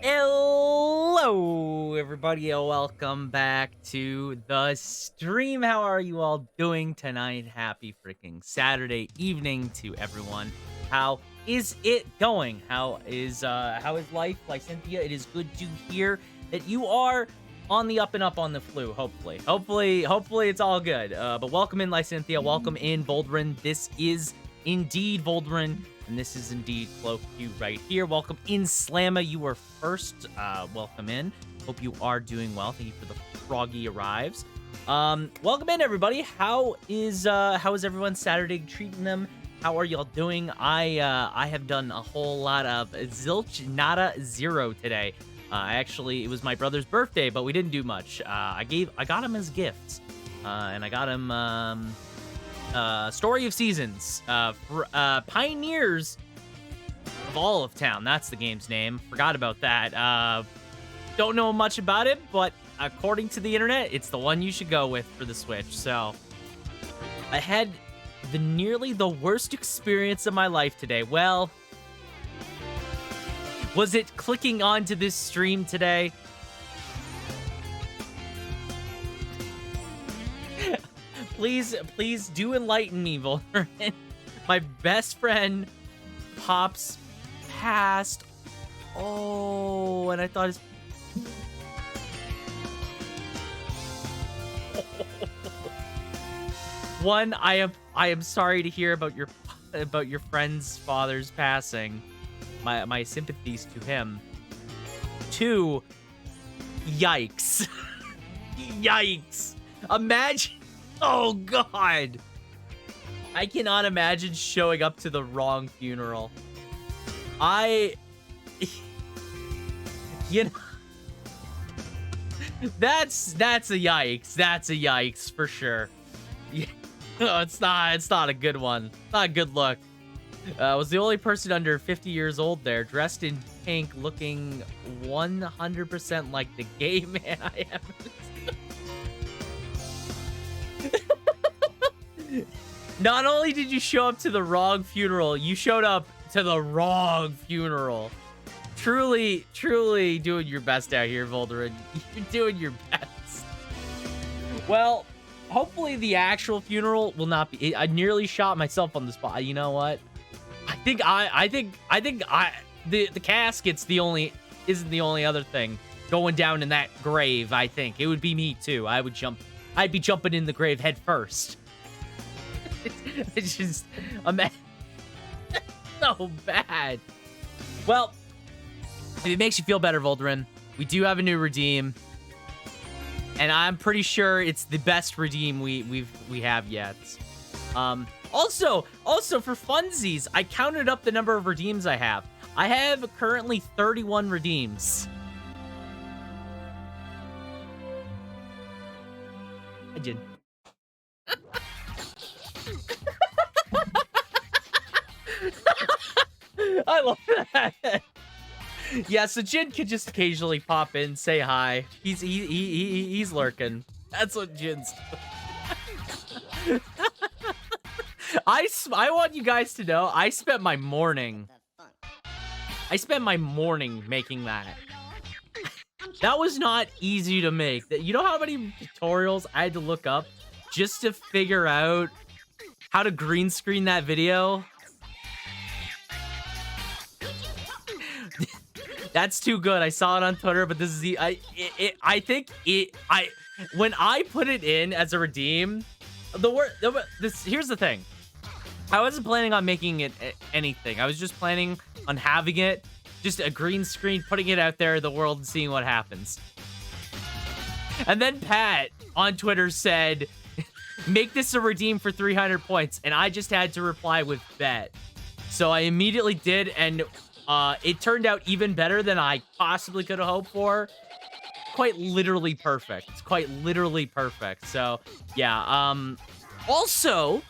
Hello, everybody, and welcome back to the stream. How are you all doing tonight? Happy freaking Saturday evening to everyone. How is it going? How is life? Like Cynthia, it is good to hear that you are on the up and up on the flu. Hopefully it's all good. But welcome in, Cynthia. Welcome in, Voldrin. This is indeed Voldrin. And this is indeed Kloqdq right here. Welcome in, Slamma. You are first. Welcome in. Hope you are doing well. Thank you for the froggy arrives. Welcome in, everybody. How is everyone Saturday treating them? How are y'all doing? I have done a whole lot of zilch nada zero today. Actually, it was my brother's birthday, but we didn't do much. I got him as gifts, and I got him Story of Seasons, Pioneers of All of Town. That's the game's name. Forgot about that. Don't know much about it, but according to the internet, it's the one you should go with for the Switch. So I had nearly the worst experience of my life today. Well, was it clicking onto this stream today? Please do enlighten me, Voldrin. My best friend Pops passed. Oh, and I thought his... One, I am sorry to hear about your friend's father's passing. My sympathies to him. Two, yikes. Yikes. Imagine... Oh, God. I cannot imagine showing up to the wrong funeral. You know, that's a yikes. That's a yikes for sure. Yeah, no, it's not a good one. Not a good look. Was the only person under 50 years old there, dressed in pink, looking 100% like the gay man I am. Not only did you show up to the wrong funeral, you showed up to the wrong funeral. Truly doing your best out here, Voldrin. You're doing your best. Well, hopefully the actual funeral will not be... I nearly shot myself on the spot. You know what? I think the casket's isn't the only other thing going down in that grave. I think it would be me too. I'd be jumping in the grave head first. It's just so bad. Well, if it makes you feel better, Voldrin, we do have a new redeem, and I'm pretty sure it's the best redeem we have yet. Also for funsies, I counted up the number of redeems I have. I have currently 31 redeems. I did. I love that. Yeah, so Jin could just occasionally pop in, say hi. He's lurking. That's what Jin's doing. I want you guys to know I spent my morning making that. That was not easy to make. You know how many tutorials I had to look up just to figure out how to green screen that video? That's too good. I saw it on Twitter, but this is when I put it in as a redeem, here's the thing. I wasn't planning on making it anything. I was just planning on having it, just a green screen, putting it out there in the world and seeing what happens. And then Pat on Twitter said, make this a redeem for 300 points. And I just had to reply with bet. So I immediately did, and it turned out even better than I possibly could have hoped for. Quite literally perfect. It's quite literally perfect. So, yeah. Also,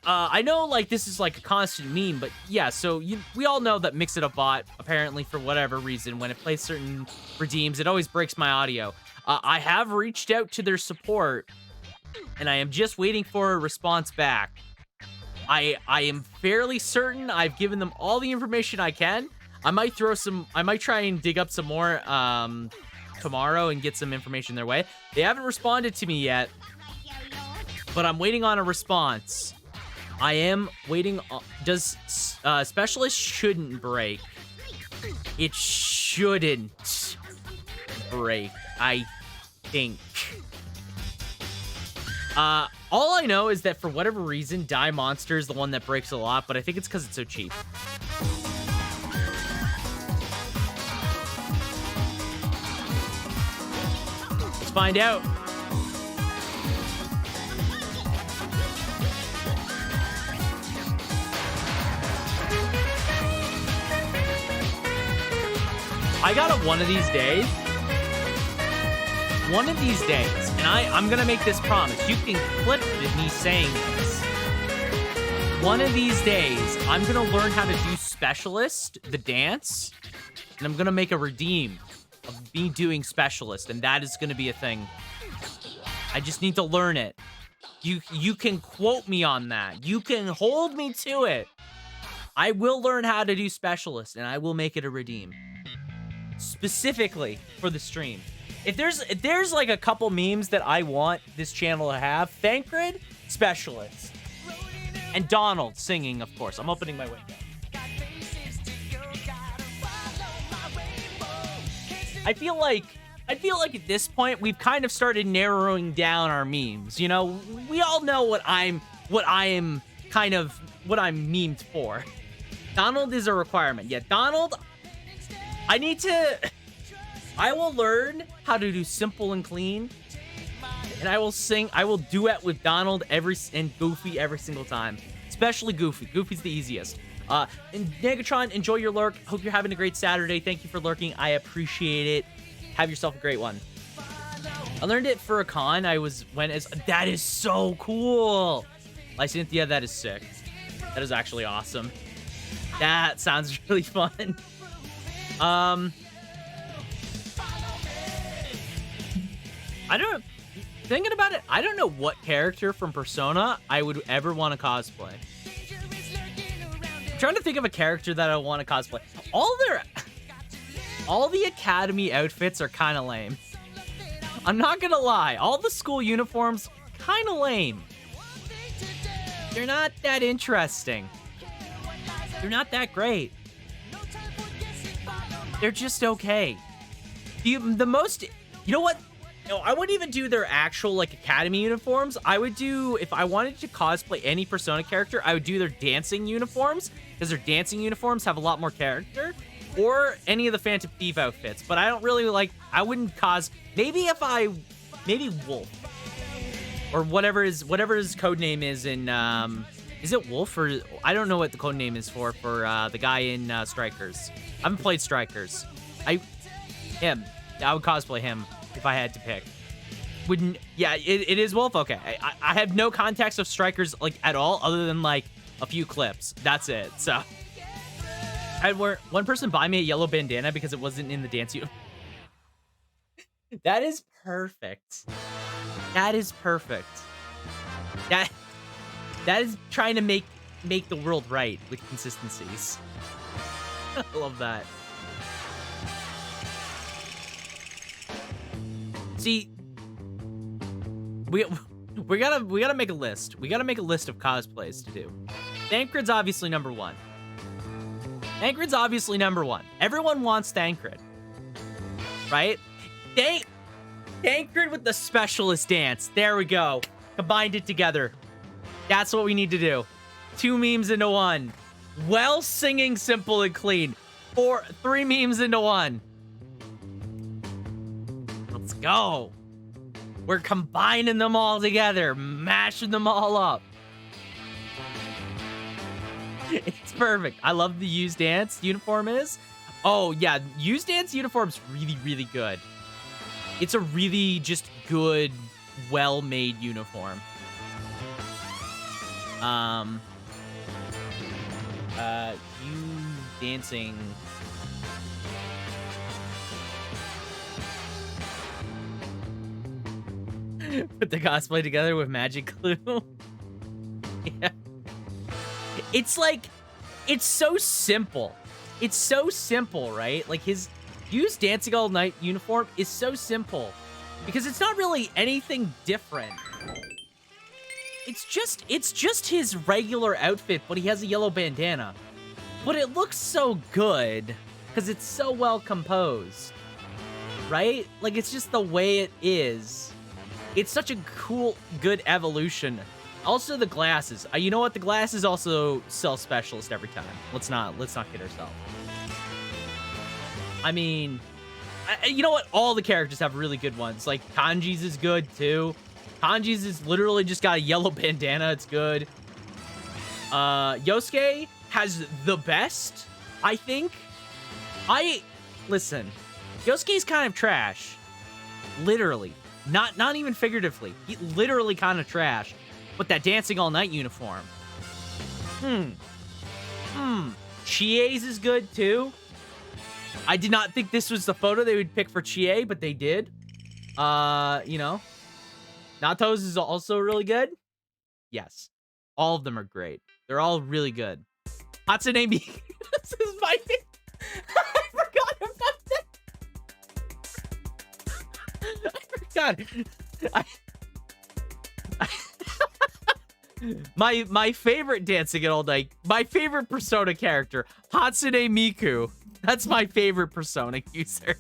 I know, like, this is, like, a constant meme, but, yeah, so we all know that Mix-It-Up-Bot, apparently, for whatever reason, when it plays certain redeems, it always breaks my audio. I have reached out to their support, and I am just waiting for a response back. I am fairly certain I've given them all the information I can. I might try and dig up some more tomorrow and get some information their way. They haven't responded to me yet, but I'm waiting on a response. I am waiting on... Does Specialist shouldn't break? It shouldn't break, I think. All I know is that for whatever reason, Die Monster is the one that breaks a lot, but I think it's because it's so cheap. Let's find out. I got it one of these days. One of these days, and I'm gonna make this promise. You can clip me saying this. One of these days, I'm gonna learn how to do Specialist, the dance, and I'm gonna make a redeem of me doing Specialist, and that is gonna be a thing. I just need to learn it. You can quote me on that. You can hold me to it. I will learn how to do Specialist, and I will make it a redeem. Specifically for the stream. If there's like a couple memes that I want this channel to have, Thancred, Specialist, and Donald singing, of course. I'm opening my window. I feel like at this point we've kind of started narrowing down our memes. You know, we all know what I'm memed for. Donald is a requirement. Yeah, Donald. I will learn how to do Simple and Clean, and I will duet with Donald and Goofy every single time, especially Goofy. Goofy's the easiest. And Negatron, enjoy your lurk. Hope you're having a great Saturday. Thank you for lurking. I appreciate it. Have yourself a great one. I learned it for a con. That is so cool. Lysynthia, that is sick. That is actually awesome. That sounds really fun. Thinking about it, I don't know what character from Persona I would ever want to cosplay. I'm trying to think of a character that I want to cosplay. All the Academy outfits are kind of lame. I'm not gonna lie, all the school uniforms, kind of lame. They're not that interesting. They're not that great. They're just okay. You know what? No, I wouldn't even do their actual, like, Academy uniforms. I would do, if I wanted to cosplay any Persona character, I would do their dancing uniforms, because their dancing uniforms have a lot more character, or any of the Phantom Thief outfits. But I don't really I wouldn't maybe Wolf. Or whatever his code name is in, is it Wolf, or, I don't know what the code name is for the guy in, Strikers. I haven't played Strikers. I would cosplay him. If I had to pick. It is Wolf? Okay. I have no context of Strikers, like, at all, other than, like, a few clips. That's it. So, I had one person buy me a yellow bandana because it wasn't in the dance uniform. That is perfect. That is perfect. That is trying to make the world right with consistencies. I love that. See, we gotta make a list. We gotta make a list of cosplays to do. Thancred's obviously number one. Everyone wants Thancred, right? Thancred with the Specialist dance. There we go. Combined it together. That's what we need to do. 2 memes into one. Well, singing Simple and Clean. 3 memes into one. Let's go. We're combining them all together, mashing them all up. It's perfect. I love the used dance uniform is. Oh, yeah. Used dance uniform's really, really good. It's a really just good, well-made uniform. You dancing... Put the cosplay together with magic glue. Yeah. It's like, it's so simple. it's so simple, right? Like his use dancing all night uniform is so simple because it's not really anything different. It's just his regular outfit, but he has a yellow bandana. But it looks so good because it's so well composed, right? Like it's just the way it is. It's such a cool, good evolution. Also, the glasses. You know what? The glasses also sell specialist every time. Let's not kid ourselves. I mean, you know what? All the characters have really good ones. Like Kanji's is good too. Kanji's is literally just got a yellow bandana. It's good. Yosuke has the best, I think. Listen, Yosuke's kind of trash. Literally. Not even figuratively. He literally kind of trash. But that dancing all night uniform. Chie's is good too. I did not think this was the photo they would pick for Chie, but they did. You know. Nato's is also really good. Yes. All of them are great. They're all really good. Hatsune Miku. This is my I forgot about that. I forgot. My favorite dancing all night. My favorite Persona character. Hatsune Miku. That's my favorite Persona user.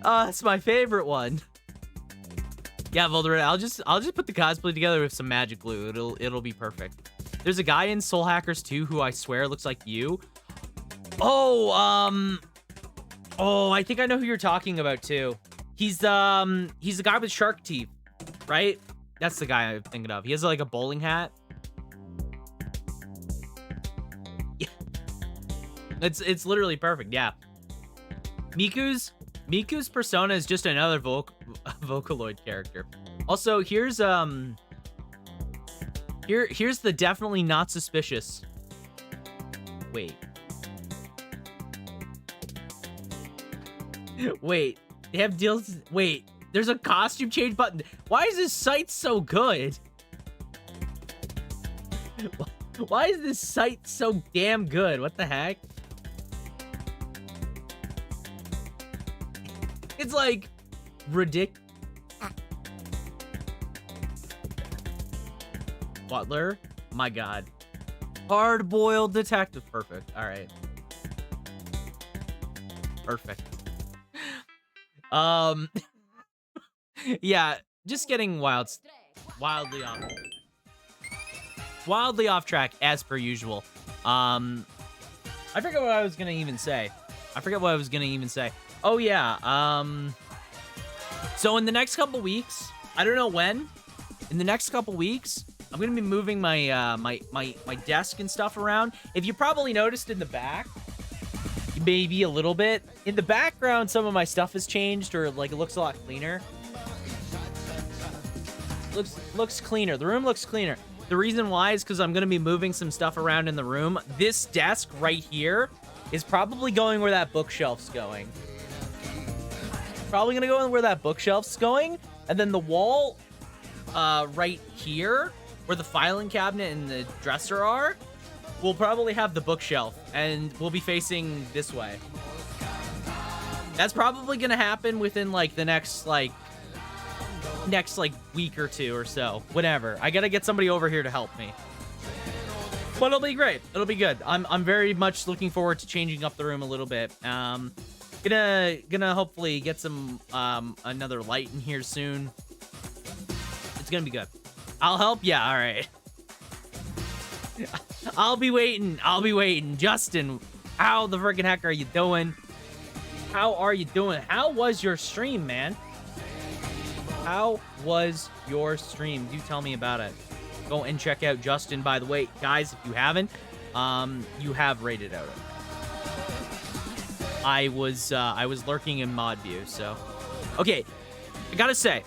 It's my favorite one. Yeah, Voldemort, I'll just put the cosplay together with some magic glue. It'll be perfect. There's a guy in Soul Hackers 2 who I swear looks like you. Oh, I think I know who you're talking about too. He's the guy with shark teeth, right? That's the guy I'm thinking of. He has like a bowling hat. Yeah. It's literally perfect. Yeah. Miku's persona is just another Vocaloid character. Also, here's the definitely not suspicious. Wait. Wait. They have deals. Wait. There's a costume change button. Why is this site so good? Why is this site so damn good? What the heck? It's like ridiculous. Butler, my God, hard-boiled detective. Perfect. All right. Perfect. Yeah, just getting wildly off track as per usual. I forget what I was gonna even say. Oh yeah. So in the next couple weeks, I don't know when. In the next couple weeks, I'm gonna be moving my my desk and stuff around. If you probably noticed in the back, maybe a little bit in the background, some of my stuff has changed, or like it looks a lot cleaner. Looks cleaner. The room looks cleaner. The reason why is because I'm gonna be moving some stuff around in the room. This desk right here is probably going where that bookshelf's going. Probably gonna go where that bookshelf's going, and then the wall right here where the filing cabinet and the dresser are will probably have the bookshelf, and we'll be facing this way. That's probably gonna happen within like the next week or two or so. Whatever. I gotta get somebody over here to help me. But it'll be great. It'll be good. I'm very much looking forward to changing up the room a little bit. Gonna hopefully get some another light in here soon. It's gonna be good. I'll help. Yeah, all right. I'll be waiting. Justin, how the friggin' heck are you doing? How are you doing? How was your stream, man? How was your stream? Do tell me about it. Go and check out Justin, by the way. Guys, if you haven't, you have rated out. I was lurking in mod view, so. Okay, I gotta say,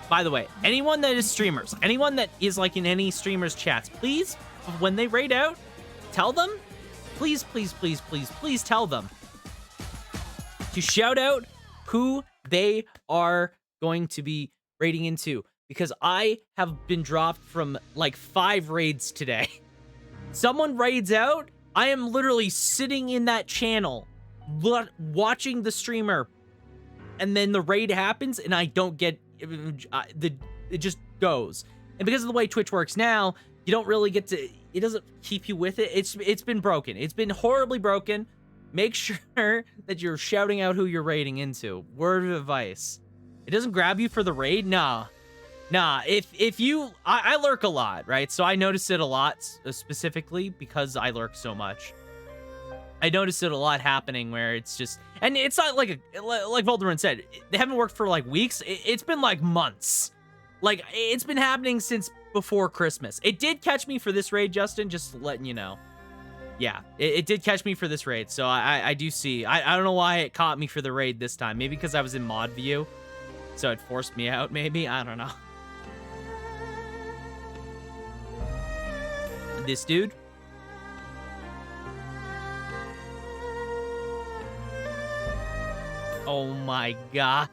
by the way, anyone that is streamers, anyone that is like in any streamers chats, please, when they raid out, tell them, please tell them to shout out who they are going to be raiding into. because I have been dropped from like 5 raids today. Someone raids out, I am literally sitting in that channel watching the streamer, and then the raid happens and I don't get it just goes. And because of the way Twitch works now, you don't really get to, it doesn't keep you with it. It's been broken. It's been horribly broken. Make sure that you're shouting out who you're raiding into. Word of advice. It doesn't grab you for the raid? Nah. If you, I lurk a lot, right? So I notice it a lot, specifically because I lurk so much. I noticed it a lot happening where it's just, and it's not like Voldemort said, they haven't worked for like weeks. It's been like months. Like, it's been happening since before Christmas. It did catch me for this raid, Justin, just letting you know. Yeah, it did catch me for this raid, so I do see. I don't know why it caught me for the raid this time. Maybe because I was in mod view, so it forced me out, maybe? I don't know. This dude? Oh my god.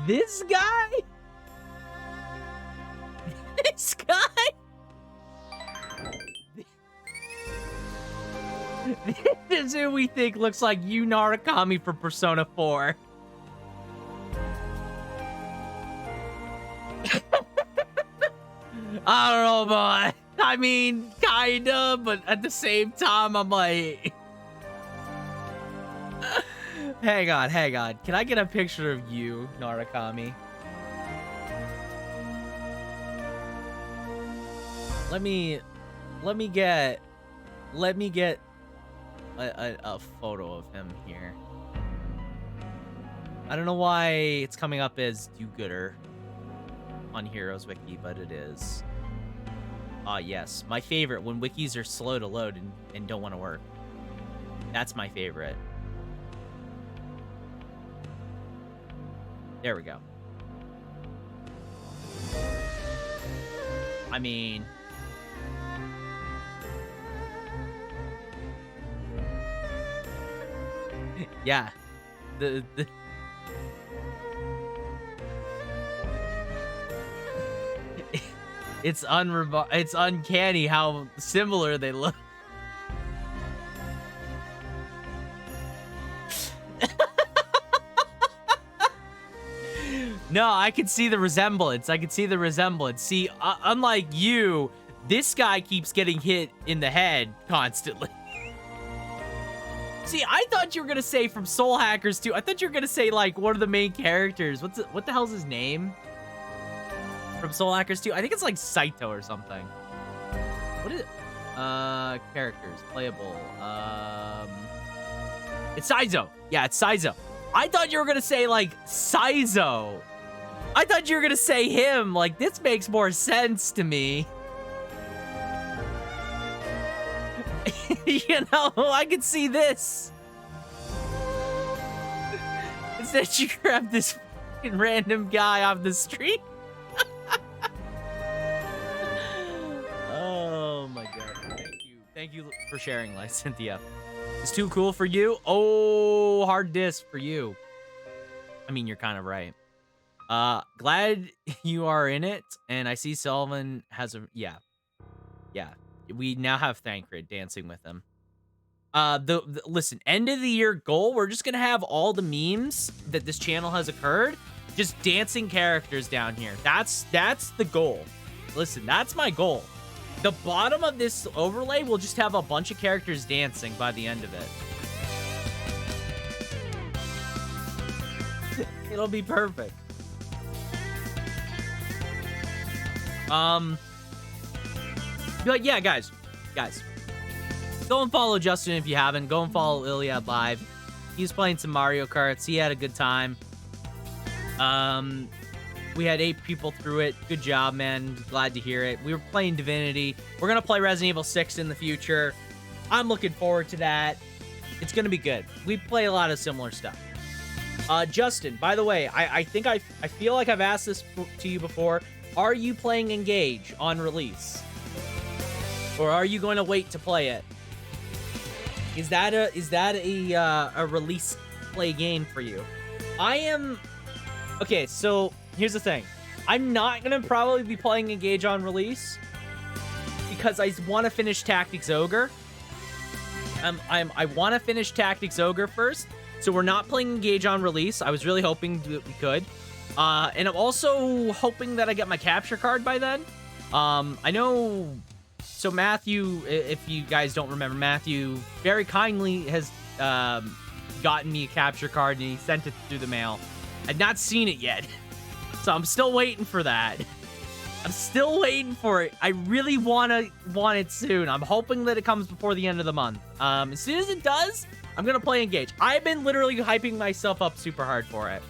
This guy? This guy? This is who we think looks like you Narukami for Persona 4. I don't know, but I mean, kinda, but at the same time, I'm like... Hang on. Can I get a picture of you, Narukami? Let me get a photo of him here. I don't know why it's coming up as do-gooder on Heroes Wiki, but it is. Yes, my favorite, when wikis are slow to load and don't want to work. That's my favorite. There we go. I mean... yeah. It's uncanny how similar they look. No, I can see the resemblance. See, unlike you, this guy keeps getting hit in the head constantly. See, I thought you were gonna say from Soul Hackers 2. I thought you were gonna say like one of the main characters. What the hell's his name? From Soul Hackers 2? I think it's like Saito or something. What is it? Characters, playable. It's Saizo. Yeah, it's Saizo. I thought you were gonna say like Saizo. I thought you were gonna say him. Like, this makes more sense to me. You know, I could see this. Instead, you grab this fucking random guy off the street. Oh my god. Thank you for sharing, like Cynthia. It's too cool for you? Oh, hard disk for you. I mean, you're kind of right. Glad you are in it, and I see Sullivan has a... Yeah. We now have Thancred dancing with him. Listen, end of the year goal, we're just gonna have all the memes that this channel has occurred, just dancing characters down here. That's the goal. Listen, that's my goal. The bottom of this overlay will just have a bunch of characters dancing by the end of it. It'll be perfect. But yeah, guys, go and follow Justin if you haven't. Go and follow Iliad Live. He's playing some Mario Karts. He had a good time. We had 8 people through it. Good job, man. Glad to hear it. We were playing Divinity. We're gonna play Resident Evil 6 in the future. I'm looking forward to that. It's gonna be good. We play a lot of similar stuff. Justin, by the way, I think I feel like I've asked this to you before. Are you playing Engage on release? Or are you going to wait to play it? Is that a release play game for you? I am Okay, so here's the thing. I'm not gonna probably be playing Engage on release because I want to finish Tactics Ogre. I want to finish Tactics Ogre first, so we're not playing Engage on release. I was really hoping that we could. And I'm also hoping that I get my capture card by then. I know... So Matthew, if you guys don't remember, Matthew very kindly has gotten me a capture card, and he sent it through the mail. I've not seen it yet, so I'm still waiting for that. I'm still waiting for it. I really want it soon. I'm hoping that it comes before the end of the month. As soon as it does, I'm gonna play Engage. I've been literally hyping myself up super hard for it.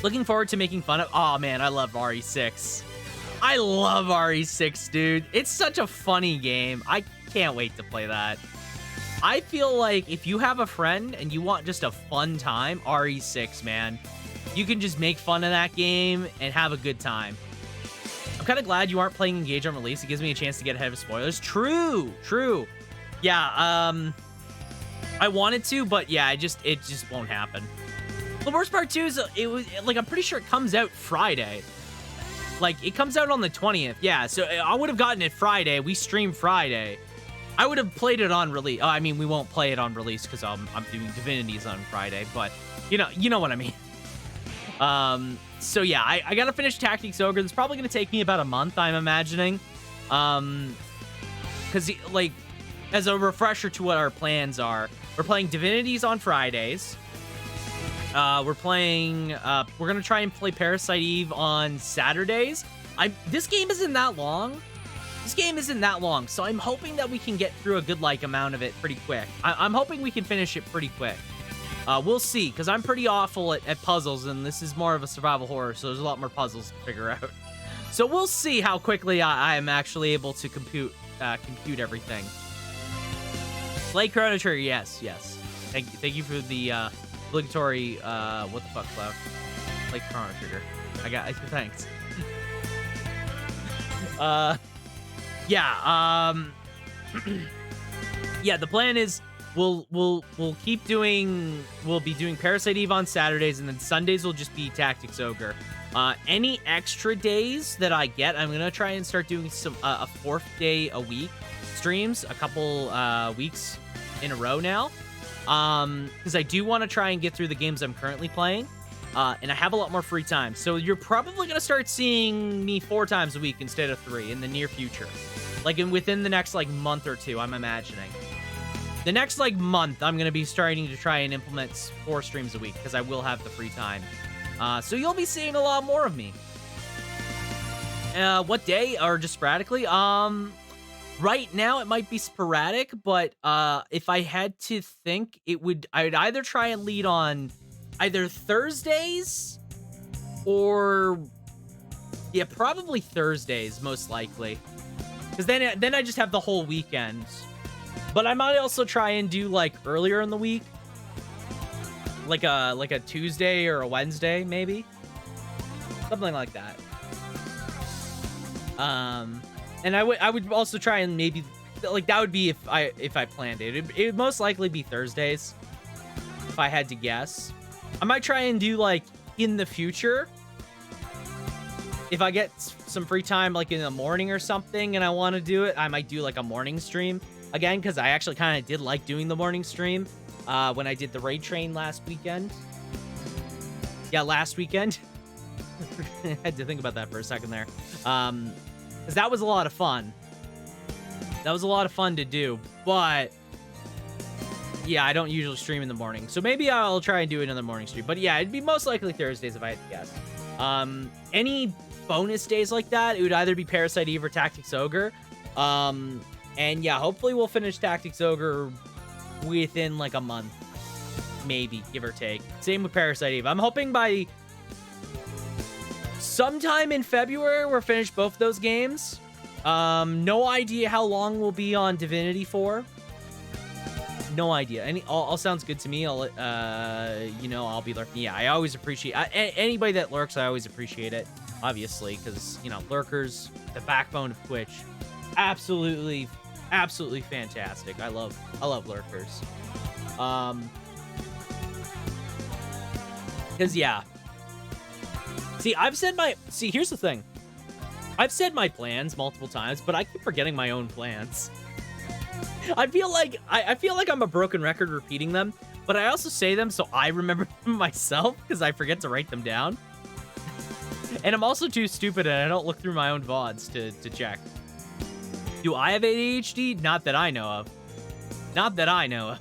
Looking forward to making fun of... Oh, man, I love RE6. I love RE6, dude. It's such a funny game. I can't wait to play that. I feel like if you have a friend and you want just a fun time, RE6, man, you can just make fun of that game and have a good time. I'm kind of glad you aren't playing Engage on release. It gives me a chance to get ahead of spoilers. True. Yeah, I wanted to, but yeah, it just won't happen. The worst part too is like I'm pretty sure it comes out Friday. Like it comes out on the 20th. Yeah, so I would have gotten it Friday. We stream Friday. I would have played it on release. I mean, we won't play it on release because I'm doing Divinities on Friday, but you know what I mean. So yeah, I gotta finish Tactics Ogre. It's probably gonna take me about a month, I'm imagining. Because like, as a refresher to what our plans are, we're playing Divinities on Fridays. We're gonna try and play Parasite Eve on Saturdays. This game isn't that long. So I'm hoping that we can get through a good amount of it pretty quick. I'm hoping we can finish it pretty quick. We'll see, because I'm pretty awful at puzzles, and this is more of a survival horror, so there's a lot more puzzles to figure out. So we'll see how quickly I am actually able to compute everything. Play Chrono Trigger, yes. Thank you for the obligatory what the fuck, Cloud? Play Chrono Trigger. Thanks. Yeah, yeah, the plan is we'll be doing Parasite Eve on Saturdays, and then Sundays will just be Tactics Ogre. Any extra days that I get, I'm gonna try and start doing some a 4th day a week streams, a couple weeks in a row now, because I do want to try and get through the games I'm currently playing, and I have a lot more free time. So you're probably gonna start seeing me 4 times a week instead of 3 in the near future, within the next month or 2. I'm imagining the next month I'm gonna be starting to try and implement 4 streams a week because I will have the free time. So you'll be seeing a lot more of me. What day, or just sporadically? Right now it might be sporadic, but if I had to think, I would either try and lead on either Thursdays or yeah, probably Thursdays most likely, because then I just have the whole weekend. But I might also try and do earlier in the week, like a Tuesday or a Wednesday, maybe something like that. And I would also try and maybe that would be if I planned it. It would most likely be Thursdays if I had to guess. I might try and do in the future, if I get some free time in the morning or something and I want to do it, I might do a morning stream again, because I actually kind of did like doing the morning stream when I did the raid train last weekend. Yeah, last weekend. I had to think about that for a second there. Because that was a lot of fun. That was a lot of fun to do, but yeah, I don't usually stream in the morning, so maybe I'll try and do another morning stream. But yeah, it'd be most likely Thursdays if I had to guess. Any bonus days like that, it would either be Parasite Eve or Tactics Ogre. And yeah, hopefully we'll finish Tactics Ogre within a month, maybe, give or take. Same with Parasite Eve. I'm hoping by sometime in February we're finished both those games. No idea how long we'll be on Divinity for. No idea. All sounds good to me. I'll be lurking. Yeah, I always appreciate anybody that lurks. I always appreciate it, obviously, because lurkers, the backbone of Twitch. Absolutely fantastic. I love lurkers. Because yeah, See, here's the thing. I've said my plans multiple times, but I keep forgetting my own plans. I feel like I'm a broken record repeating them, but I also say them so I remember them myself because I forget to write them down. And I'm also too stupid and I don't look through my own VODs to check. Do I have ADHD? Not that I know of. Not that I know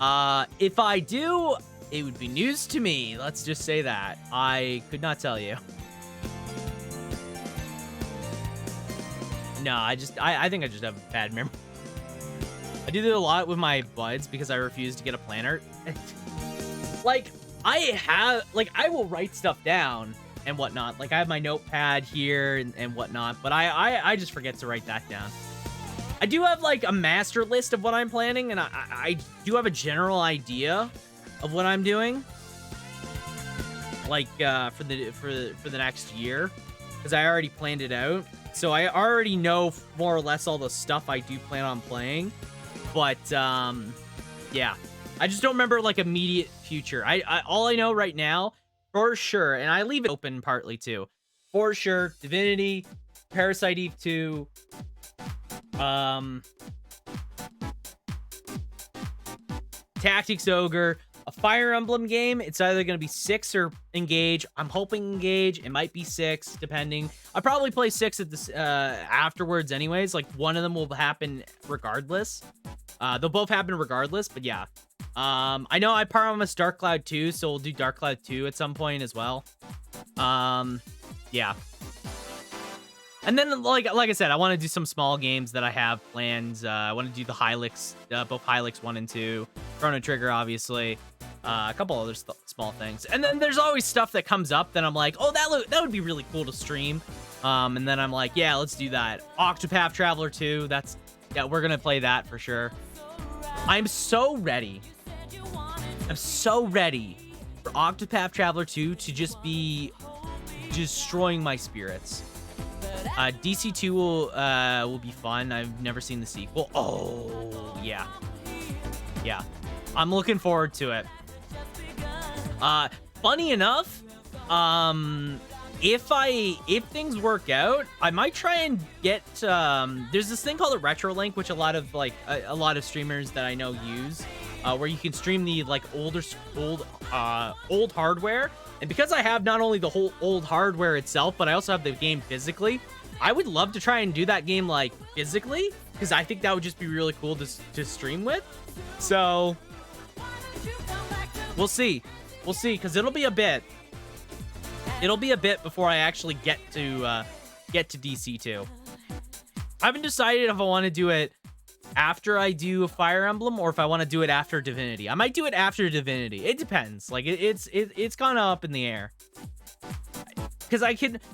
of. If I do, it would be news to me. Let's just say that. I could not tell you. No, I think I just have a bad memory. I do that a lot with my buds because I refuse to get a planner. Like, I will write stuff down and whatnot. Like, I have my notepad here and whatnot, but I just forget to write that down. I do have, like, a master list of what I'm planning, and I do have a general idea of what I'm doing. Like, for the next year, because I already planned it out. So I already know more or less all the stuff I do plan on playing. But, yeah. I just don't remember, like, immediate future. All I know right now, for sure, and I leave it open partly, too. For sure, Divinity, Parasite Eve II, Tactics Ogre, a Fire Emblem game. It's either going to be 6 or Engage. I'm hoping Engage. It might be 6, depending. I'll probably play 6 at this afterwards anyways. Like, one of them will happen regardless. They'll both happen regardless, but yeah. I know I promised Dark Cloud 2, so we'll do Dark Cloud 2 at some point as well. Yeah. And then, like I said, I want to do some small games that I have planned. I want to do the Hylix, both Hylix 1 and 2. Chrono Trigger, obviously. A couple other small things. And then there's always stuff that comes up that I'm like, oh, that would be really cool to stream. And then I'm like, yeah, let's do that. Octopath Traveler 2, yeah, we're going to play that for sure. I'm so ready. I'm so ready for Octopath Traveler 2 to just be destroying my spirits. DC2 will be fun. I've never seen the sequel. Oh, yeah. Yeah. I'm looking forward to it. Funny enough, if things work out, I might try and get there's this thing called a retro link, which a lot of streamers that I know use, where you can stream the like old hardware. And because I have not only the whole old hardware itself, but I also have the game physically, I would love to try and do that game like physically, because I think that would just be really cool to stream with. So we'll see, because it'll be a bit before I actually get to DC2. I haven't decided if I want to do it after I do Fire Emblem or if I want to do it after Divinity. I might do it after Divinity. It depends. Like it's kind of up in the air. Because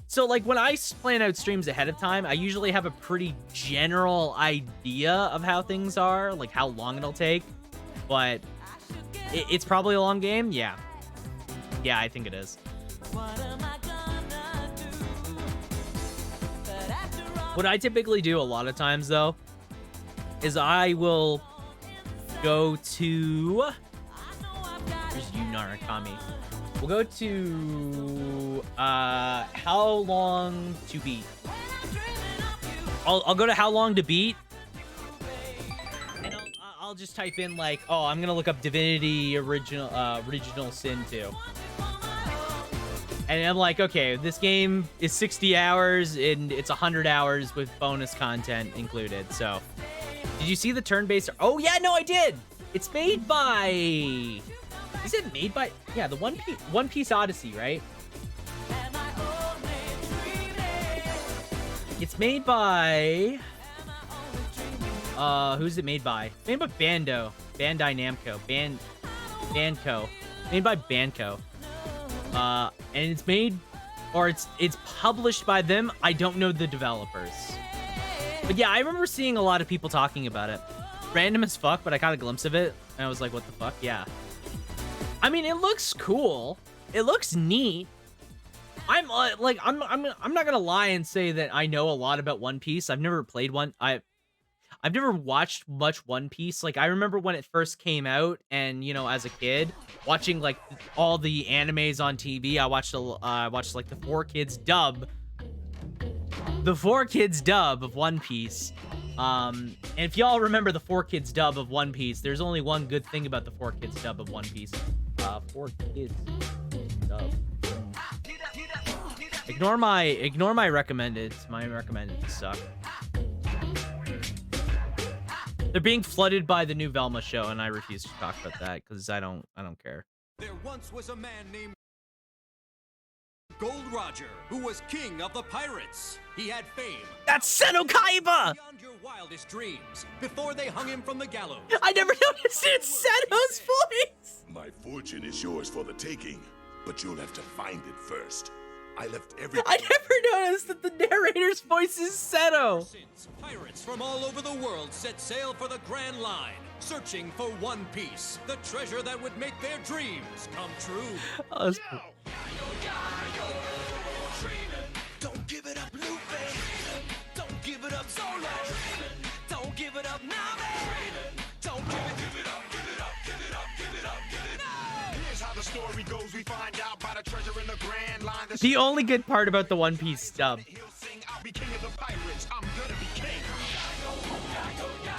so like when I plan out streams ahead of time, I usually have a pretty general idea of how things are, like how long it'll take. But it's probably a long game. Yeah. Yeah, I think it is. What I typically do a lot of times, though, is I will go to... Here's you, Narakami. We'll go to... How Long to Beat. I'll go to How Long to Beat. And I'll just type in, like, oh, I'm going to look up Divinity Original Sin 2. And I'm like, okay, this game is 60 hours and it's 100 hours with bonus content included. So, did you see the turn-based? Oh yeah, no, I did. It's made by. Is it made by? Yeah, the One Piece Odyssey, right? It's made by. Who's it made by? It's made by Bandai Namco. Banco. Made by Banco. And it's made, or it's published by them. I don't know the developers. But yeah, I remember seeing a lot of people talking about it. Random as fuck, but I got a glimpse of it, and I was like, what the fuck? Yeah. I mean, it looks cool. It looks neat. I'm not gonna lie and say that I know a lot about One Piece. I've never played one. I've never watched much One Piece. Like, I remember when it first came out and, you know, as a kid, watching, like, all the animes on TV. I watched, like, the 4Kids dub. The 4Kids dub of One Piece. And if y'all remember the 4Kids dub of One Piece, there's only one good thing about the 4Kids dub of One Piece. 4Kids dub. Ignore my recommended. My recommended suck. They're being flooded by the new Velma show, and I refuse to talk about that because I don't care. There once was a man named Gold Roger, who was king of the pirates. He had fame. That's Seto Kaiba! Beyond your wildest dreams. Before they hung him from the gallows. I never noticed it's Seto's voice! My fortune is yours for the taking, but you'll have to find it first. I left everything. I never noticed that the narrator's voice is Seto! Since pirates from all over the world set sail for the Grand Line, searching for One Piece, the treasure that would make their dreams come true. Oh, that's cool. Don't give it up, Luffy. Don't give it up, Solo. Don't give it up, Nami. Don't give it up, give it up, give it up, give it up, give it up. Here's how the story goes. We find out about a treasure in the Grand Line. The only good part about the One Piece dub. He'll sing, I'll be king of the pirates. I'm gonna be king.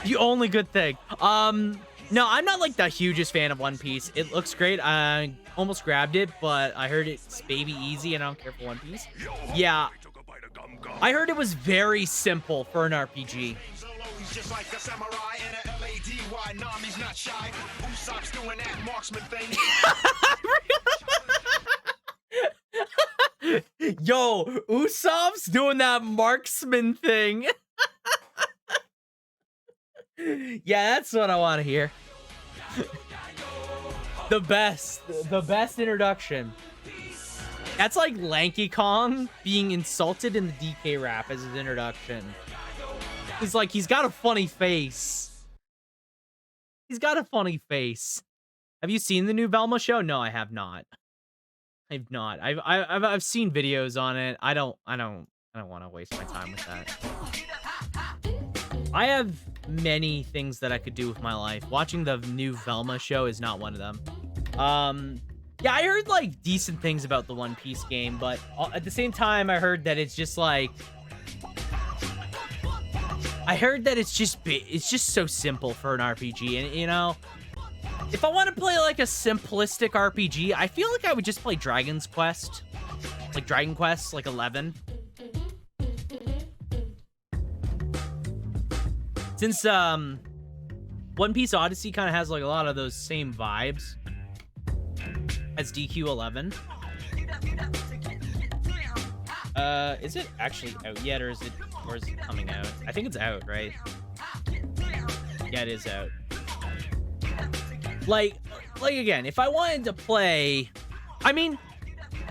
The only good thing. No, I'm not like the hugest fan of One Piece. It looks great. I almost grabbed it, but I heard it's baby easy and I don't care for One Piece. Yeah. I heard it was very simple for an RPG. Solo, he's just like a samurai and a LADY. Nami's not shy. Usopp's doing that marksman thing. Yo, Usopp's doing that marksman thing. Yeah, that's what I want to hear. The best introduction. That's like Lanky Kong being insulted in the DK rap as his introduction. It's like he's got a funny face. He's got a funny face. Have you seen the new Velma show? No, I have not. I've not. I've seen videos on it. I don't want to waste my time with that. I have many things that I could do with my life. Watching the new Velma show is not one of them. Yeah, I heard like decent things about the One Piece game, but at the same time, I heard that it's just like, it's just so simple for an RPG, and you know, if I want to play like a simplistic RPG, I feel like I would just play Dragon's Quest, like Dragon Quest, like 11. Since One Piece Odyssey kind of has like a lot of those same vibes as DQ11. Is it actually out yet, or is it coming out? I think it's out, right? Yeah, it is out. Like again, if I wanted to play, I mean,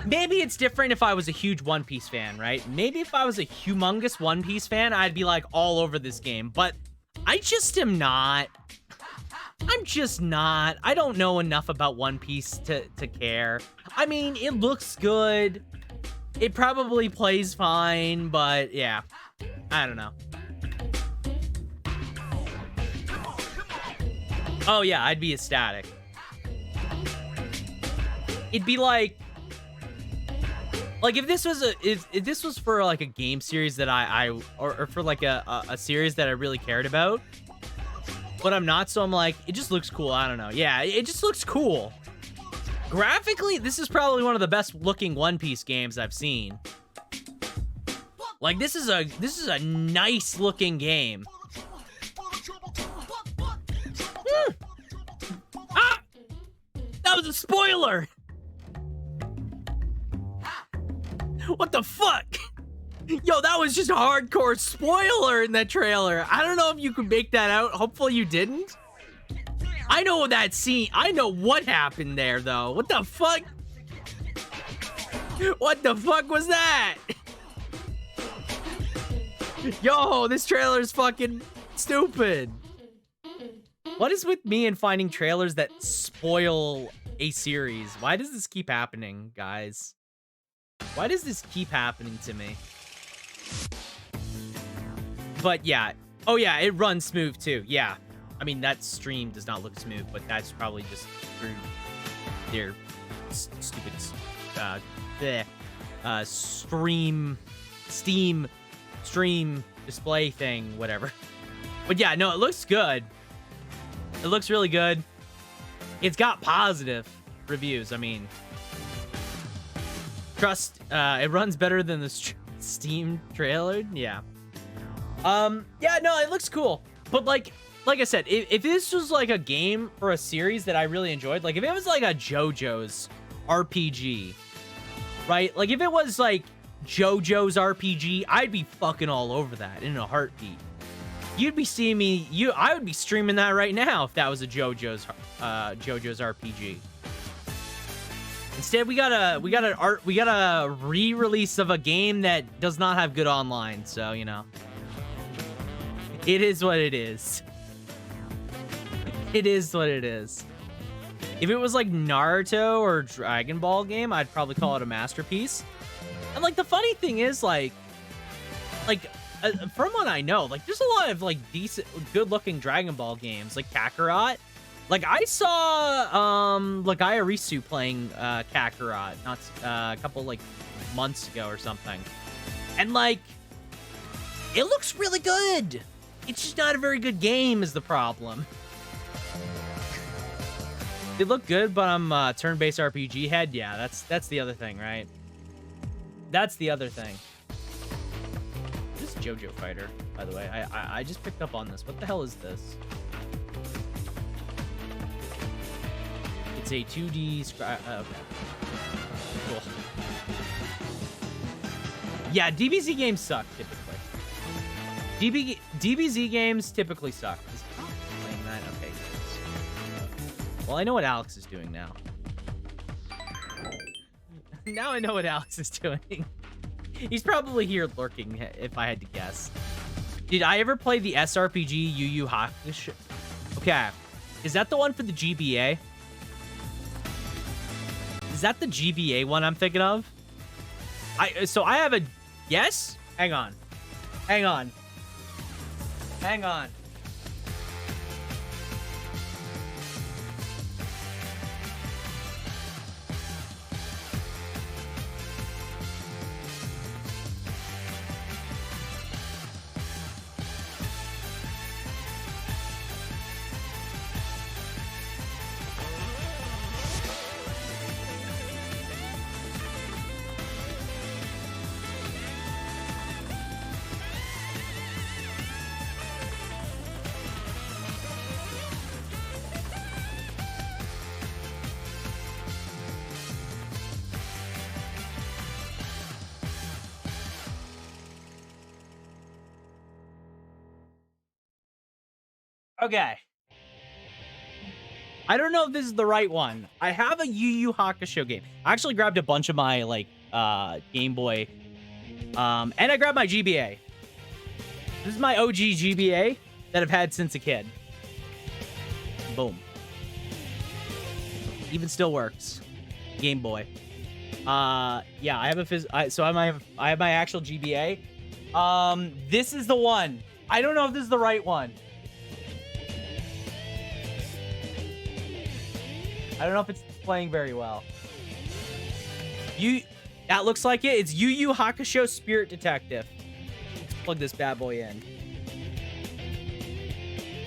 maybe it's different if I was a huge One Piece fan, right? Maybe if I was a humongous One Piece fan, I'd be like all over this game, but I just am not. I'm just not. I don't know enough about One Piece to care. I mean, it looks good. It probably plays fine, but yeah. I don't know. Oh yeah, I'd be ecstatic. It'd be like if this was if this was for like a game series that or for like a series that I really cared about, but I'm not, so I'm like, it just looks cool. I don't know. Yeah, it just looks cool. Graphically, this is probably one of the best looking One Piece games I've seen. Like this is a nice looking game. Ah! That was a spoiler. What the fuck? Yo, that was just a hardcore spoiler in that trailer. I don't know if you could make that out. Hopefully you didn't. I know that scene. I know what happened there, though. What the fuck? What the fuck was that? Yo, this trailer is fucking stupid. What is with me and finding trailers that spoil a series? Why does this keep happening, guys? Why does this keep happening to me? But yeah, Oh yeah, it runs smooth too. Yeah, I mean that stream does not look smooth, but that's probably just through their stupid bleh, Steam stream display thing, whatever. But yeah, no, it looks good. It looks really good. It's got positive reviews. I mean, trust, it runs better than the Steam trailer. Yeah. Yeah, no, it looks cool. But like I said, if this was like a game or a series that I really enjoyed, like if it was like a JoJo's RPG, right? Like if it was like JoJo's RPG, I'd be fucking all over that in a heartbeat. You'd be seeing me, I would be streaming that right now if that was a JoJo's RPG. Instead, we got a re-release of a game that does not have good online, so you know. It is what it is. It is what it is. If it was like Naruto or Dragon Ball game, I'd probably call it a masterpiece. And like the funny thing is like from what I know, like there's a lot of like decent, good-looking Dragon Ball games, like Kakarot. Like I saw like Ayarisu playing Kakarot not a couple like months ago or something, and like it looks really good. It's just not a very good game is the problem. They look good, but I'm turn-based RPG head. Yeah, that's the other thing, right? That's the other thing. This is JoJo Fighter, by the way. I just picked up on this. What the hell is this? It's a 2D okay. Cool. Yeah, DBZ games suck typically. DBZ games typically suck. Is Alex playing that? Okay. Well, I know what Alex is doing now. Now I know what Alex is doing. He's probably here lurking, if I had to guess. Did I ever play the SRPG Yu Yu Hakusho? Okay. Is that the one for the GBA? Is that the GBA one I'm thinking of? So I have a guess? Hang on. Hang on. Hang on. Okay. I don't know if this is the right one. I have a Yu Yu Hakusho game. I actually grabbed a bunch of my like Game Boy. And I grabbed my GBA. This is my OG GBA that I've had since a kid. Boom. Even still works. Game Boy. Yeah, I have a I have my actual GBA. This is the one. I don't know if this is the right one. I don't know if it's playing very well. That looks like it. It's Yu Yu Hakusho Spirit Detective. Let's plug this bad boy in.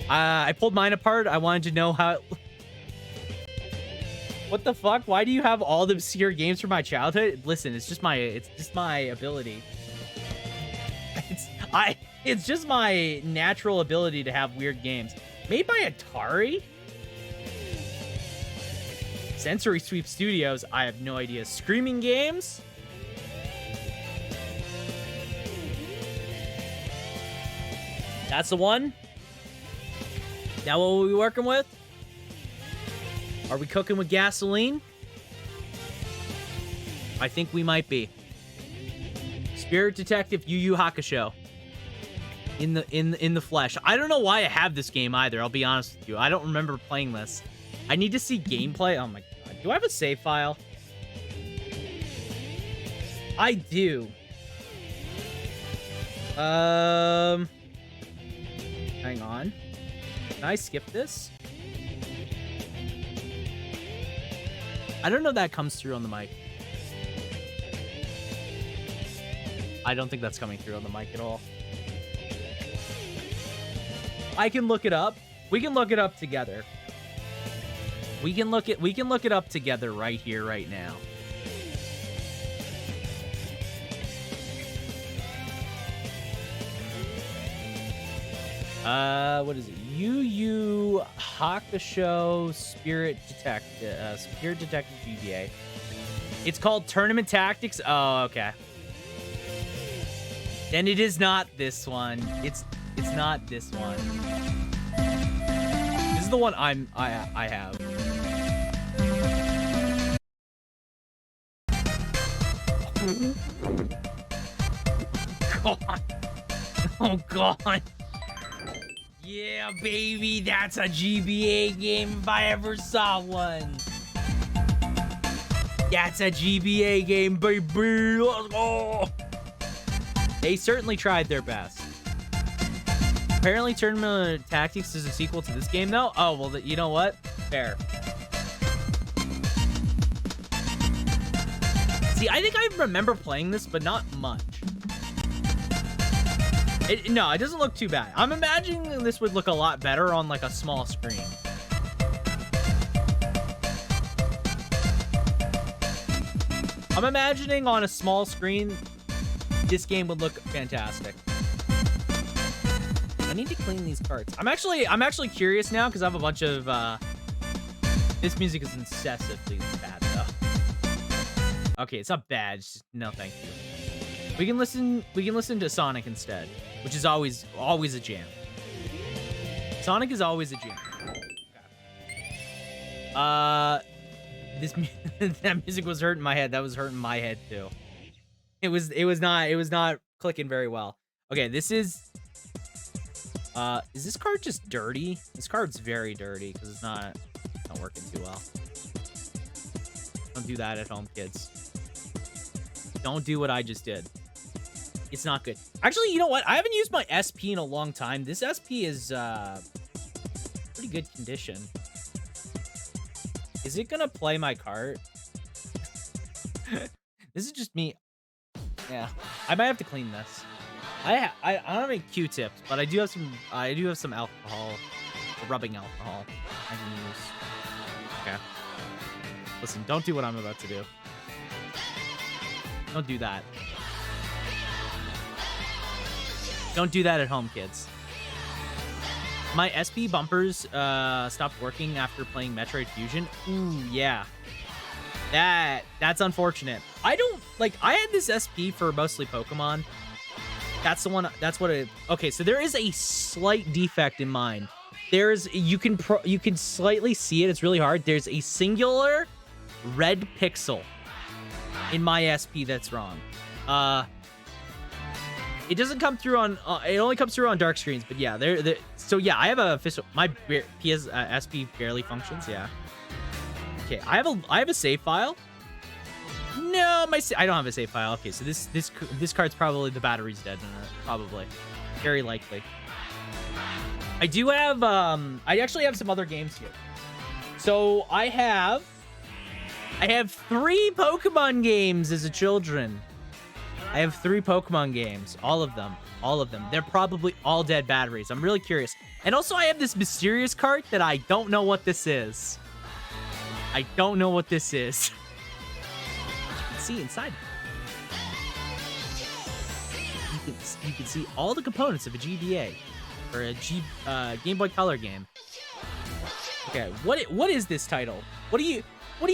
I pulled mine apart. I wanted to know how. What the fuck? Why do you have all the obscure games from my childhood? Listen, it's just my ability. It's just my natural ability to have weird games. Made by Atari? Sensory Sweep Studios, I have no idea. Screaming Games? That's the one? That what we'll be working with? Are we cooking with gasoline? I think we might be. Spirit Detective Yu Yu Hakusho. In the flesh. I don't know why I have this game either, I'll be honest with you. I don't remember playing this. I need to see gameplay. Oh my god. Do I have a save file? I do. Hang on. Can I skip this? I don't know if that comes through on the mic. I don't think that's coming through on the mic at all. I can look it up. We can look it up together. We can look it up together right here, right now. What is it? Yu Yu Hakusho Spirit Detective GBA. It's called Tournament Tactics. Oh, okay. Then it is not this one. It's not this one. This is the one I have. God. Oh God. Yeah, baby, that's a GBA game if I ever saw one. That's a GBA game, baby. Let's go. They certainly tried their best. Apparently, Tournament Tactics is a sequel to this game, though. Oh, well, you know what? Fair. See, I think I remember playing this, but not much. No, it doesn't look too bad. I'm imagining this would look a lot better on, like, a small screen. I'm imagining on a small screen, this game would look fantastic. I need to clean these carts. I'm actually curious now because I have a bunch of this music is incessantly bad though. Okay, it's not bad. It's just, no, thank you. We can listen to Sonic instead, which is always a jam. Sonic is always a jam. Okay. That music was hurting my head. That was hurting my head too. It was not clicking very well. Okay, this is this card just dirty? This card's very dirty because it's not working too well. Don't do that at home, kids. Don't do what I just did. It's not good. Actually, you know what? I haven't used my SP in a long time. This SP is pretty good condition. Is it gonna play my cart? This is just me. Yeah, I might have to clean this. I don't have any Q-tips, but I do have some alcohol, rubbing alcohol I can use. Okay. Listen, don't do what I'm about to do. Don't do that. Don't do that at home, kids. My SP bumpers stopped working after playing Metroid Fusion. Ooh, yeah. That's unfortunate. I had this SP for mostly Pokemon. That's the one. That's what it. Okay, so there is a slight defect in mine. You can slightly see it. It's really hard. There's a singular red pixel in my SP that's wrong. It doesn't come through on. It only comes through on dark screens. But yeah, so yeah, I have a official. My PS SP barely functions. Yeah. Okay, I have a save file. No, I don't have a save file. Okay, so this card's probably the battery's dead in it. Probably, very likely. I do have I actually have some other games here. So I have 3 Pokemon games as a children. I have 3 Pokemon games, all of them. They're probably all dead batteries. I'm really curious. And also I have this mysterious card that I don't know what this is. I don't know what this is. You can see inside. You can see all the components of a GBA or a Game Boy Color game. Okay, what is this title? What do you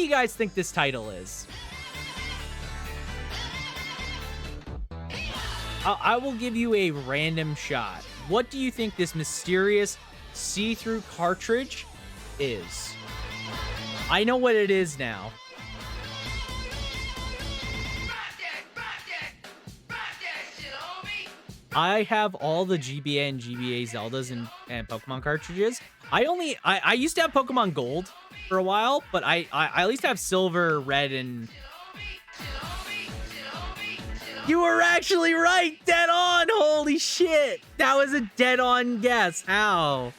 guys think this title is? I will give you a random shot. What do you think this mysterious see-through cartridge is? I know what it is now. I have all the GBA and GBA Zeldas and Pokemon cartridges. I used to have Pokemon Gold for a while, but I at least have Silver, Red, and You were actually right. Dead on. Holy shit. That was a dead on guess. How?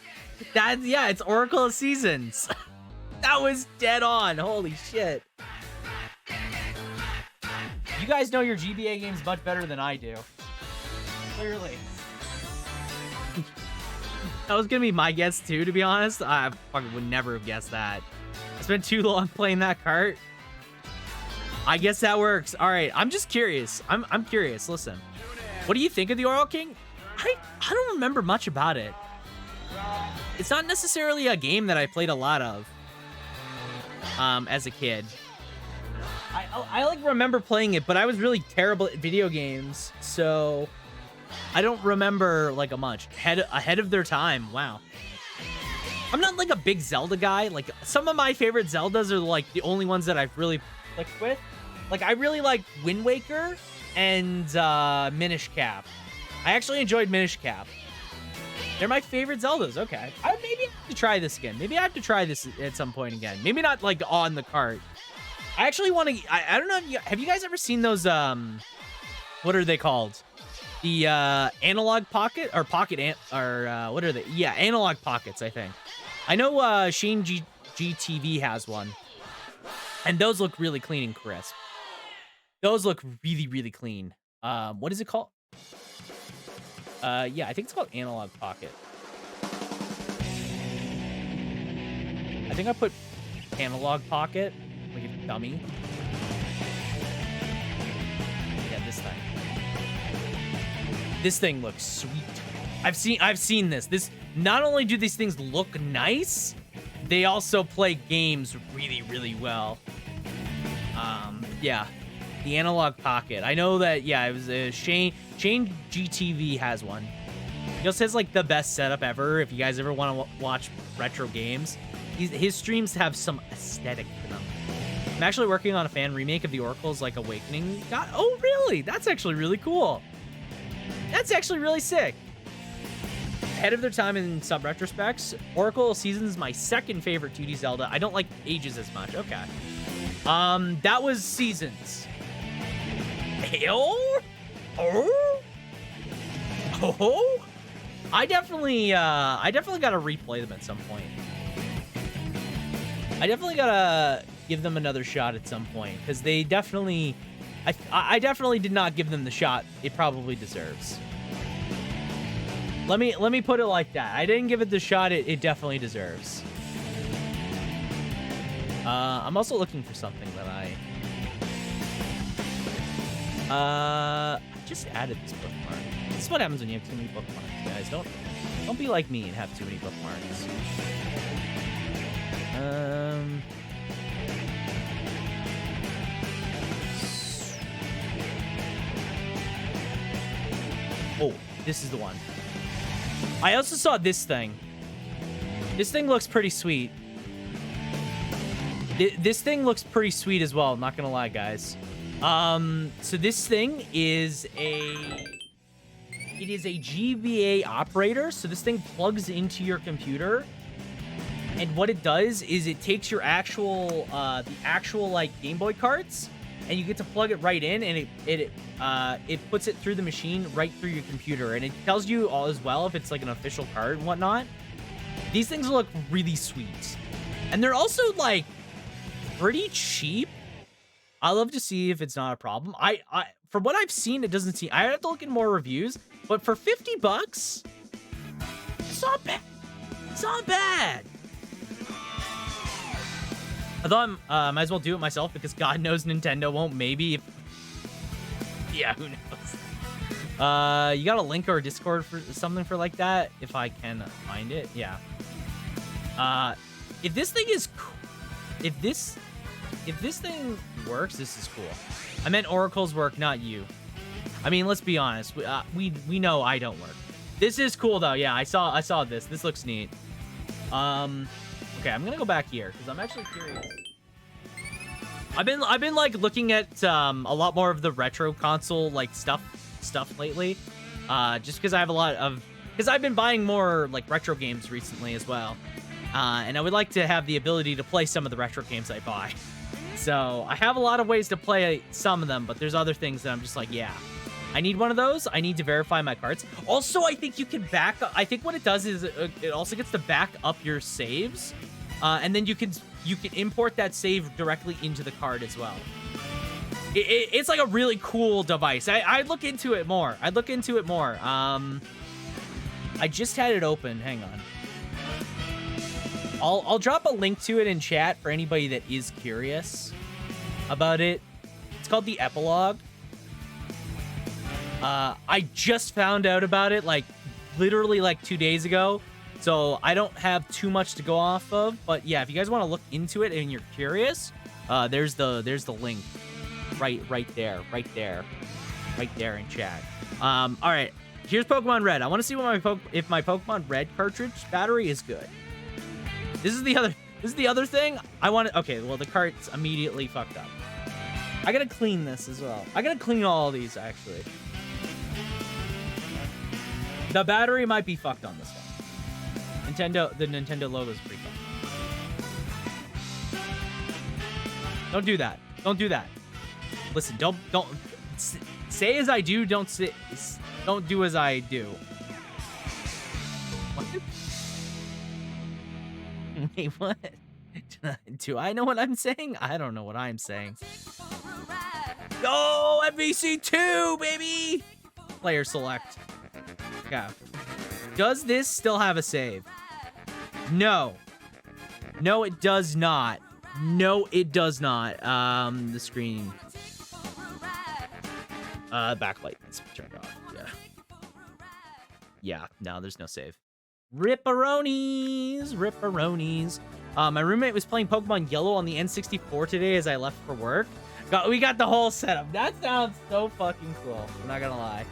Yeah, it's Oracle of Seasons. That was dead on. Holy shit. You guys know your GBA games much better than I do. Clearly. That was gonna be my guess too, to be honest. I fucking would never have guessed that. I spent too long playing that cart. I guess that works. All right, I'm just curious. I'm curious. Listen, what do you think of the Oral King? I don't remember much about it. It's not necessarily a game that I played a lot of as a kid. I like remember playing it, but I was really terrible at video games, so I don't remember like a much. Ahead of their time. Wow. I'm not like a big Zelda guy. Like some of my favorite Zeldas are like the only ones that I've really clicked with. Like I really like Wind Waker and Minish Cap. I actually enjoyed Minish Cap. They're my favorite Zeldas. Okay. Maybe I have to try this again. Maybe I have to try this at some point again. Maybe not like on the cart. I actually want to. I don't know. Have you guys ever seen those? What are they called? The analog pocket or pocket what are they? Yeah, analog pockets. I think. I know Shane GTV has one, and those look really clean and crisp. Those look really, really clean. What is it called? Yeah, I think it's called analog pocket. I think I put analog pocket. Like a dummy. Yeah, this thing. This thing looks sweet. I've seen this. This not only do these things look nice, they also play games really, really well. Yeah, the analog pocket. I know that. Yeah, it was Shane GTV has one. He also has like the best setup ever. If you guys ever want to watch retro games, his streams have some aesthetic to them. I'm actually working on a fan remake of the Oracle's like Awakening. God, oh really? That's actually really cool. That's actually really sick. Ahead of their time in some retrospects, Oracle Seasons is my second favorite 2D Zelda. I don't like Ages as much. Okay. That was Seasons. Oh? I definitely gotta replay them at some point. I definitely gotta give them another shot at some point, because they definitely, I definitely did not give them the shot it probably deserves. Let me put it like that. I didn't give it the shot it definitely deserves. I'm also looking for something that I just added this bookmark. This is what happens when you have too many bookmarks, guys. Don't be like me and have too many bookmarks. Oh, this is the one. I also saw this thing. This thing looks pretty sweet. This thing looks pretty sweet as well, not gonna lie, guys. So this thing is a GBA operator. So this thing plugs into your computer, and what it does is it takes your actual the actual like Game Boy cards, and you get to plug it right in, and it puts it through the machine right through your computer, and it tells you all as well if it's like an official card and whatnot. These things look really sweet, and they're also like pretty cheap. I love to see if it's not a problem. I from what I've seen, it doesn't seem. I have to look in more reviews, but for $50, it's not bad. It's not bad. I thought I might as well do it myself, because God knows Nintendo won't. Maybe. Yeah, who knows? You got a link or a Discord for something for like that? If I can find it, yeah. If this thing is cool, if this thing works, this is cool. I meant Oracle's work, not you. I mean, let's be honest. We know I don't work. This is cool though. Yeah, I saw this. This looks neat. Okay, I'm gonna go back here because I'm actually curious. I've been like looking at a lot more of the retro console like stuff lately. Just because I have a lot of, because I've been buying more like retro games recently as well. And I would like to have the ability to play some of the retro games I buy. So I have a lot of ways to play some of them, but there's other things that I'm just like, yeah, I need one of those. I need to verify my cards. Also, I think you can back up. I think what it does is it also gets to back up your saves. And then you can import that save directly into the card as well. It's like a really cool device. I'd look into it more. I just had it open. Hang on. I'll drop a link to it in chat for anybody that is curious about it. It's called the Epilogue. I just found out about it like literally like 2 days ago. So I don't have too much to go off of, but yeah, if you guys want to look into it and you're curious, there's the link right there in chat. All right, here's Pokemon Red. I want to see what if my Pokemon Red cartridge battery is good. This is the other thing. Okay, well the cart's immediately fucked up. I gotta clean this as well. I gotta clean all of these actually. The battery might be fucked on this one. The Nintendo logo is pretty fun. Don't do that. Don't do that. Listen, don't say as I do. Don't do as I do. What? Wait, what? Do I know what I'm saying? I don't know what I'm saying. Go MVC 2, baby. Player select. Yeah. Does this still have a save? No. No, it does not. No, it does not. The screen. Backlight needs to be turned off. Yeah. Yeah, no, there's no save. Ripperonis. Ripperonis. My roommate was playing Pokemon Yellow on the N64 today as I left for work. We got the whole setup. That sounds so fucking cool. I'm not gonna lie.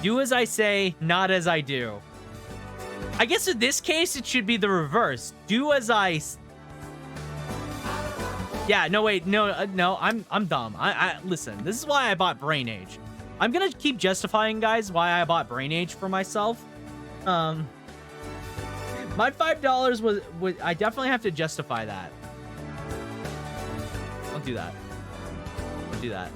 Do as I say, not as I do. I guess in this case, it should be the reverse. Do as I... Yeah, no, wait, no, no, I'm dumb. Listen, this is why I bought Brain Age. I'm gonna keep justifying, guys, why I bought Brain Age for myself. My $5 was I definitely have to justify that. Don't do that. Don't do that.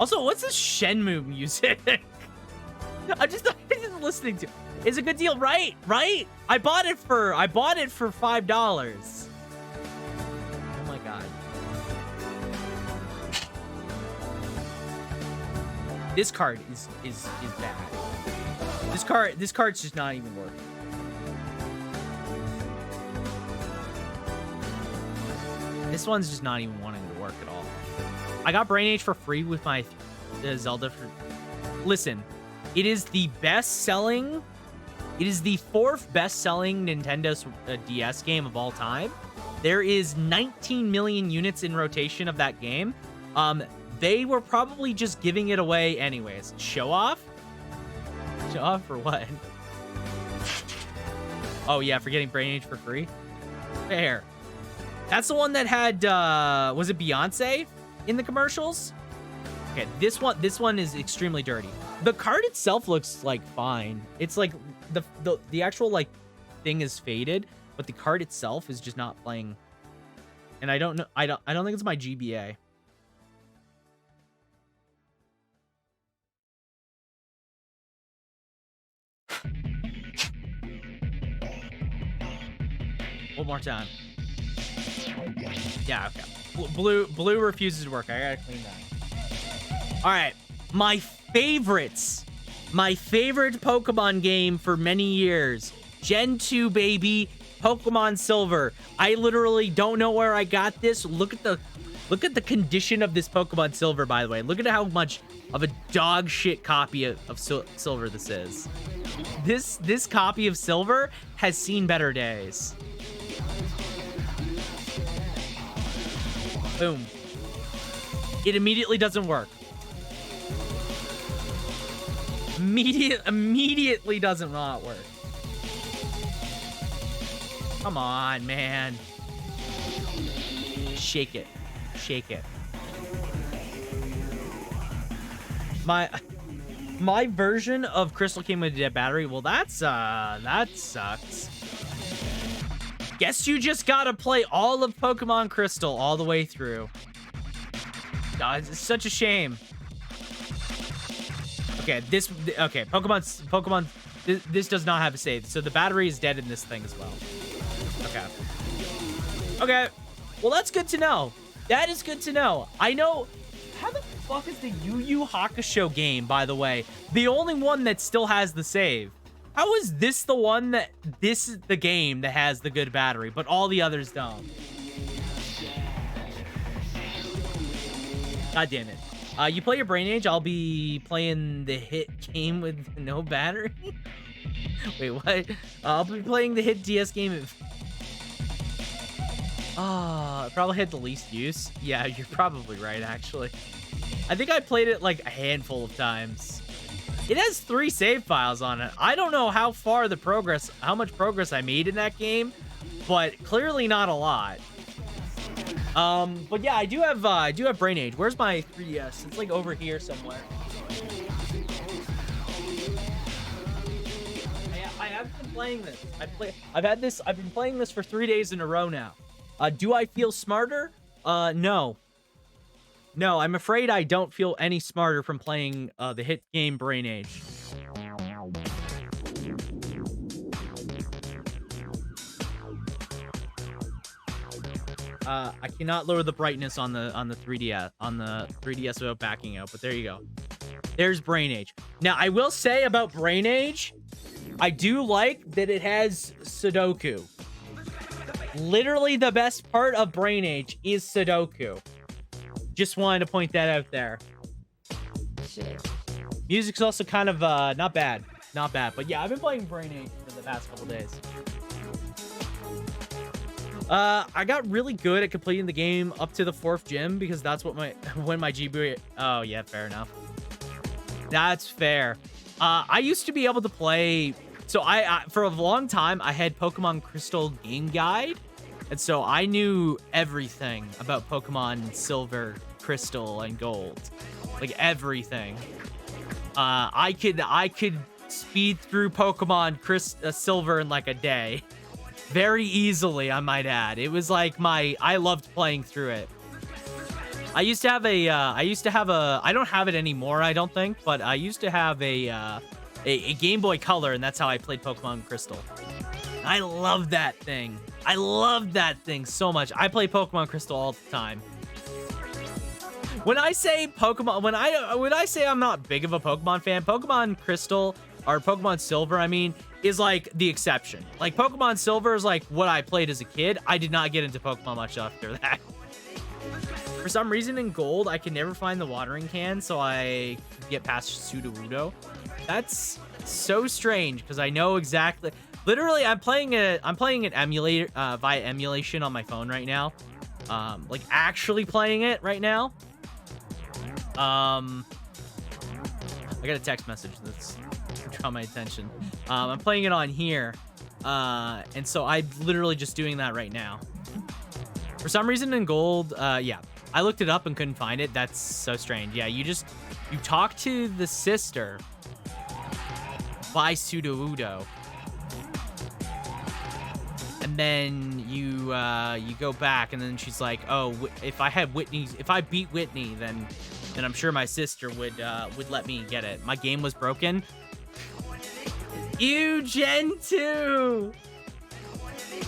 Also, what's this Shenmue music? I'm just listening to. It's a good deal, right? Right? I bought it for $5. Oh my god. This card is bad. This card's just not even working. This one's just not even wanting to work at all. I got Brain Age for free with my Zelda. Listen, it is the best-selling. It is the 4th best-selling Nintendo DS game of all time. There is 19 million units in rotation of that game. They were probably just giving it away anyways. Show off? Show off for what? Oh yeah, for getting Brain Age for free? Fair. That's the one that had, was it Beyonce in the commercials? Okay, this one is extremely dirty. The card itself looks like fine. It's like the actual like thing is faded, but the card itself is just not playing. And I don't know. I don't think it's my GBA. One more time. Yeah, okay. Blue refuses to work. I gotta clean that. All right, my favorite Pokemon game for many years, Gen 2, baby, Pokemon Silver. I literally don't know where I got this. Look at the condition of this Pokemon Silver, by the way. Look at how much of a dog shit copy of Silver this is. This copy of Silver has seen better days. Boom. It immediately doesn't work. Immediately doesn't not work. Come on, man. Shake it. Shake it. My My version of Crystal came with a dead battery. Well, that sucks. Guess you just gotta play all of Pokemon Crystal all the way through. God, it's such a shame. Okay, Pokemon, this does not have a save, so the battery is dead in this thing as well. Okay, well, that's good to know. That is good to know. I know. How the fuck is the Yu Yu Hakusho game, by the way, the only one that still has the save? How is this the one that this is the game that has the good battery, but all the others don't? God damn it. You play your Brain Age, I'll be playing the hit game with no battery? Wait, what? I'll be playing the hit DS game. Probably had the least use. Yeah, you're probably right, actually. I think I played it like a handful of times. It has 3 save files on it. I don't know how much progress I made in that game, but clearly not a lot. But yeah, I do have Brain Age. Where's my 3DS? It's like over here somewhere. I have been playing this. I've been playing this for 3 days in a row now. Do I feel smarter? No. No, I'm afraid I don't feel any smarter from playing the hit game Brain Age. I cannot lower the brightness on the 3DS without backing out, but there you go. There's Brain Age. Now, I will say about Brain Age, I do like that it has Sudoku. Literally the best part of Brain Age is Sudoku. Just wanted to point that out there. Music's also kind of not bad. Not bad. But yeah, I've been playing Brain Age for the past couple days. I got really good at completing the game up to the 4th gym because that's what when my GB. Oh yeah, fair enough. That's fair. I used to be able to play. So I for a long time I had Pokemon Crystal Game Guide, and so I knew everything about Pokemon Silver, Crystal, and Gold, like everything. I could speed through Pokemon Silver in like a day. Very easily, I might add. It was like I loved playing through it. I used to have I don't have it anymore, I don't think, but I used to have a Game Boy Color, and that's how I played Pokemon Crystal. I love that thing. I love that thing so much. I play Pokemon Crystal all the time. When I say when I say I'm not big of a Pokemon fan, Pokemon Crystal or Pokemon Silver, I mean, is like the exception. Like Pokemon Silver is like what I played as a kid. I did not get into Pokemon much after that. For some reason in Gold, I can never find the watering can, so I get past Sudowoodo. That's so strange because I know exactly. Literally, I'm playing it emulator via emulation on my phone right now. Like actually playing it right now. I got a text message that's draw my attention. I'm playing it on here, and so I'm literally just doing that right now. For some reason in Gold, yeah, I looked it up and couldn't find it. That's so strange. Yeah, you talk to the sister by Sudowoodo, and then you go back, and then she's like, oh, if I beat Whitney, then I'm sure my sister would let me get it. My game was broken. Ew, Gen 2!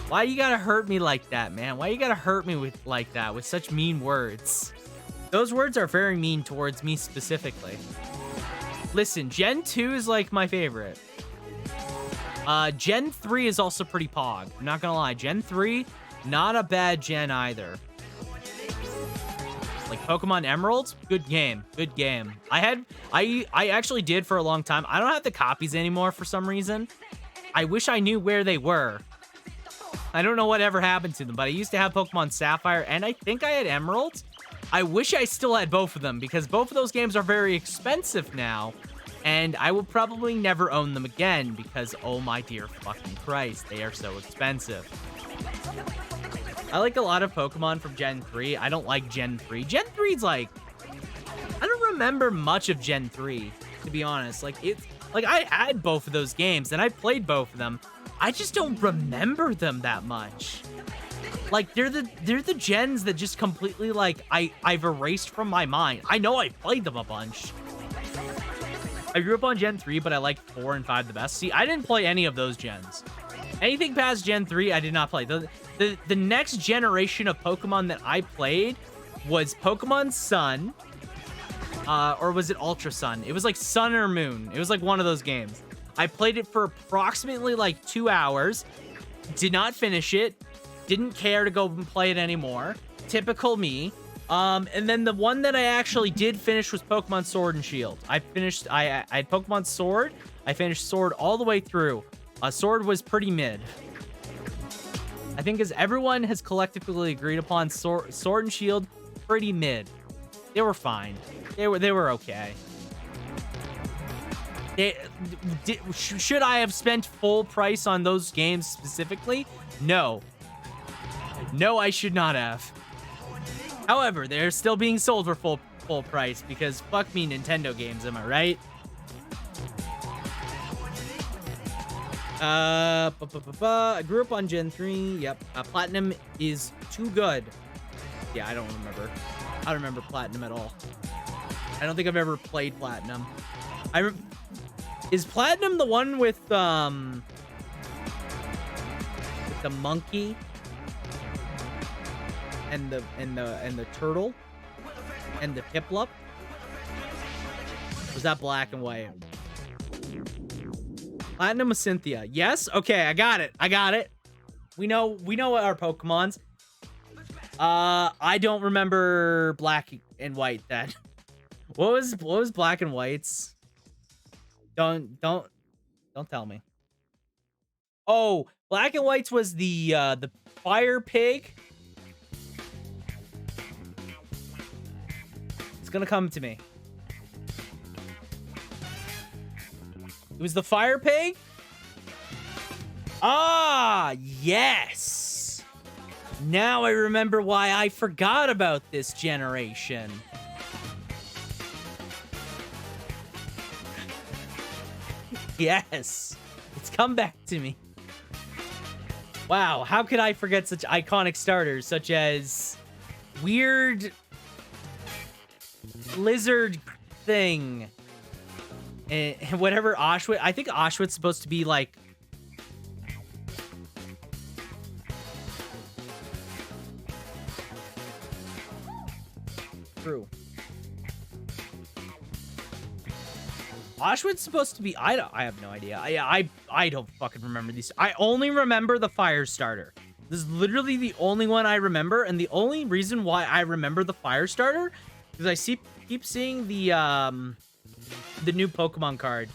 Why you gotta hurt me like that, man? Why you gotta hurt me like that with such mean words? Those words are very mean towards me specifically. Listen, Gen 2 is like my favorite. Gen 3 is also pretty pog. I'm not gonna lie. Gen 3, not a bad gen either. Like Pokemon Emeralds, good game, good game. I actually did for a long time. I don't have the copies anymore for some reason. I wish I knew where they were. I don't know whatever happened to them, but I used to have Pokemon Sapphire, and I think I had Emeralds. I wish I still had both of them, because both of those games are very expensive now, and I will probably never own them again, because oh my dear fucking Christ, they are so expensive. I like a lot of Pokemon from Gen 3. I don't like Gen 3. Gen 3's like, I don't remember much of Gen 3. to be honest. Like, I had both of those games, and I played both of them. I just don't remember them that much. Like, they're the gens that just completely, like, I've erased from my mind. I know I played them a bunch. I grew up on Gen 3, but I liked 4 and 5 the best. See, I didn't play any of those gens. Anything past Gen 3, I did not play. The next generation of Pokemon that I played was Pokemon Sun, or was it Ultra Sun? It was like Sun or Moon. It was like one of those games. I played it for approximately like 2 hours. Did not finish it. Didn't care to go and play it anymore. Typical me. And then the one that I actually did finish was Pokemon Sword and Shield. I had Pokemon Sword. I finished Sword all the way through. Sword was pretty mid. I think as everyone has collectively agreed upon, Sword and Shield, pretty mid. They were fine. They were okay. Should I have spent full price on those games specifically? No. No, I should not have. However, they're still being sold for full price because fuck me, Nintendo games, am I right? I grew up on Gen 3. Yep. Platinum is too good. Yeah, I don't remember. I don't remember Platinum at all. I don't think I've ever played Platinum. Is Platinum the one with the monkey and the turtle and the Piplup? Was that Black and White? Platinum with Cynthia. Yes? Okay, I got it. We know our Pokemons. I don't remember Black and White then. What was Black and White's? Don't tell me. Oh, Black and White's was the fire pig. It's gonna come to me. It was the fire pig? Ah, yes. Now I remember why I forgot about this generation. Yes. It's come back to me. Wow, how could I forget such iconic starters such as weird lizard thing and whatever Oshawott. I think Oshawott's supposed to be like true. Oshawott's supposed to be I have no idea. I don't fucking remember these. I only remember the fire starter. This is literally the only one I remember, and the only reason why I remember the fire starter is I keep seeing the new Pokemon card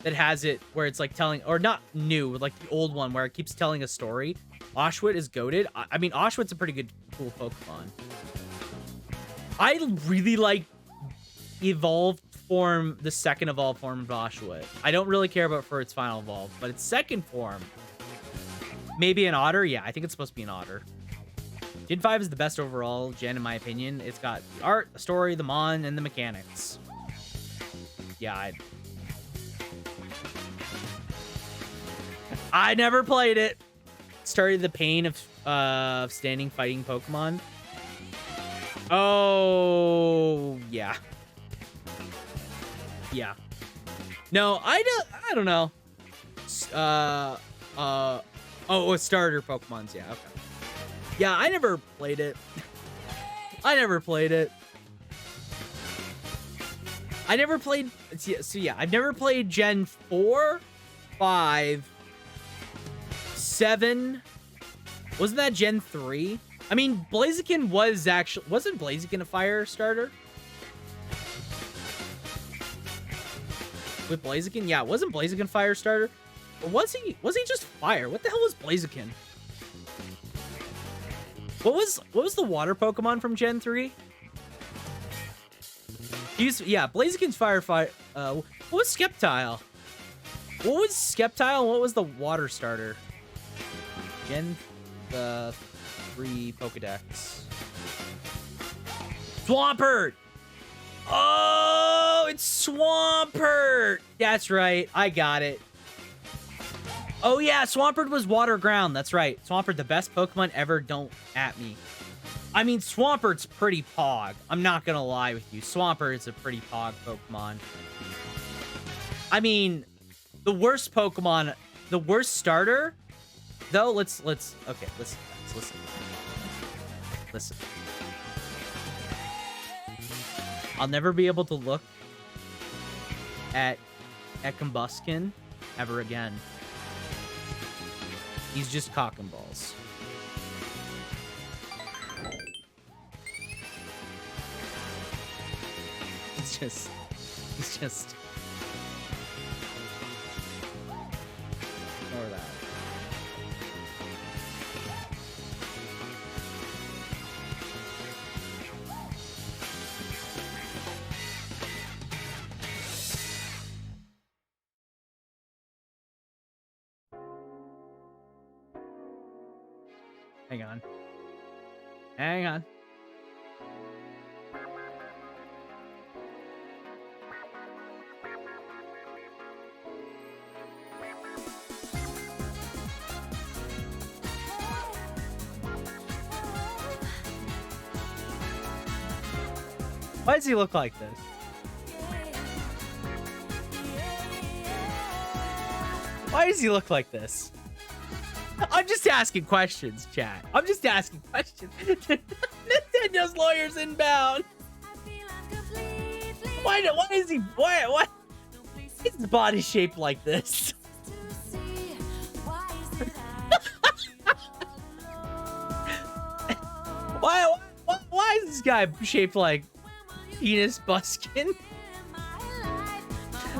that has it where it's like telling, or not new, like the old one where it keeps telling a story. Oshawott is goated. I mean, Oshawott's a pretty good, cool Pokemon. I really like evolved form, the second evolved form of Oshawott. I don't really care about for its final evolve, but its second form, maybe an otter. Yeah, I think it's supposed to be an otter. Gen 5 is the best overall gen in my opinion. It's got the art, the story, the mon, and the mechanics. Yeah, I never played it. Started the pain of standing fighting Pokemon. Oh, yeah. Yeah. No, I don't know. Oh, starter Pokemons. Yeah, okay. Yeah, I never played it. I never played. So yeah, I've never played Gen 4, 5, 7. Wasn't that Gen 3? I mean, Blaziken wasn't Blaziken a fire starter? With Blaziken? Yeah, wasn't Blaziken fire starter? Or was he just fire? What the hell was Blaziken? What was the water Pokemon from Gen 3? Yeah, Blaziken's fire. What was Sceptile? What was Sceptile and what was the water starter? Gen 3 Pokedex. Swampert! Oh, it's Swampert! That's right. I got it. Oh, yeah. Swampert was water ground. That's right. Swampert, the best Pokemon ever. Don't at me. I mean, Swampert's pretty pog. I'm not going to lie with you. Swampert is a pretty pog Pokemon. I mean, the worst Pokemon, the worst starter, though, let's, okay, listen, guys, listen. I'll never be able to look at Combuskin ever again. He's just cock and balls. He's just ignore that. Hang on. Hang on. Why does he look like this? Why does he look like this? I'm just asking questions, chat. I'm just asking questions. Nintendo's lawyers inbound. Why is his body shaped like this? Why is this guy shaped like penis buskin?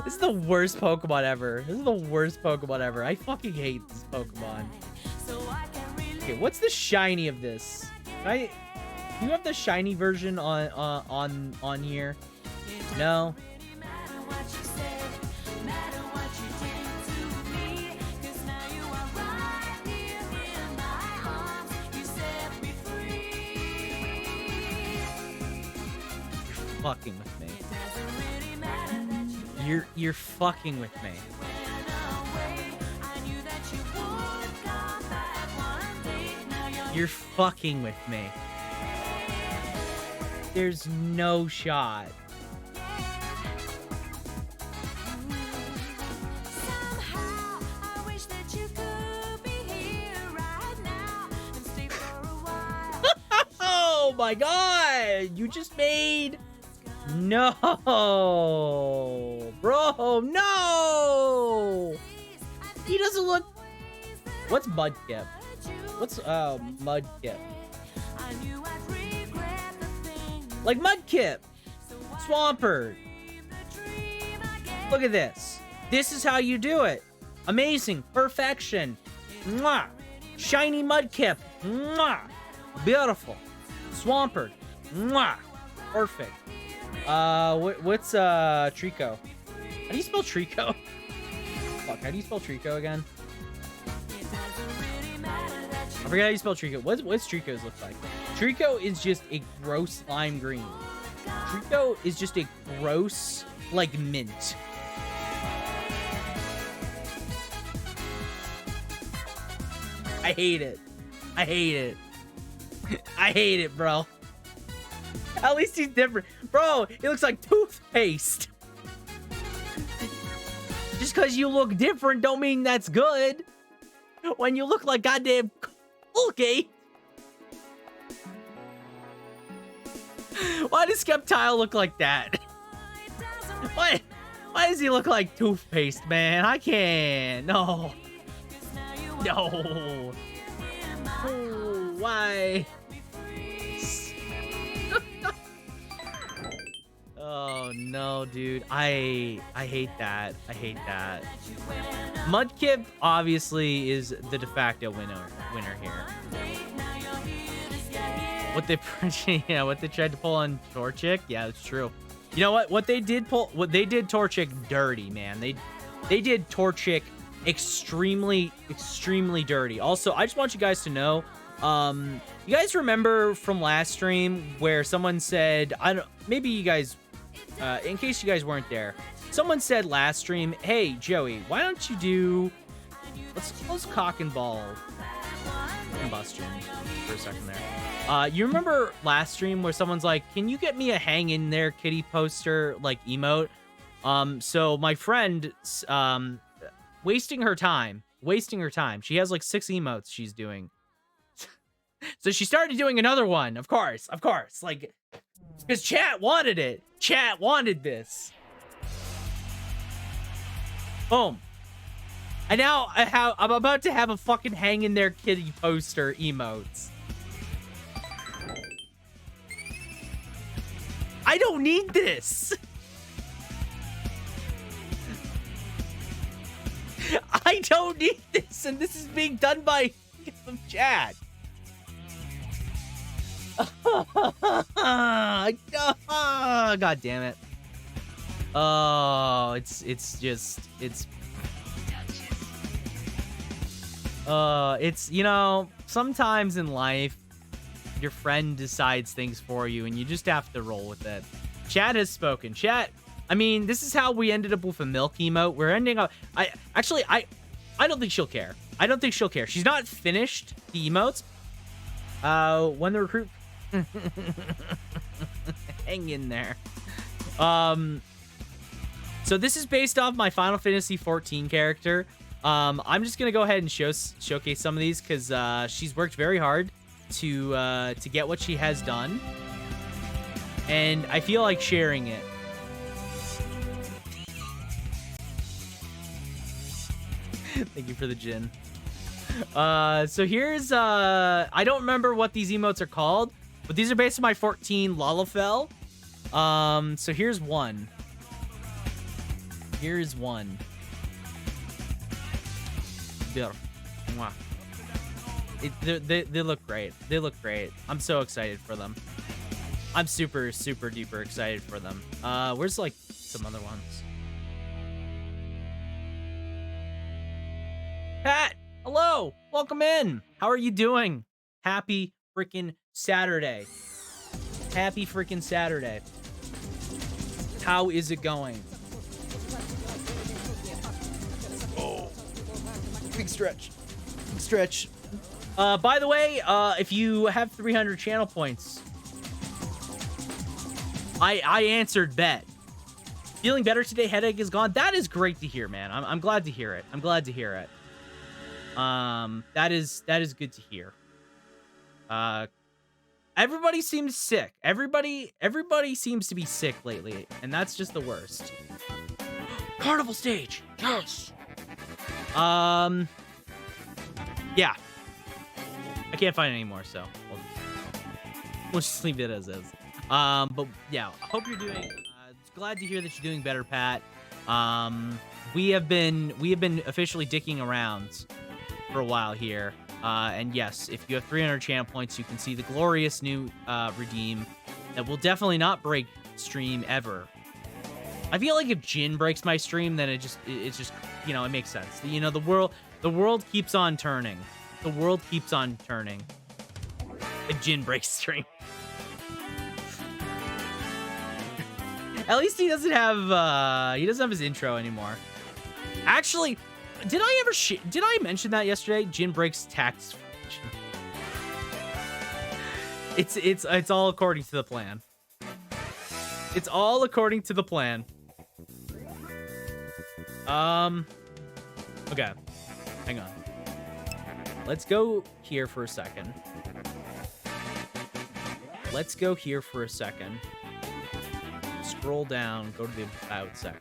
This is the worst Pokemon ever. This is the worst Pokemon ever. I fucking hate this Pokemon. Okay, what's the shiny of this? Do you have the shiny version on here? No. You're fucking with me. You're fucking with me. You're fucking with me. There's no shot. Oh my god! You just made... No! Bro, no! He doesn't look... What's Mudkip? What's Mudkip? Like Mudkip, Swampert. Look at this. This is how you do it. Amazing, perfection. Mwah. Shiny Mudkip. Mwah. Beautiful. Swampert. Mwah. Perfect. What's Trico? How do you spell Trico? Fuck, how do you spell Trico again? I forget how you spell Trico. What's Trico's look like? Trico is just a gross lime green. Trico is just a gross, like, mint. I hate it. I hate it. I hate it, bro. At least he's different. Bro, he looks like toothpaste. Just because you look different don't mean that's good. When you look like goddamn Kloqdq. Why does Skeptile look like that? Why does he look like toothpaste, man? I can't. No. No. Oh, why? Oh no, dude. I hate that. I hate that. Mudkip obviously is the de facto winner here. What they tried to pull on Torchic, yeah, that's true. You know what they did Torchic dirty, man. They did Torchic extremely dirty. Also, I just want you guys to know, you guys remember from last stream where someone said, maybe you guys in case you guys weren't there, someone said last stream, "Hey Joey, why don't you do? Let's cock and ball combustion for a second there." You remember last stream where someone's like, "Can you get me a hang in there kitty poster like emote?" So my friend, wasting her time. She has like 6 emotes she's doing. So she started doing another one, of course, like, because chat wanted it. Chat wanted this. Boom. And now I'm about to have a fucking hang in there kitty poster emotes. I don't need this. I don't need this, and this is being done by chat. God damn it. Oh, it's you know, sometimes in life your friend decides things for you and you just have to roll with it. Chat has spoken. Chat, I mean, this is how we ended up with a milk emote. We're ending up I don't think she'll care. She's not finished the emotes. When the recruit hang in there. So this is based off my Final Fantasy 14 character. I'm just gonna go ahead and showcase some of these because she's worked very hard to get what she has done, and I feel like sharing it. Thank you for the gin. So here's I don't remember what these emotes are called, but these are based on my 14 Lalafell. So here's one. There. Mwah. They look great. I'm so excited for them. I'm super duper excited for them. Where's like some other ones? Pat, hello, welcome in. How are you doing? Happy freaking Saturday. How is it going? Oh, big stretch. By the way, if you have 300 channel points, I answered bet. Feeling better today, headache is gone. That is great to hear, man. I'm glad to hear it. That is good to hear. Everybody seems sick. Everybody seems to be sick lately, and that's just the worst. Carnival stage. Yes. Yeah. I can't find it anymore, so we'll just leave it as is. But yeah, I hope you're doing. Glad to hear that you're doing better, Pat. We have been officially dicking around for a while here. And yes, if you have 300 channel points, you can see the glorious new redeem that will definitely not break stream ever. I feel like if Jin breaks my stream, then it's just you know, it makes sense. You know, the world keeps on turning. If Jin breaks stream. At least he doesn't have his intro anymore. Actually, did I mention that yesterday? Jin breaks tax. It's all according to the plan. Okay. Hang on. Let's go here for a second. Scroll down, go to the about section.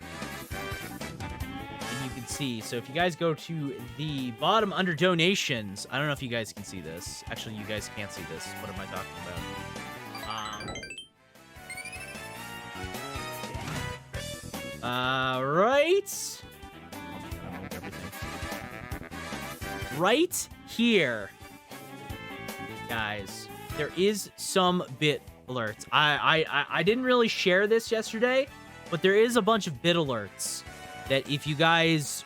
And you can see, so if you guys go to the bottom under donations, I don't know if you guys can see this. Actually, you guys can't see this. What am I talking about? Right. Right here, guys, there is some bit alerts. I didn't really share this yesterday, but there is a bunch of bit alerts that if you guys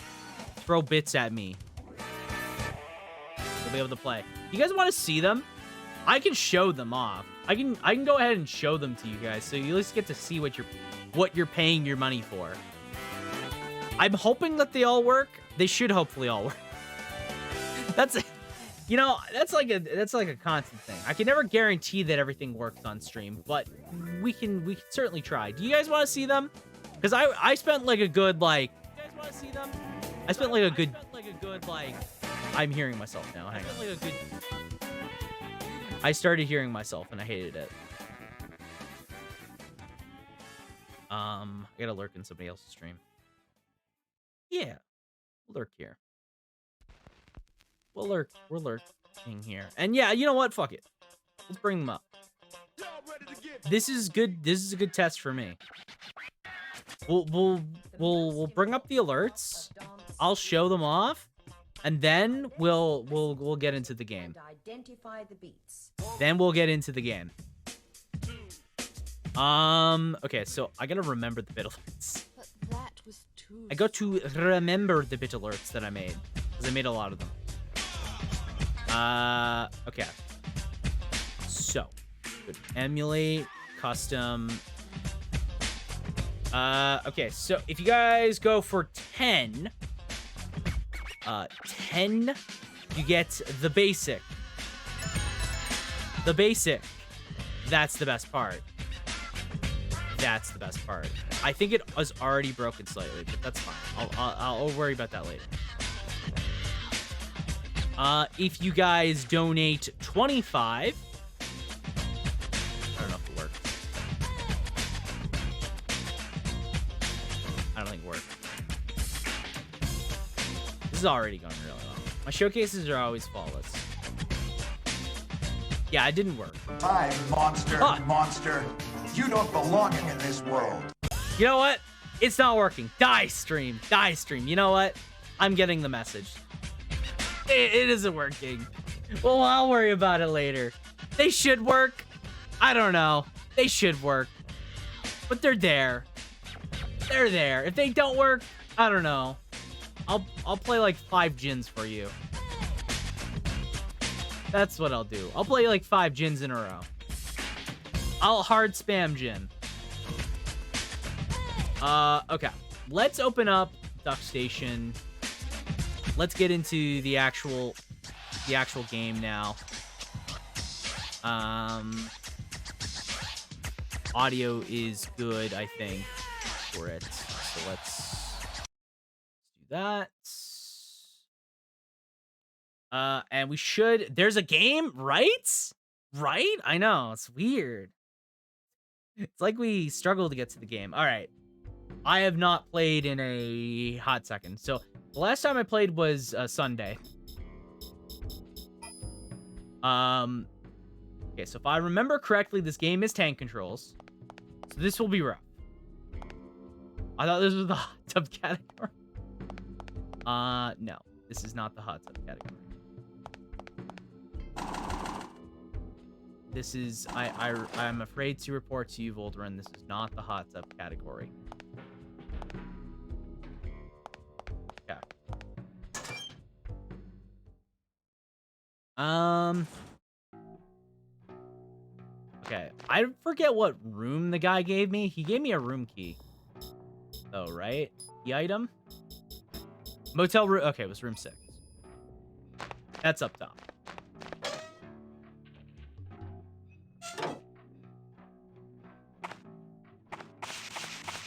throw bits at me, you'll be able to play. You guys want to see them? I can show them off. I can go ahead and show them to you guys, so you at least get to see what you're paying your money for. I'm hoping that they all work. They should hopefully all work. That's that's like a constant thing. I can never guarantee that everything works on stream, but we can certainly try. Do you guys want to see them? Because I spent like a good like. You guys want to see them? I spent like a good like. I'm hearing myself now. Hang on. I started hearing myself and I hated it. I gotta lurk in somebody else's stream. Yeah, we'll lurk here. We're lurking here. And yeah, you know what? Fuck it. Let's bring them up. This is good. This is a good test for me. We'll bring up the alerts. I'll show them off, and then we'll get into the game. Then we'll get into the game. Okay, so I gotta remember the bit alerts. I got to remember the bit alerts that I made, because I made a lot of them. Okay. So, emulate, custom. Okay, so if you guys go for 10, 10, you get the basic. The basic. That's the best part. That's the best part. I think it was already broken slightly, but that's fine. I'll worry about that later. If you guys donate 25, I don't know if it worked. I don't think it worked. This is already going really well. My showcases are always flawless. Yeah, it didn't work. Hi, monster. You don't belong in this world. You know what? It's not working. Die stream. You know what? I'm getting the message. It isn't working. Well, I'll worry about it later. They should work. I don't know. They should work. But they're there. They're there. If they don't work, I don't know. I'll play like 5 gins for you. That's what I'll do. I'll play like 5 gins in a row. I'll hard spam gin. Okay. Let's open up Duck Station. Let's get into the actual game now. Audio is good, I think, for it. So let's do that. And we should. There's a game, right? Right? I know, it's weird. It's like we struggle to get to the game. All right. I have not played in a hot second. So the last time I played was Sunday. Okay, so if I remember correctly, this game is tank controls. So this will be rough. I thought this was the hot tub category. No. This is not the hot tub category. This is I'm afraid to report to you, Volderin, this is not the hot tub category. Okay. Okay. I forget what room the guy gave me. He gave me a room key. Oh, right? The item? Motel room. Okay, it was room 6. That's up top.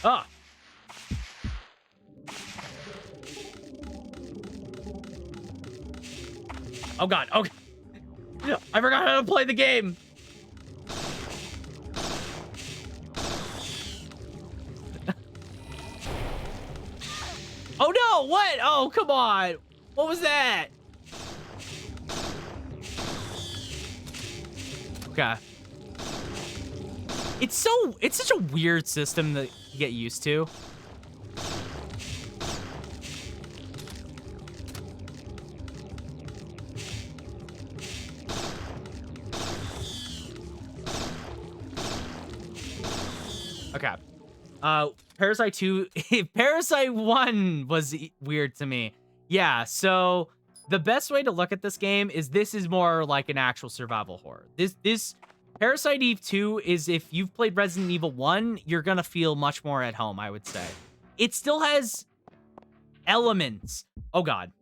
Ah! Oh god, okay. I forgot how to play the game. Oh no, what? Oh, come on. What was that? Okay. It's such a weird system to get used to. Okay. Parasite 2, Parasite 1 was weird to me. Yeah, so the best way to look at this game is this is more like an actual survival horror. This Parasite Eve 2 is, if you've played Resident Evil 1, you're gonna feel much more at home, I would say. It still has elements. Oh god.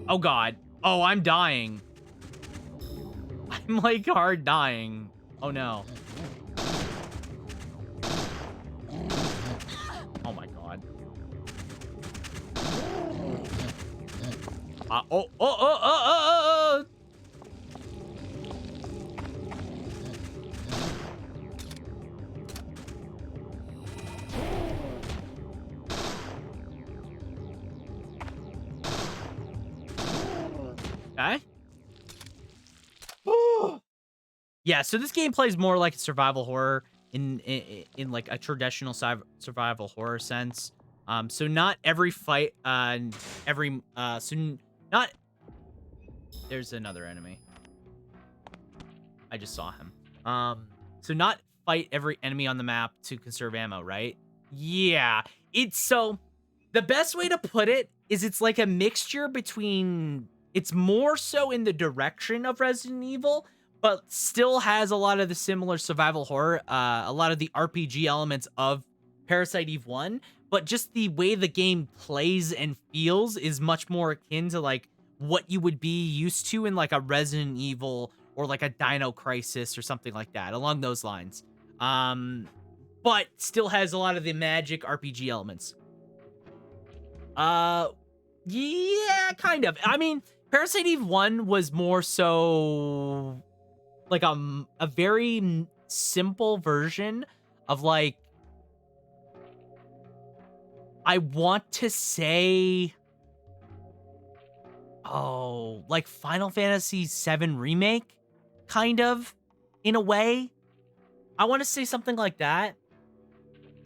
Oh god. Oh, I'm dying. I'm like hard dying. Oh no. Oh my god. Oh. Okay. Yeah, so this game plays more like a survival horror in like a traditional survival horror sense. So not every fight, not. There's another enemy. I just saw him. So not fight every enemy on the map to conserve ammo, right? Yeah, it's so. The best way to put it is it's like a mixture between. It's more so in the direction of Resident Evil, but still has a lot of the similar survival horror, a lot of the RPG elements of Parasite Eve 1, but just the way the game plays and feels is much more akin to like what you would be used to in like a Resident Evil or like a Dino Crisis or something like that, along those lines. But still has a lot of the magic RPG elements. Yeah, kind of. I mean, Parasite Eve 1 was more so like a very simple version of like, I want to say, oh, like Final Fantasy VII Remake, kind of, in a way. I want to say something like that.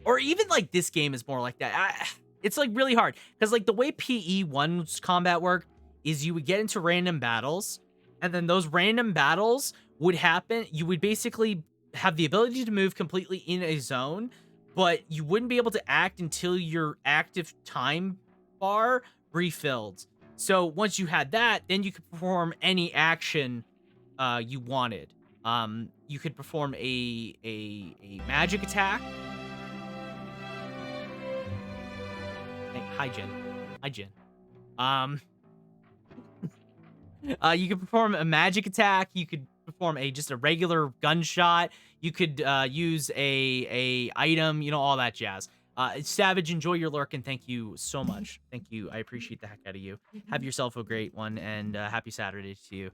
Or even like this game is more like that. It's like really hard because like the way PE1's combat worked is you would get into random battles, and then those random battles would happen. You would basically have the ability to move completely in a zone, but you wouldn't be able to act until your active time bar refilled. So once you had that, then you could perform any action you wanted. You could perform a magic attack. Hey, hi, Jin. Hi, Jin. You could perform a magic attack. You could perform just a regular gunshot. You could use a item, you know, all that jazz. Savage, enjoy your lurk, and thank you so much. Thank you. I appreciate the heck out of you. Have yourself a great one, and happy Saturday to you.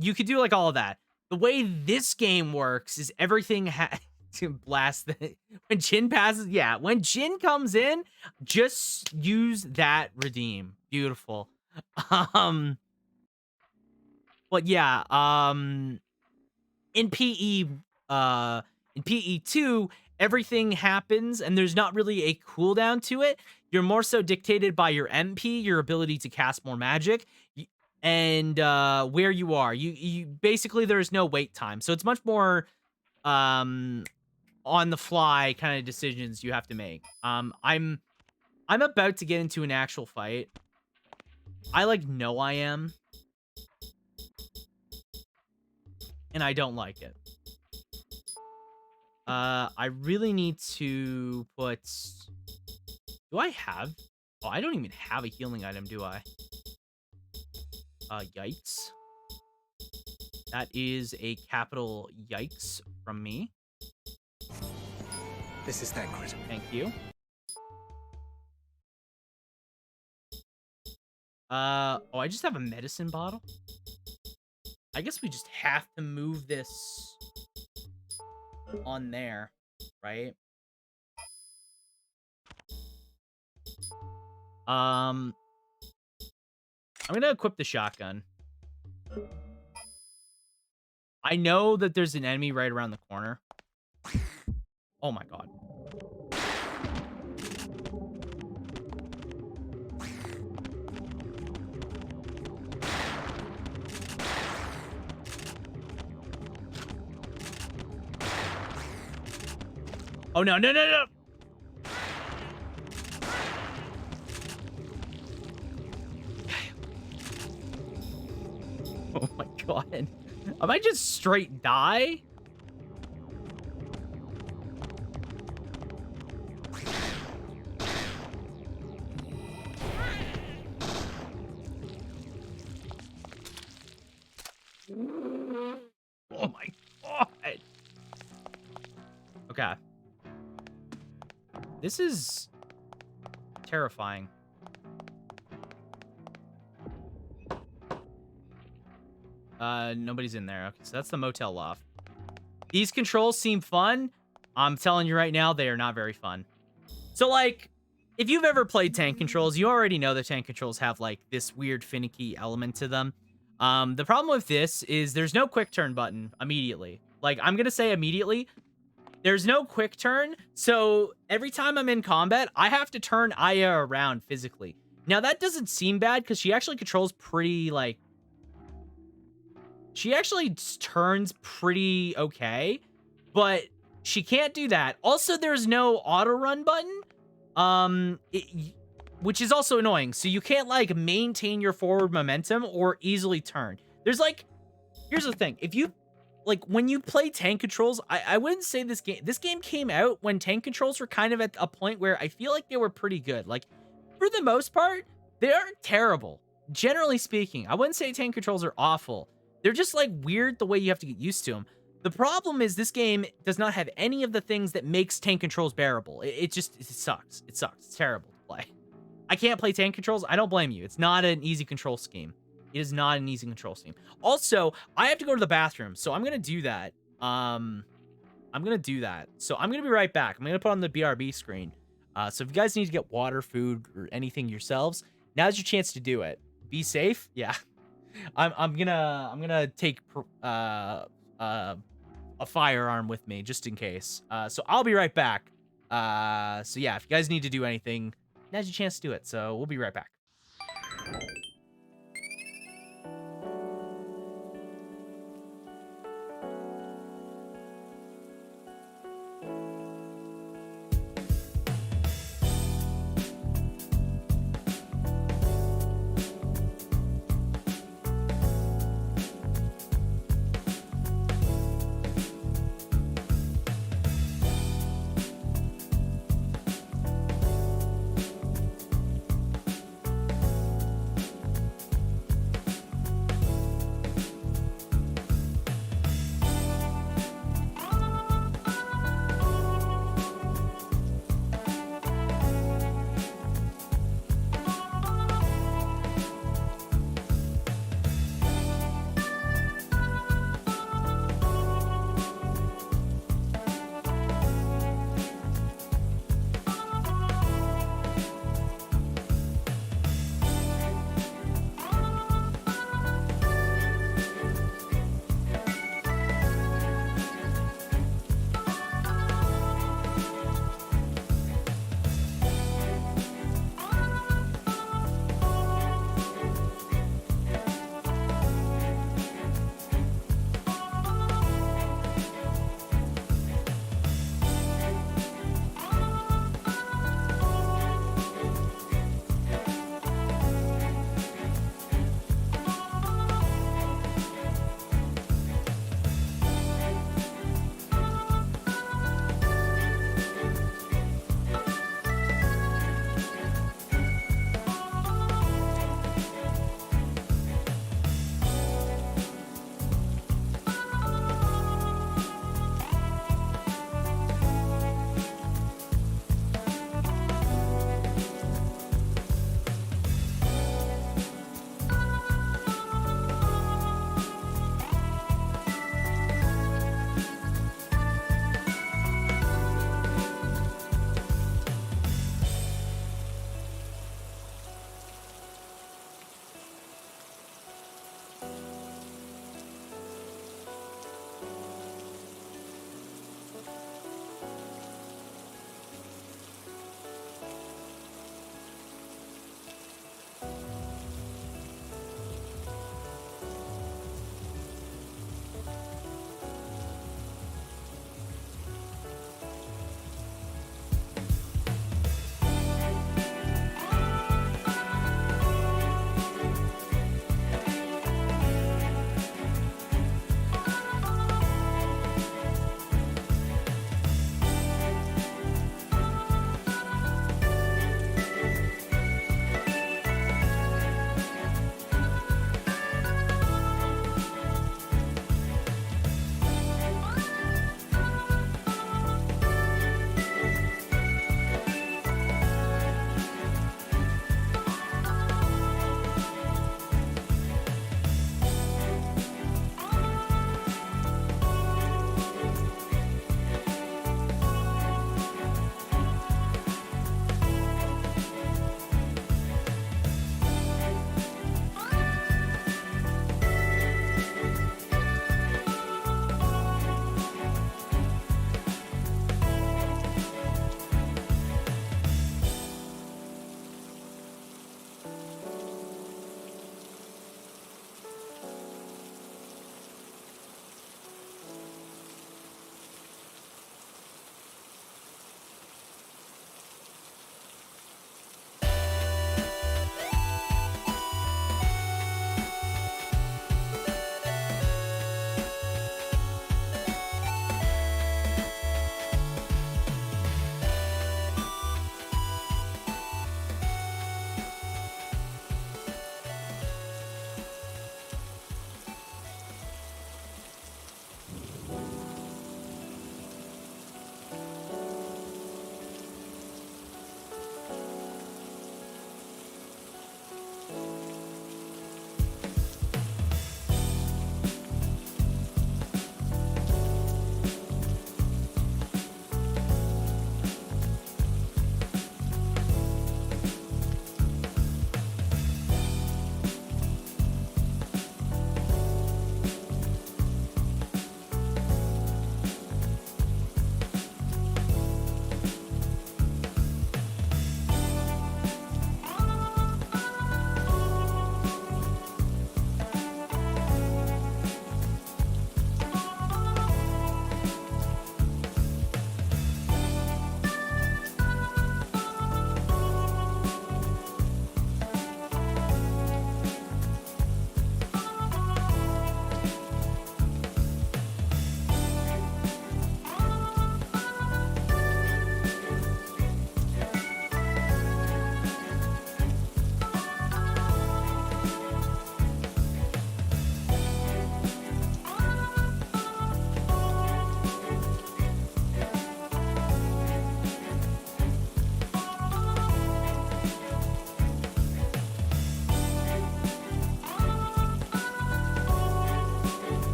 You could do like all of that. The way this game works is everything to blast the when Jin passes. Yeah, when Jin comes in, just use that redeem. Beautiful. But yeah, in PE2, everything happens and there's not really a cooldown to it. You're more so dictated by your MP, your ability to cast more magic, and where you are. You basically, there's no wait time. So it's much more on the fly kind of decisions you have to make. I'm about to get into an actual fight. I like know I am. And I don't like it. I really need to put... Do I have... Oh, I don't even have a healing item, do I? Yikes. That is a capital yikes from me. This is Thancred. Thank you. Oh, I just have a medicine bottle? I guess we just have to move this on there, right? I'm gonna equip the shotgun. I know that there's an enemy right around the corner. Oh my god. Oh no, no, no, no! I might just straight die. Oh my god. Okay. This is terrifying. Nobody's in there. Okay, so that's the motel loft. These controls seem fun. I'm telling you right now, they are not very fun. So, like, if you've ever played tank controls, you already know that tank controls have, like, this weird finicky element to them. The problem with this is there's no quick turn button immediately. Like, I'm gonna say immediately, there's no quick turn, so every time I'm in combat, I have to turn Aya around physically. Now, that doesn't seem bad, because she actually controls pretty, like... She actually turns pretty okay, but she can't do that. Also, there's no auto run button, which is also annoying. So you can't like maintain your forward momentum or easily turn. There's like, here's the thing. If you like when you play tank controls, I wouldn't say this game came out when tank controls were kind of at a point where I feel like they were pretty good. Like for the most part, they aren't terrible. Generally speaking, I wouldn't say tank controls are awful. They're just like weird the way you have to get used to them. The problem is this game does not have any of the things that makes tank controls bearable. It sucks. It sucks. It's terrible to play. I can't play tank controls. I don't blame you. It's not an easy control scheme. It is not an easy control scheme. Also, I have to go to the bathroom, so I'm going to do that. So I'm going to be right back. I'm going to put on the BRB screen. So if you guys need to get water, food, or anything yourselves, now's your chance to do it. Be safe. Yeah. I'm gonna take a firearm with me just in case. So I'll be right back. So yeah, if you guys need to do anything, now's your chance to do it. So we'll be right back.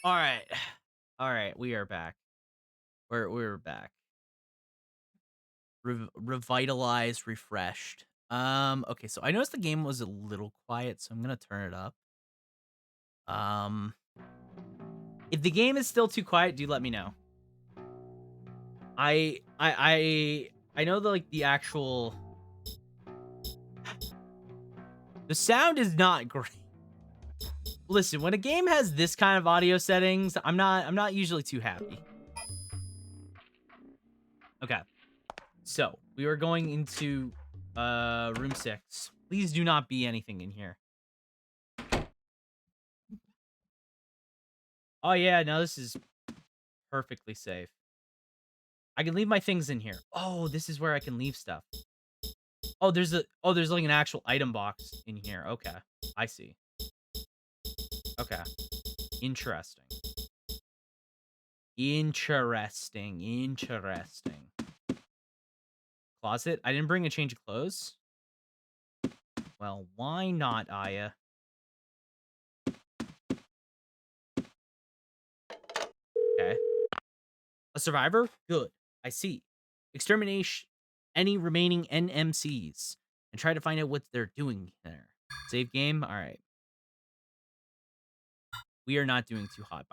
All right. All right, we are back. We're back. Revitalized, refreshed. Okay, so I noticed the game was a little quiet, so I'm gonna turn it up. Um, if the game is still too quiet, do let me know. I know the actual the sound is not great. Listen, when a game has this kind of audio settings, I'm not usually too happy. Okay. So, we are going into room 6. Please do not be anything in here. Oh yeah, no, this is perfectly safe. I can leave my things in here. Oh, this is where I can leave stuff. Oh, there's like an actual item box in here. Okay. I see. Okay. Interesting. Interesting. Closet? I didn't bring a change of clothes. Well, why not, Aya? Okay. A survivor? Good. I see. Exterminate any remaining NMCs and try to find out what they're doing there. Save game? Alright. We are not doing too hot.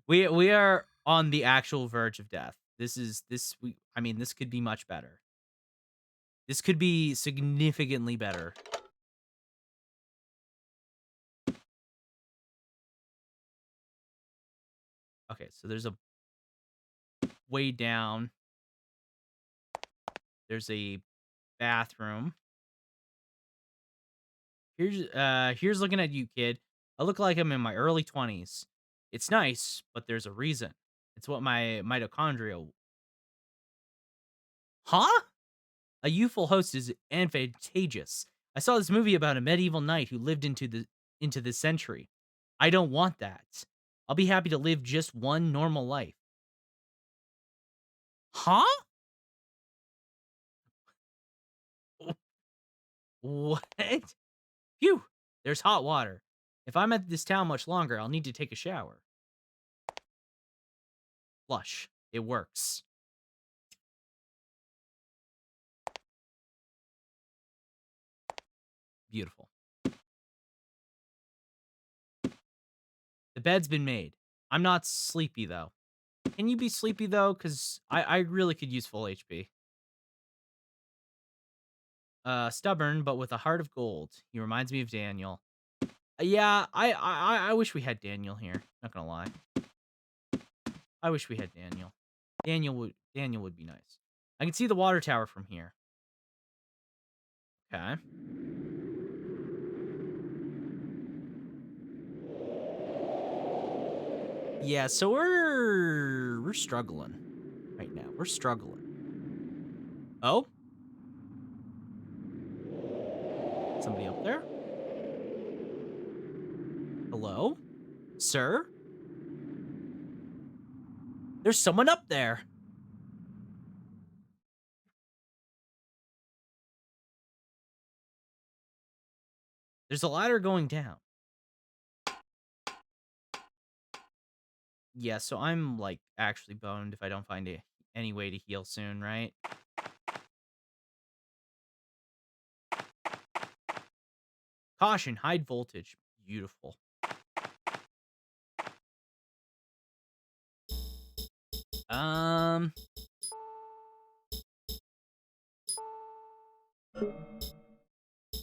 We are on the actual verge of death. I mean, this could be much better. This could be significantly better. Okay, so there's a way down. There's a bathroom. Here's looking at you, kid. I look like I'm in my early 20s. It's nice, but there's a reason. It's what my mitochondria. Huh? A youthful host is advantageous. I saw this movie about a medieval knight who lived into this century. I don't want that. I'll be happy to live just one normal life. Huh? What? Phew. There's hot water. If I'm at this town much longer, I'll need to take a shower. Flush. It works. Beautiful. The bed's been made. I'm not sleepy, though. Can you be sleepy, though? Because I really could use full HP. Stubborn, but with a heart of gold. He reminds me of Daniel. Yeah, I wish we had Daniel here. Not gonna lie. I wish we had Daniel. Daniel would be nice. I can see the water tower from here. Okay. Yeah, so we're struggling right now. We're struggling. Oh? Somebody up there? Hello? Sir? There's someone up there. There's a ladder going down. Yeah, so I'm, like, actually boned if I don't find any way to heal soon, right? Caution, hide voltage. Beautiful. Um...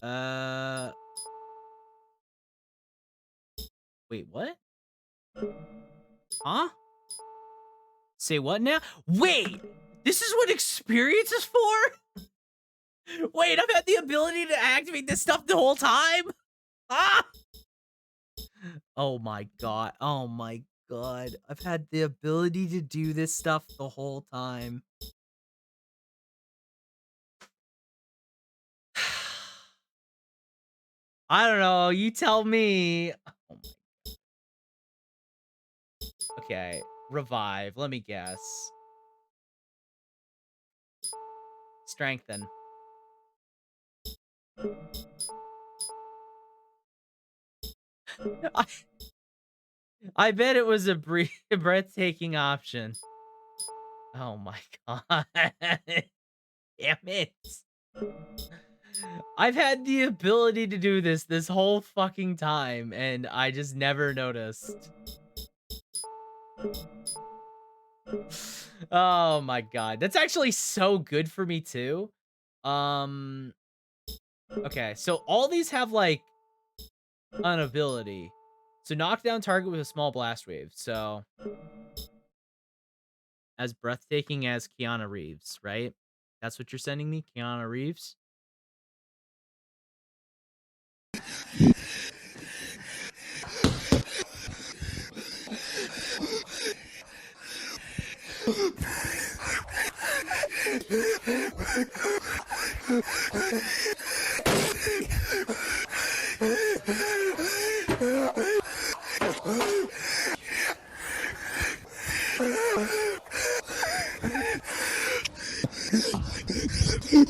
Uh... Wait, what? Huh? Say what now? Wait! This is what experience is for? Wait, I've had the ability to activate this stuff the whole time? Ah! Oh my god. Oh my god. I've had the ability to do this stuff the whole time. I don't know. You tell me. Oh my. Okay. Revive. Let me guess. Strengthen. I bet it was a breathtaking option. Oh my god. Damn it. I've had the ability to do this whole fucking time, and I just never noticed. Oh my god. That's actually so good for me too. Um, okay, so all these have, like, an ability. So knock down target with a small blast wave. So as breathtaking as Keanu Reeves, right? That's what you're sending me, Keanu Reeves?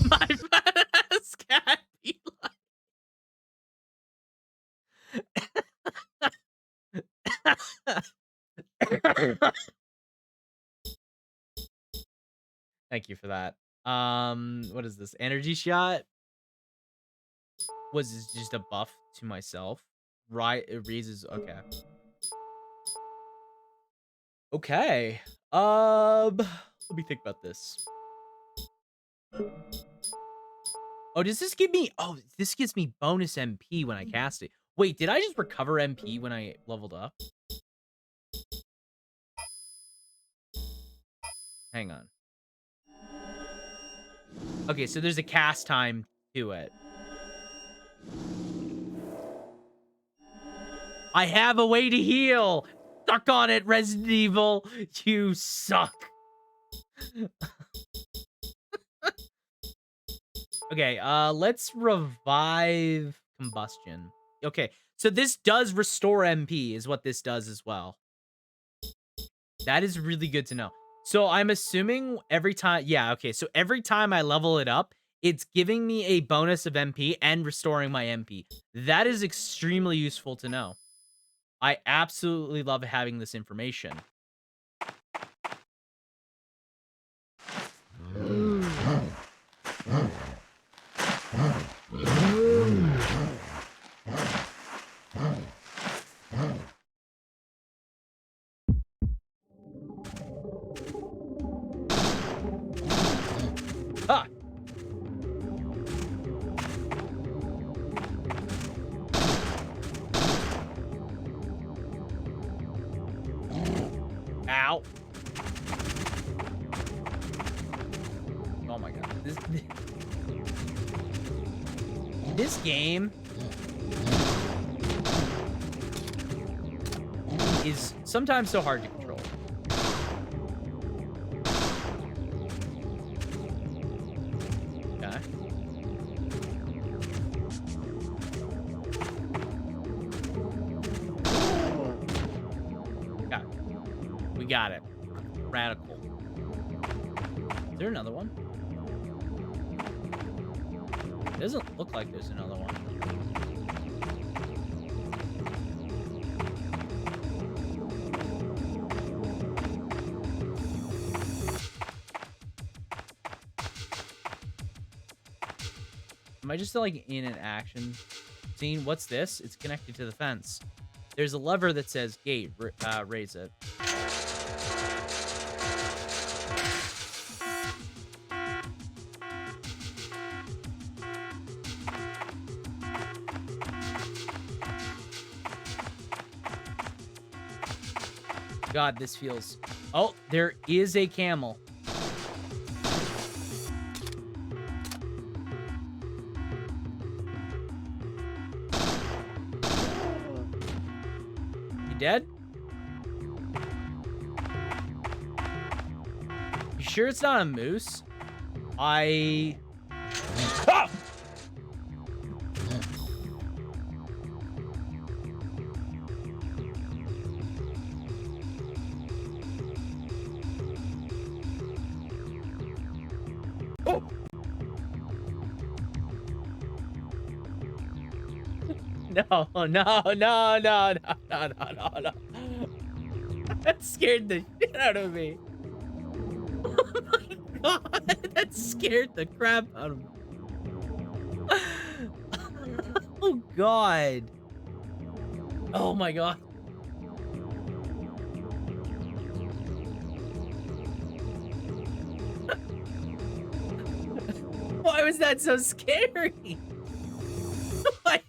My fat ass cat be like Thank you for that. What is this? Energy shot? Was this just a buff to myself? Right, it raises okay. Okay. Let me think about this. Oh, does this give me oh, this gives me bonus MP when I cast it. Wait, did I just recover MP when I leveled up? Hang on. Okay, so there's a cast time to it. I have a way to heal. Suck on it, Resident Evil. You suck. Okay, let's revive combustion. Okay, so this does restore MP is what this does as well. That is really good to know. So I'm assuming every time, yeah, okay, so every time I level it up, it's giving me a bonus of MP and restoring my MP. That is extremely useful to know. I absolutely love having this information. Ah! Ow. Oh my god. This game is sometimes so hard to control. Okay. Okay. We got it. Radical. Is there another one? It doesn't look like there's another one. Am I just like in an action scene? What's this? It's connected to the fence. There's a lever that says gate. Raise it. God, this feels... Oh, there is a camel. You dead? You sure it's not a moose? I... Ah! Oh! No, no, no, no, no, no, no, no, no. That scared the shit out of me. Oh my god, that scared the crap out of me. Oh god. Oh my god. Why was that so scary? What?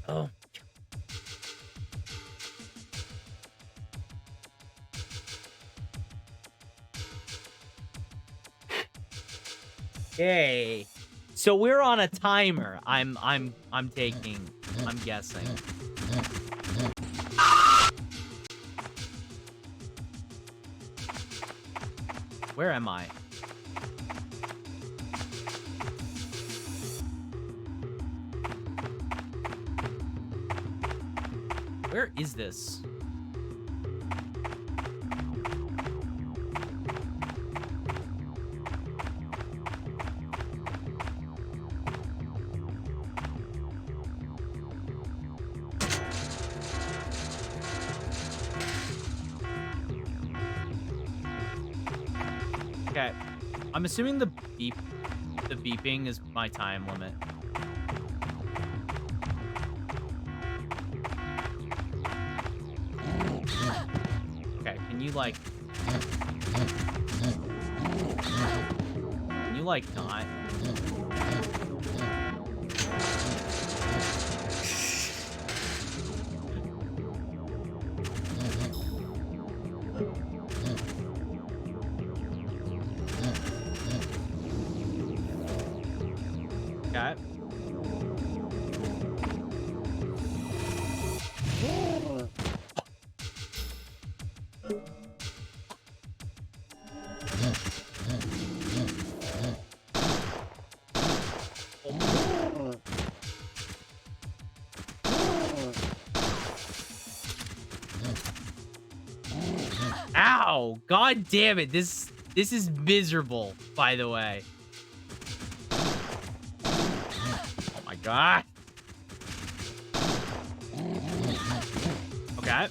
Oh. Okay. So we're on a timer. I'm guessing. Where am I? Where is this? Okay. I'm assuming the beeping is my time limit. Okay, can you like not? Okay. Ow! God damn it! This is miserable, by the way. Oh my god. Okay.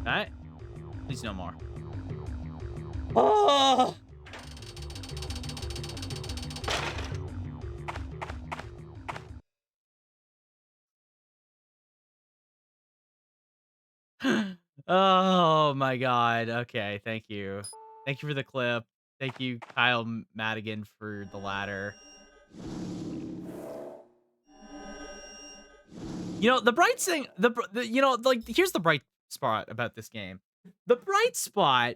Okay. Please no more. Oh! Oh my god. Okay, thank you. Thank you for the clip. Thank you, Kyle Madigan, for the ladder. You know, the bright thing, you know, like, here's the bright spot about this game. The bright spot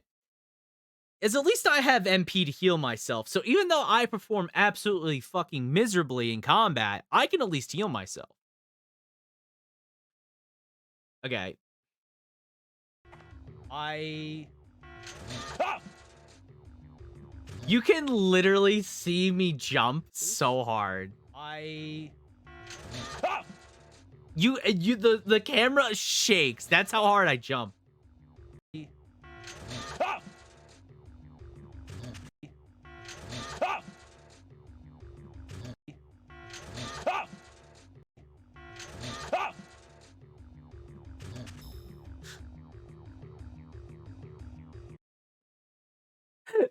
is at least I have MP to heal myself. So even though I perform absolutely fucking miserably in combat, I can at least heal myself. Okay. You can literally see me jump so hard. The camera shakes. That's how hard I jump.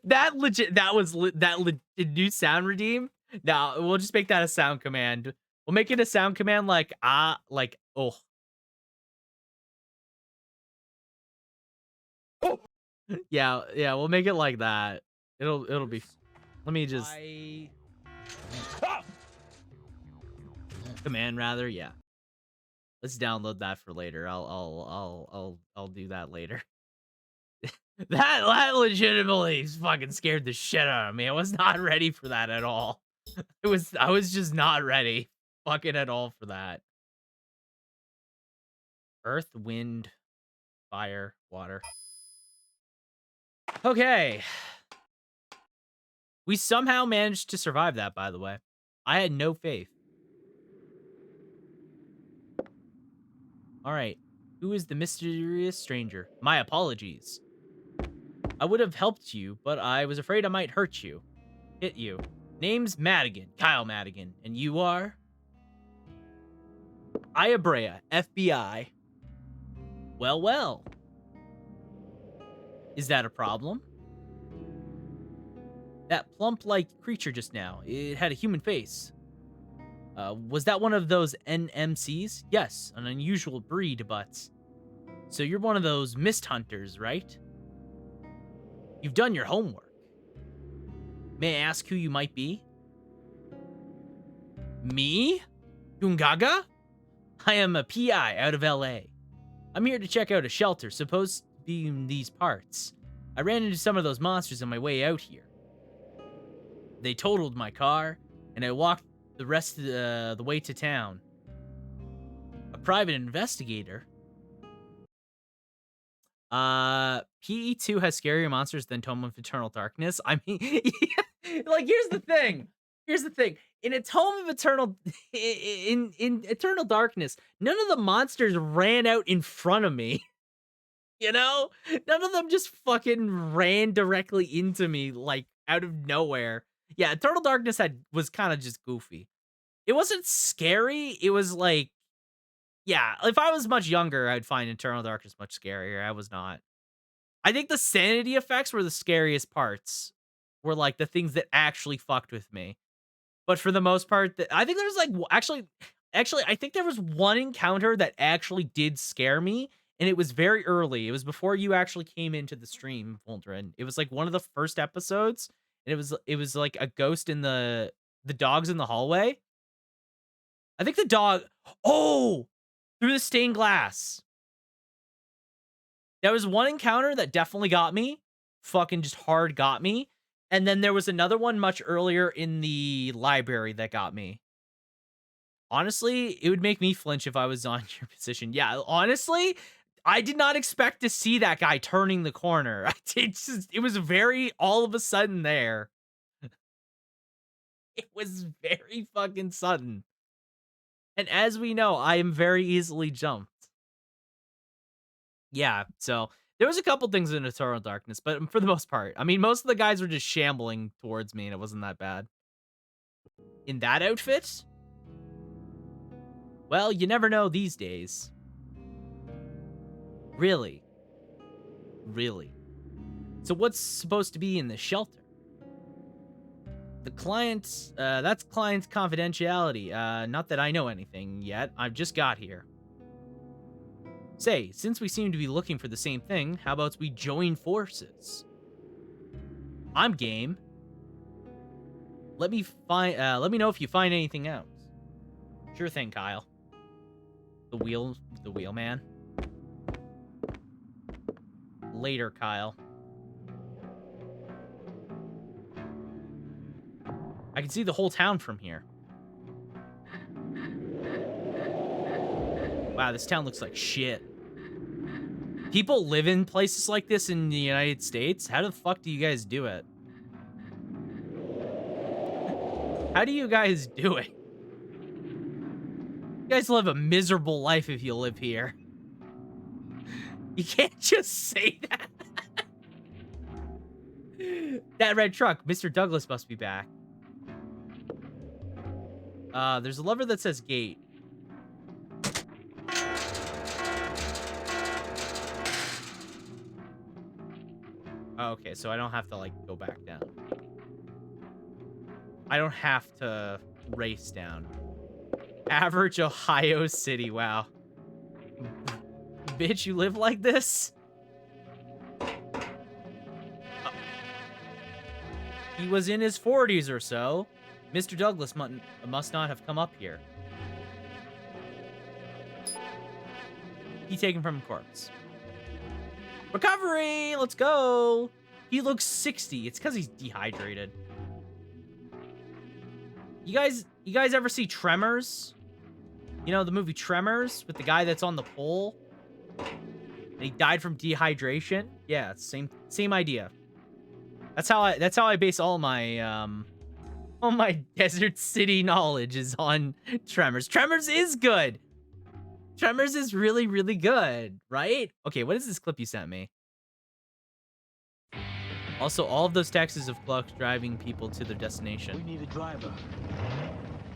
That new sound redeem. Now we'll just make that a sound command. We'll make it a sound command like oh. Yeah, we'll make it like that. It'll be. Let me just command rather. Yeah. Let's download that for later. I'll do that later. That legitimately fucking scared the shit out of me. I was not ready for that at all. I was just not ready fucking at all for that. Earth, wind, fire, water. Okay. We somehow managed to survive that, by the way. I had no faith. All right. Who is the mysterious stranger? My apologies. I would have helped you, but I was afraid I might hurt you. Hit you. Name's Madigan, Kyle Madigan, and you are? Iabrea, FBI. Well, well. Is that a problem? That plump-like creature just now, it had a human face. Was that one of those NMCs? Yes, an unusual breed, but... So you're one of those mist hunters, right? You've done your homework. May I ask who you might be? Me? Gungaga? I am a PI out of LA. I'm here to check out a shelter supposed to be in these parts. I ran into some of those monsters on my way out here. They totaled my car, and I walked the rest of the way to town. A private investigator? PE2 has scarier monsters than Tome of Eternal Darkness. I mean, like, here's the thing. In Eternal Darkness, none of the monsters ran out in front of me. You know? None of them just fucking ran directly into me, like, out of nowhere. Yeah, Eternal Darkness was kind of just goofy. It wasn't scary. It was like, yeah, if I was much younger, I'd find Eternal Darkness much scarier. I was not. I think the sanity effects were the scariest parts. Were like the things that actually fucked with me. But for the most part, I think there was like actually, I think there was one encounter that actually did scare me, and it was very early. It was before you actually came into the stream, Voldrin. It was like one of the first episodes, and it was like a ghost in the dogs in the hallway. I think the dog. Oh, through the stained glass. There was one encounter that definitely got me, fucking just hard got me. And then there was another one much earlier in the library that got me. Honestly, it would make me flinch if I was on your position. Yeah, honestly, I did not expect to see that guy turning the corner. It was very all of a sudden there. It was very fucking sudden. And as we know, I am very easily jumped. Yeah, so there was a couple things in Eternal Darkness, but for the most part, I mean, most of the guys were just shambling towards me, and it wasn't that bad. In that outfit? Well, you never know these days. Really? Really? So what's supposed to be in the shelter? The client's, that's client's confidentiality. Not that I know anything yet. I've just got here. Say, since we seem to be looking for the same thing, how about we join forces? I'm game. Let me know if you find anything else. Sure thing, Kyle. The wheel man. Later, Kyle. I can see the whole town from here. Wow, this town looks like shit. People live in places like this in the United States? How the fuck do you guys do it? How do you guys do it? You guys live a miserable life if you live here. You can't just say that. That red truck, Mr. Douglas must be back. There's a lever that says gate. Oh, okay, so I don't have to, like, go back down. I don't have to race down. Average Ohio City, wow. Bitch, you live like this? He was in his 40s or so. Mr. Douglas must not have come up here. He taken from a corpse. Recovery! Let's go! He looks 60. It's because he's dehydrated. You guys ever see Tremors? You know, the movie Tremors with the guy that's on the pole? And he died from dehydration? Yeah, it's same idea. That's how I base all my Desert City knowledge is on Tremors. Tremors is good. Tremors is really, really good, right? Okay, what is this clip you sent me? Also, all of those taxes of Kloqdq driving people to their We destination. need a driver.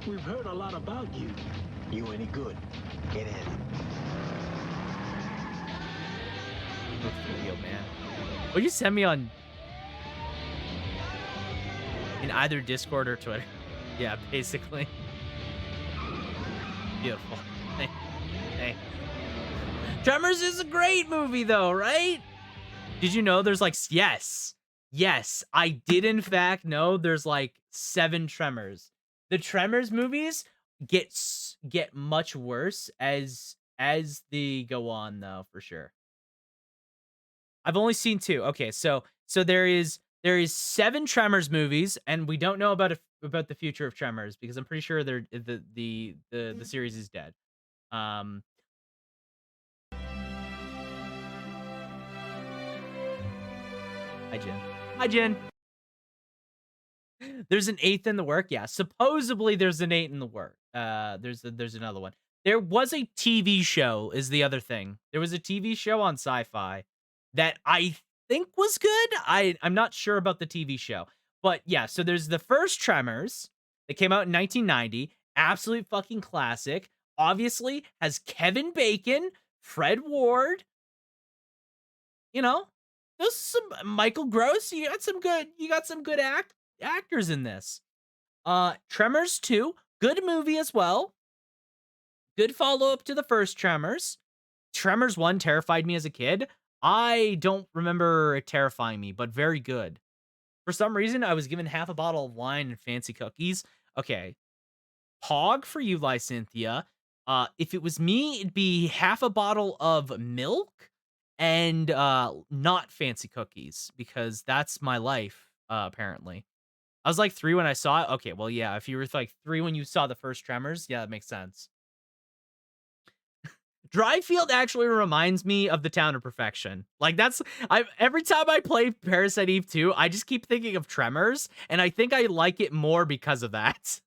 We've heard a lot about you. You any good? Get in. Good video, man. What you send me on in either Discord or Twitter? Yeah, basically. Beautiful. Hey. Tremors is a great movie, though, right? Did you know there's like yes, I did in fact know there's like 7 Tremors. The Tremors movies get much worse as they go on, though, for sure. I've only seen 2. Okay, so there is 7 Tremors movies, and we don't know about the future of Tremors because I'm pretty sure the series is dead. Um, Hi Jen. Hi Jen. There's an 8th in the work. Yeah, supposedly there's an 8 in the work. There's another one. There was a TV show is the other thing. There was a TV show on Sci-Fi that I think was good. I'm not sure about the TV show. But yeah, so there's the first Tremors that came out in 1990. Absolute fucking classic. Obviously has Kevin Bacon, Fred Ward, you know, there's some Michael Gross. You got some good actors in this. Tremors 2, good movie as well. Good follow-up to the first Tremors. Tremors 1 terrified me as a kid. I don't remember it terrifying me, but very good. For some reason, I was given half a bottle of wine and fancy cookies. Okay. Pog for you, Lysynthia. If it was me, it'd be half a bottle of milk and not fancy cookies because that's my life, apparently. I was like 3 when I saw it. Okay, well, yeah, if you were like 3 when you saw the first Tremors, yeah, that makes sense. Dryfield actually reminds me of the Town of Perfection. Like every time I play Parasite Eve 2, I just keep thinking of Tremors, and I think I like it more because of that.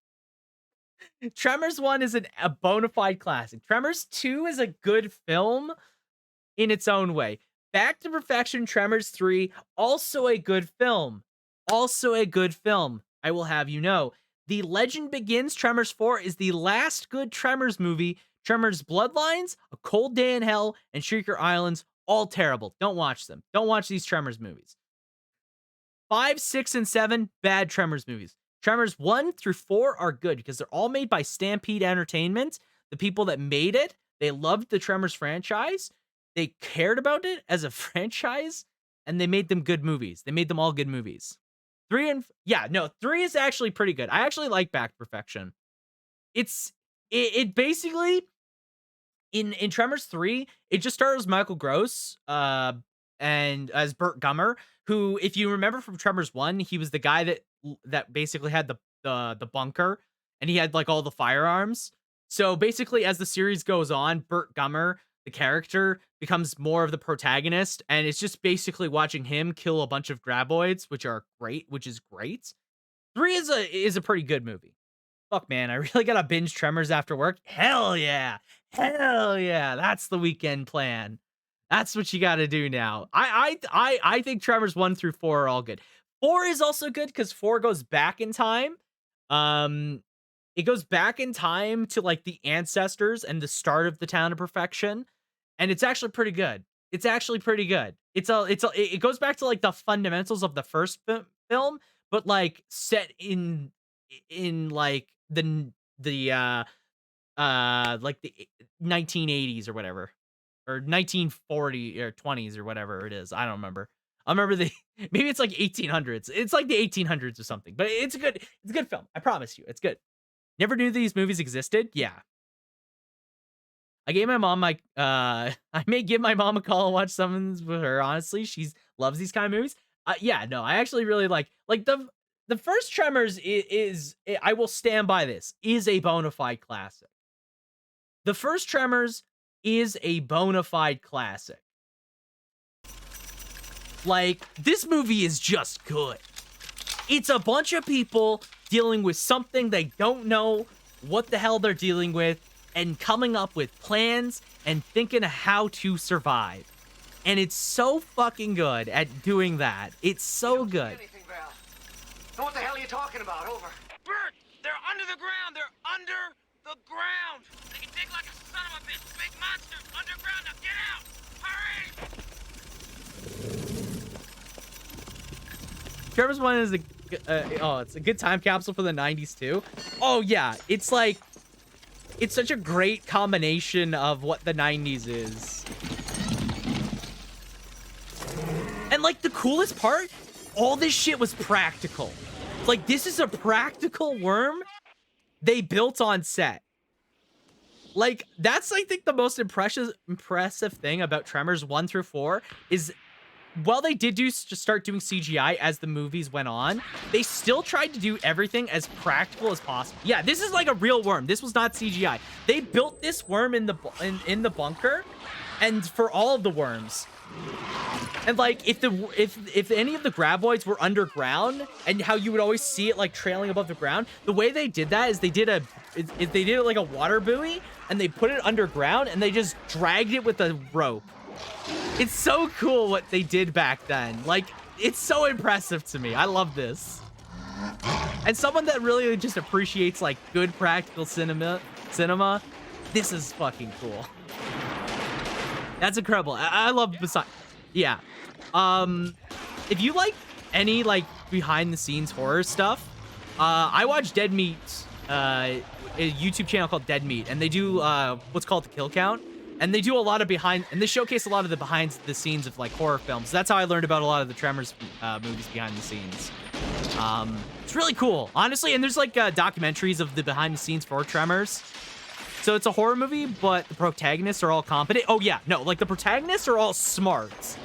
Tremors 1 is a bona fide classic. Tremors 2 is a good film in its own way. Back to Perfection, Tremors 3, also a good film. Also a good film, I will have you know. The Legend Begins, Tremors 4, is the last good Tremors movie. Tremors Bloodlines, A Cold Day in Hell, and Shrieker Islands, all terrible. Don't watch them. Don't watch these Tremors movies. 5, 6, and 7, bad Tremors movies. Tremors 1 through 4 are good because they're all made by Stampede Entertainment. The people that made it, they loved the Tremors franchise. They cared about it as a franchise, and they made them good movies. They made them all good movies. 3 is actually pretty good. I actually like Back to Perfection. It basically in Tremors 3, it just stars Michael Gross and as Burt Gummer, who, if you remember from Tremors 1, he was the guy that basically had the bunker, and he had like all the firearms. So basically, as the series goes on, Burt Gummer, the character, becomes more of the protagonist, and it's just basically watching him kill a bunch of graboids, which is great. 3 is a pretty good movie. Fuck, man, I really gotta binge Tremors after work. Hell yeah. Hell yeah. That's the weekend plan. That's what you gotta do now. I think Tremors 1 through 4 are all good. 4 is also good because 4 goes back in time. It goes back in time to like the ancestors and the start of the Town of Perfection, and it's actually pretty good. It's actually pretty good. It goes back to like the fundamentals of the first film, but like set in like the like the 1980s or whatever, or 1940 or 20s or whatever it is. I don't remember. I remember maybe it's like 1800s. It's like the 1800s or something. But it's a good film. I promise you, it's good. Never knew these movies existed. Yeah. I gave my mom I may give my mom a call and watch some with her. Honestly, she loves these kind of movies. Yeah, no, I actually really like the first Tremors is I will stand by this, is a bona fide classic. The first Tremors is a bona fide classic. Like, this movie is just good. It's a bunch of people dealing with something they don't know what the hell they're dealing with, and coming up with plans and thinking of how to survive. And it's so fucking good at doing that. It's so good. Anything, Val. Now what the hell are you talking about? Over. Bert, they're under the ground. They're under the ground. They can dig like a son of a bitch. Big monsters underground. Now get out. Hurry! Tremors 1 is it's a good time capsule for the 90s too. Oh yeah, it's such a great combination of what the 90s is. And like the coolest part, all this shit was practical. Like this is a practical worm they built on set. Like that's I think the most impressive thing about Tremors 1 through 4 is while they did start doing CGI as the movies went on, they still tried to do everything as practical as possible. Yeah, this is like a real worm. This was not CGI. They built this worm in the bunker, and for all of the worms. And like if any of the graboids were underground, and how you would always see it like trailing above the ground, the way they did that is they did it like a water buoy, and they put it underground, and they just dragged it with a rope. It's so cool what they did back then. Like, it's so impressive to me. I love this. And someone that really just appreciates like good practical cinema, this is fucking cool. That's incredible. I love yeah. If you like any like behind the scenes horror stuff, I watch Dead Meat, a YouTube channel called Dead Meat, and they do what's called the kill count. And they do a lot of they showcase a lot of the behind the scenes of like horror films. That's how I learned about a lot of the Tremors movies behind the scenes. It's really cool, honestly. And there's like documentaries of the behind the scenes for Tremors. So it's a horror movie, but the protagonists are all competent. Oh yeah, no, like the protagonists are all smart.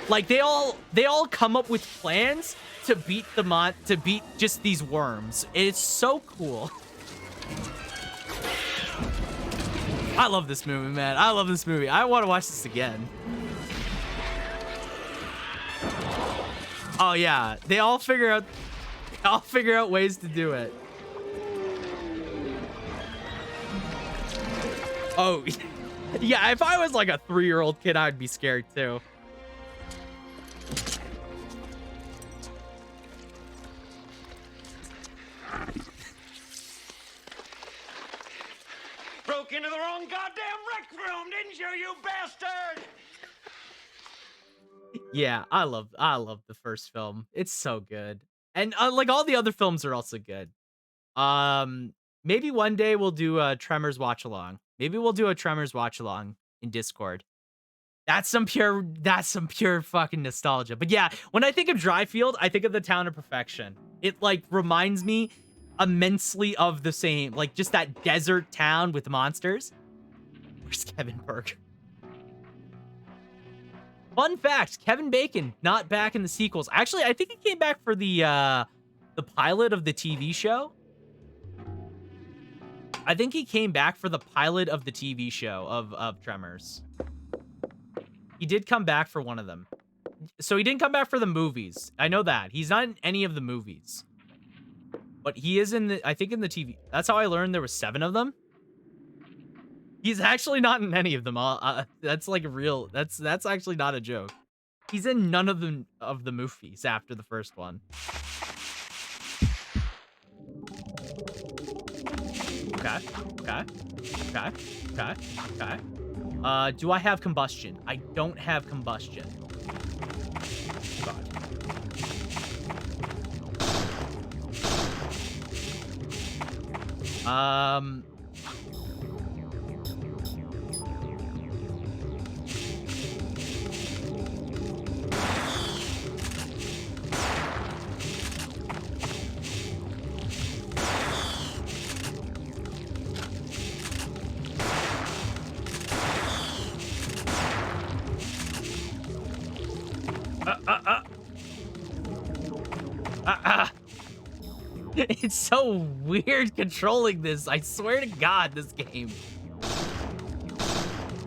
Like they all come up with plans to beat just these worms. It's so cool. I love this movie, man. I love this movie. I want to watch this again. Oh yeah, they all figure out ways to do it. Oh, yeah, if I was like a 3-year-old kid, I'd be scared too. Broke into the wrong goddamn rec room, didn't you bastard? Yeah, I love the first film. It's so good. And like all the other films are also good. Maybe one day we'll do a Tremors watch along. Maybe we'll do a Tremors watch along in Discord. That's some pure fucking nostalgia. But yeah, when I think of Dryfield, I think of the Town of Perfection. It like reminds me immensely of the same, like just that desert town with monsters. Where's Kevin Berger? Fun fact, Kevin Bacon not back in the sequels. Actually, I think he came back for the pilot of the TV show. I think he came back for the pilot of the TV show of Tremors. He did come back for one of them. So he didn't come back for the movies. I know that. He's not in any of the movies. But he is in the, I think in the TV. That's how I learned there were 7 of them. He's actually not in any of them. That's like real. That's actually not a joke. He's in none of the movies after the first one. Okay. Do I have combustion? I don't have combustion. God. It's so weird controlling this. I swear to God, this game.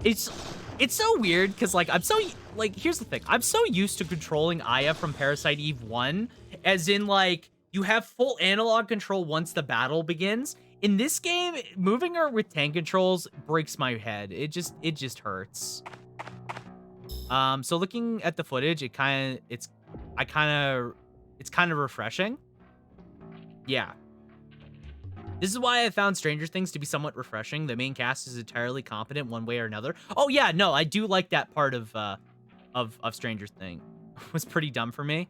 It's so weird because like here's the thing. I'm so used to controlling Aya from Parasite Eve 1, as in like you have full analog control once the battle begins. In this game, moving her with tank controls breaks my head. It just hurts. So looking at the footage, it's kind of refreshing. Yeah. This is why I found Stranger Things to be somewhat refreshing. The main cast is entirely competent one way or another. Oh yeah, no, I do like that part of Stranger Things. It was pretty dumb for me.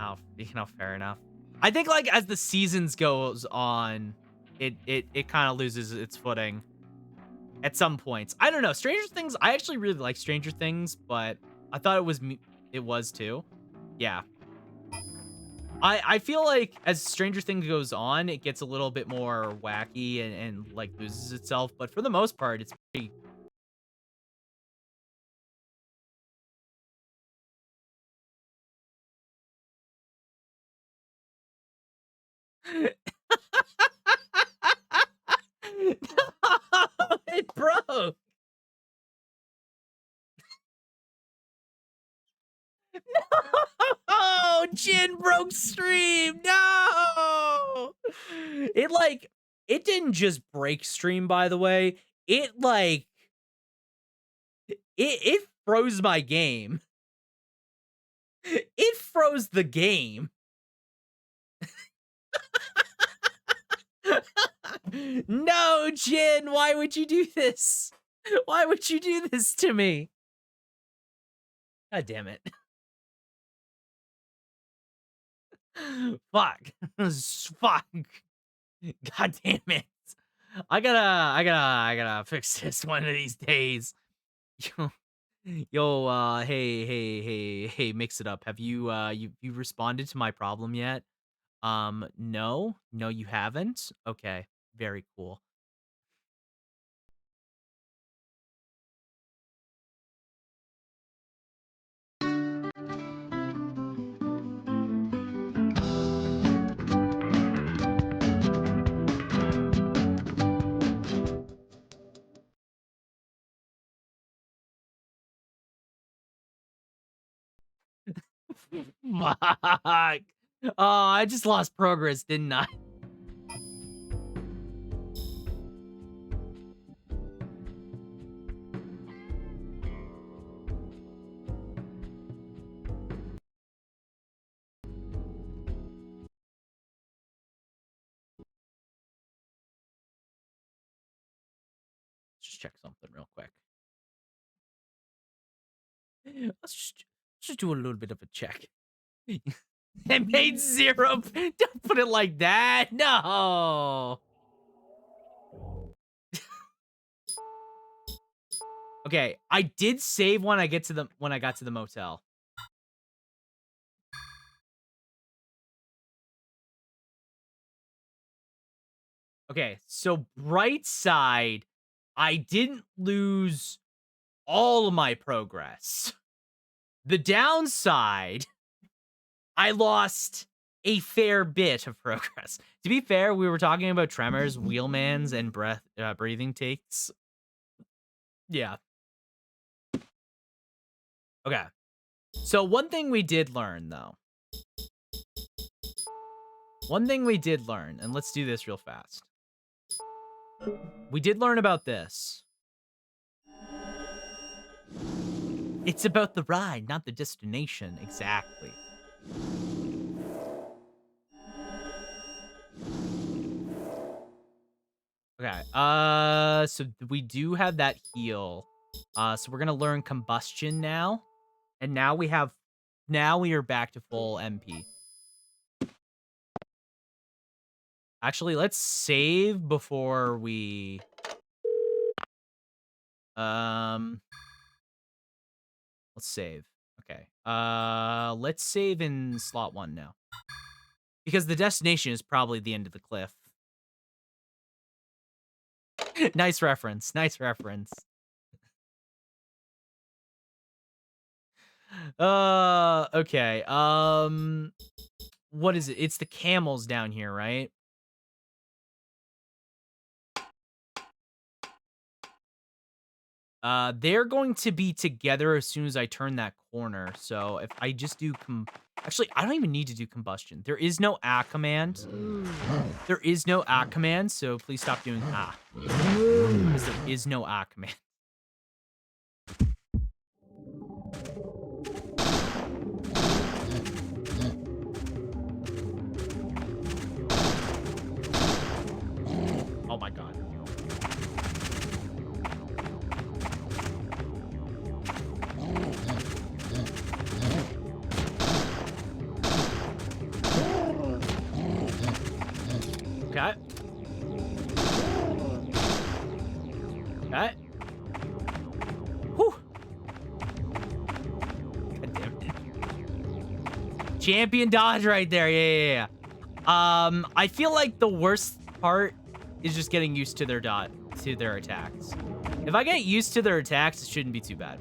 Oh, fair enough. I think like as the seasons goes on, it kind of loses its footing at some points. I don't know. Stranger Things, I actually really like Stranger Things, but I thought it was too. Yeah. I feel like as Stranger Things goes on, it gets a little bit more wacky and like loses itself, but for the most part, it's pretty. No, it broke. No, Jin broke stream. No, it didn't just break stream. By the way, it froze my game. It froze the game. No, Jin, why would you do this? Why would you do this to me? God damn it. Fuck. Fuck. God damn it. I gotta fix this one of these days. Yo, hey, mix it up. Have you, you responded to my problem yet? No? No, you haven't? Okay, very cool. Fuck. Oh, I just lost progress, didn't I? Just check something real quick. Let's just do a little bit of a check. It made 0. Don't put it like that. No. Okay, I did save when I got to the motel. Okay, so bright side, I didn't lose all of my progress. The downside, I lost a fair bit of progress. To be fair, we were talking about tremors, wheelmans, and breathing takes. Yeah. Okay. So one thing we did learn, though. One thing we did learn, and let's do this real fast. We did learn about this. It's about the ride, not the destination. Exactly. Okay. So we do have that heal. So we're gonna learn combustion now, and now we are back to full MP. Actually, let's save before we. Let's save. Okay. Let's save in slot 1 now, because the destination is probably the end of the cliff. Nice reference. Nice reference. Okay. What is it? It's the camels down here, right? They're going to be together as soon as I turn that corner. So if I just do actually, I don't even need to do combustion. There is no A command. There is no A command, so please stop doing A. Because there is no A command. Oh my god. Okay. Okay. Whew. God damn it. Champion dodge right there. Yeah. I feel like the worst part is just getting used to their attacks. If I get used to their attacks, it shouldn't be too bad.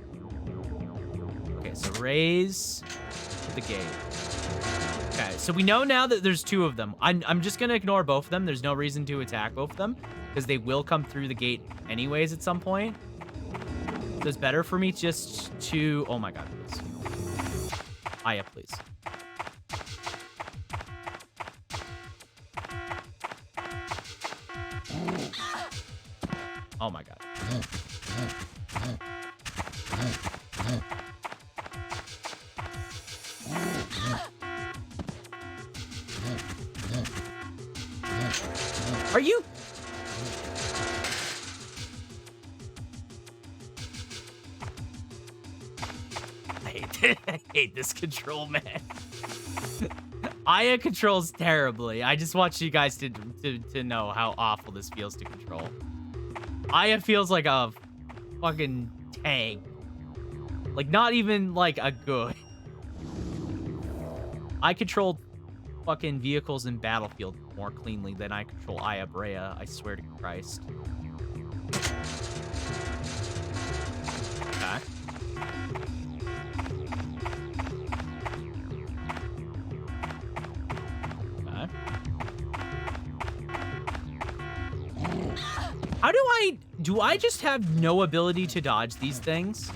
Okay, so raise to the gate. Okay, so we know now that there's 2 of them. I'm just gonna ignore both of them. There's no reason to attack both of them because they will come through the gate anyways at some point. So it's better for me just to... Oh my god, please. Aya, please. Oh my god. Are you... I hate this control, man. Aya controls terribly. I just want you guys to know how awful this feels to control. Aya feels like a fucking tank. Like, not even, like, a good. I controlled fucking vehicles in Battlefield more cleanly than I control Aya Brea, I swear to Christ. Okay. How do I just have no ability to dodge these things?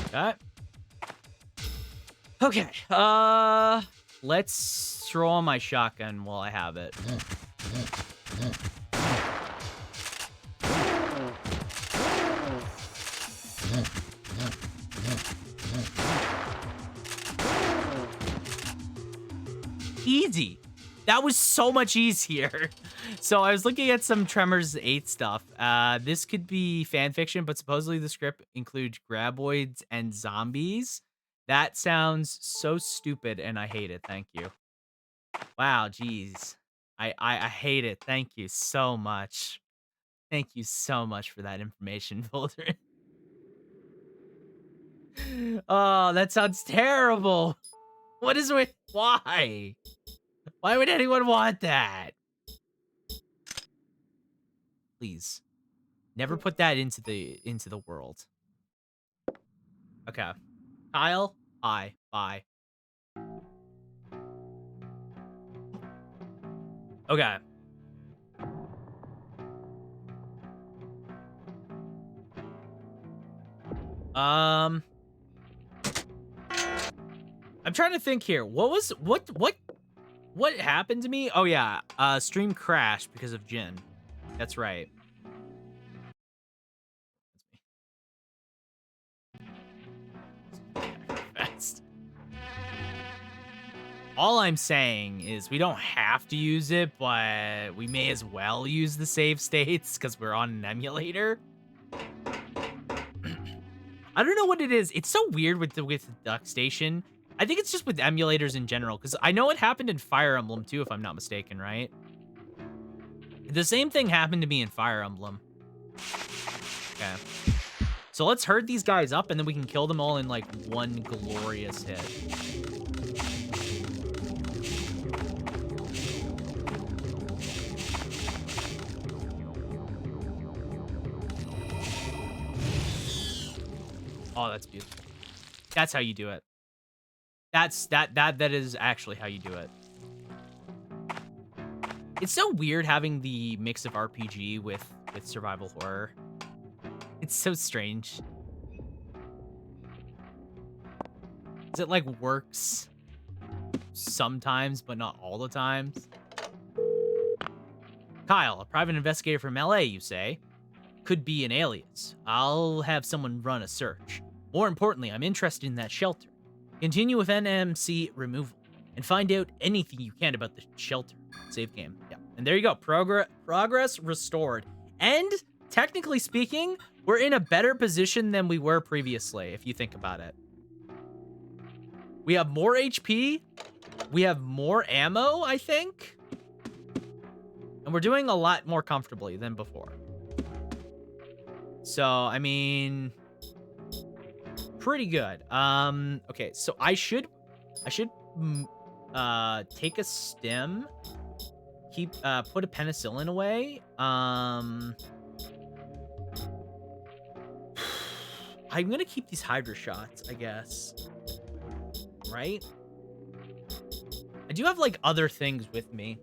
Okay. Okay. Let's throw on my shotgun while I have it. Easy. That was so much easier. So I was looking at some Tremors 8 stuff. This could be fan fiction, but supposedly the script includes graboids and zombies. That sounds so stupid, and I hate it. Thank you. Wow, geez. I hate it. Thank you so much. Thank you so much for that information, Folder. Oh, that sounds terrible. What is with... Why? Why would anyone want that? Please. Never put that into the world. Okay. Kyle, hi. Bye. Okay. I'm trying to think here. What happened to me? Oh yeah, stream crashed because of Jin. That's right. Fast. All I'm saying is we don't have to use it, but we may as well use the save states because we're on an emulator. I don't know what it is. It's so weird with DuckStation. I think it's just with emulators in general, because I know it happened in Fire Emblem too, if I'm not mistaken, right? The same thing happened to me in Fire Emblem. Okay. So let's herd these guys up, and then we can kill them all in, like, one glorious hit. Oh, that's beautiful. That's how you do it. That is actually how you do it. It's so weird having the mix of RPG with survival horror. It's so strange. 'Cause it like works sometimes, but not all the times. Kyle, a private investigator from LA, you say? Could be an alias. I'll have someone run a search. More importantly, I'm interested in that shelter. Continue with NMC removal and find out anything you can about the shelter. Save game. Yeah. And there you go. Progress restored. And technically speaking, we're in a better position than we were previously, if you think about it. We have more HP. We have more ammo, I think. And we're doing a lot more comfortably than before. So, I mean, pretty good. Okay, so I should take a stim, put a penicillin away. I'm gonna keep these Hydra shots, I guess. Right? I do have like other things with me.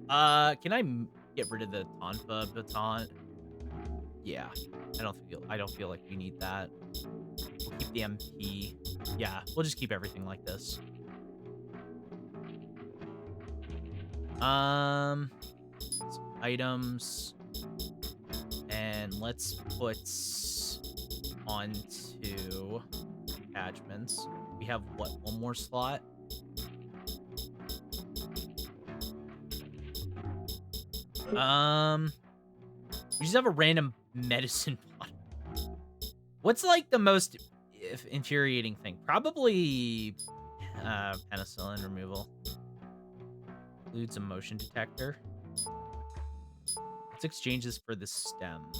Can I get rid of the Tonfa baton? Yeah, I don't feel like we need that. We'll keep the MP. Yeah, we'll just keep everything like this. Items, and let's put onto attachments. We have what? One more slot. We just have a random medicine bottle. What's like the most infuriating thing? Probably penicillin removal. Includes a motion detector. Let's exchange this for the stem.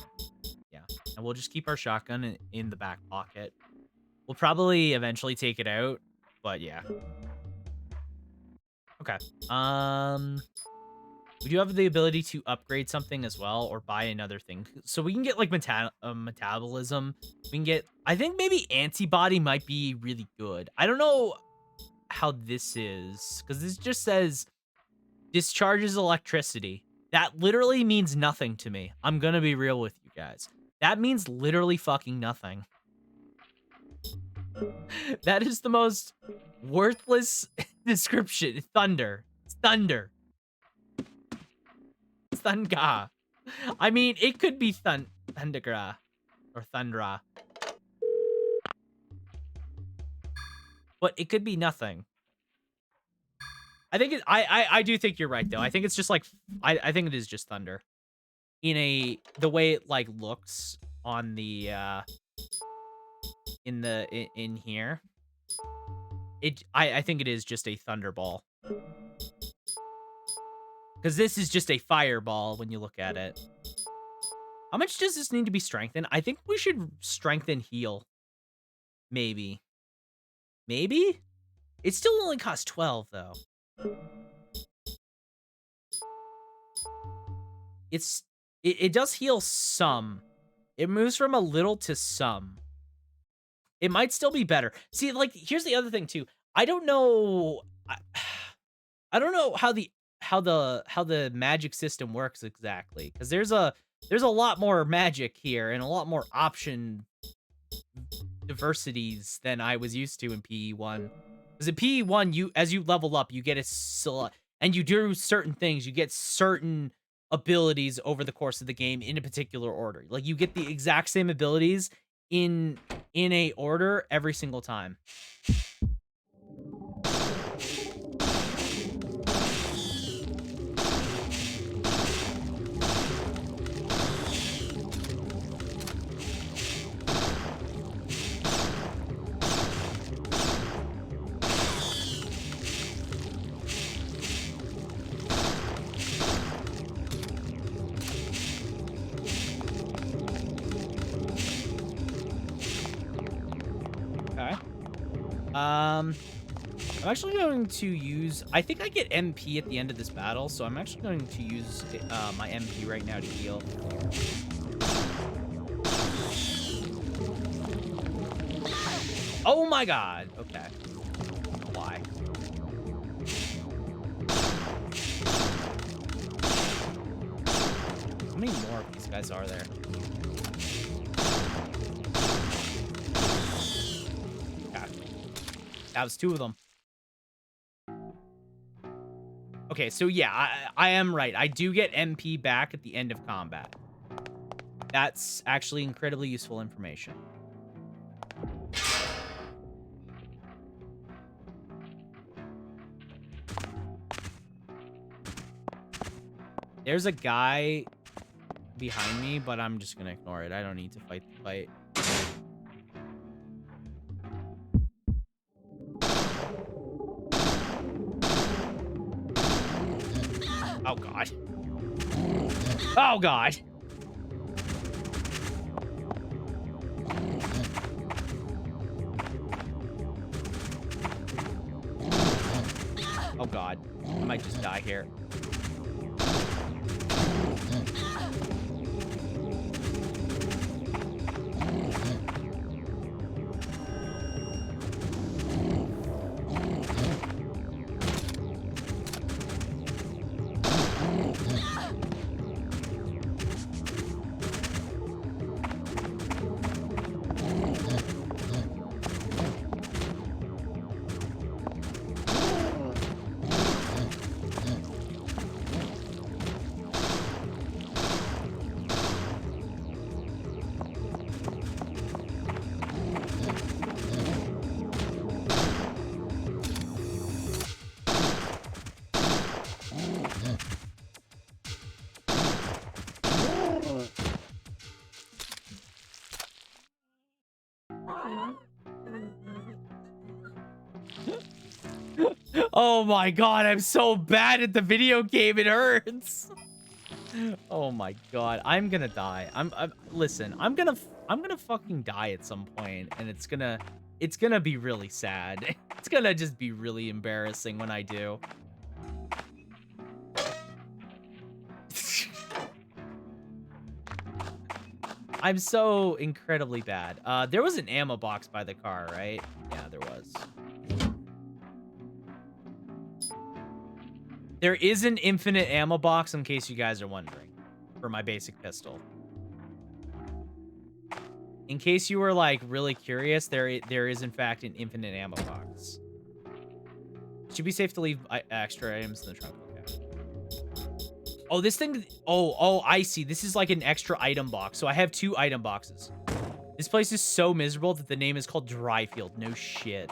Yeah, and we'll just keep our shotgun in the back pocket. We'll probably eventually take it out, but yeah. Okay. We do have the ability to upgrade something as well, or buy another thing. So we can get, like, metabolism. We can get... I think maybe antibody might be really good. I don't know how this is, because this just says discharges electricity. That literally means nothing to me. I'm gonna be real with you guys. That means literally fucking nothing. That is the most worthless description. Thunder. It's thunder. Thunga. I mean, it could be Thundagra or Thundra, but it could be nothing. I think I do think you're right though. I think it's just like I think it is just thunder. The way it like looks on the in here. I think it is just a thunderball. Because this is just a fireball when you look at it. How much does this need to be strengthened? I think we should strengthen heal. Maybe. Maybe? It still only costs 12, though. It does heal some. It moves from a little to some. It might still be better. See, like, here's the other thing, too. I don't know... I don't know how the magic system works exactly, because there's a lot more magic here and a lot more option diversities than I was used to in PE1. Because in PE1, as you level up, you get and you do certain things, you get certain abilities over the course of the game in a particular order. Like you get the exact same abilities in a order every single time. I'm actually going to use... I think I get MP at the end of this battle, so I'm actually going to use my MP right now to heal. Oh my god. Okay. Why? How many more of these guys are there? Okay. That was 2 of them. Okay, so yeah, I am right. I do get MP back at the end of combat. That's actually incredibly useful information. There's a guy behind me, but I'm just gonna ignore it. I don't need to fight the fight. Oh god. Oh god. Oh god. I might just die here. Oh my god, I'm so bad at the video game, it hurts. Oh my god, I'm gonna die. Listen, I'm gonna fucking die at some point, and it's gonna be really sad. It's gonna just be really embarrassing when I do. I'm so incredibly bad. There was an ammo box by the car, right? Yeah, there was. There is an infinite ammo box, in case you guys are wondering, for my basic pistol. In case you were, like, really curious, there is, in fact, an infinite ammo box. It should be safe to leave extra items in the trunk. Okay. Oh, this thing... Oh, I see. This is, like, an extra item box. So I have 2 item boxes. This place is so miserable that the name is called Dryfield. No shit.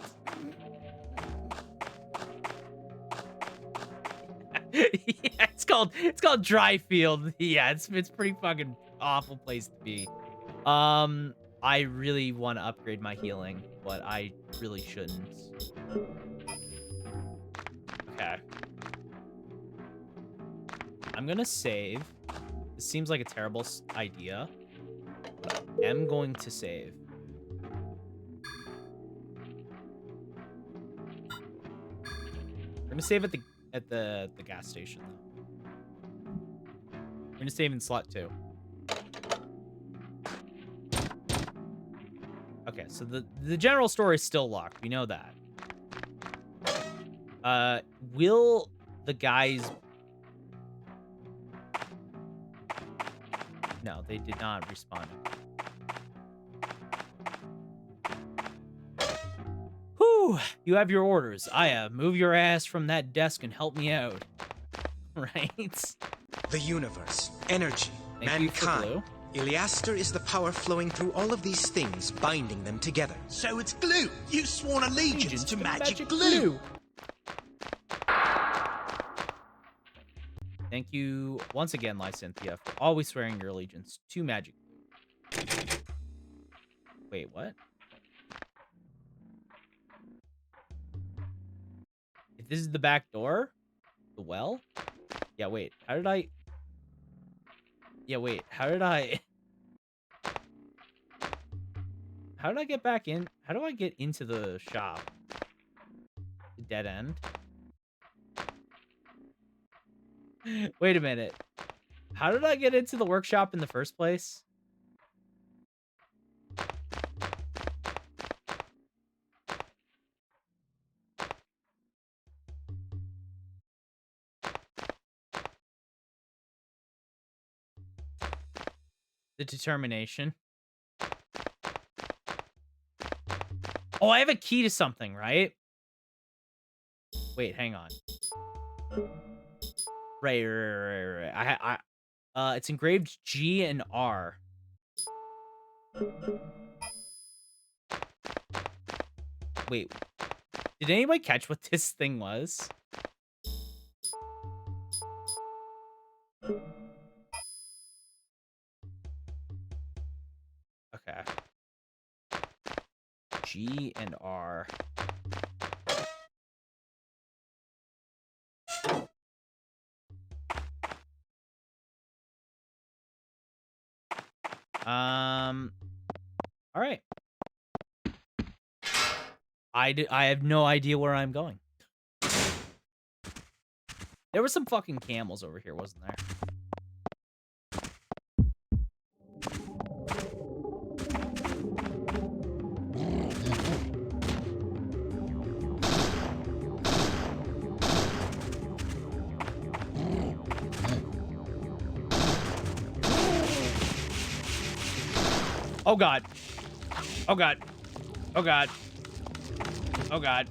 Yeah, it's called Dryfield. Yeah, it's pretty fucking awful place to be. I really want to upgrade my healing, but I really shouldn't. Okay. I'm gonna save. This seems like a terrible idea, but I am going to save. I'm gonna save at the gas station, though. I'm gonna save in slot 2. Okay, so the general store is still locked. We know that. Will the guys... No, they did not respond. Whew, you have your orders. Aya, move your ass from that desk and help me out. Right? The universe, energy, Thank you for mankind. glue. Iliaster is the power flowing through all of these things, binding them together. So it's glue. You sworn allegiance to magic glue. Thank you once again, Lysynthia, for always swearing your allegiance to magic. Wait, what? If this is the back door? The well? Yeah, wait. How did I... Yeah, wait. How did I... How did I get back in? How do I get into the shop? dead end. Wait a minute. How did I get into the workshop in the first place? The determination. Oh, I have a key to something, right? Wait, hang on. Right. It's engraved G and R. Wait, did anybody catch what this thing was? Okay. G and R. All right. I have no idea where I'm going. There were some fucking camels over here, wasn't there? Oh god. Oh god. Oh god. Oh god.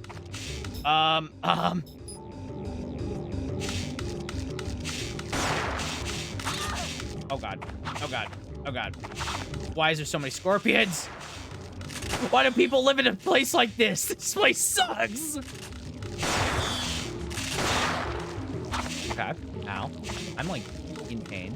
Oh god. Oh god. Oh god. Why is there so many scorpions? Why do people live in a place like this? This place sucks. Okay. Ow. I'm like in pain.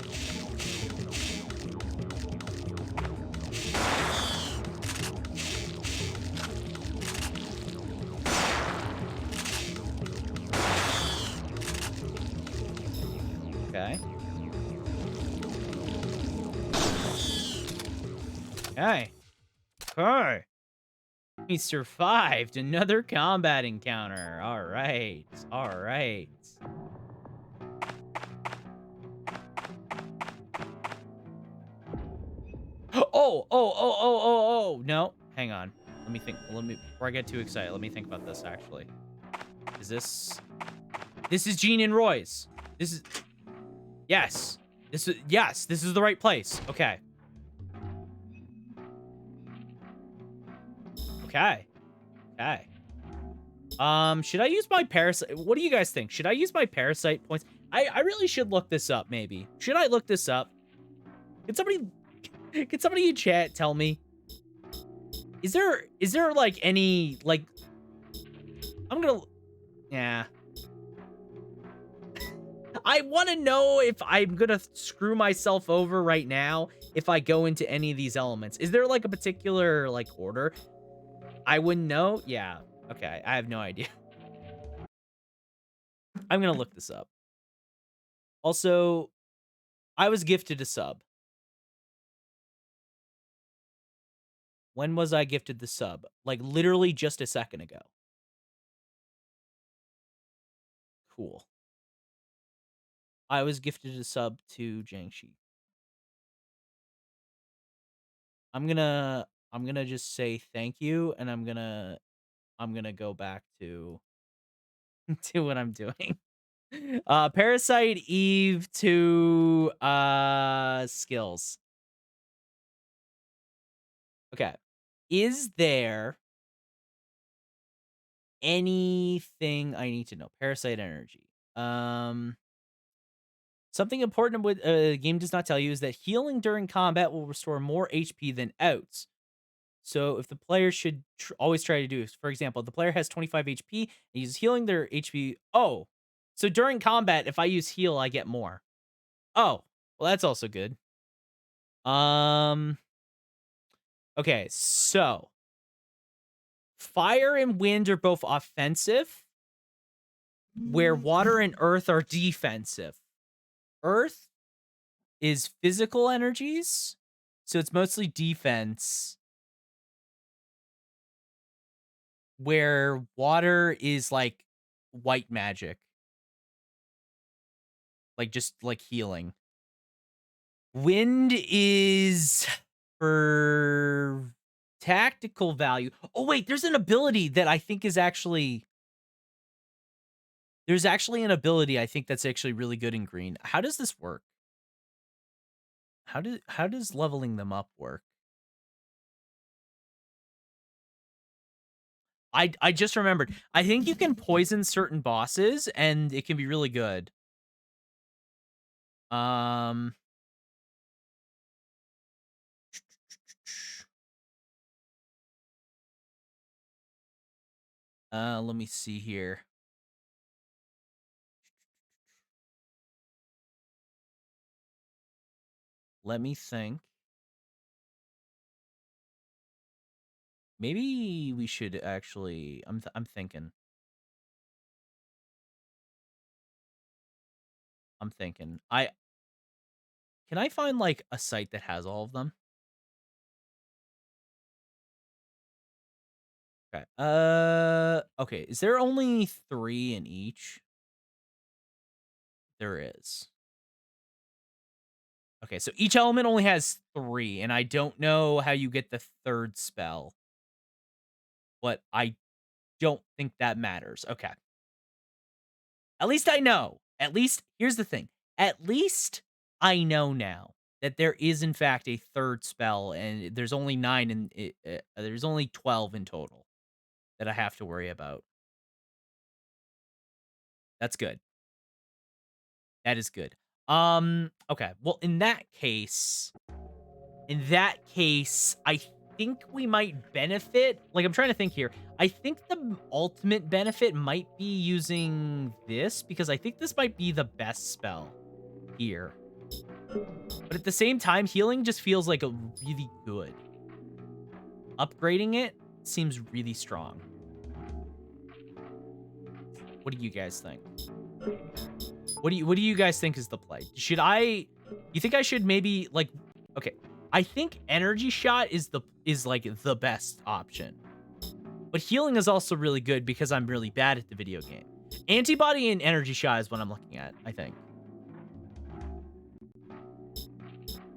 Okay. Okay. Okay. We survived another combat encounter. All right. All right. Oh. No. Hang on. Let me think. Before I get too excited, let me think about this, actually. Is this... This is Gene and Roy's. This is... Yes. Yes, this is the right place. Okay. Okay. Okay. Should I use my Parasite? What do you guys think? Should I use my Parasite points? I really should look this up, maybe. Should I look this up? Can somebody in chat tell me? Is there like any, like... Yeah. I want to know if I'm going to screw myself over right now if I go into any of these elements. Is there like a particular like order? I wouldn't know. Yeah. Okay. I have no idea. I'm going to look this up. Also, I was gifted a sub. When was I gifted the sub? Like literally just a second ago. Cool. I was gifted a sub to Jiangxi. I'm gonna just say thank you, and I'm gonna go back to to what I'm doing. Parasite Eve II skills. Okay. Is there anything I need to know? Parasite energy. Something important with the game does not tell you is that healing during combat will restore more HP than outs. So if the player should always try to do this, for example, the player has 25 HP and uses healing their HP. Oh, so during combat, if I use heal, I get more. Oh, well, that's also good. Okay, so fire and wind are both offensive, where water and earth are defensive. Earth is physical energies, so it's mostly defense. Where water is like white magic. Like, just, like, healing. Wind is for tactical value. Oh, wait, there's an ability that I think is actually... There's actually an ability I think that's actually really good in green. How does this work? How does leveling them up work? I just remembered. I think you can poison certain bosses and it can be really good. Um let me see here. Let me think. Maybe we should actually I'm thinking. I'm thinking. Can I find like a site that has all of them? Okay. Okay, is there only 3 in each? There is. Okay, so each element only has 3 and I don't know how you get the 3rd spell. But I don't think that matters. Okay. At least I know. At least here's the thing. At least I know now that there is in fact a 3rd spell and there's only 9 and there's only 12 in total that I have to worry about. That's good. That is good. Okay. Well, in that case, I think we might benefit. Like, I'm trying to think here. I think the ultimate benefit might be using this because I think this might be the best spell here. But at the same time, healing just feels like a really good. Upgrading it seems really strong. What do you guys think? What do you guys think is the play? You think I should maybe like okay, I think energy shot is like the best option. But healing is also really good because I'm really bad at the video game. Antibody and energy shot is what I'm looking at, I think.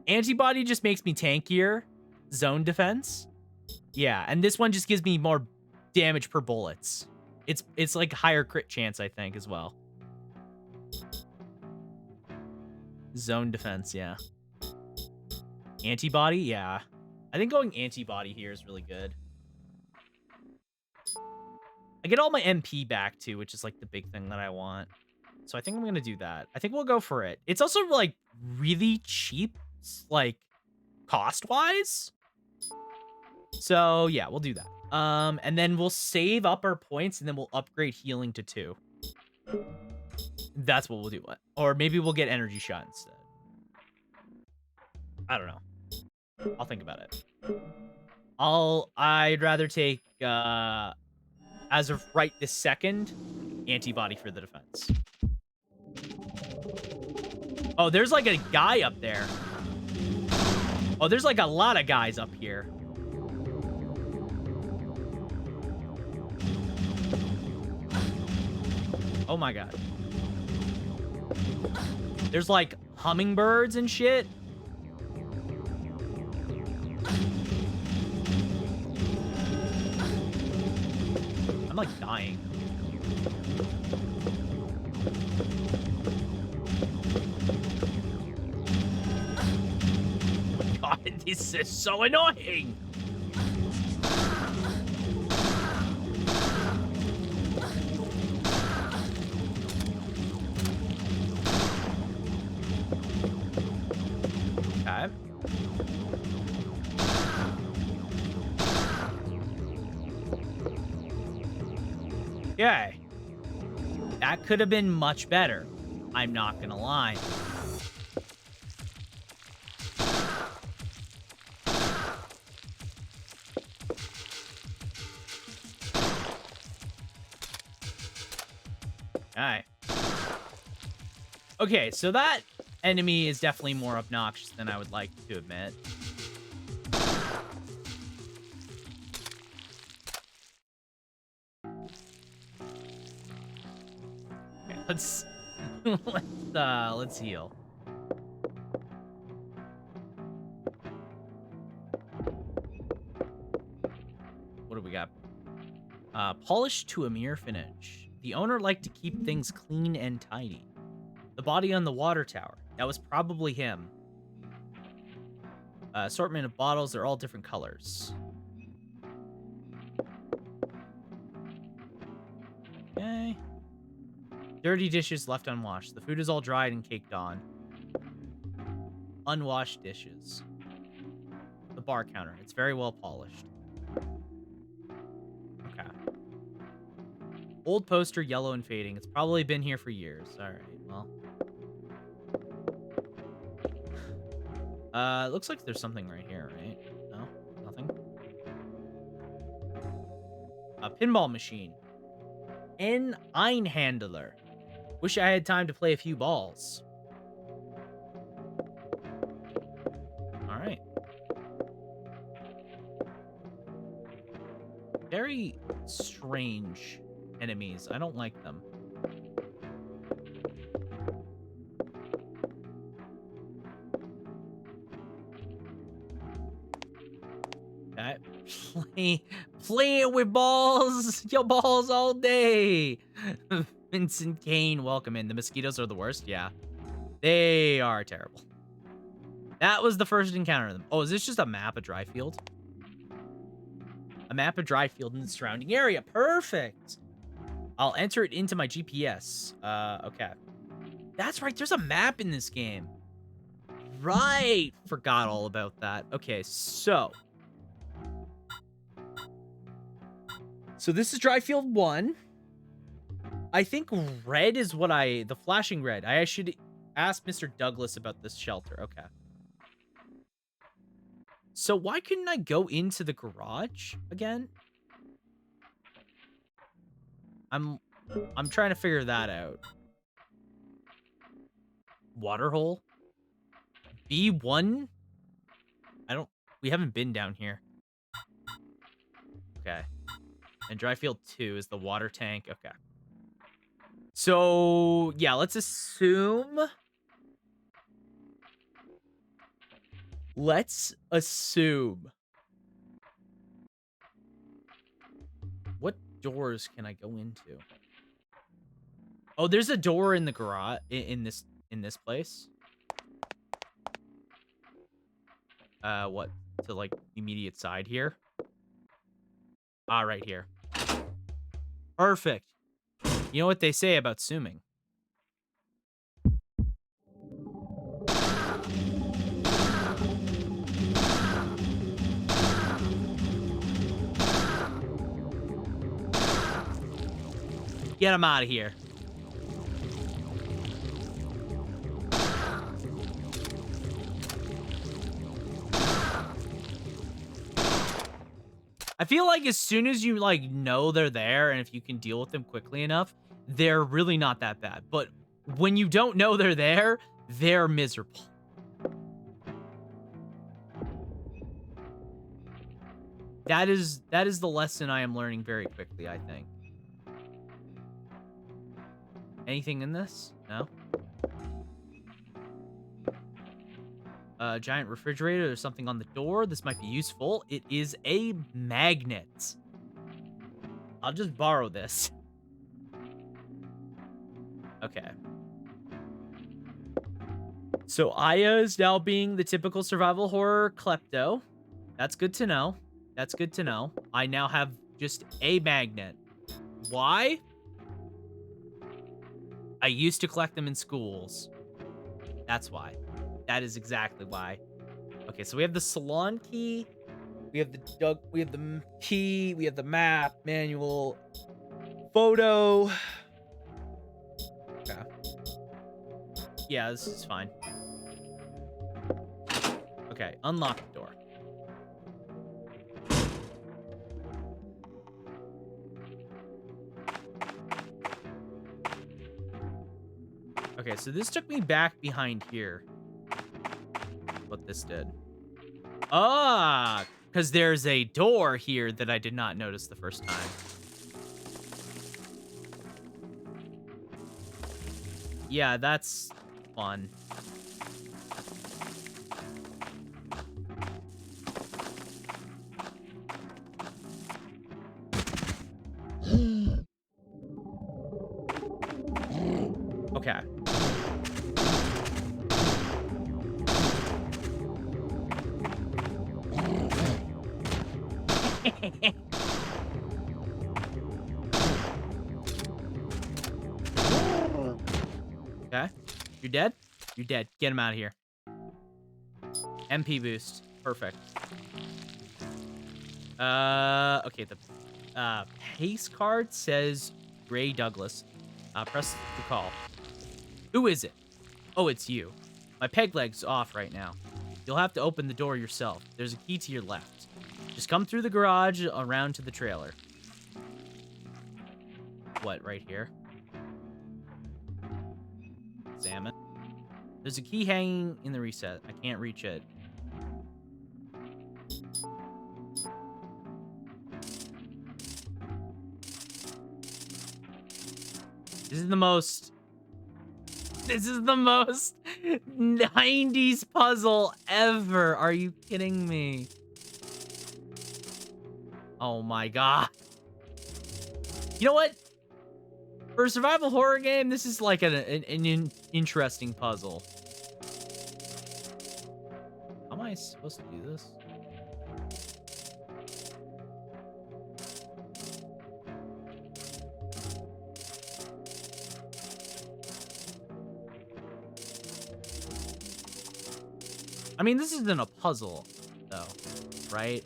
Antibody just makes me tankier. Zone defense. Yeah, and this one just gives me more damage per bullets. It's like higher crit chance, I think, as well. Zone defense, yeah. Antibody, yeah. I think going antibody here is really good. I get all my MP back too, which is like the big thing that I want. So I think I'm gonna do that. I think we'll go for it. It's also like really cheap, like cost-wise. So yeah, we'll do that. And then we'll save up our points and then we'll upgrade healing to 2. That's what we'll do. Or maybe we'll get energy shot instead. I don't know. I'll think about it. I'd rather take as of right this second, antibody for the defense. Oh, there's like a guy up there. Oh, there's like a lot of guys up here. Oh my god. There's like hummingbirds and shit. I'm like dying. God, this is so annoying. Okay. Okay. That could have been much better. I'm not gonna lie. Alright. Okay, so that enemy is definitely more obnoxious than I would like to admit. let's let's heal. What do we got? Polished to a mere finish. The owner liked to keep things clean and tidy. The body on the water tower. That was probably him. Assortment of bottles. They're all different colors. Okay. Dirty dishes left unwashed. The food is all dried and caked on. Unwashed dishes. The bar counter. It's very well polished. Okay. Old poster, yellow and fading. It's probably been here for years. All right, well. It looks like there's something right here, right? No? Nothing? A pinball machine. An Einhandler. Wish I had time to play a few balls. All right. Very strange enemies. I don't like them. Okay. Playing with balls. Your balls all day. Vincent Kane, welcome in. The mosquitoes are the worst. Yeah. They are terrible. That was the first encounter of them. Oh, is this just a map of Dryfield? A map of Dryfield in the surrounding area. Perfect. I'll enter it into my GPS. Okay. That's right. There's a map in this game. Right. Forgot all about that. Okay, so this is Dryfield 1. I think red is what the flashing red. I should ask Mr. Douglas about this shelter. Okay. So why couldn't I go into the garage again? I'm trying to figure that out. Water hole? B1? We haven't been down here. Okay. And Dryfield 2 is the water tank. Okay. So, yeah, let's assume. What doors can I go into? Oh, there's a door in the garage in this place. What? To like immediate side here? Ah, right here. Perfect. You know what they say about zooming? Get him out of here. I feel like as soon as you like know they're there and if you can deal with them quickly enough, they're really not that bad. But when you don't know they're there, they're miserable. That is the lesson I am learning very quickly, I think. Anything in this? No? A giant refrigerator. There's something on the door. This might be useful. It is a magnet. I'll just borrow this. Okay. So Aya is now being the typical survival horror klepto. That's good to know. That's good to know. I now have just a magnet. Why? I used to collect them in schools. That's why. That is exactly why. Okay, so we have the salon key. We have the key. We have the map, manual, photo. Okay. Yeah, this is fine. Okay, unlock the door. Okay, so this took me back behind here. What this did. Ah, because there's a door here that I did not notice the first time. Yeah, that's fun. Okay. Okay. You're dead? You're dead. Get him out of here. MP boost. Perfect. Okay, the pace card says Gray Douglas. Press the call. Who is it? Oh, it's you. My peg leg's off right now. You'll have to open the door yourself. There's a key to your left. Just come through the garage around to the trailer. What, right here? Examine. There's a key hanging in the reset. I can't reach it. This is the most 90s puzzle ever. Are you kidding me? Oh my god. You know what? For a survival horror game, this is like an interesting puzzle. How am I supposed to do this? I mean, this isn't a puzzle, though, right?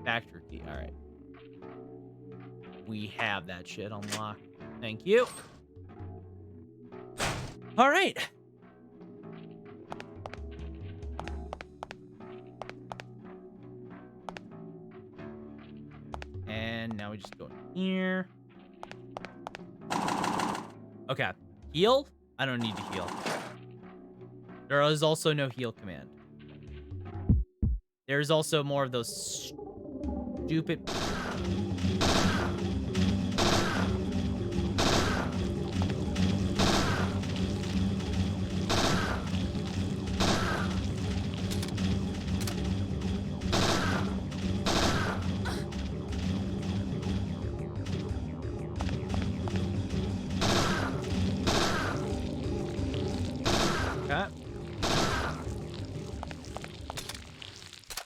Factory key, all right. We have that shit unlocked. Thank you. All right. And now we just go in here. Okay. Heal? I don't need to heal. There is also no heal command. There's also more of those stupid...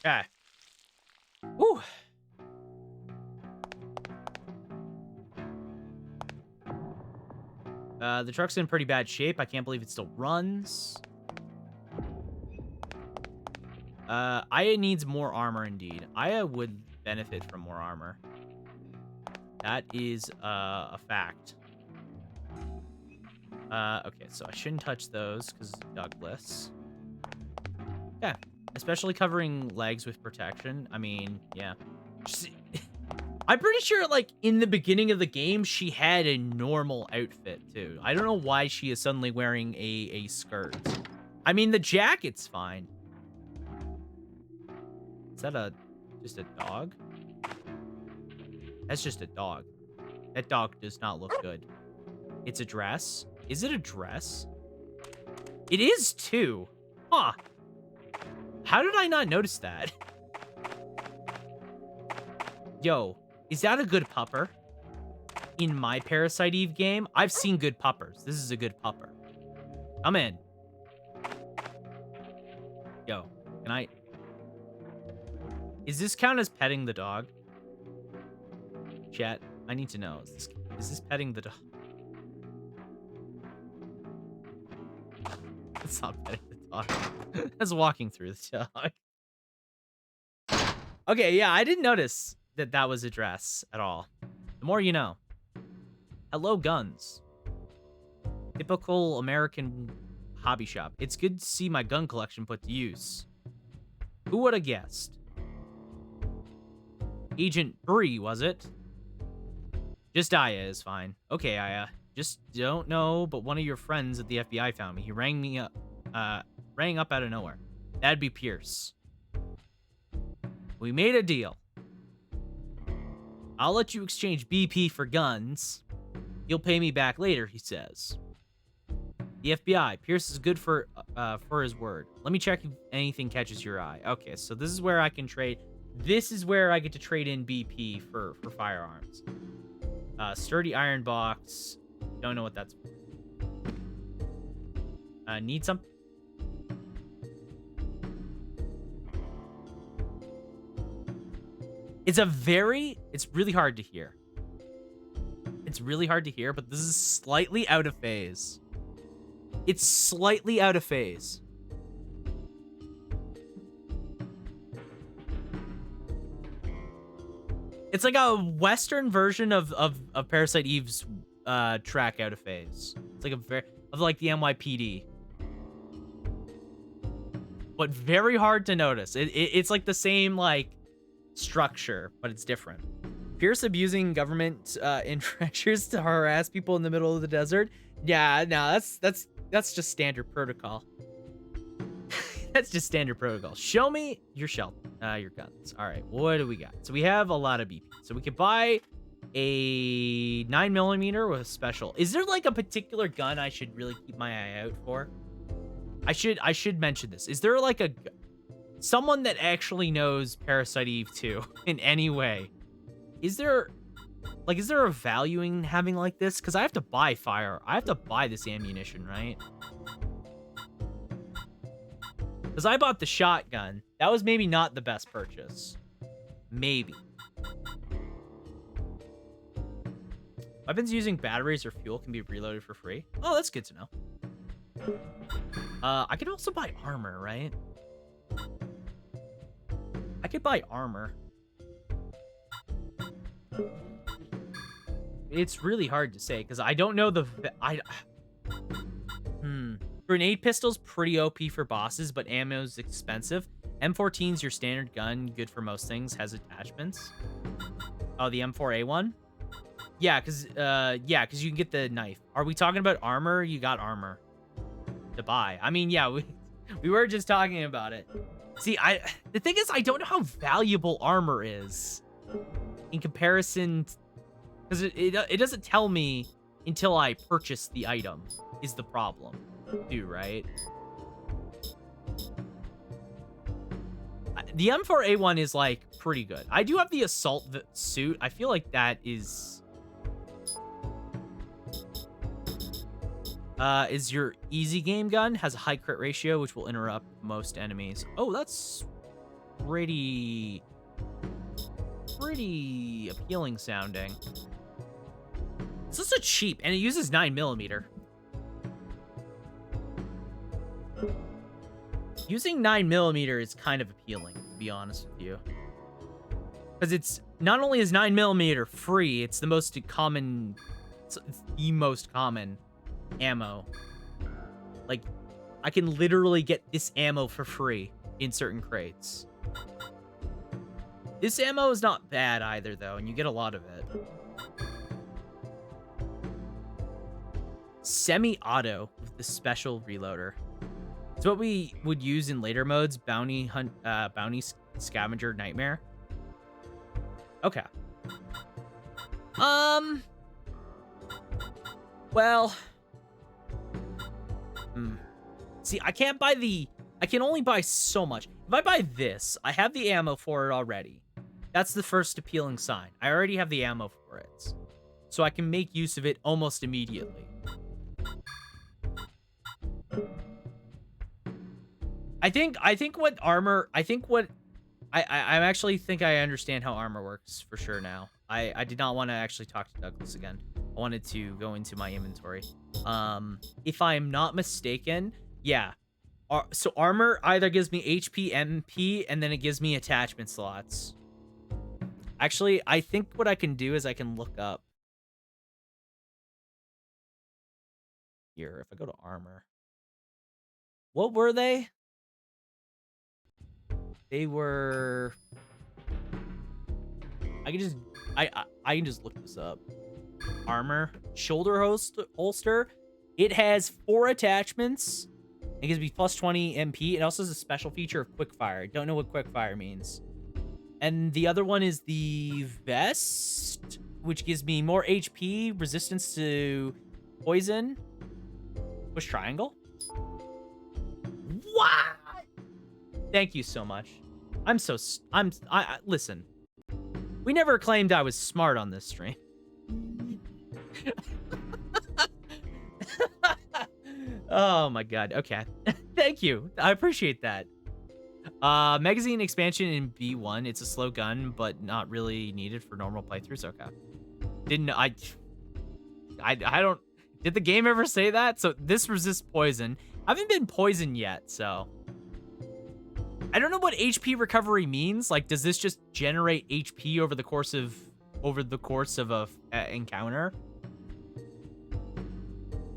Okay. Woo. The truck's in pretty bad shape. I can't believe it still runs. Aya needs more armor indeed. Aya would benefit from more armor. That is a fact. Okay, so I shouldn't touch those because Douglas. Yeah. Especially covering legs with protection. I mean, yeah. I'm pretty sure, like, in the beginning of the game, she had a normal outfit, too. I don't know why she is suddenly wearing a skirt. I mean, the jacket's fine. Is that just a dog? That's just a dog. That dog does not look good. It's a dress? Is it a dress? It is, too. Huh. How did I not notice that? Yo, is that a good pupper? In my Parasite Eve game, I've seen good puppers. This is a good pupper. Come in. Yo, can I... Is this count as petting the dog? Chat, I need to know. Is this petting the dog? It's not petting the dog. That's walking through the dog. Okay, yeah, I didn't notice that was a dress at all. The more you know. Hello, guns. Typical American hobby shop. It's good to see my gun collection put to use. Who would have guessed? Agent Bree, was it? Just Aya is fine. Okay, Aya. Just don't know, but one of your friends at the FBI found me. He rang me up. Rang up out of nowhere. That'd be Pierce. We made a deal. I'll let you exchange BP for guns. You'll pay me back later, he says. The FBI. Pierce is good for his word. Let me check if anything catches your eye. Okay, so this is where I can trade. This is where I get to trade in BP for firearms. Sturdy iron box. Don't know what that's for. Need some. It's really hard to hear. It's really hard to hear, but this is slightly out of phase. It's slightly out of phase. It's like a Western version of Parasite Eve's track out of phase. It's like like the NYPD. But very hard to notice. It's like the same like structure, but it's different. Pierce abusing government infrastructures to harass people in the middle of the desert. Yeah, no, that's just standard protocol. That's just standard protocol. Show me your your guns. All right, what do we got? So we have a lot of BP. So we could buy a 9mm with a special. Is there like a particular gun I should really keep my eye out for? I should mention this. Is there like someone that actually knows Parasite Eve II in any way? Is there a value in having like this? Because I have to buy this ammunition, right? Because I bought the shotgun. That was maybe not the best purchase. Maybe. Weapons using batteries or fuel can be reloaded for free. Oh, that's good to know. I could also buy armor, right? I could buy armor. It's really hard to say because I don't know Grenade pistol's pretty OP for bosses, but ammo's expensive. M14's your standard gun, good for most things, has attachments. Oh, the M4A1? Yeah, because you can get the knife. Are we talking about armor? You got armor to buy. I mean, yeah, we were just talking about it. See, the thing is, I don't know how valuable armor is in comparison, because it doesn't tell me until I purchase the item is the problem, too, right? The M4A1 is like pretty good. I do have the assault suit. I feel like that is your easy game gun, has a high crit ratio, which will interrupt most enemies. Oh, that's pretty appealing sounding. It's also cheap, and it uses 9mm. Using 9mm is kind of appealing, to be honest with you. Because it's not only is 9mm free, it's the most common ammo. Like, I can literally get this ammo for free in certain crates. This ammo is not bad either, though, and you get a lot of it. Semi-auto with the special reloader. It's what we would use in later modes. Bounty scavenger nightmare. Okay. Well. See, I can only buy so much. If I buy this, I have the ammo for it already. That's the first appealing sign. I already have the ammo for it. So I can make use of it almost immediately. I actually think I understand how armor works for sure now. I did not want to actually talk to Douglas again. I wanted to go into my inventory. If I'm not mistaken, yeah. So armor either gives me HP, MP, and then it gives me attachment slots. Actually, I think what I can do is I can look up here. If I go to armor, what were they? They were. I can just look this up. Armor, shoulder holster. It has 4 attachments. It gives me plus 20 MP. It also has a special feature of quickfire. I don't know what quickfire means. And the other one is the vest, which gives me more HP, resistance to poison. Push triangle. What? Thank you so much. Listen. We never claimed I was smart on this stream. Oh my god. Okay. Thank you. I appreciate that. Magazine expansion in B1. It's a slow gun, but not really needed for normal playthroughs. Okay. I don't. Did the game ever say that? So this resists poison. I haven't been poisoned yet, so I don't know what HP recovery means. Like, does this just generate HP over the course of a encounter?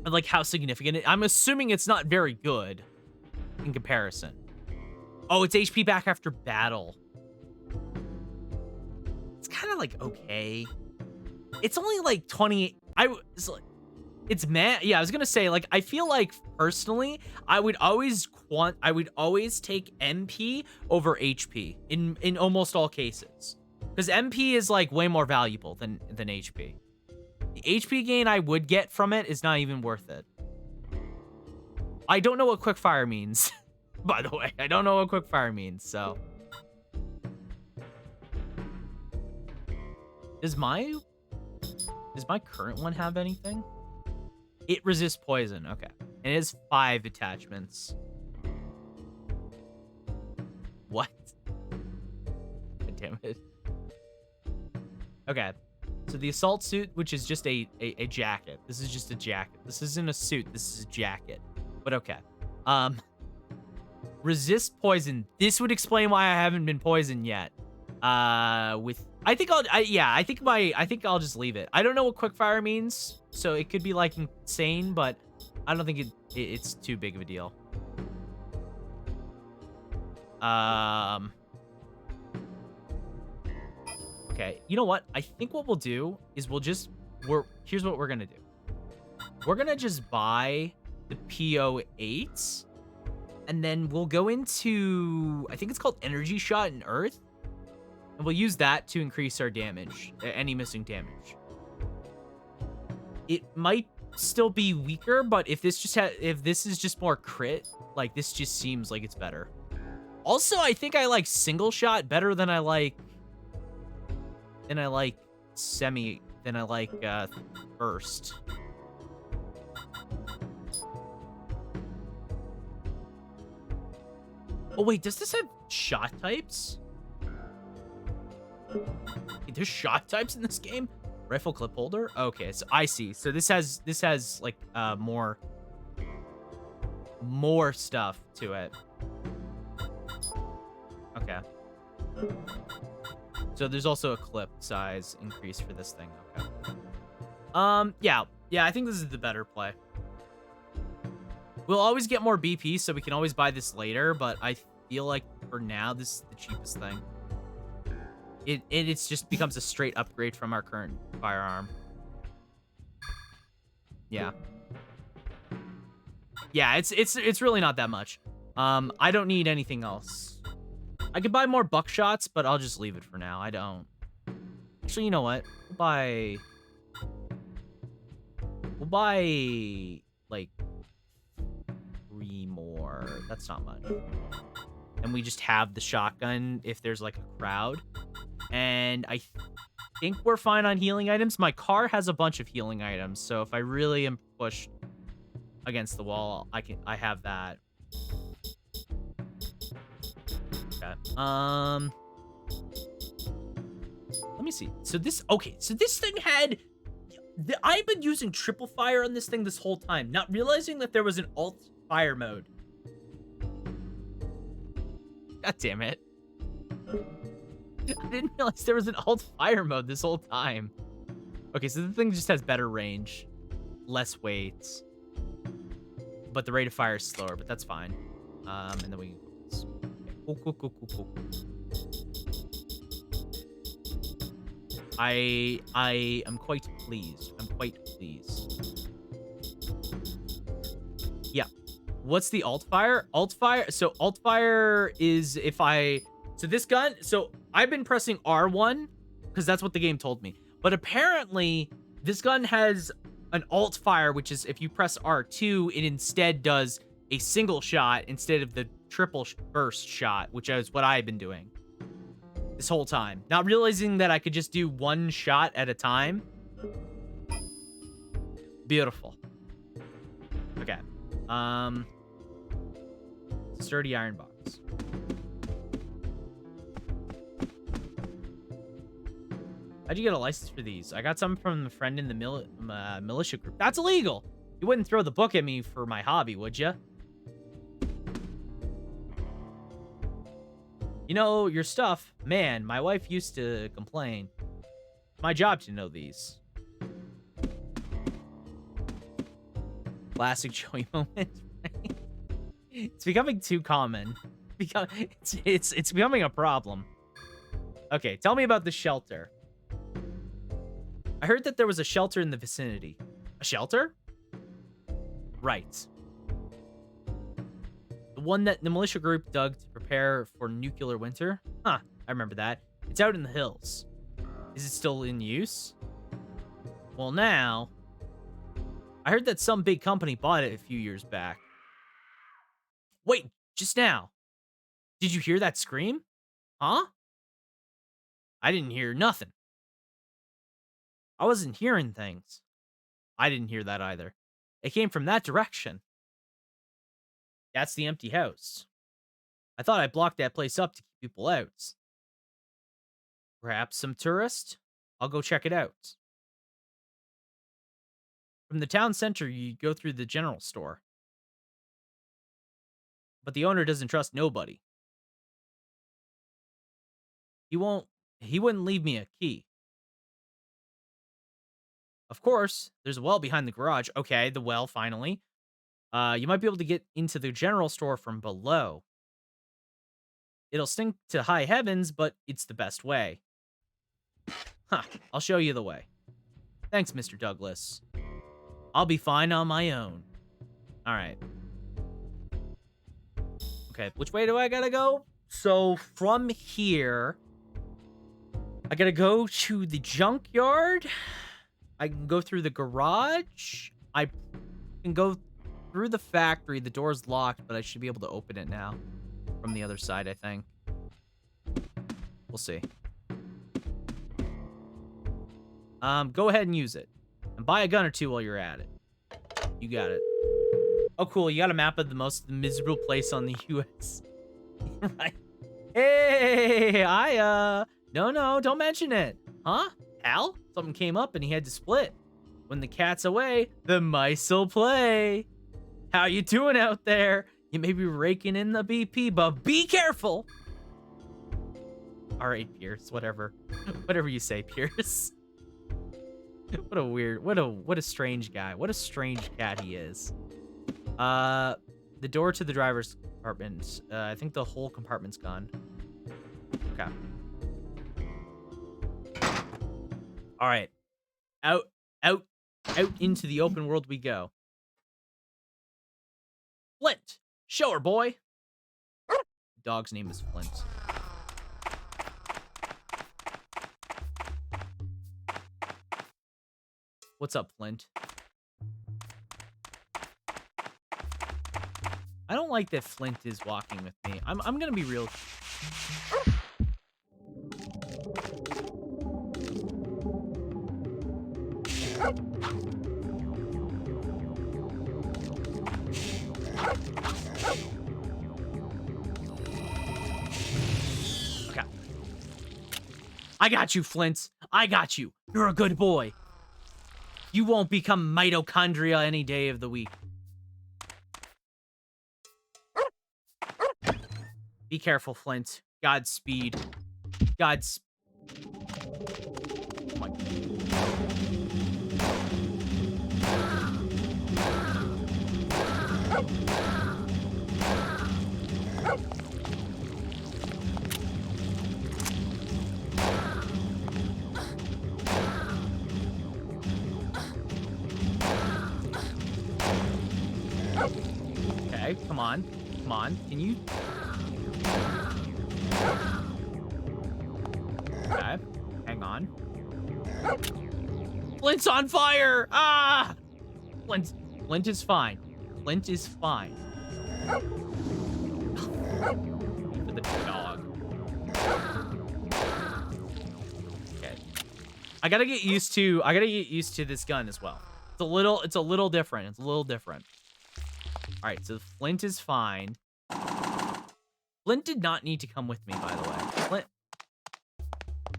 And like how significant I'm assuming it's not very good in comparison. Oh, it's HP back after battle. It's kind of like okay. It's only like 20. It's mad. Yeah, I was gonna say, like, I feel like personally, I would always take MP over HP in almost all cases, because MP is like way more valuable than HP. The HP gain I would get from it is not even worth it. I don't know what quickfire means. By the way, I don't know what quickfire means, so. Does my current one have anything? It resists poison, okay. And it has 5 attachments. What? God damn it. Okay. So the assault suit, which is just a jacket. This is just a jacket. This isn't a suit, this is a jacket. But okay. Resist poison. This would explain why I haven't been poisoned yet. I think I'll just leave it. I don't know what quickfire means, so it could be like insane, but I don't think it's too big of a deal. Okay, you know what? I think what we'll do is here's what we're gonna do. We're gonna just buy the PO8, and then we'll go into, I think it's called Energy Shot in Earth, and we'll use that to increase our damage, any missing damage. It might still be weaker, but if this is just more crit, like, this just seems like it's better. Also, I think I like single shot better than I like burst. Oh wait, does this have shot types? Wait, there's shot types in this game? Rifle clip holder? Okay, so I see. So this has like more stuff to it. Okay. So there's also a clip size increase for this thing. Okay. Yeah, I think this is the better play. We'll always get more BP, so we can always buy this later, but I feel like for now, this is the cheapest thing. It's just becomes a straight upgrade from our current firearm. Yeah. Yeah, it's really not that much. I don't need anything else. I could buy more buckshots, but I'll just leave it for now. I don't. Actually, you know what? We'll buy like 3 more. That's not much. And we just have the shotgun if there's like a crowd. And I think we're fine on healing items. My car has a bunch of healing items, so if I really am pushed against the wall, I have that. Okay. Let me see. So this thing had I've been using triple fire on this thing this whole time, not realizing that there was an alt fire mode. God damn it. I didn't realize there was an alt fire mode this whole time. Okay, so the thing just has better range, less weight, but the rate of fire is slower, but that's fine. And then we can cool. I am quite pleased. Yeah. What's the alt fire? So alt fire is if so this gun, so I've been pressing R1 because that's what the game told me. But apparently, this gun has an alt fire, which is if you press R2, it instead does a single shot instead of the triple burst shot, which is what I've been doing this whole time. Not realizing that I could just do one shot at a time. Beautiful. Okay. Sturdy iron box. How'd you get a license for these? I got some from a friend in the militia group. That's illegal. You wouldn't throw the book at me for my hobby, would you? You know, your stuff. Man, my wife used to complain. It's my job to know these. Classic Joey moment. It's becoming too common. It's becoming a problem. Okay, tell me about the shelter. I heard that there was a shelter in the vicinity. A shelter? Right. The one that the militia group dug to prepare for nuclear winter? Huh, I remember that. It's out in the hills. Is it still in use? Well, now... I heard that some big company bought it a few years back. Wait, just now. Did you hear that scream? Huh? I didn't hear nothing. I wasn't hearing things. I didn't hear that either. It came from that direction. That's the empty house. I thought I blocked that place up to keep people out. Perhaps some tourist? I'll go check it out. From the town center, you go through the general store. But the owner doesn't trust nobody. He wouldn't leave me a key. Of course, there's a well behind the garage. Okay, the well, finally. You might be able to get into the general store from below. It'll stink to high heavens, but it's the best way. Huh, I'll show you the way. Thanks, Mr. Douglas. I'll be fine on my own. Alright. Okay, which way do I gotta go? So, from here, I gotta go to the junkyard. I can go through the garage. I can go through the factory. The door's locked, but I should be able to open it now. From the other side, I think. We'll see. Go ahead and use it. And buy a gun or two while you're at it. You got it. Oh, cool. You got a map of the most miserable place on the U.S. Right. Hey, no, don't mention it. Huh? Hal? Something came up and he had to split. When the cat's away, the mice'll play. How you doing out there? You may be raking in the BP, but be careful. All right, Pierce, whatever. Whatever you say, Pierce. What a strange guy. What a strange cat he is. The door to the driver's compartment. I think the whole compartment's gone. Okay. All right. Out into the open world we go. Flint, show her, boy. Dog's name is Flint. What's up, Flint? I don't like that Flint is walking with me. I'm gonna be real. Okay. I got you, Flint. I got you. You're a good boy. You won't become mitochondria any day of the week. Be careful, Flint. Godspeed. Oh my God. Okay, come on. Can you... on. Flint's on fire! Ah! Flint is fine. Flint is fine. For the dog. Okay. I gotta get used to this gun as well. It's a little different. It's a little different. All right, so Flint is fine. Flint did not need to come with me, by the way.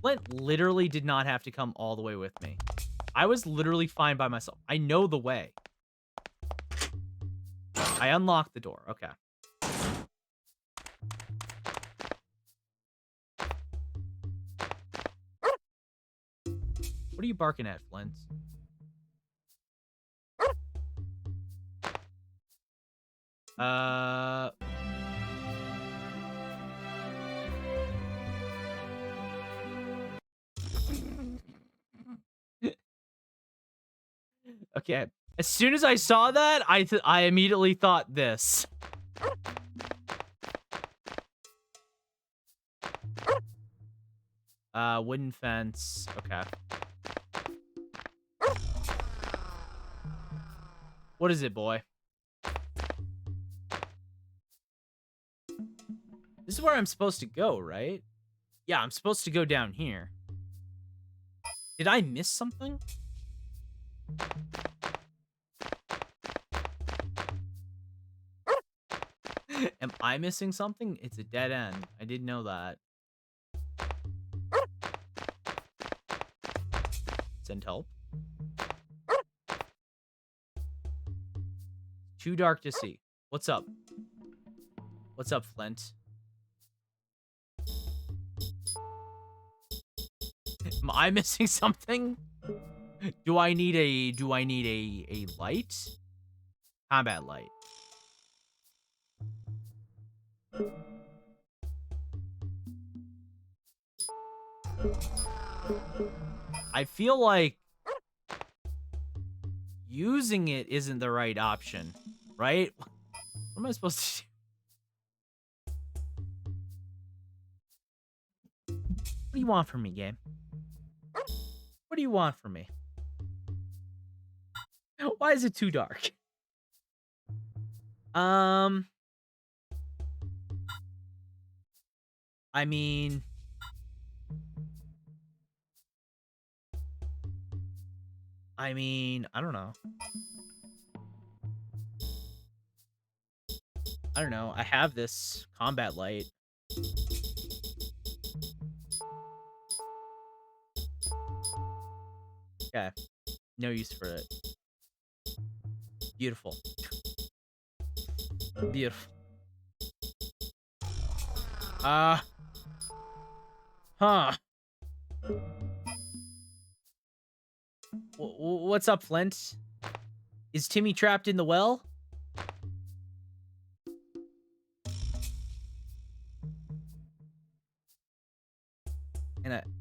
Flint literally did not have to come all the way with me. I was literally fine by myself. I know the way. I unlocked the door. Okay. What are you barking at, Flint? Okay. As soon as I saw that, I immediately thought this. Wooden fence. Okay. What is it, boy? This is where I'm supposed to go, right? Yeah, I'm supposed to go down here. Did I miss something? Am I missing something? It's a dead end. I didn't know that. Send help. Too dark to see. What's up? What's up, Flint? Am I missing something? Do I need a light? Combat light. I feel like using it isn't the right option, right? What am I supposed to do? What do you want from me, game? What do you want from me? Why is it too dark? I mean, I don't know. I don't know. I have this combat light. Okay. No use for it. Beautiful. Beautiful. Huh. What's up, Flint? Is Timmy trapped in the well?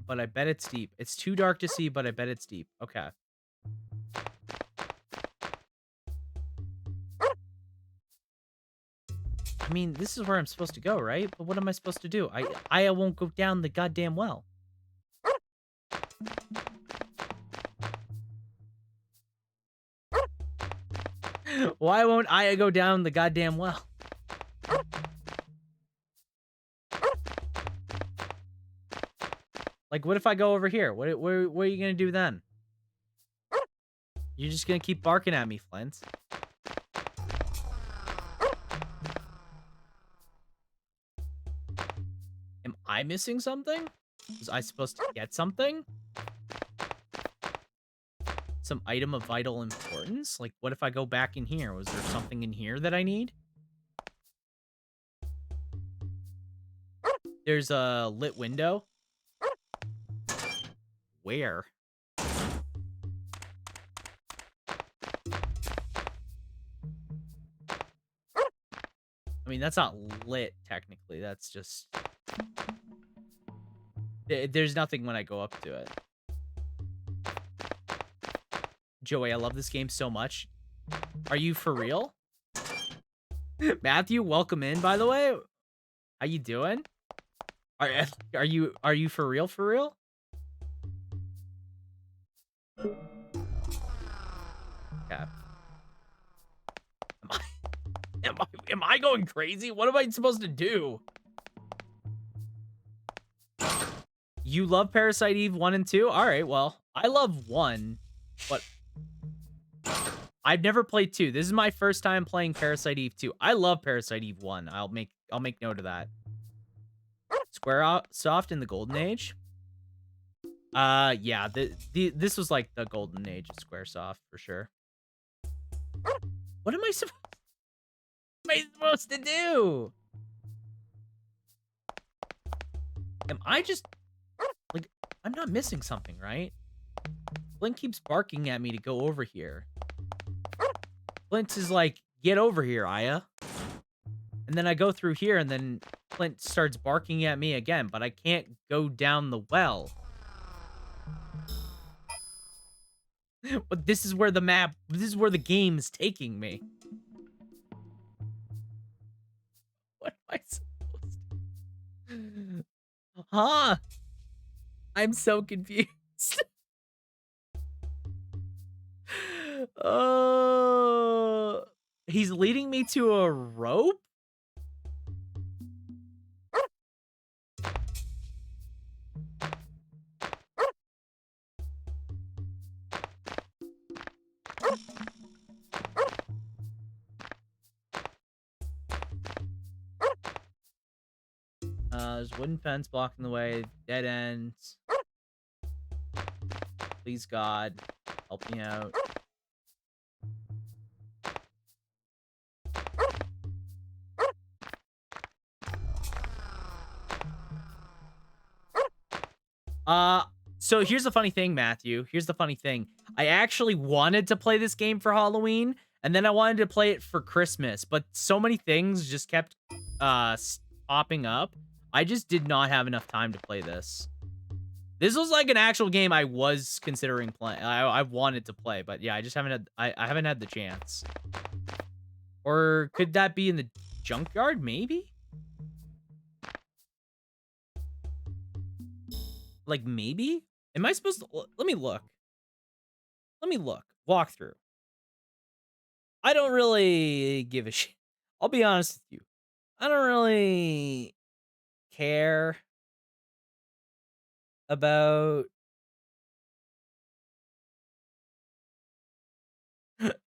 But I bet it's deep. It's too dark to see, but I bet it's deep. Okay. I mean, this is where I'm supposed to go, right? But what am I supposed to do? I won't go down the goddamn well. Why won't I go down the goddamn well? Like, what if I go over here? What are you gonna do then? You're just gonna keep barking at me, Flint. Am I missing something? Was I supposed to get something? Some item of vital importance? Like, what if I go back in here? Was there something in here that I need? There's a lit window. Where? I mean, that's not lit, technically. That's just... There's nothing when I go up to it. Joey, I love this game so much. Are you for real? Matthew, welcome in, by the way. How you doing? Are you for real, for real? Okay. Am I going crazy? What am I supposed to do? You love Parasite Eve 1 and 2? All right, well, I love 1, but I've never played 2. This is my first time playing Parasite Eve 2. I love Parasite Eve 1. I'll make note of that. Squaresoft in the golden age? Yeah, this was like the golden age of Squaresoft for sure. What am I supposed to do? Am I just like I'm not missing something, right? Blink keeps barking at me to go over here. Flint is like, get over here, Aya. And then I go through here, and then Flint starts barking at me again, but I can't go down the well. But this is where the game is taking me. What am I supposed to... Huh? I'm so confused. Oh, he's leading me to a rope? There's a wooden fence blocking the way, dead ends. Please, God, help me out. So here's the funny thing, Matthew. Here's the funny thing. I actually wanted to play this game for Halloween, and then I wanted to play it for Christmas, but so many things just kept popping up. I just did not have enough time to play this. This was like an actual game I was considering playing. I wanted to play, but yeah, I just haven't had I haven't had the chance. Or could that be in the junkyard, maybe? Like, maybe? Am I supposed to... Let me look. Let me look. Walk through. I don't really give a shit. I'll be honest with you. I don't really care about...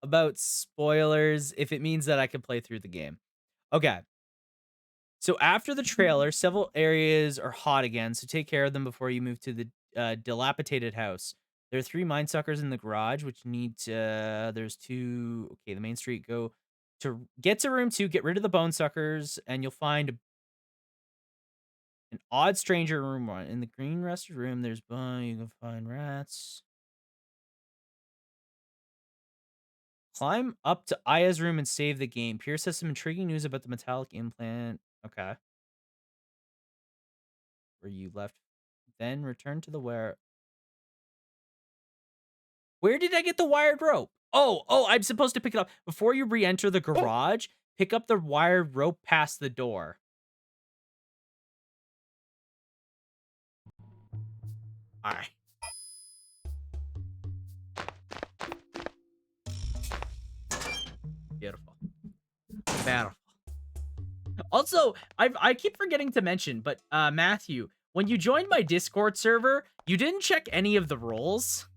about spoilers if it means that I can play through the game. Okay. So after the trailer, several areas are hot again, so take care of them before you move to the dilapidated house. There are 3 mine suckers in the garage, which need to... there's 2... Okay, the main street. Go to... Get to room 2, get rid of the bone suckers, and you'll find an odd stranger in room 1. In the green rusted room, there's bone. You can find rats. Climb up to Aya's room and save the game. Pierce has some intriguing news about the metallic implant. Okay. Where you left. Then return to the where did I get the wired rope? Oh, I'm supposed to pick it up. Before you re-enter the garage, pick up the wired rope past the door. All right. Beautiful. Beautiful. Also, I keep forgetting to mention, but Matthew, when you joined my Discord server, you didn't check any of the roles.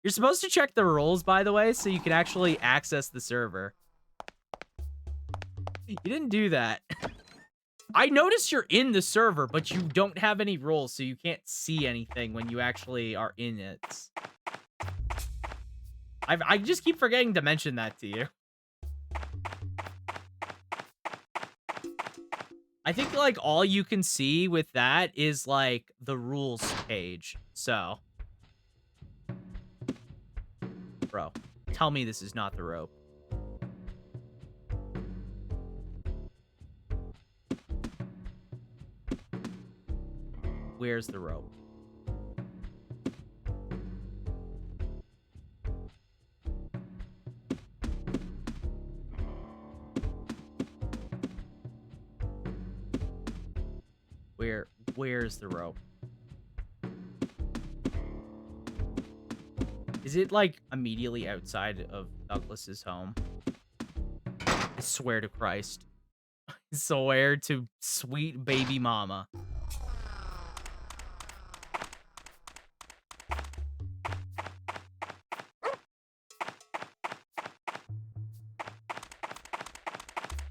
You're supposed to check the roles, by the way, so you can actually access the server. You didn't do that. I noticed you're in the server, but you don't have any roles, so you can't see anything when you actually are in it. I just keep forgetting to mention that to you. I think, like, all you can see with that is, like, the rules page, so. Bro, tell me this is not the rope. Where's the rope? Where's the rope? Is it, like, immediately outside of Douglas's home? I swear to Christ. I swear to sweet baby mama.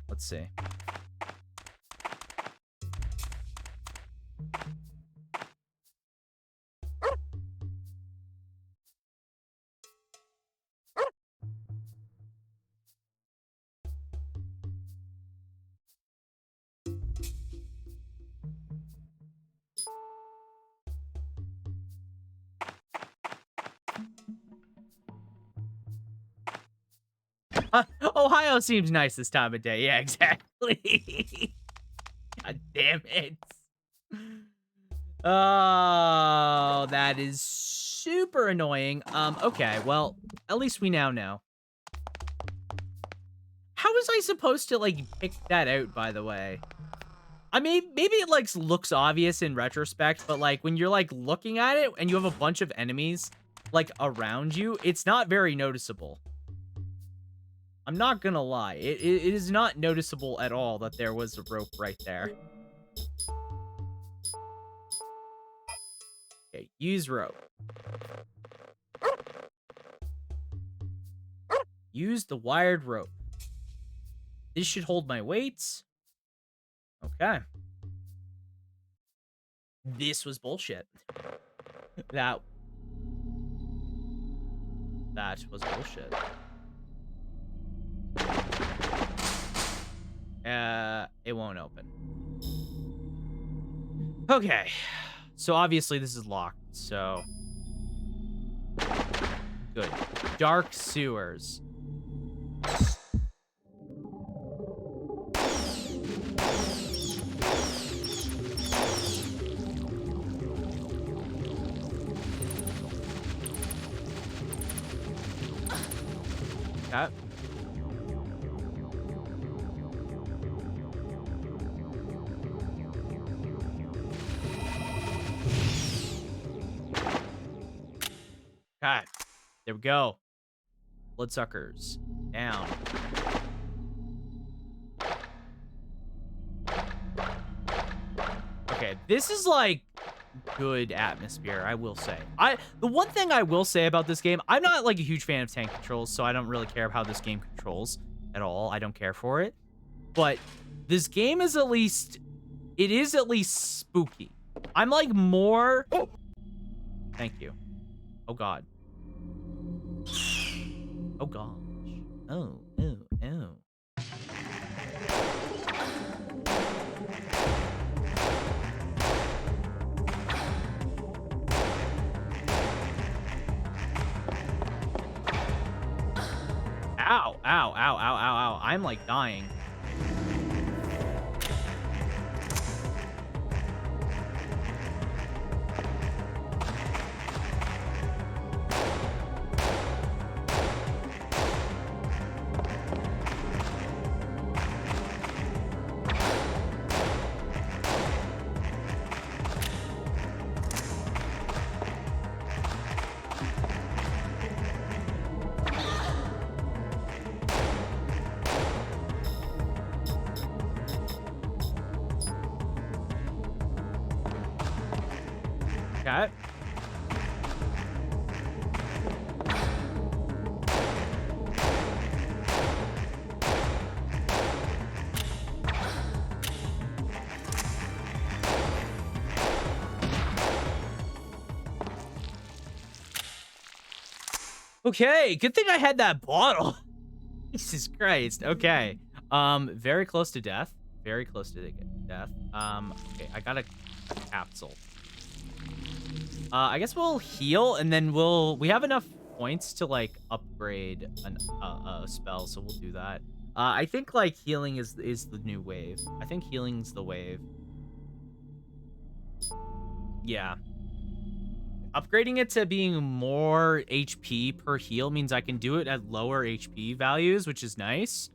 Let's see. Ohio seems nice this time of day. Yeah, exactly. God damn it. Oh, that is super annoying. Okay, well, at least we now know. How was I supposed to, like, pick that out, by the way? I mean, maybe it, like, looks obvious in retrospect, but, like, when you're, like, looking at it and you have a bunch of enemies, like, around you, it's not very noticeable. I'm not gonna lie. It is not noticeable at all that there was a rope right there. Okay, use rope. Use the wired rope. This should hold my weights. Okay. This was bullshit. That was bullshit. It won't open. Okay. So obviously this is locked, so good. Dark sewers. Okay. Okay. There we go. Bloodsuckers. Down. Okay, this is like good atmosphere, I will say. The one thing I will say about this game, I'm not like a huge fan of tank controls, so I don't really care how this game controls at all. I don't care for it. But this game is at least spooky. I'm like more... Oh. Thank you. Oh god. Oh gosh. Oh, oh, oh. Ow, ow, ow, ow, ow, ow. I'm like dying. Okay. Okay, good thing I had that bottle. Jesus Christ. Okay. Very close to death. Very close to death. Okay, I got a capsule. I guess we'll heal, and then we have enough points to, like, upgrade a spell, so we'll do that. I think, like, healing is the new wave. I think healing's the wave. Yeah. Upgrading it to being more HP per heal means I can do it at lower HP values, which is nice.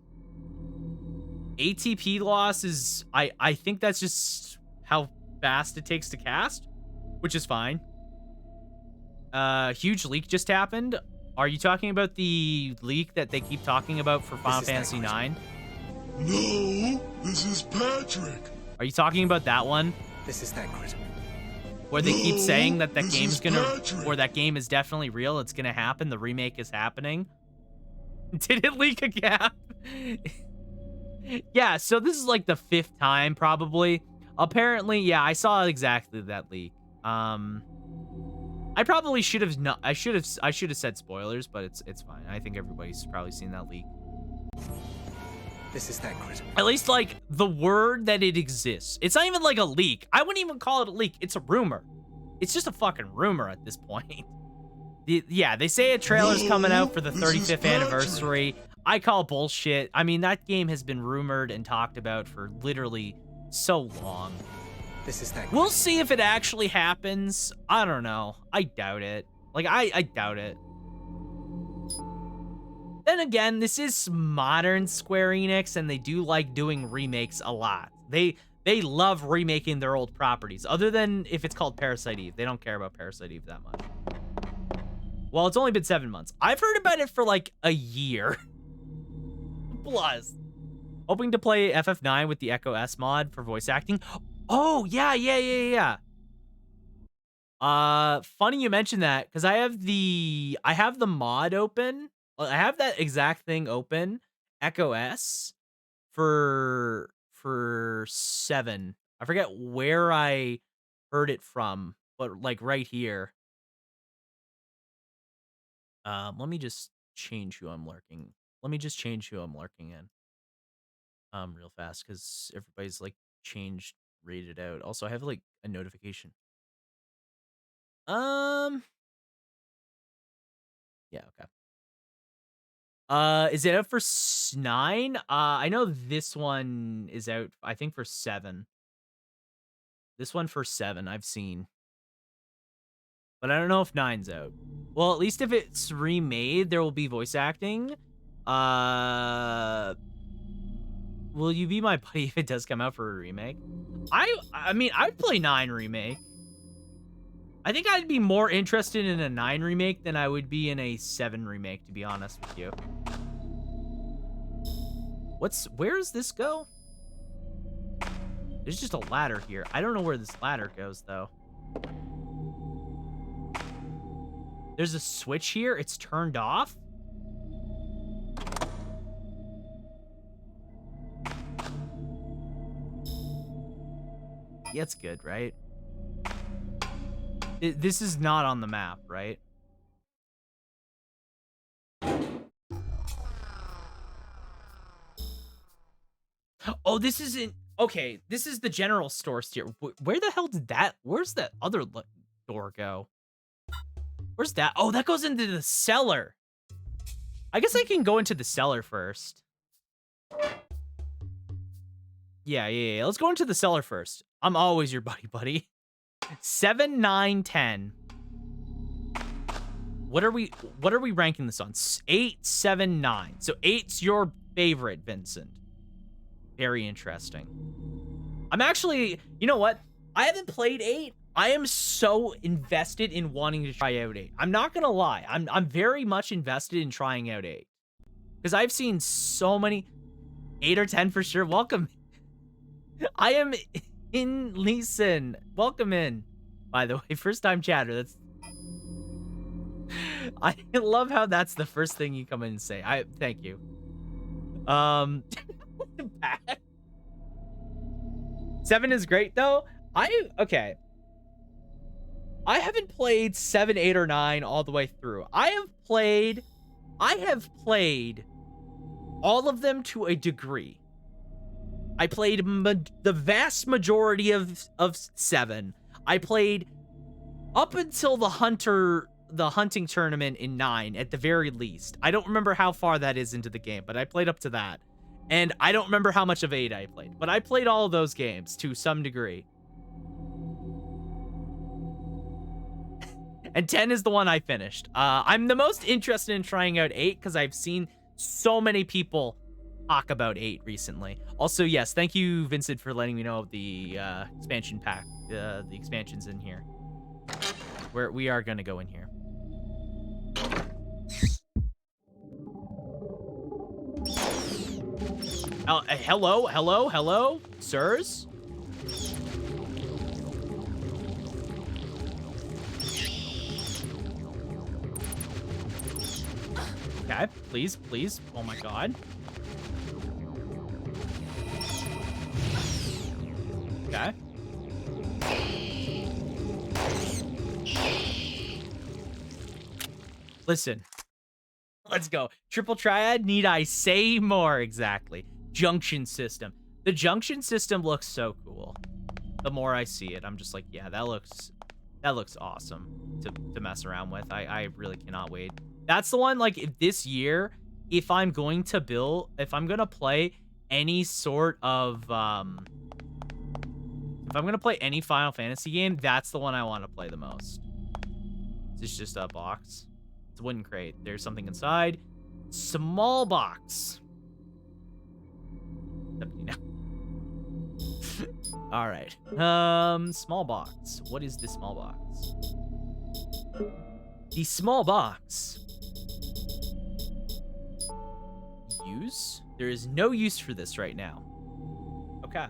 ATP loss is... I think that's just how fast it takes to cast, which is fine. huge leak just happened. Are you talking about the leak that they keep talking about for Final Fantasy IX? No, this is Patrick. Are you talking about that one? This is that critical. Where they keep saying that that this game's is gonna, Patrick. or that game is definitely real. It's gonna happen. The remake is happening. Did it leak again? Yeah. So this is like the 5th time probably. Apparently, yeah. I saw exactly that leak. I probably should have not. I should have said spoilers, but it's fine. I think everybody's probably seen that leak. This is that critical. At least, like, the word that it exists. It's not even like a leak. I wouldn't even call it a leak. It's a rumor. It's just a fucking rumor at this point. Yeah, they say a trailer's coming out for the 35th anniversary. I call bullshit. I mean, that game has been rumored and talked about for literally so long. This is that. We'll see if it actually happens. I don't know. I doubt it. Like, I doubt it. Then again, this is modern Square Enix, and they do like doing remakes a lot. They love remaking their old properties, other than if it's called Parasite Eve. They don't care about Parasite Eve that much. Well, it's only been 7 months. I've heard about it for like a year. Plus. Hoping to play FF9 with the Echo S mod for voice acting. Oh, yeah. Funny you mentioned that, because I have the mod open. I have that exact thing open, Echo S, for 7. I forget where I heard it from, but like right here. Let me just change who I'm lurking. Let me just change who I'm lurking in. Real fast, because everybody's like changed, rated out. Also, I have like a notification. Yeah, okay. Is it out for 9? I know this one is out, I think, for 7. This one for 7, I've seen. But I don't know if 9's out. Well, at least if it's remade, there will be voice acting. Will you be my buddy if it does come out for a remake? I mean, I'd play 9 remake. I think I'd be more interested in a 9 remake than I would be in a 7 remake, to be honest with you. Where does this go? There's just a ladder here. I don't know where this ladder goes, though. There's a switch here. It's turned off. Yeah, it's good, right? This is not on the map, right? Oh, this isn't... Okay, this is the general store here. Where the hell did that... Where's that other door go? Where's that? Oh, that goes into the cellar. I guess I can go into the cellar first. Yeah. Let's go into the cellar first. I'm always your buddy. 7, 9, 10. What are we ranking this on? 8, 7, 9. So 8's your favorite, Vincent. Very interesting. I'm actually, you know what? I haven't played 8. I am so invested in wanting to try out 8. I'm not gonna lie. I'm very much invested in trying out 8. Because I've seen so many 8 or 10 for sure. Welcome. I am in Leeson. Welcome in. By the way, first time chatter. That's I love how that's the first thing you come in and say. Thank you. Back. 7 is great though. Okay. I haven't played 7, 8, or 9 all the way through. I have played all of them to a degree. I played the vast majority of 7. I played up until the hunting tournament in 9 at the very least. I don't remember how far that is into the game, but I played up to that. And I don't remember how much of 8 I played, but I played all of those games to some degree. And 10 is the one I finished. I'm the most interested in trying out 8 because I've seen so many people talk about 8 recently. Also, yes, thank you, Vincent, for letting me know of the expansion pack. The expansions in here. We are going to go in here. Hello, sirs? Okay, please. Oh my god. Okay. Listen. Let's go. Triple triad, need I say more? Exactly. Junction system. The junction system looks so cool. The more I see it, I'm just like, yeah, that looks awesome to mess around with. I really cannot wait. That's the one, like, this year, if I'm going to play any sort of, if I'm going to play any Final Fantasy game, that's the one I want to play the most. It's just a box. It's a wooden crate. There's something inside. Small box. All right. Small box. What is this small box? The small box. Use? There is no use for this right now. Okay.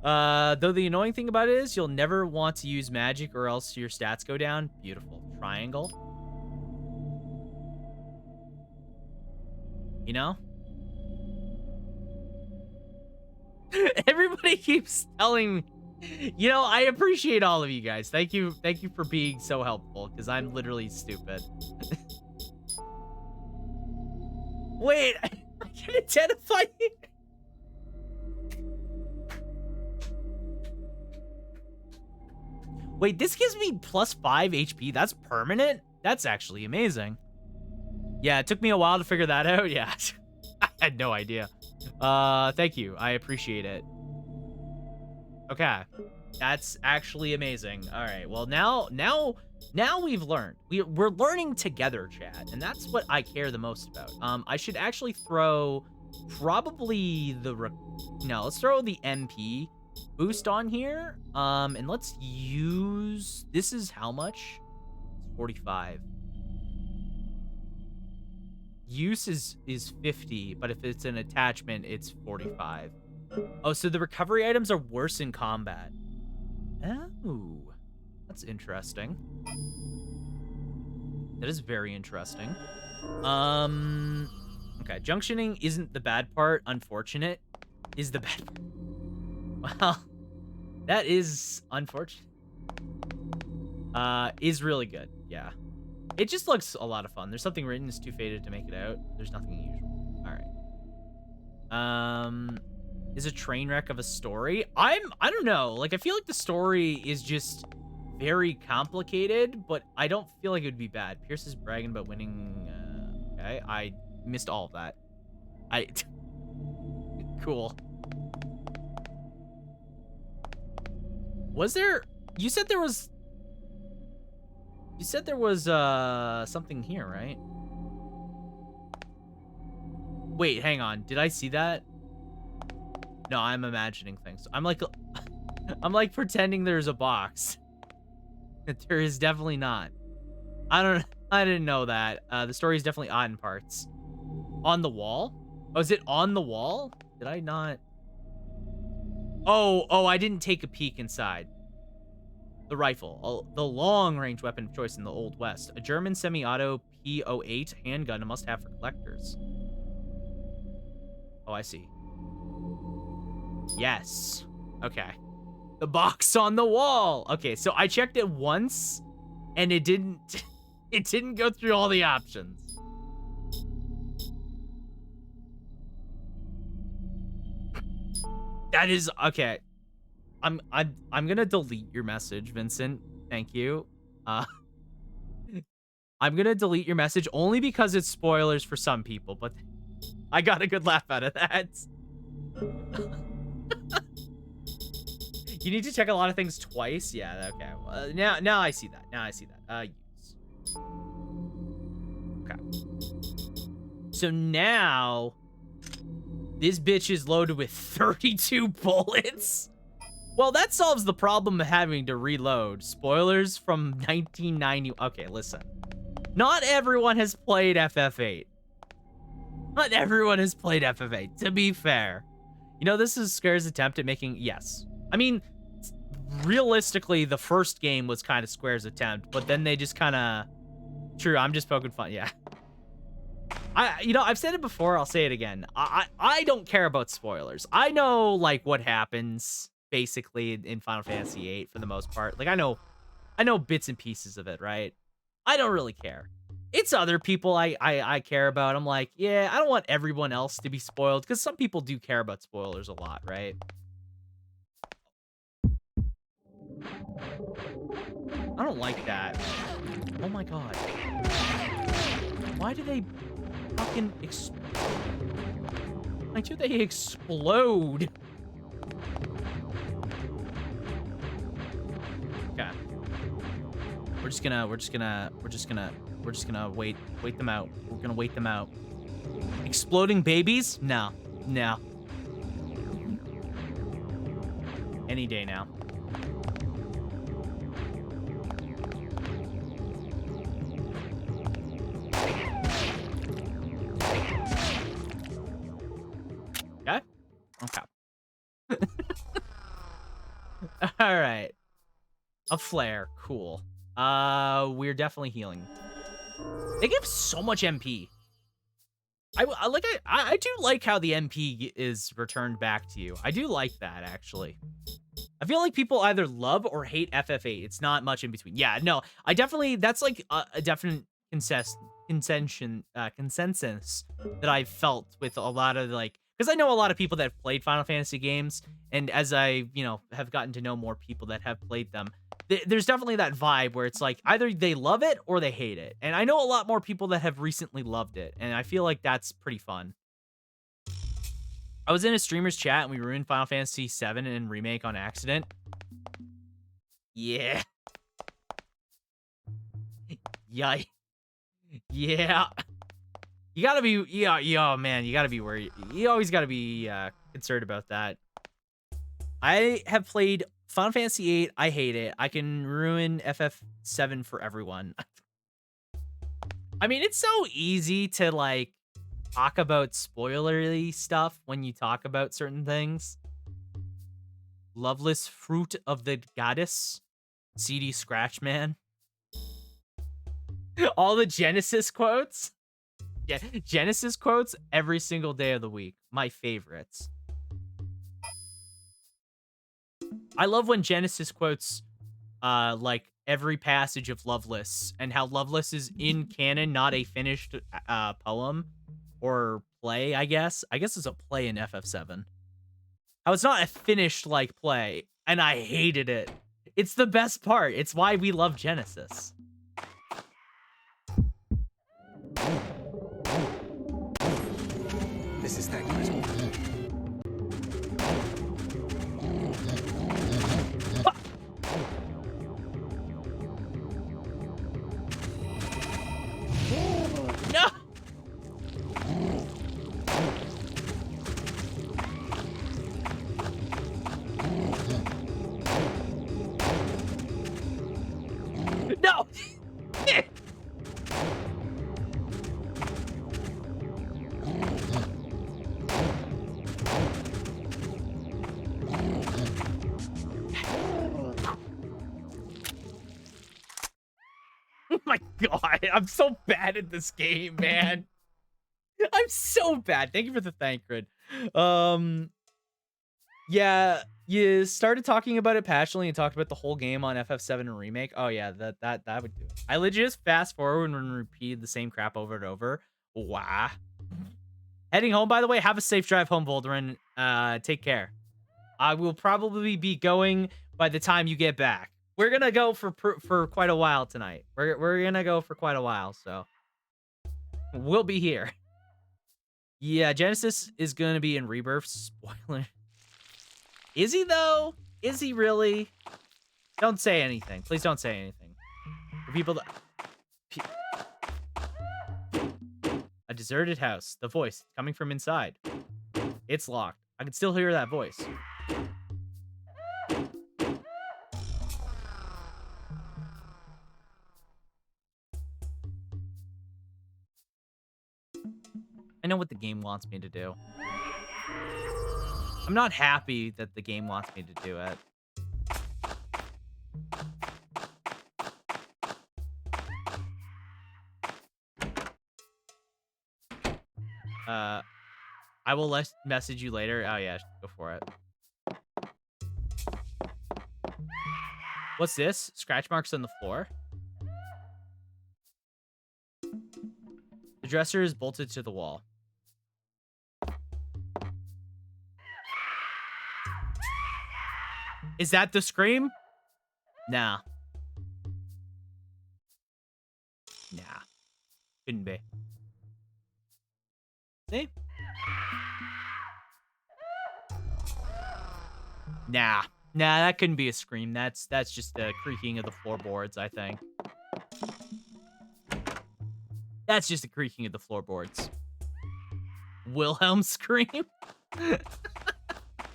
Though the annoying thing about it is you'll never want to use magic or else your stats go down. Beautiful. Triangle. You know? Everybody keeps telling me. You know, I appreciate all of you guys. Thank you for being so helpful, because I'm literally stupid. Wait, I can identify you. Wait, this gives me plus 5 HP. That's permanent? That's actually amazing. Yeah, it took me a while to figure that out. Yeah, I had no idea. Thank you. I appreciate it. Okay. That's actually amazing. All right. Well, now we've learned. We're learning together, chat, and that's what I care the most about. I should actually throw probably let's throw the MP boost on here. And let's use, this is how much? It's 45. Use is 50, but if it's an attachment, it's 45. Oh, so the recovery items are worse in combat. Oh, that's interesting. That is very interesting. Okay, junctioning isn't the bad part. Unfortunate is the bad part. Well, that is unfortunate. Is really good, yeah. It just looks a lot of fun. There's something written. It's too faded to make it out. There's nothing unusual. All right. Is a train wreck of a story? I don't know. Like, I feel like the story is just very complicated, but I don't feel like it would be bad. Pierce is bragging about winning. Okay, I missed all of that. Cool. Was there? You said there was. You said there was something here, right? Wait, hang on. Did I see that? No, I'm imagining things. I'm like pretending there's a box. There is definitely not. I didn't know that. The story is definitely odd in parts. On the wall? Oh, is it on the wall? Did I not? Oh, I didn't take a peek inside. The rifle, the long-range weapon of choice in the Old West. A German semi-auto P08 handgun, a must-have for collectors. Oh, I see. Yes. Okay. The box on the wall. Okay, so I checked it once, and it didn't go through all the options. That is okay. I'm gonna delete your message, Vincent. Thank you. I'm gonna delete your message only because it's spoilers for some people, but I got a good laugh out of that. You need to check a lot of things twice. Yeah. Okay. Now I see that. Use. Okay. So now this bitch is loaded with 32 bullets. Well, that solves the problem of having to reload. Spoilers from 1990. Okay, listen. Not everyone has played FF8. Not everyone has played FF8, to be fair. You know, this is Square's attempt at making... Yes. I mean, realistically, the first game was kind of Square's attempt, but then they just kind of... True, I'm just poking fun. Yeah. You know, I've said it before, I'll say it again. I don't care about spoilers. I know, like, what happens, basically, in Final Fantasy VIII, for the most part. Like, I know bits and pieces of it, right? I don't really care. It's other people I care about. I'm like, yeah, I don't want everyone else to be spoiled, because some people do care about spoilers a lot, right? I don't like that. Oh my god. Why do they fucking why do they explode? Okay. We're just gonna wait them out. We're gonna wait them out. Exploding babies? No. No. Any day now. Okay. Okay. All right. A flare. Cool. We're definitely healing. They give so much MP. I do like how the MP is returned back to you. I do like that, actually. I feel like people either love or hate FF8. It's not much in between. Yeah, no, I definitely, that's like a definite consensus that I've felt with a lot of, like, because I know a lot of people that have played Final Fantasy games, and as I, you know, have gotten to know more people that have played them, there's definitely that vibe where it's like either they love it or they hate it. And I know a lot more people that have recently loved it, and I feel like that's pretty fun. I was in a streamer's chat and we ruined Final Fantasy VII and Remake on accident. Yeah. Yikes. Yeah. You gotta be, yeah, man, you gotta be worried. You always gotta be concerned about that. I have played Final Fantasy VIII. I hate it. I can ruin FF7 for everyone. I mean, it's so easy to, like, talk about spoilery stuff when you talk about certain things. Loveless Fruit of the Goddess. CD Scratch Man. All the Genesis quotes. Yeah, Genesis quotes every single day of the week. My favorites. I love when Genesis quotes, like, every passage of Loveless, and how Loveless is in canon, not a finished poem or play, I guess. I guess it's a play in FF7. How it's not a finished, like, play, and I hated it. It's the best part. It's why we love Genesis. This is thankless. No! No! Oh my god, I'm so bad at this game, man. I'm so bad. Thank you for the thank grid. Yeah, you started talking about it passionately and talked about the whole game on FF7 and Remake. Oh yeah, that would do it. I legit just fast forward and repeated the same crap over and over. Wow. Heading home, by the way. Have a safe drive home, Volderin. Take care. I will probably be going by the time you get back. We're gonna go for quite a while tonight. We're gonna go for quite a while, so we'll be here. Yeah, Genesis is gonna be in Rebirth. Spoiler. Is he though? Is he really? Don't say anything. Please don't say anything. For people that... A deserted house. The voice coming from inside. It's locked. I can still hear that voice. know what the game wants me to do. I'm not happy that the game wants me to do it. I will message you later. Oh, yeah, go for it. What's this? Scratch marks on the floor? The dresser is bolted to the wall. Is that the scream? Nah. Nah. Couldn't be. See? Nah. Nah, that couldn't be a scream. That's just the creaking of the floorboards, I think. That's just the creaking of the floorboards. Wilhelm scream?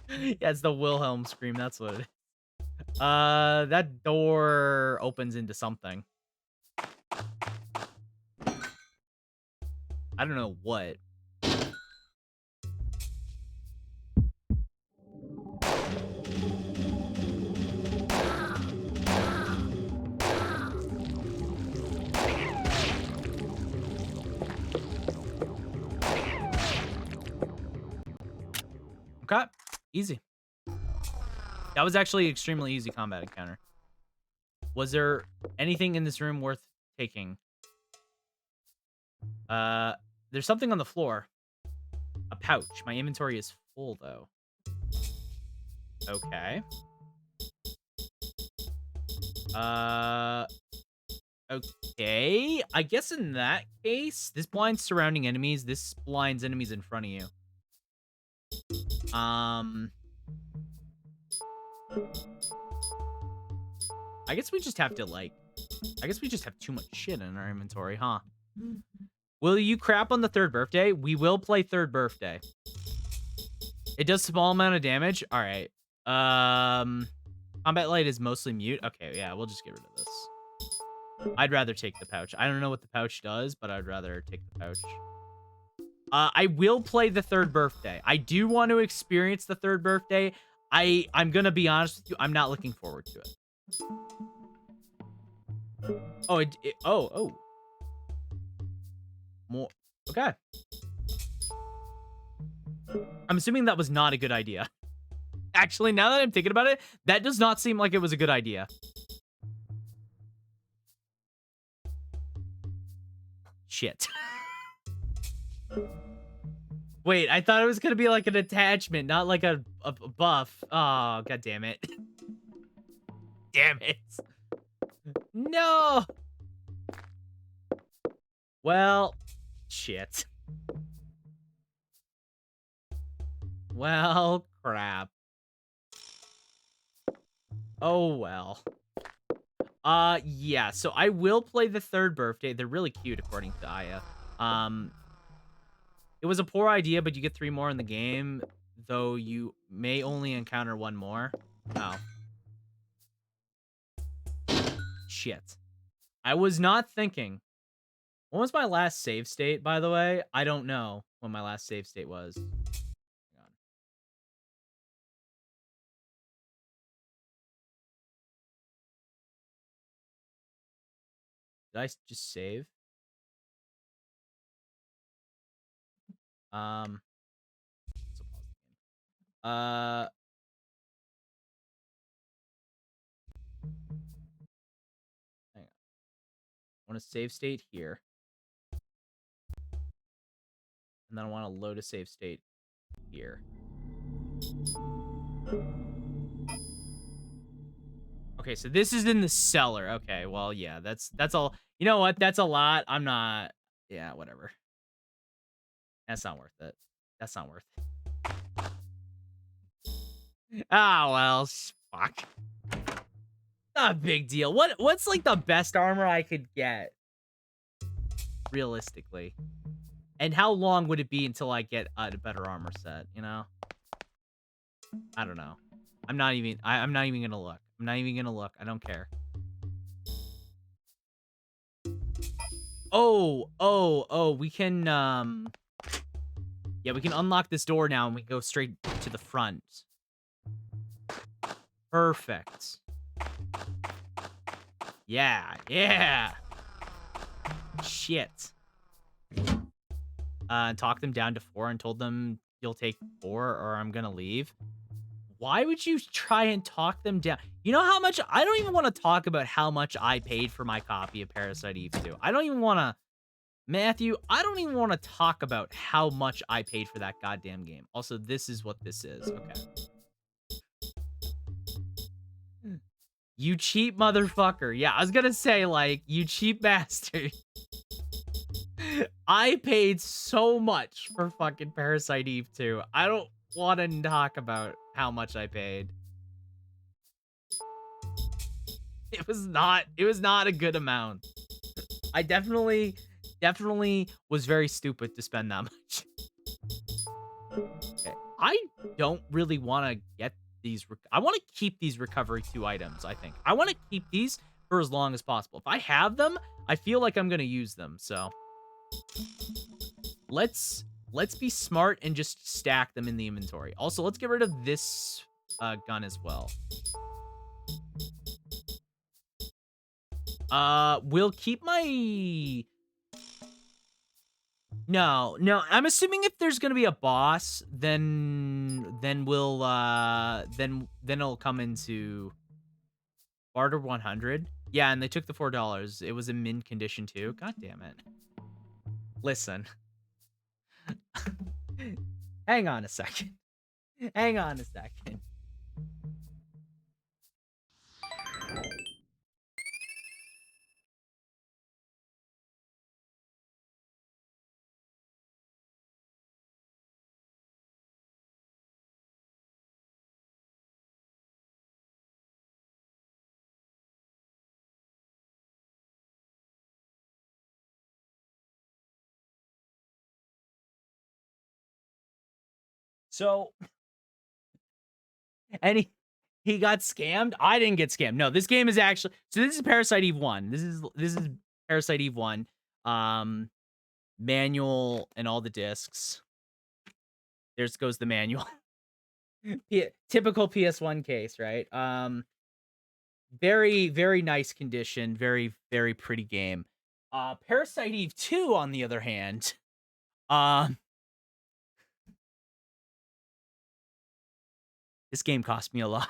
Yeah, it's the Wilhelm scream. That's what it is. That door opens into something. I don't know what. Okay. Easy. That was actually extremely easy combat encounter. Was there anything in this room worth taking? There's something on the floor. A pouch. My inventory is full, though. Okay. Okay. I guess in that case, this blinds surrounding enemies. This blinds enemies in front of you. I guess we just have to, like... I guess we just have too much shit in our inventory, huh? Will you crap on the third birthday? We will play third birthday. It does small amount of damage. All right. Combat light is mostly mute. Okay, yeah, we'll just get rid of this. I'd rather take the pouch. I don't know what the pouch does, but I'd rather take the pouch. I will play the third birthday. I do want to experience the third birthday. I'm gonna be honest with you. I'm not looking forward to it. Oh, oh. More. Okay. I'm assuming that was not a good idea. Actually, now that I'm thinking about it, that does not seem like it was a good idea. Shit. Wait, I thought it was gonna be like an attachment, not like a buff. Oh, god damn it. Damn it. No. Well, shit. Well, crap. Oh, well. Yeah, so I will play the third birthday. They're really cute, according to Aya. It was a poor idea, but you get 3 more in the game, though you may only encounter 1 more. Oh. Shit. I was not thinking. When was my last save state, by the way? I don't know when my last save state was. Hang on. Did I just save? Hang on. I want to save state here. And then I want to load a save state here. Okay, so this is in the cellar. Okay, well, yeah, that's all. You know what? That's a lot. I'm not... Yeah, whatever. That's not worth it. That's not worth it. Ah, well, fuck. Not a big deal. What's like the best armor I could get? Realistically. And how long would it be until I get a better armor set, you know? I don't know. I'm not even gonna look. I'm not even gonna look. I don't care. Oh, we can, Yeah, we can unlock this door now and we can go straight to the front. Perfect. Yeah, yeah. Shit. Talk them down to 4 and told them you'll take 4 or I'm gonna leave. Why would you try and talk them down? You know how much I don't even want to talk about how much I paid for my copy of Parasite Eve II. I don't even want to Matthew, I don't even want to talk about how much I paid for that goddamn game. Also, this is what this is. Okay. You cheap motherfucker. Yeah, I was gonna say, like, you cheap bastard. I paid so much for fucking Parasite Eve 2. I don't want to talk about how much I paid. It was not a good amount. I definitely was very stupid to spend that much. Okay. I don't really want to get these. I want to keep these recovery 2 items, I think. I want to keep these for as long as possible. If I have them, I feel like I'm going to use them. So let's be smart and just stack them in the inventory. Also, let's get rid of this gun as well. We'll keep my... No, I'm assuming if there's gonna be a boss, then we'll, then it'll come into barter 100. Yeah, and they took the $4. It was in mint condition too. God damn it. Listen. Hang on a second. Hang on a second. So, and he got scammed. I didn't get scammed. No, this game is actually, so this is Parasite Eve 1. This is Parasite Eve 1. Manual and all the discs. There goes the manual. Typical PS1 case, right? Very, very nice condition. Very, very pretty game. Parasite Eve 2, on the other hand, this game cost me a lot.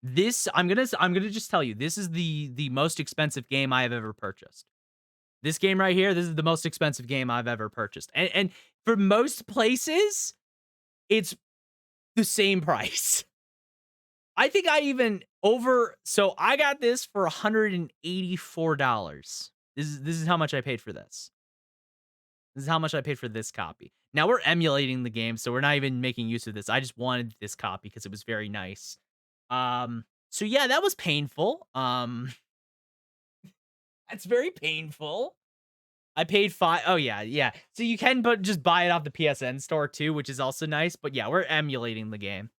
This, I'm gonna just tell you, this is the most expensive game I have ever purchased. This game right here, this is the most expensive game I've ever purchased. And for most places, it's the same price. I think I even so I got this for $184. This is how much I paid for this. This is how much I paid for this copy. Now we're emulating the game, so we're not even making use of this. I just wanted this copy because it was very nice. So yeah, that was painful. That's very painful. I paid $5. Oh yeah. So you can just buy it off the PSN store too, which is also nice. But yeah, we're emulating the game.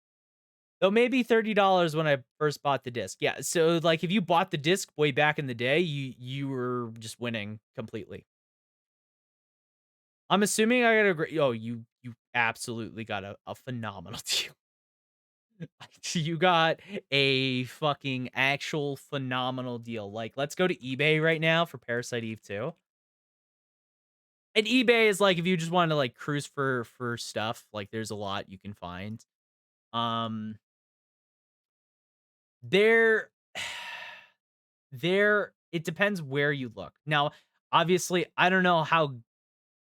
Though maybe $30 when I first bought the disc. Yeah, so like if you bought the disc way back in the day, you were just winning completely. I'm assuming I got a great... Oh, you absolutely got a phenomenal deal. You got a fucking actual phenomenal deal. Like, let's go to eBay right now for Parasite Eve 2. And eBay is like if you just want to like cruise for stuff, like there's a lot you can find. There it depends where you look. Now, obviously, I don't know how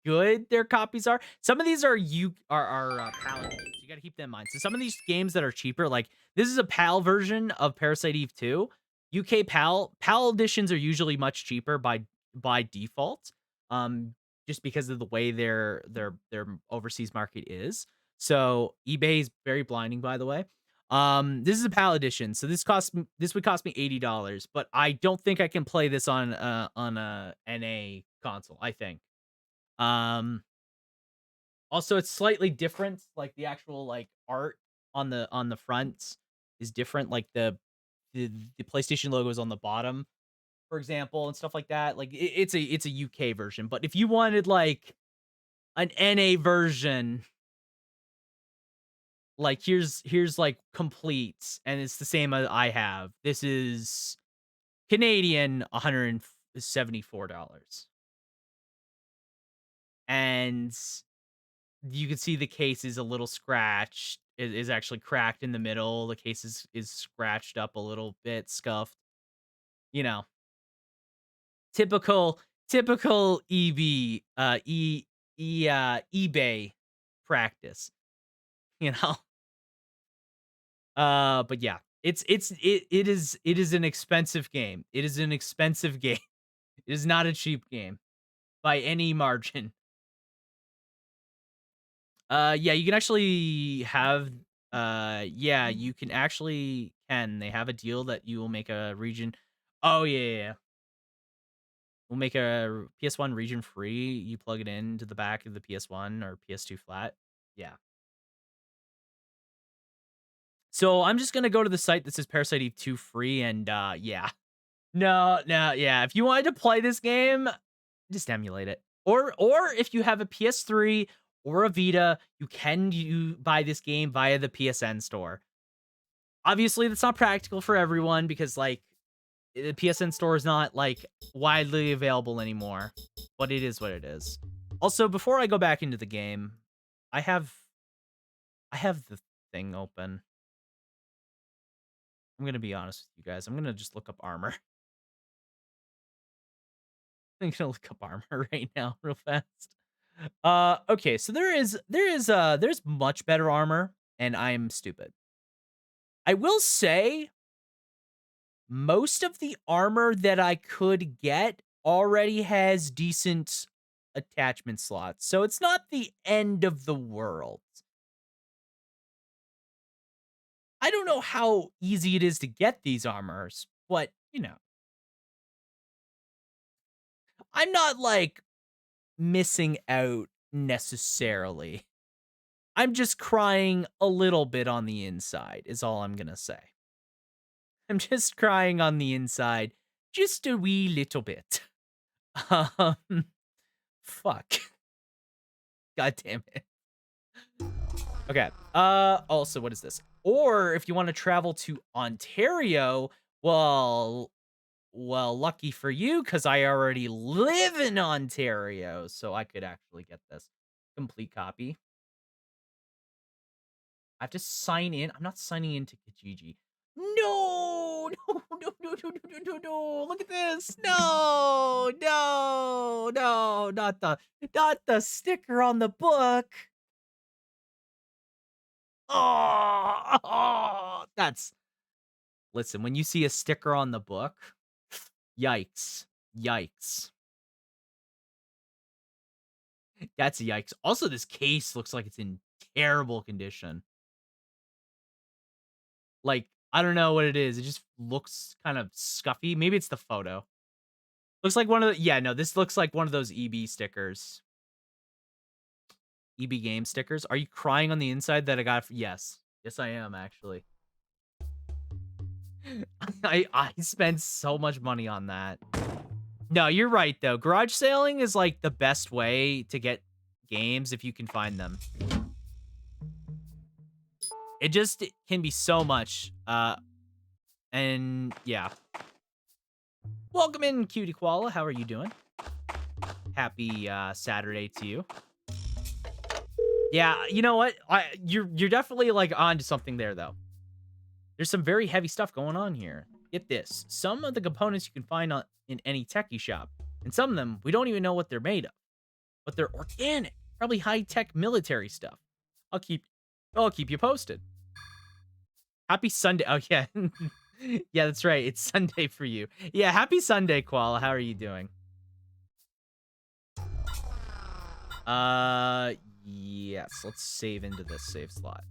good their copies are. Some of these are PAL editions. You got to keep that in mind. So some of these games that are cheaper, like this is a PAL version of Parasite Eve 2. UK PAL editions are usually much cheaper by default. Just because of the way their overseas market is. So eBay is very blinding, by the way. This is a PAL edition, so this would cost me $80, but I don't think I can play this on a NA console, I think. Also it's slightly different, like the actual like art on the front is different, like the PlayStation logo is on the bottom, for example, and stuff like that. Like it's a UK version, but if you wanted like an NA version Like, here's, like, complete, and it's the same as I have. This is Canadian, $174. And you can see the case is a little scratched. It is actually cracked in the middle. The case is scratched up a little bit, scuffed. You know, typical typical eBay practice, you know? But yeah, it is an expensive game. It is an expensive game. It is not a cheap game by any margin. Yeah, you can actually have yeah, you can actually they have a deal that you will make a region. Oh yeah, yeah, yeah. We'll make a PS1 region free. You plug it into the back of the PS1 or PS2 flat. Yeah. So I'm just gonna go to the site that says Parasite Eve II free, and yeah. No, no, yeah. If you wanted to play this game, just emulate it. Or if you have a PS3 or a Vita, you buy this game via the PSN store. Obviously, that's not practical for everyone because like the PSN store is not like widely available anymore, but it is what it is. Also, before I go back into the game, I have the thing open. I'm gonna be honest with you guys. I'm gonna just look up armor. I'm gonna look up armor right now, real fast. Okay, so there's much better armor, and I'm stupid. I will say most of the armor that I could get already has decent attachment slots, so it's not the end of the world. I don't know how easy it is to get these armors, but, you know, I'm not, like, missing out necessarily. I'm just crying a little bit on the inside is all I'm gonna say. I'm just crying on the inside just a wee little bit. Um, fuck. God damn it. Okay. Also, what is this? Or if you want to travel to Ontario, well, lucky for you, because I already live in Ontario, so I could actually get this complete copy. I have to sign in. I'm not signing into Kijiji. No, no, no, no, no, no, no, no, no. Look at this. No, no, no, not the sticker on the book. Oh, that's listen, when you see a sticker on the book, yikes. Yikes. That's yikes. Also, this case looks like it's in terrible condition. Like, I don't know what it is. It just looks kind of scuffy. Maybe it's the photo. Looks like one of the yeah, no, this looks like one of those EB stickers. EB game stickers. Are you crying on the inside that I got? Yes. Yes, I am actually. I spent so much money on that. No, you're right though. Garage sailing is like the best way to get games if you can find them. It just can be so much. And yeah. Welcome in, Cutie Koala. How are you doing? Happy Saturday to you. Yeah, you know what? You're definitely like onto something there though. There's some very heavy stuff going on here. Get this. Some of the components you can find in any techie shop, and some of them we don't even know what they're made of. But they're organic, probably high-tech military stuff. I'll keep you posted. Happy Sunday. Oh yeah. Yeah, that's right. It's Sunday for you. Yeah, happy Sunday, Koala. How are you doing? Yes, let's save into this save slot.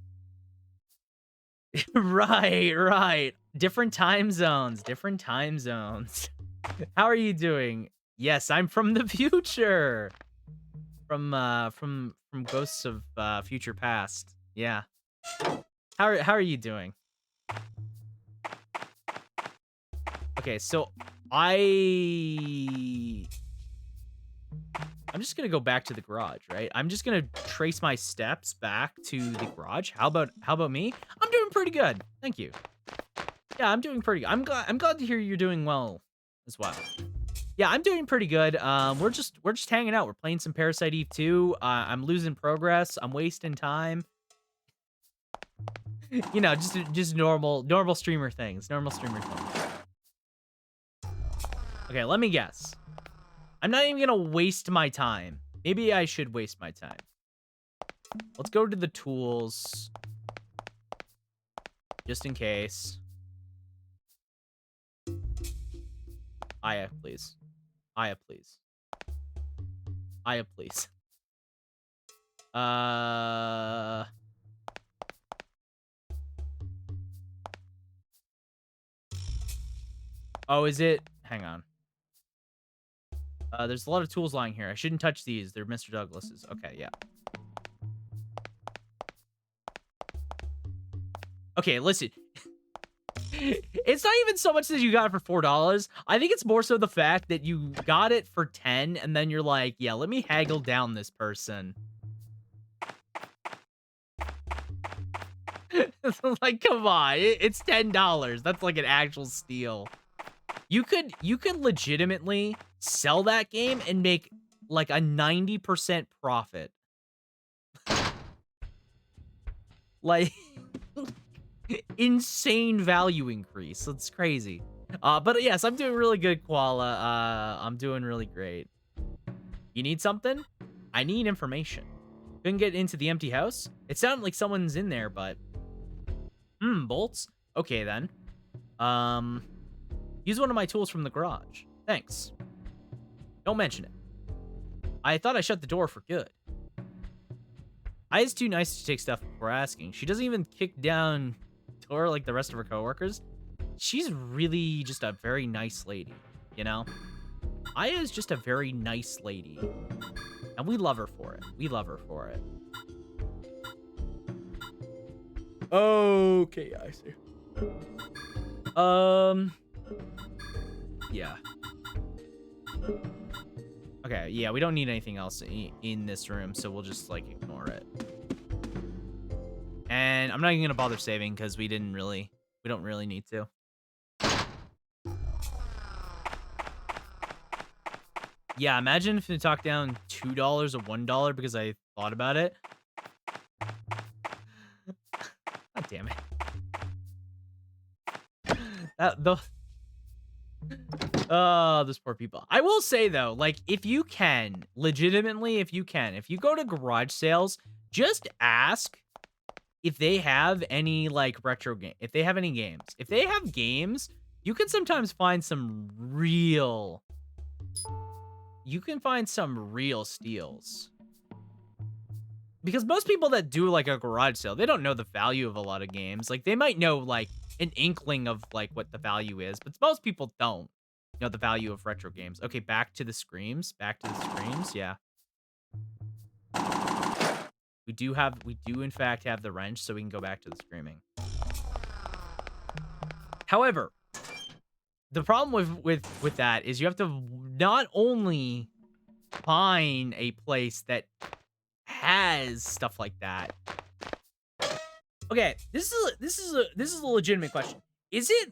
Right. Different time zones, different time zones. How are you doing? Yes, I'm from the future. From Ghosts of Future Past. Yeah. How are you doing? Okay, so I'm just gonna go back to the garage, right? I'm just gonna trace my steps back to the garage. How about me? I'm doing pretty good. Thank you. Yeah, I'm doing pretty good. I'm glad to hear you're doing well as well. Yeah, I'm doing pretty good. We're just hanging out. We're playing some Parasite Eve II. I'm losing progress. I'm wasting time. You know, just normal streamer things. Normal streamer things. Okay, let me guess. I'm not even gonna waste my time. Maybe I should waste my time. Let's go to the tools. Just in case. Aya, please. Aya, please. Aya, please. Oh, is it? Hang on. There's a lot of tools lying here. I shouldn't touch these. They're Mr. Douglas's. Okay, yeah. Okay, listen. It's not even so much that you got it for $4. I think it's more so the fact that you got it for 10 and then you're like, yeah, let me haggle down this person. Like, come on. It's $10. That's like an actual steal. You could legitimately sell that game and make like a 90% profit. Like insane value increase. It's crazy. But yes, I'm doing really good, Koala. I'm doing really great. You need something? I need information. Couldn't get into the empty house? It sounded like someone's in there, but bolts? Okay then. Use one of my tools from the garage. Thanks. Don't mention it. I thought I shut the door for good. Aya's too nice to take stuff before asking. She doesn't even kick down door like the rest of her coworkers. She's really just a very nice lady, you know? Aya is just a very nice lady. And we love her for it. We love her for it. Okay, I see. Yeah. Okay, yeah, we don't need anything else in this room, so we'll just, like, ignore it. And I'm not even gonna bother saving, because we don't really need to. Yeah, imagine if they talked down $2 or $1 because I thought about it. God damn it. Those poor people. I will say though, like, if you can, legitimately, if you go to garage sales, just ask if they have any like retro game, if they have any games. If they have games, you can sometimes find some real steals. Because most people that do like a garage sale, they don't know the value of a lot of games. Like, they might know like an inkling of like what the value is, but most people don't know the value of retro games. Okay, back to the screams. Yeah. We do in fact have the wrench, so we can go back to the screaming. However, the problem with that is you have to not only find a place that has stuff like that. Okay, this is a legitimate question. Is it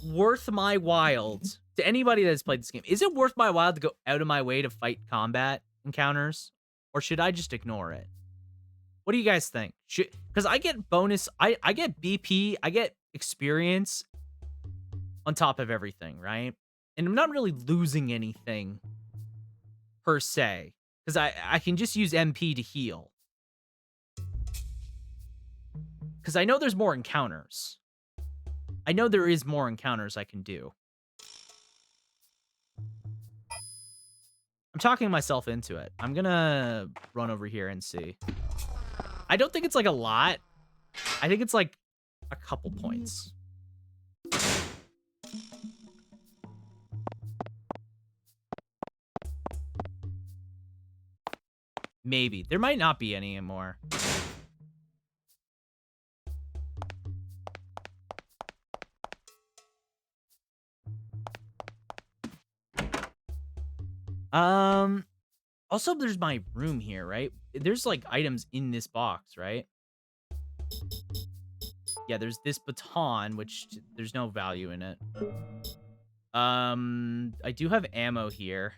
worth my while to anybody that's played this game? Is it worth my while to go out of my way to fight combat encounters, or should I just ignore it? What do you guys think? Because I get bonus, I get BP, I get experience on top of everything, right? And I'm not really losing anything per se, because I can just use MP to heal. Because I know there's more encounters. I know there is more encounters I can do. I'm talking myself into it. I'm gonna run over here and see. I don't think it's like a lot. I think it's like a couple points. Maybe. There might not be any anymore. Also, there's my room here, right? There's, like, items in this box, right? Yeah, there's this baton, which there's no value in it. I do have ammo here.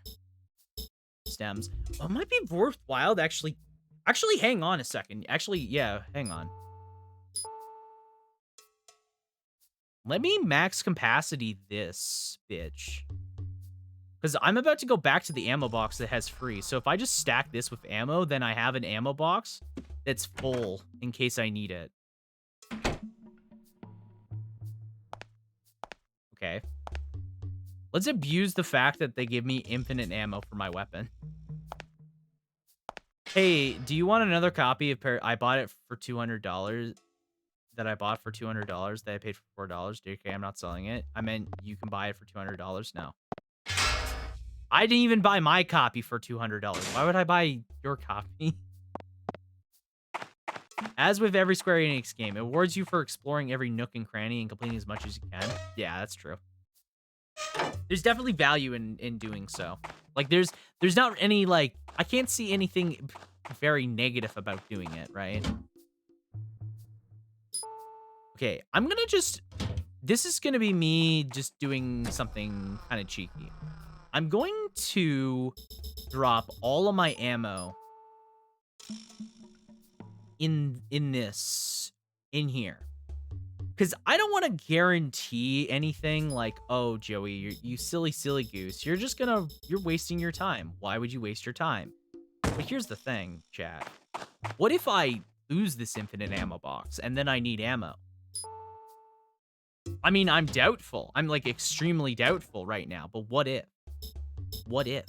Stems. Oh, it might be worthwhile to actually hang on a second. Actually, yeah, hang on. Let me max capacity this bitch. Because I'm about to go back to the ammo box that has free. So if I just stack this with ammo, then I have an ammo box that's full in case I need it. Okay. Let's abuse the fact that they give me infinite ammo for my weapon. Hey, do you want another copy of I bought it for $200. That I bought for $200 that I paid for $4. Okay, I'm not selling it. I meant you can buy it for $200 now. I didn't even buy my copy for $200. Why would I buy your copy? As with every Square Enix game, it awards you for exploring every nook and cranny and completing as much as you can. Yeah, that's true. There's definitely value in doing so. Like, there's not any, like, I can't see anything very negative about doing it, right? Okay, I'm gonna just... This is gonna be me just doing something kind of cheeky. I'm going to drop all of my ammo in here. Because I don't want to guarantee anything like, oh, Joey, you silly goose. You're wasting your time. Why would you waste your time? But here's the thing, chat. What if I lose this infinite ammo box and then I need ammo? I mean, I'm doubtful. I'm, like, extremely doubtful right now. But what if? What if?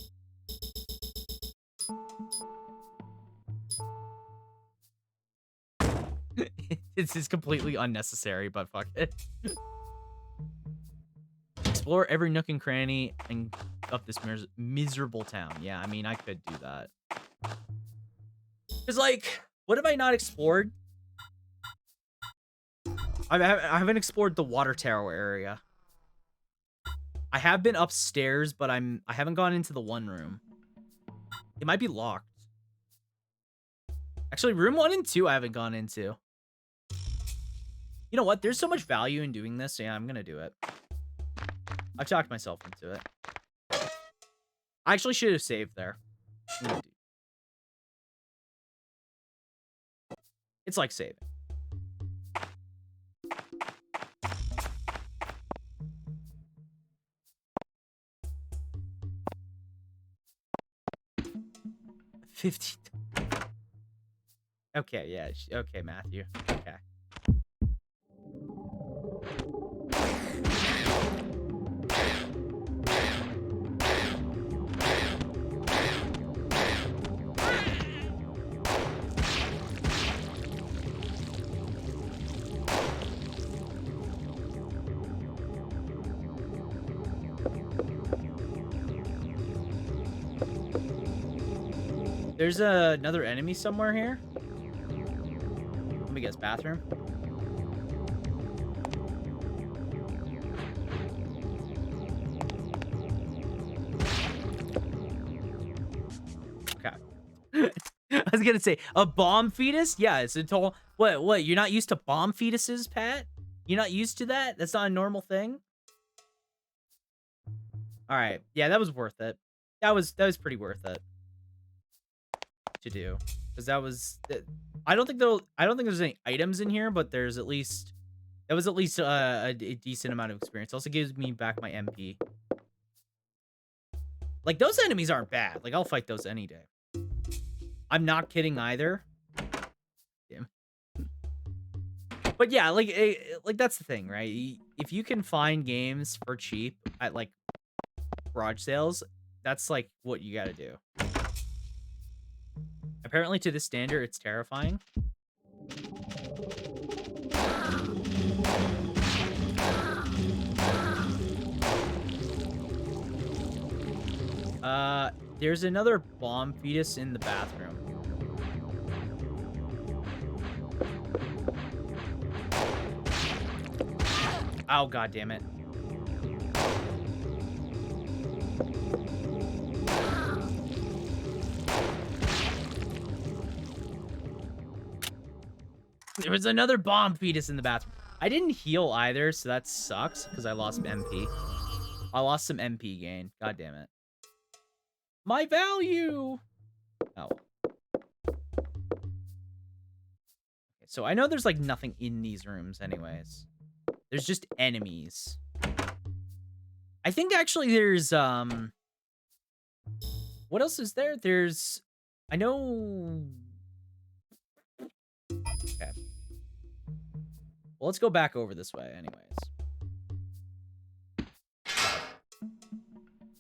This is completely unnecessary, but fuck it. Explore every nook and cranny and of this miserable town. Yeah, I mean, I could do that. Because, like, what have I not explored? I haven't explored the water tower area. I have been upstairs, but I haven't gone into the one room. It might be locked. Actually, room 1 and 2 I haven't gone into. You know what? There's so much value in doing this. Yeah, I'm gonna do it. I've talked myself into it. I actually should have saved there. It's like saving. $50. Okay, yeah. Okay, Matthew. Okay. There's another enemy somewhere here. Let me guess, bathroom. Okay. I was gonna say, a bomb fetus? Yeah, it's a total... What, you're not used to bomb fetuses, Pat? You're not used to that? That's not a normal thing? Alright, yeah, that was worth it. That was pretty worth it to do, because that was... I don't think there's any items in here, but there's at least... That was at least a decent amount of experience. Also gives me back my MP. Like, those enemies aren't bad. Like, I'll fight those any day. I'm not kidding either. Damn. But yeah, like that's the thing, right? If you can find games for cheap at, like, garage sales, that's, like, what you gotta do. Apparently, to this standard, it's terrifying. There's another bomb fetus in the bathroom. Oh, god damn it. There was another bomb fetus in the bathroom. I didn't heal either, so that sucks because I lost MP. I lost some MP gain. God damn it. My value. Oh. So I know there's like nothing in these rooms anyways. There's just enemies. I think actually there's what else is there? There's I know. Okay. Well, let's go back over this way anyways.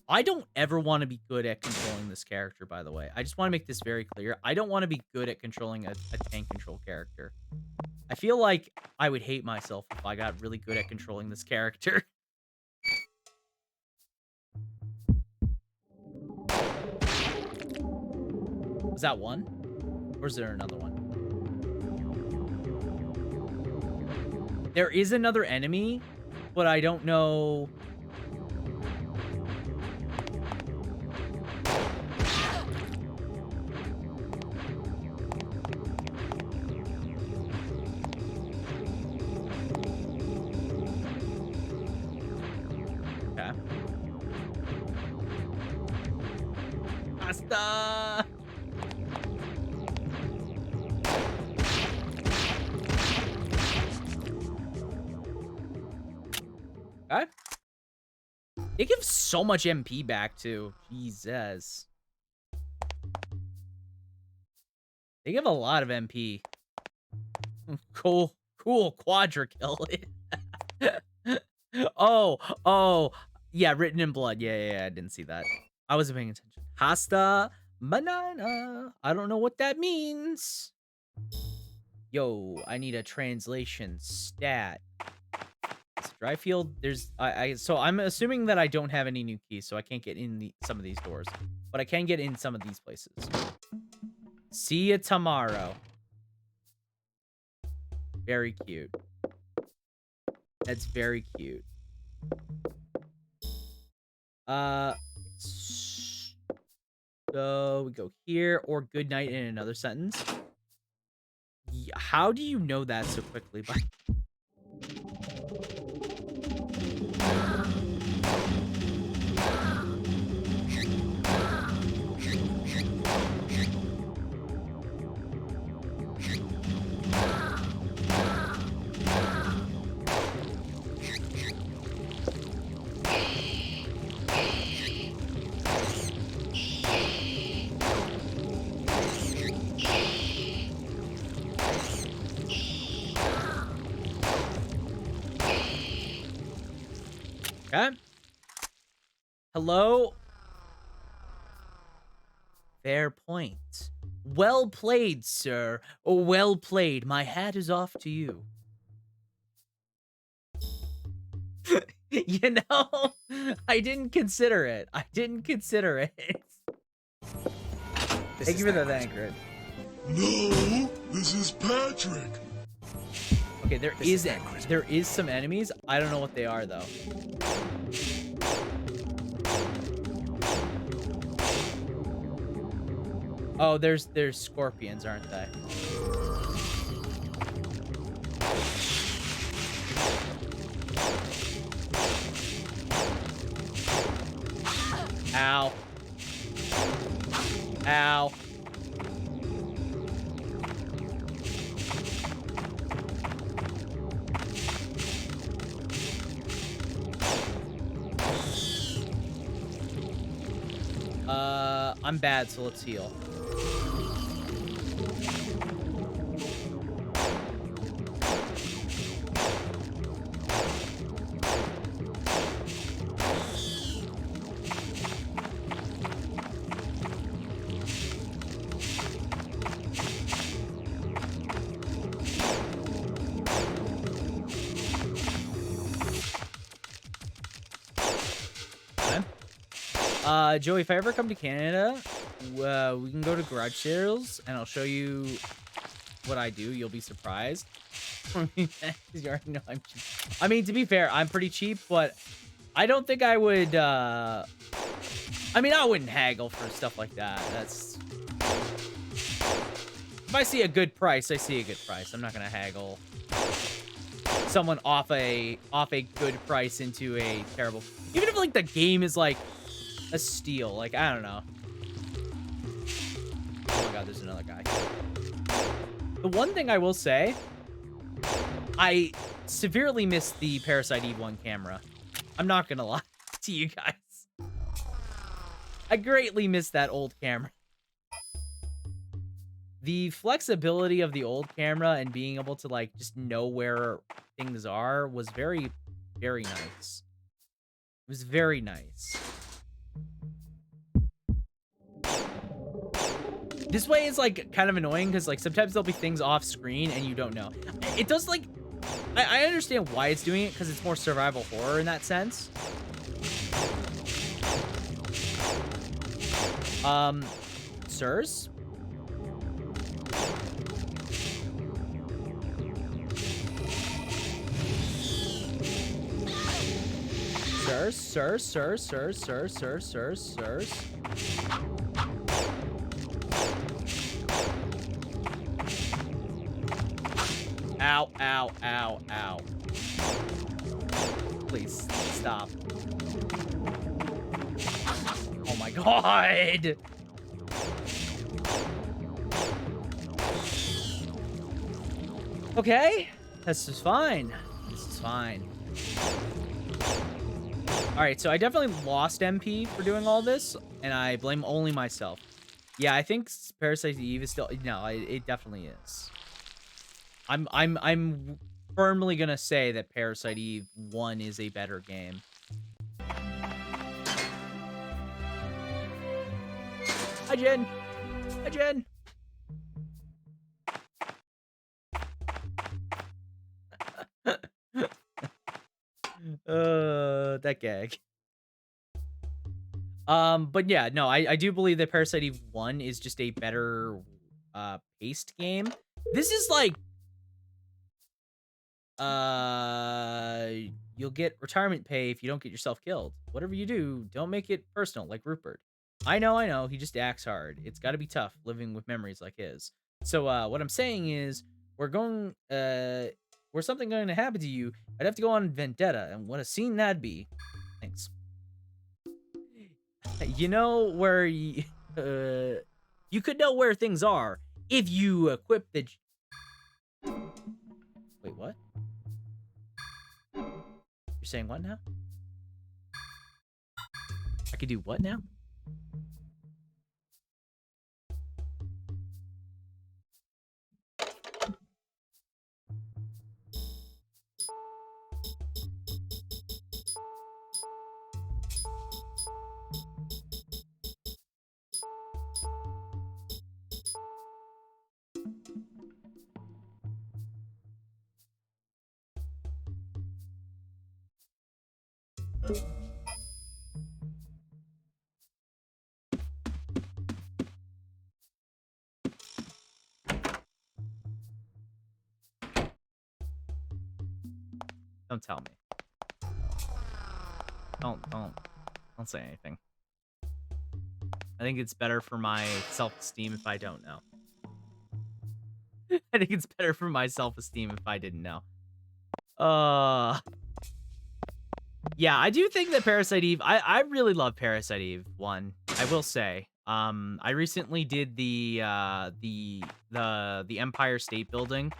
I don't ever want to be good at controlling this character, by the way. I just want to make this very clear. I don't want to be good at controlling a tank control character. I feel like I would hate myself if I got really good at controlling this character. Was that one? Or is there another one? There is another enemy, but I don't know. Okay. Hasta! Okay. They give so much MP back, too. Jesus. They give a lot of MP. Cool. Cool. Quadra kill. Oh. Yeah, written in blood. Yeah, I didn't see that. I wasn't paying attention. Hasta banana. I don't know what that means. Yo, I need a translation stat. Dry field, there's so I'm assuming that I don't have any new keys, so I can't get in some of these doors, but I can get in some of these places. See you tomorrow. Very cute. That's very cute. So we go here, or good night in another sentence. How do you know that so quickly? Okay. Hello. Fair point. Well played, sir. Well played. My hat is off to you. You know, I didn't consider it. Thank you for the thank, Red. No, this is Patrick. Okay, there is some enemies. I don't know what they are though. Oh, there's scorpions, aren't they? Ow. Ow. I'm bad, so let's heal. Joey, if I ever come to Canada, we can go to garage sales, and I'll show you what I do. You'll be surprised. You already know I'm cheap. I mean, to be fair, I'm pretty cheap, but I don't think I would, I mean, I wouldn't haggle for stuff like that. That's... I see a good price, I see a good price. I'm not gonna haggle someone off a good price into a terrible. Even if like the game is like a steal, like I don't know. Oh my god, there's another guy. The one thing I will say, I severely miss the Parasite Eve 1 camera. I'm not gonna lie to you guys. I greatly miss that old camera. The flexibility of the old camera and being able to like just know where things are was very, very nice. It was very nice. This way is like kind of annoying because like sometimes there'll be things off screen and you don't know. It does like, I understand why it's doing it because it's more survival horror in that sense. Sirs? Sirs. Ow, ow, ow, ow. Please, stop. Oh my god! Okay, this is fine. This is fine. Alright, so I definitely lost MP for doing all this, and I blame only myself. Yeah, I think Parasite Eve is still... No, it definitely is. I'm firmly gonna say that Parasite Eve 1 is a better game. Hi, Jen. Hi, Jen. That gag. But yeah, no, I do believe that Parasite Eve 1 is just a better paced game. This is like you'll get retirement pay if you don't get yourself killed. Whatever you do, don't make it personal like Rupert. I know, he just acts hard. It's got to be tough living with memories like his. So what I'm saying is were something going to happen to you, I'd have to go on vendetta, and what a scene that'd be. Thanks. You know where you could know where things are if you equip the... Wait, what? You're saying what now? I could do what now? Don't tell me. Don't say anything. I think it's better for my self-esteem if I don't know. I think it's better for my self-esteem if I didn't know. Yeah, I do think that Parasite Eve, I really love Parasite Eve 1. I will say. I recently did the Empire State Building.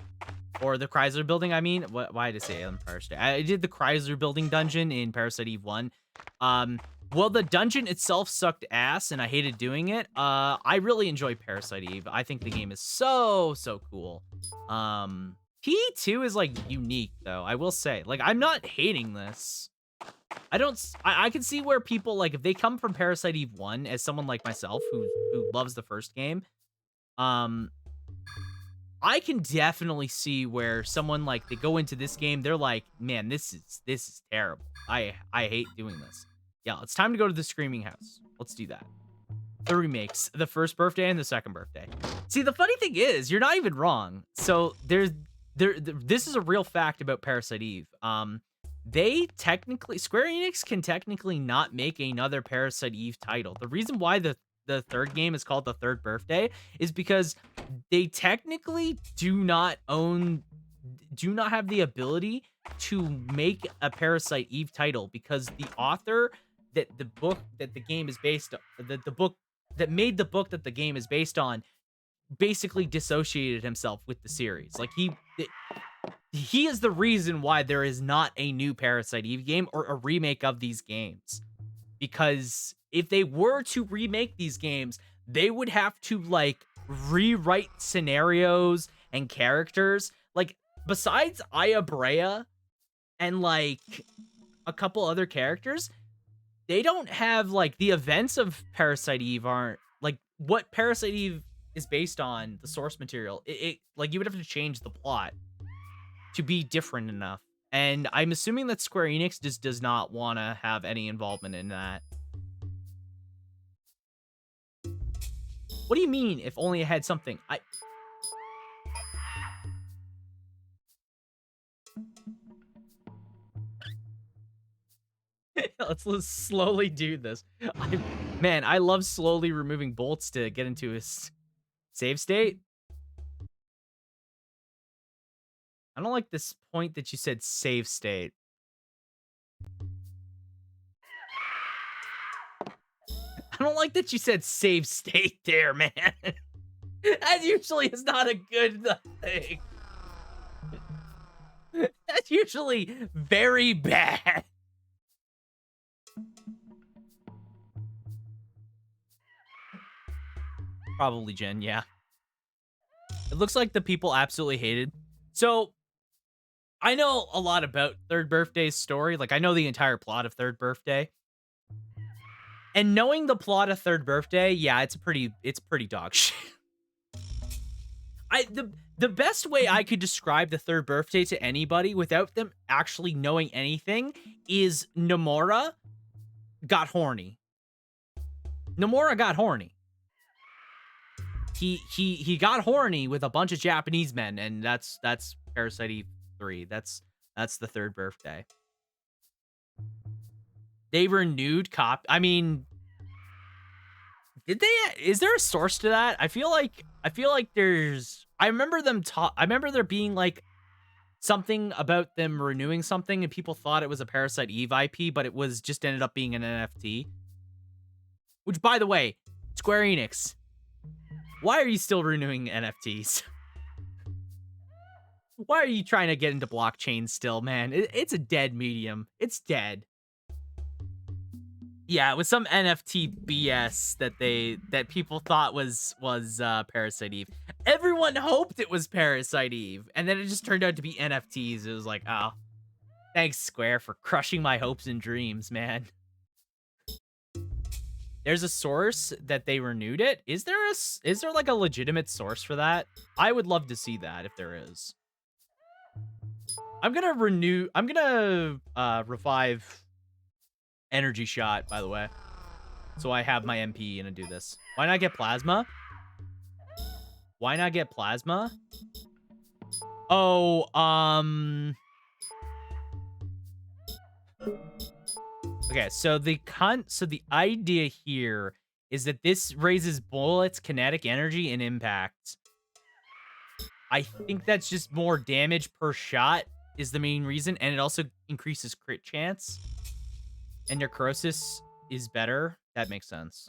Or the Chrysler Building, I mean. Why did I say Empire State? I did the Chrysler Building dungeon in Parasite Eve 1. Well, the dungeon itself sucked ass, and I hated doing it. I really enjoy Parasite Eve. I think the game is so cool. P2 is, like, unique, though, I will say. Like, I'm not hating this. I can see where people, like, if they come from Parasite Eve 1 as someone like myself who loves the first game, I can definitely see where someone, like, they go into this game, they're like, man, this is terrible. I hate doing this. Yeah, it's time to go to the Screaming House. Let's do that. The remakes, the first birthday and the second birthday. See, the funny thing is, you're not even wrong. So this is a real fact about Parasite Eve. Square Enix can technically not make another Parasite Eve title. The reason why the the third game is called The Third Birthday is because they technically do not have the ability to make a Parasite Eve title because the author that the book that the game is based on, the book that made the book that the game is based on basically dissociated himself with the series. Like he is the reason why there is not a new Parasite Eve game or a remake of these games. Because if they were to remake these games, they would have to like rewrite scenarios and characters. Like besides Aya Brea and like a couple other characters, they don't have like the events of Parasite Eve aren't like what Parasite Eve is based on, the source material. It like you would have to change the plot to be different enough. And I'm assuming that Square Enix just does not want to have any involvement in that. What do you mean if only it had something? Let's slowly do this. Man, I love slowly removing bolts to get into his save state. I don't like this point that you said save state. I don't like that you said save state there, man. That usually is not a good thing. That's usually very bad. Probably Jen, yeah. It looks like the people absolutely hated. So, I know a lot about Third Birthday's story. Like, I know the entire plot of Third Birthday. And knowing the plot of Third Birthday, yeah, it's pretty dog shit. The best way I could describe the Third Birthday to anybody without them actually knowing anything is Nomura got horny. Nomura got horny. He got horny with a bunch of Japanese men, and that's Parasite Eve 3. That's the Third Birthday. They renewed I mean, did they? Is there a source to that? I feel like there's. I remember I remember there being like something about them renewing something, and people thought it was a Parasite Eve IP, but it was just ended up being an NFT. Which, by the way, Square Enix, why are you still renewing NFTs? Why are you trying to get into blockchain still, man? It's a dead medium. It's dead. Yeah, it was some NFT BS that people thought was Parasite Eve. Everyone hoped it was Parasite Eve, and then it just turned out to be NFTs. It was like, oh, thanks Square for crushing my hopes and dreams, man. There's a source that they renewed it. Is there like a legitimate source for that? I would love to see that if there is. I'm gonna revive Energy Shot, by the way. So I have my MP and do this. Why not get Plasma? Why not get Plasma? Oh, okay, so the idea here is that this raises bullets' kinetic energy and impact. I think that's just more damage per shot is the main reason, and it also increases crit chance. And necrosis is better. That makes sense.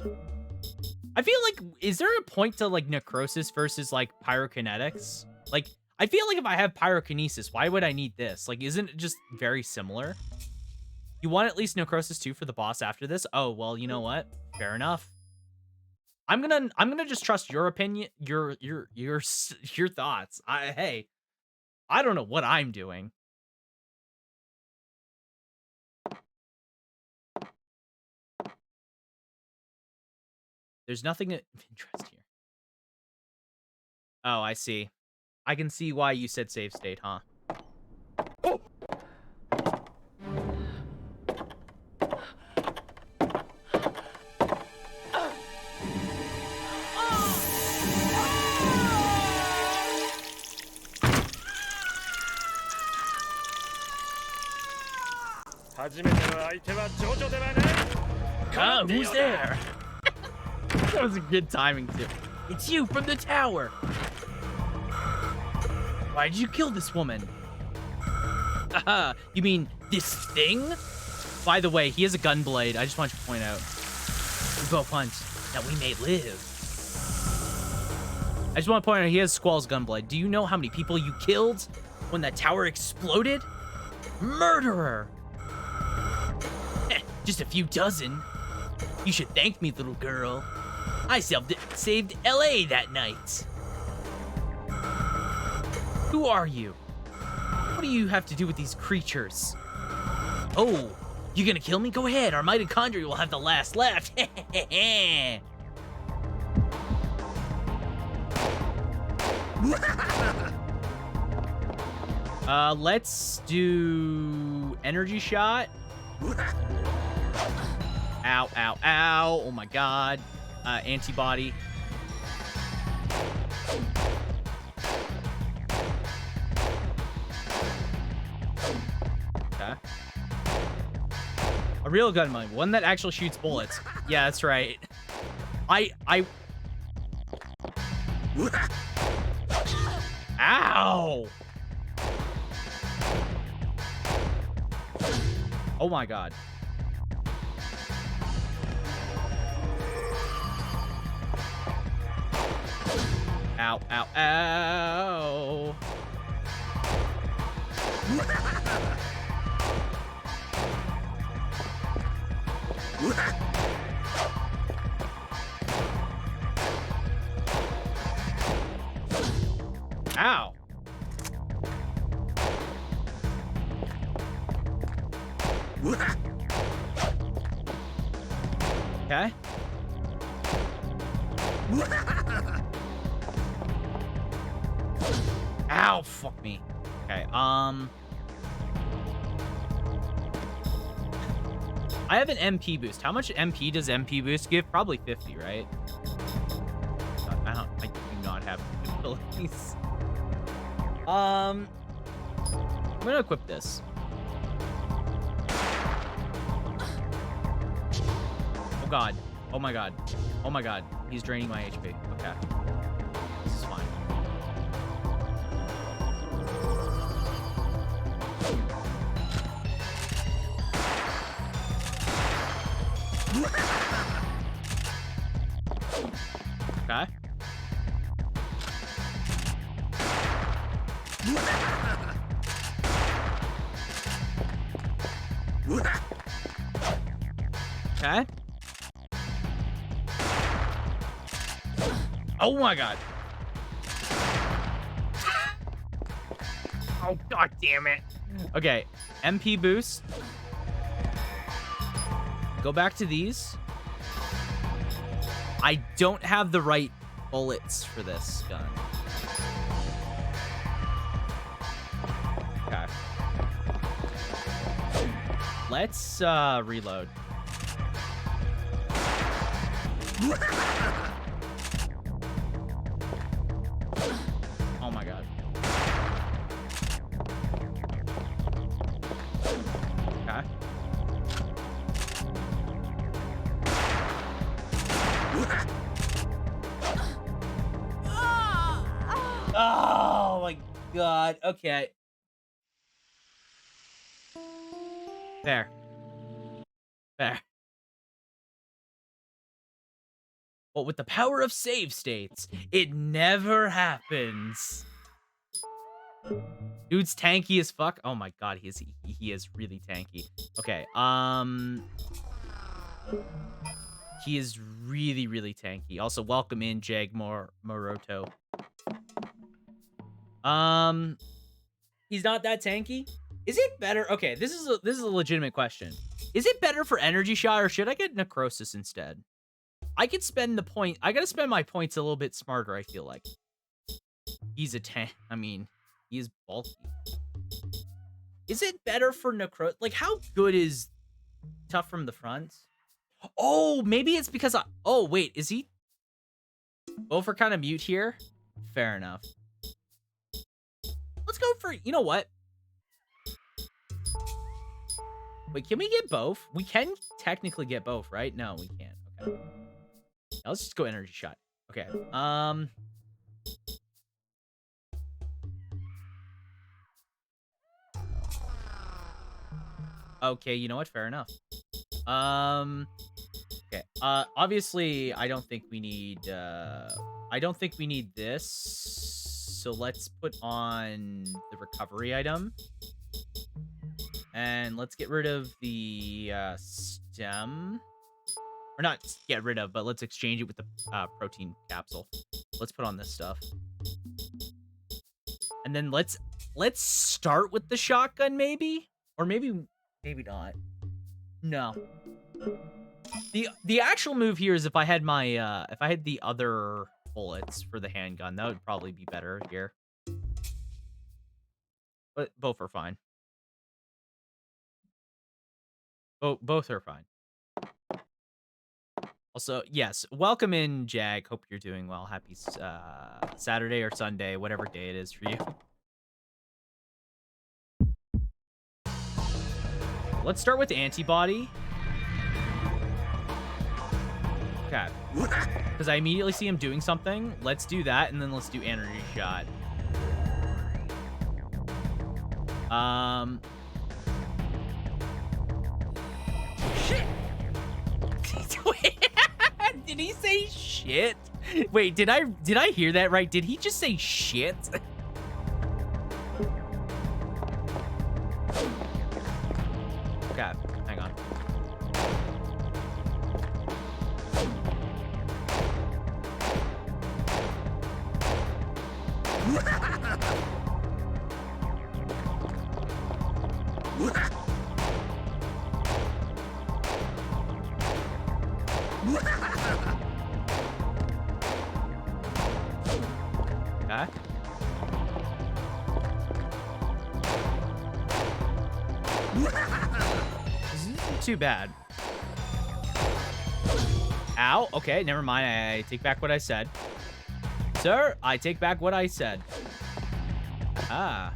I feel like, is there a point to like necrosis versus like pyrokinetics? Like, I feel like if I have pyrokinesis, why would I need this? Like, isn't it just very similar? You want at least necrosis 2 for the boss after this? Oh, well, you know what? Fair enough. I'm gonna just trust your opinion, your thoughts. Hey, I don't know what I'm doing. There's nothing of interest here. Oh, I see. I can see why you said save state, huh? Oh. 初めての相手はジョジョではない。 Who's there? That was a good timing, too. It's you from the tower. Why did you kill this woman? You mean this thing? By the way, he has a gun blade. I just want you to point out. We both hunt that we may live. I just want to point out he has Squall's gun blade. Do you know how many people you killed when that tower exploded? Murderer! Just a few dozen. You should thank me, little girl. I saved LA that night. Who are you? What do you have to do with these creatures? Oh, you gonna kill me? Go ahead. Our mitochondria will have the last laugh. Let's do energy shot. Ow, ow, ow. Oh my god. Antibody. Okay. A real gun mine. One that actually shoots bullets. Yeah, that's right. Ow! Oh my god. Ow, ow, ow. Ow. Okay. Ow, fuck me. Okay, I have an MP boost. How much MP does MP boost give? Probably 50, right? I do not have abilities. I'm gonna equip this. Oh god. Oh my god. Oh my god. He's draining my HP. Okay. This is fine. Okay. Okay. Oh my god. Oh god damn it. Okay, MP boost. Go back to these. I don't have the right bullets for this gun. Okay. Let's reload. Oh my god. Okay. Oh my god. Okay. There. There. But with the power of save states, it never happens. Dude's tanky as fuck. Oh my god, he is really tanky. Okay, he is really, really tanky. Also, welcome in, Moroto. He's not that tanky. Is it better? Okay, this is a legitimate question. Is it better for energy shot, or should I get necrosis instead? I could spend the point. I gotta spend my points a little bit smarter, I feel like. He's a tank. I mean, he is bulky. Is it better for necro? Like, how good is tough from the front? Oh, maybe it's because oh, wait, is he? Both are kind of mute here. Fair enough. Let's go for, you know what? Wait, can we get both? We can technically get both, right? No, we can't. Okay. let's just go energy shot. Okay. Okay, you know what? Fair enough. Okay. Obviously, I don't think we need this. So let's put on the recovery item. And let's get rid of the stem. Or not get rid of, but let's exchange it with the protein capsule. Let's put on this stuff. And then let's start with the shotgun, maybe? Or maybe not. No. The actual move here is if I had my if I had the other bullets for the handgun, that would probably be better here. But both are fine. Both are fine. Also, yes, welcome in, Jag. Hope you're doing well. Happy Saturday or Sunday, whatever day it is for you. Let's start with antibody. Okay. Because I immediately see him doing something. Let's do that, and then let's do energy shot. Shit! Did he say shit? Wait, did I hear that right? Did he just say shit? Okay, hang on. Okay. This isn't too bad. Ow. Okay, never mind. I take back what I said. Sir, I take back what I said. Ah.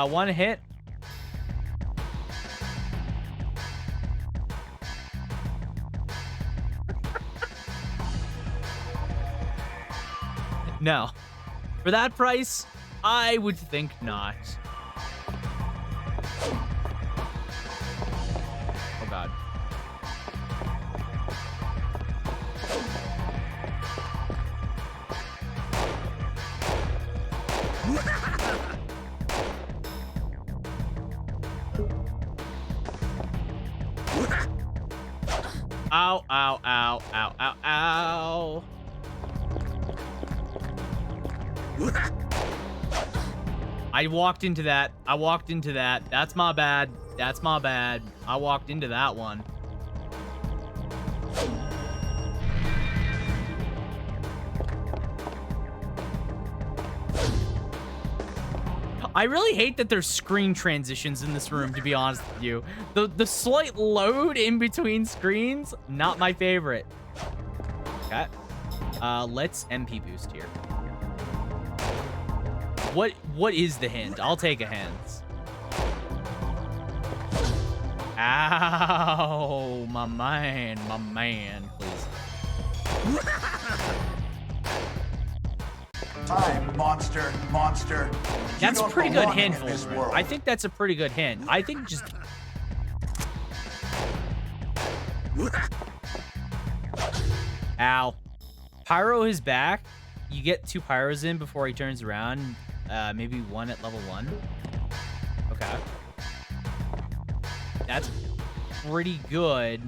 One hit. No. For that price, I would think not. Oh, God. Ow, ow, ow, ow, ow, ow. I walked into that. That's my bad. I walked into that one. I really hate that there's screen transitions in this room, to be honest with you. The slight load in between screens, not my favorite. Okay. Let's MP boost here. What is the hint? I'll take a hint. Ow, my man, please. Time, monster. That's a pretty good hint, in this Voltron. world. I think that's a pretty good hint. I think just... Ow. Pyro is back. You get 2 pyros in before he turns around. Maybe 1 at level 1. Okay. That's pretty good.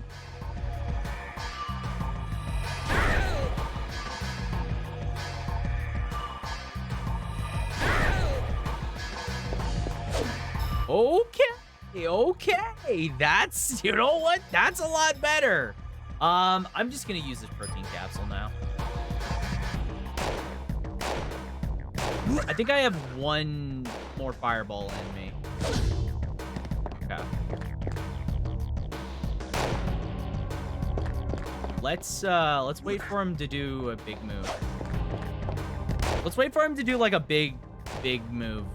Okay. That's, you know what? That's a lot better. I'm just gonna use this protein capsule now. I think I have 1 more fireball in me. Okay. Let's wait for him to do a big move. Let's wait for him to do like a big big move.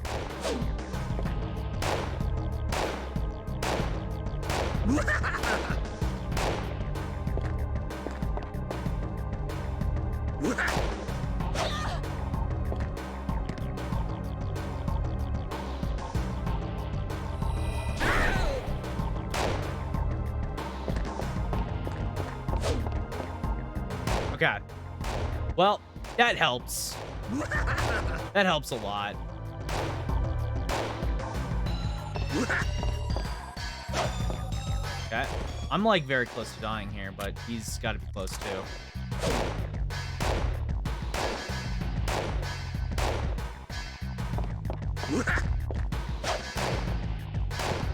Okay. Well, that helps. That helps a lot. Okay. I'm like very close to dying here, but he's got to be close too.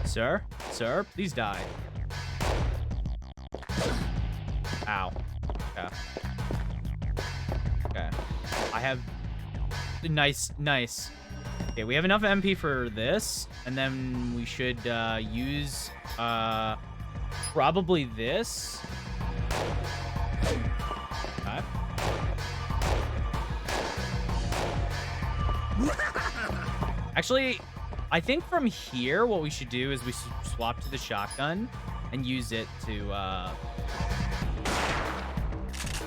Sir? Sir, please die. Ow. Okay. Okay. I have... Nice, nice. Okay, we have enough MP for this, and then we should use probably this. Okay. Actually, I think from here, what we should do is we swap to the shotgun and use it to...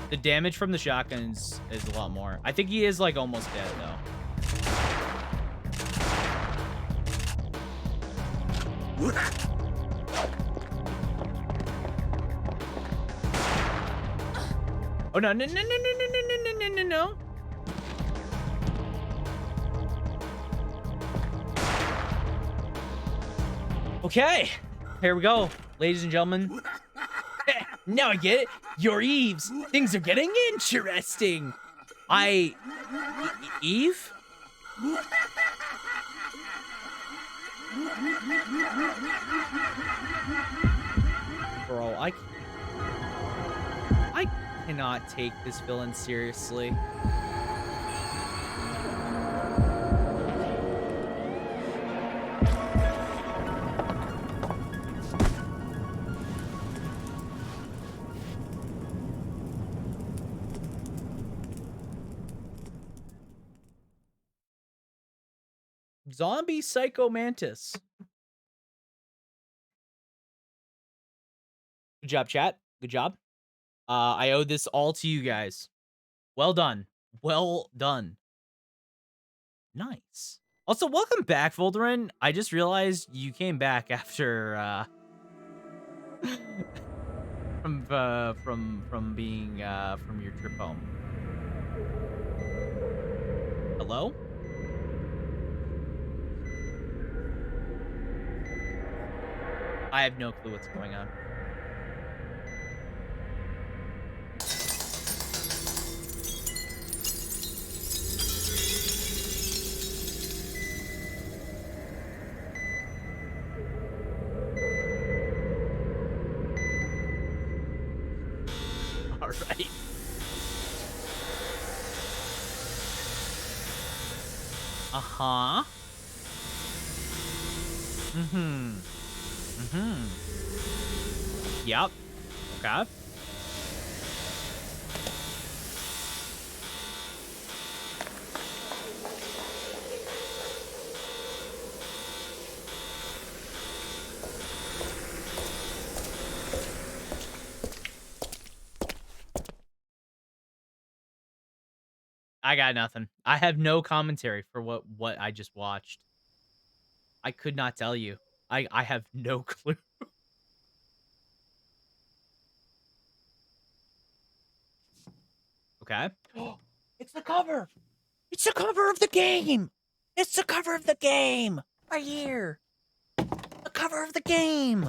The damage from the shotguns is a lot more. I think he is, like, almost dead, though. Oh, no, no, no, no, no, no, no, no, no, no, no. Okay, here we go, ladies and gentlemen. Now I get it. You're Eve's. Things are getting interesting. Eve? Bro, I cannot take this villain seriously. Zombie Psycho Mantis. Good job, chat. Good job. I owe this all to you guys. Well done. Well done. Nice. Also, welcome back, Volderin. I just realized you came back after from being from your trip home. Hello? I have no clue what's going on. All right. Uh-huh. Mm-hmm. Mm-hmm. Yep. Okay. I got nothing. I have no commentary for what I just watched. I could not tell you. I have no clue. Okay. It's the cover. It's the cover of the game. It's the cover of the game. Right here. The cover of the game.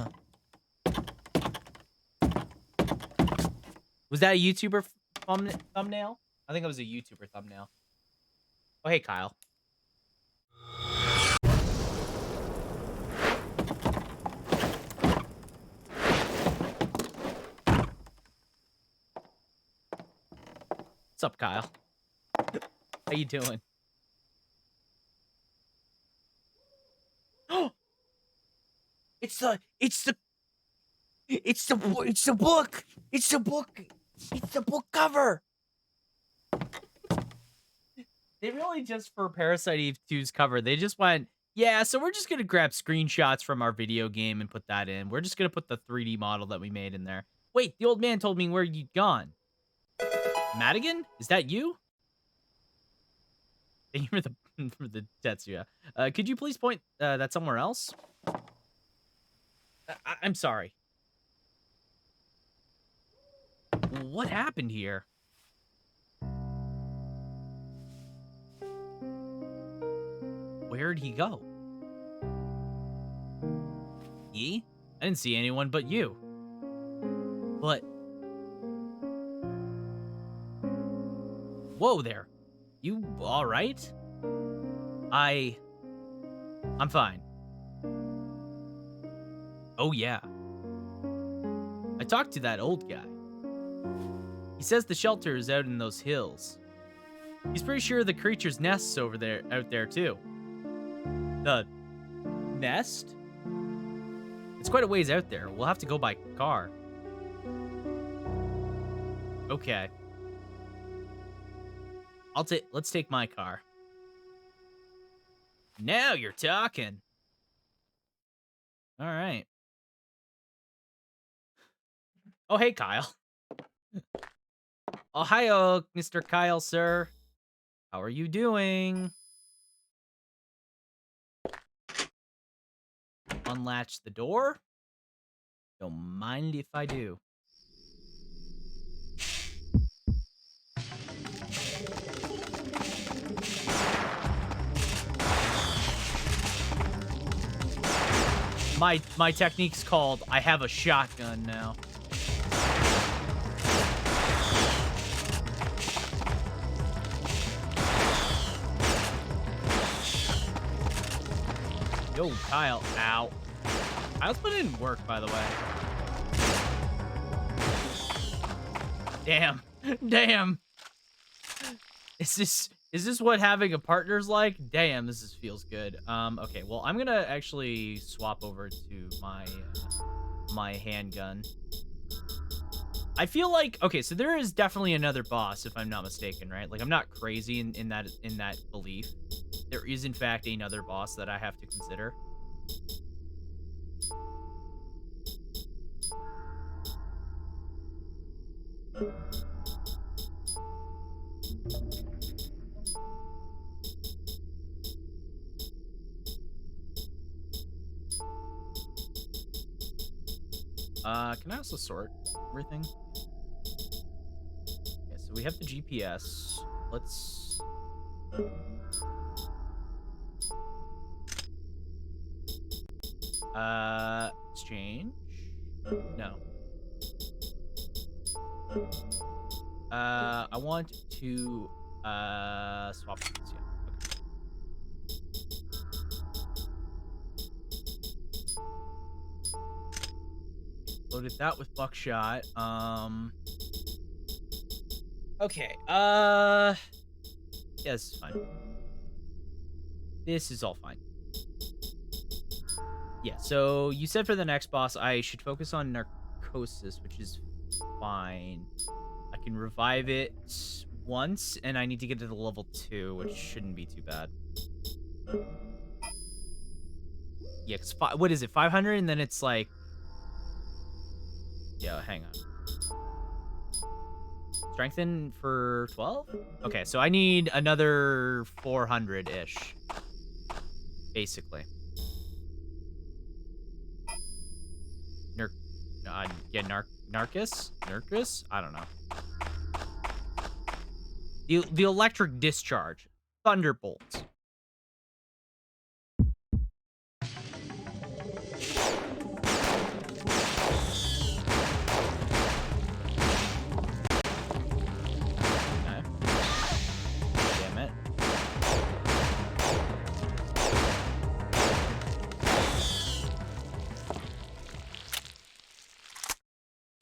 Was that a YouTuber thumbnail? I think it was a YouTuber thumbnail. Oh, hey, Kyle. What's up, Kyle? How you doing? It's the book. It's the book cover. They really just for Parasite Eve 2's cover, they just went, yeah, so we're just gonna grab screenshots from our video game and put that in. We're just gonna put the 3D model that we made in there. Wait, the old man told me where you'd gone. Madigan? Is that you? Thank you for the for the Tetsuya. Could you please point that somewhere else? I'm sorry. What happened here? Where'd he go? He? I didn't see anyone but you. But... Whoa there. You alright? I'm fine. Oh yeah. I talked to that old guy. He says the shelter is out in those hills. He's pretty sure the creature's nest's out there too. The nest? It's quite a ways out there. We'll have to go by car. Okay. Let's take my car. Now you're talking. All right. Oh, hey, Kyle. Oh, hi, Mr. Kyle, sir. How are you doing? Unlatch the door. Don't mind if I do. My technique's called I have a shotgun now. Yo, Kyle. Ow. Kyle's put in work, by the way. Damn. Damn. Is this what having a partner's like? Damn, feels good. Okay, well, I'm gonna actually swap over to my handgun. I feel like, okay, so there is definitely another boss, if I'm not mistaken, right? Like, I'm not crazy in that belief. There is, in fact, another boss that I have to consider. Can I also sort everything? Okay, so we have the GPS. Let's... exchange? No. I want to, swap these, yeah. Loaded that with buckshot. Okay. Yeah, this is fine. This is all fine. Yeah, so you said for the next boss, I should focus on narcosis, which is fine. I can revive it once, and I need to get to the level 2, which shouldn't be too bad. Yeah, because what is it, 500? And then it's like... Yeah, hang on. Strengthen for 12? Okay, so I need another 400-ish. Basically. Narcus? Narcus? I don't know. The electric discharge. Thunderbolts.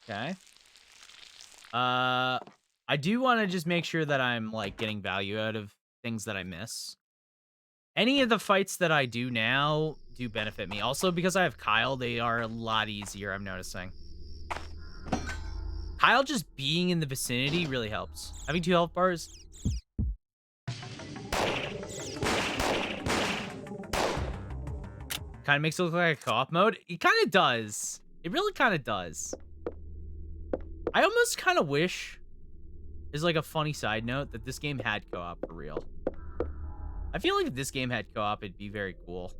Okay. I do want to just make sure that I'm, like, getting value out of things that I miss. Any of the fights that I do now do benefit me. Also, because I have Kyle, they are a lot easier, I'm noticing. Kyle just being in the vicinity really helps. Having 2 health bars. Kind of makes it look like a co-op mode. It kind of does. It really kind of does. I almost kind of wish, as like a funny side note, that this game had co-op for real. I feel like if this game had co-op, it'd be very cool.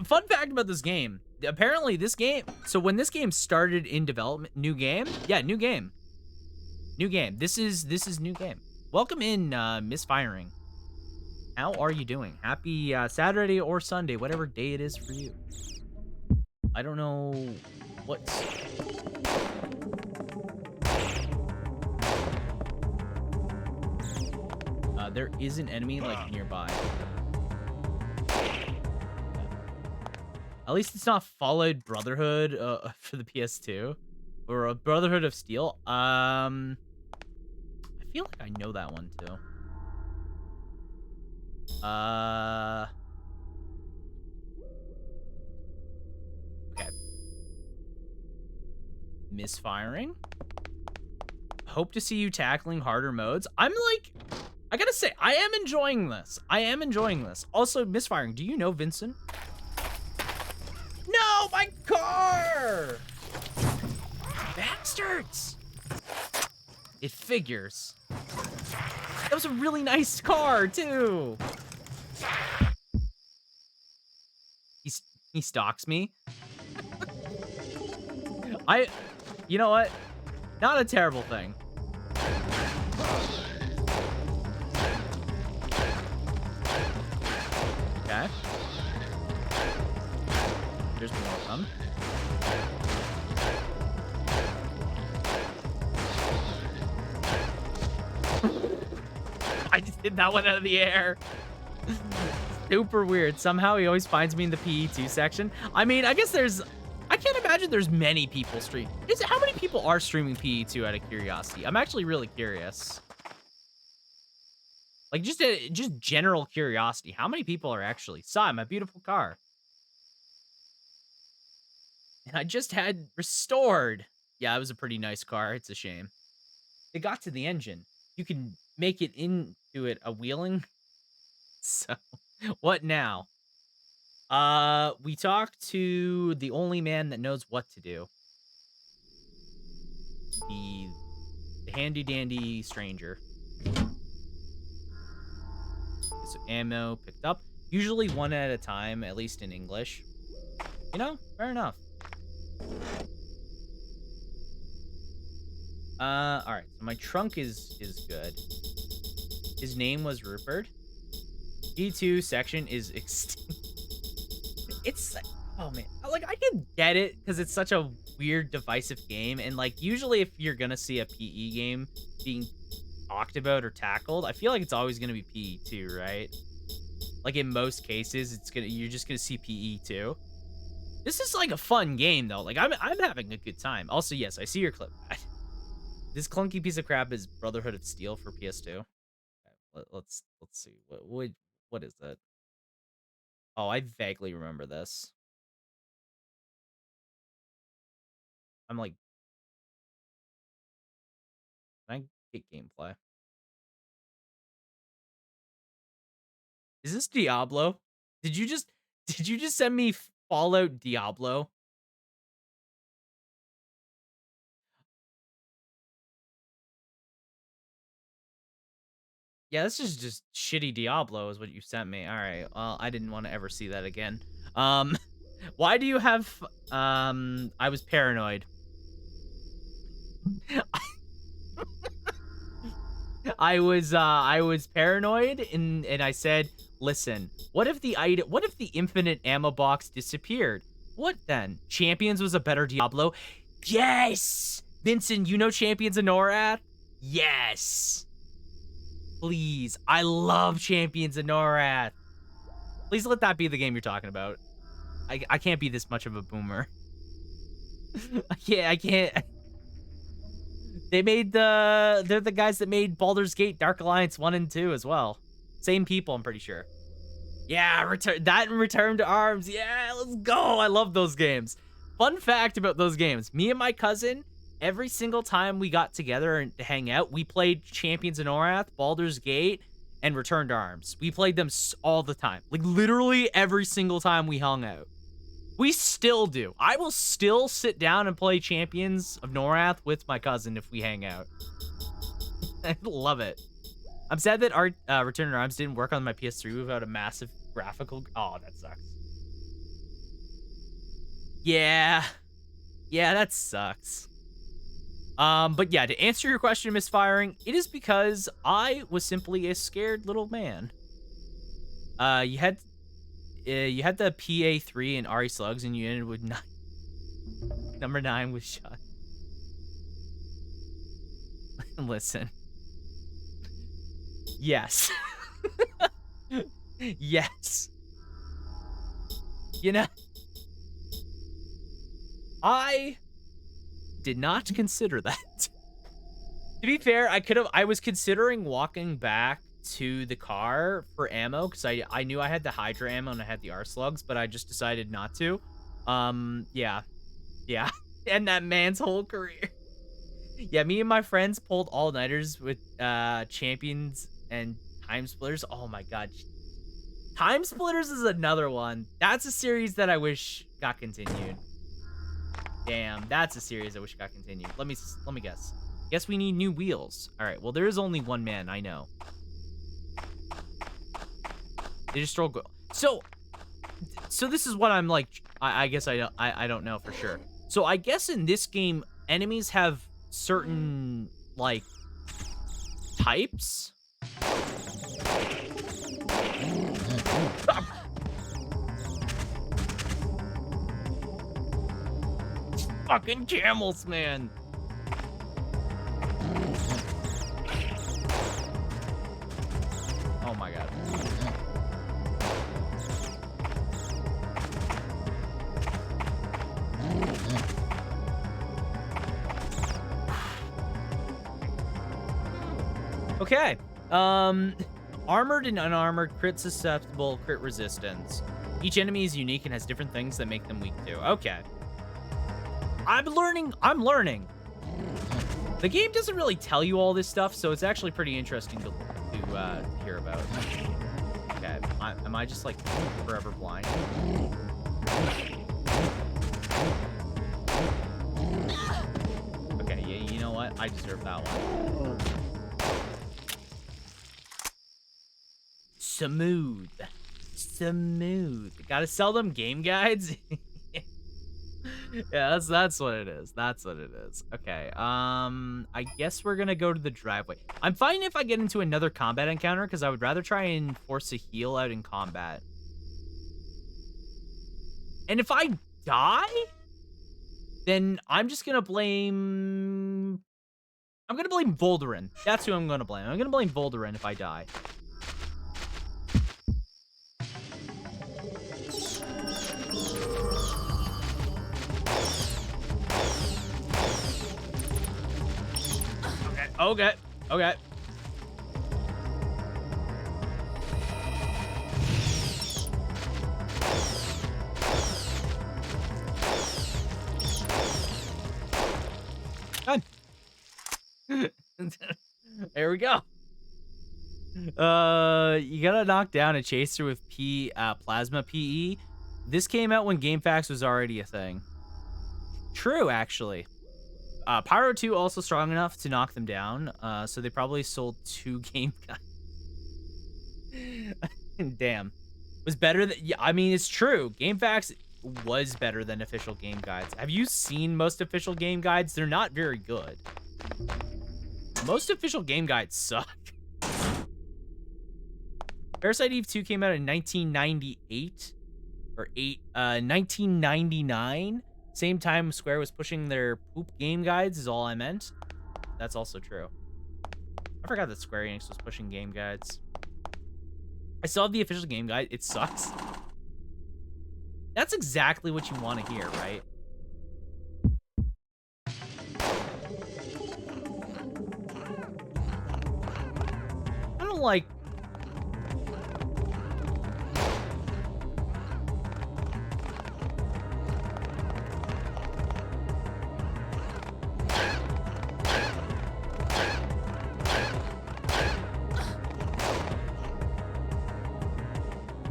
Fun fact about this game. Apparently this game, so when this game started in development, new game? Yeah, new game. New game. This is new game. Welcome in, Misfiring. How are you doing? Happy Saturday or Sunday, whatever day it is for you. I don't know what's... there is an enemy, like, nearby. At least it's not Fallout Brotherhood for the PS2. Or a Brotherhood of Steel. I feel like I know that one, too. Okay. Misfiring. Hope to see you tackling harder modes. I'm like, I gotta say, I am enjoying this. I am enjoying this. Also, Misfiring, do you know Vincent? No, my car! Bastards! It figures. That was a really nice car, too. He stalks me. You know what? Not a terrible thing. Okay. There's more of them. I just did that one out of the air. Super weird. Somehow he always finds me in the PE2 section. I mean, I guess I can't imagine there's many people streaming. How many people are streaming PE2 out of curiosity? I'm actually really curious. Like, just general curiosity. How many people are actually... Saw my beautiful car. And I just had restored. Yeah, it was a pretty nice car. It's a shame. It got to the engine. You can make it into it a wheeling. So, what now? We talked to the only man that knows what to do. The handy-dandy stranger. So ammo picked up. Usually one at a time, at least in English. You know, fair enough. Alright, so my trunk is good. His name was Rupert. E2 section is extinct. It's, oh man, like, I can get it, because it's such a weird, divisive game, and, like, usually if you're gonna see a PE game being talked about or tackled, I feel like it's always gonna be PE2, right? Like, in most cases, you're just gonna see PE2. This is, like, a fun game, though. Like, I'm having a good time. Also, yes, I see your clip. This clunky piece of crap is Brotherhood of Steel for PS2. Okay, let's see. What is that? Oh, I vaguely remember this. I'm like, can I get gameplay? Is this Diablo? Did you just send me Fallout Diablo? Yeah, this is just shitty Diablo is what you sent me. All right. Well, I didn't want to ever see that again. Why do you have I was paranoid. I was paranoid and I said, "Listen, what if the infinite ammo box disappeared? What then? Champions was a better Diablo?" Yes! Vincent, you know Champions of Norath? Yes. Please, I love Champions of Norath. Please let that be the game you're talking about. I can't be this much of a boomer. I can't. They're the guys that made Baldur's Gate Dark Alliance 1 and 2 as well. Same people, I'm pretty sure. Yeah, Return to Arms. Yeah, let's go. I love those games. Fun fact about those games. Me and my cousin, every single time we got together and to hang out, we played Champions of Norath, Baldur's Gate, and Return to Arms. We played them all the time. Like, literally every single time we hung out. We still do. I will still sit down and play Champions of Norath with my cousin if we hang out. I love it. I'm sad that our Return to Arms didn't work on my PS3 without a massive graphical... Oh, that sucks. Yeah. Yeah, that sucks. But yeah, to answer your question, Misfiring, it is because I was simply a scared little man. You had the PA3 and RE Slugs, and you ended with 9. Number 9 was shot. Listen. Yes. Yes. You know, I did not consider that. To be fair, I was considering walking back to the car for ammo because I knew I had the Hydra ammo and I had the R slugs, but I just decided not to. Yeah. And that man's whole career. Yeah, me and my friends pulled all-nighters with Champions and Time Splitters. Oh my god. Time Splitters is another one. That's a series that I wish got continued. Damn, that's a series I wish got continued. Let me guess. Guess we need new wheels. All right, well, there is only one man, I know. They just throw So this is what I'm like, I guess I don't know for sure. So I guess in this game, enemies have certain, like, types? Fucking camels, man. Oh my god. Okay. Armored and unarmored, crit susceptible, crit resistance. Each enemy is unique and has different things that make them weak too. Okay. I'm learning. The game doesn't really tell you all this stuff, so it's actually pretty interesting to hear about. Okay, am I just like forever blind? Okay, yeah, you know what? I deserve that one. Smooth. Gotta sell them game guides. Yeah, that's what it is. That's what it is. Okay, I guess we're gonna go to the driveway. I'm fine if I get into another combat encounter, because I would rather try and force a heal out in combat. And if I die, then I'm just gonna blame... I'm gonna blame Volderin. That's who I'm gonna blame. I'm gonna blame Volderin if I die. Okay. Done. There we go. You gotta knock down a chaser with plasma PE. This came out when GameFAQs was already a thing. True, actually. Pyro 2 also strong enough to knock them down, so they probably sold 2 game guides. Damn. Was better than... Yeah, I mean, it's true. GameFAQs was better than official game guides. Have you seen most official game guides? They're not very good. Most official game guides suck. Parasite Eve 2 came out in 1998 or 1999. Same time Square was pushing their poop game guides is all I meant. That's also true. I forgot that Square Enix was pushing game guides. I still have the official game guide. It sucks. That's exactly what you want to hear, right? I don't like...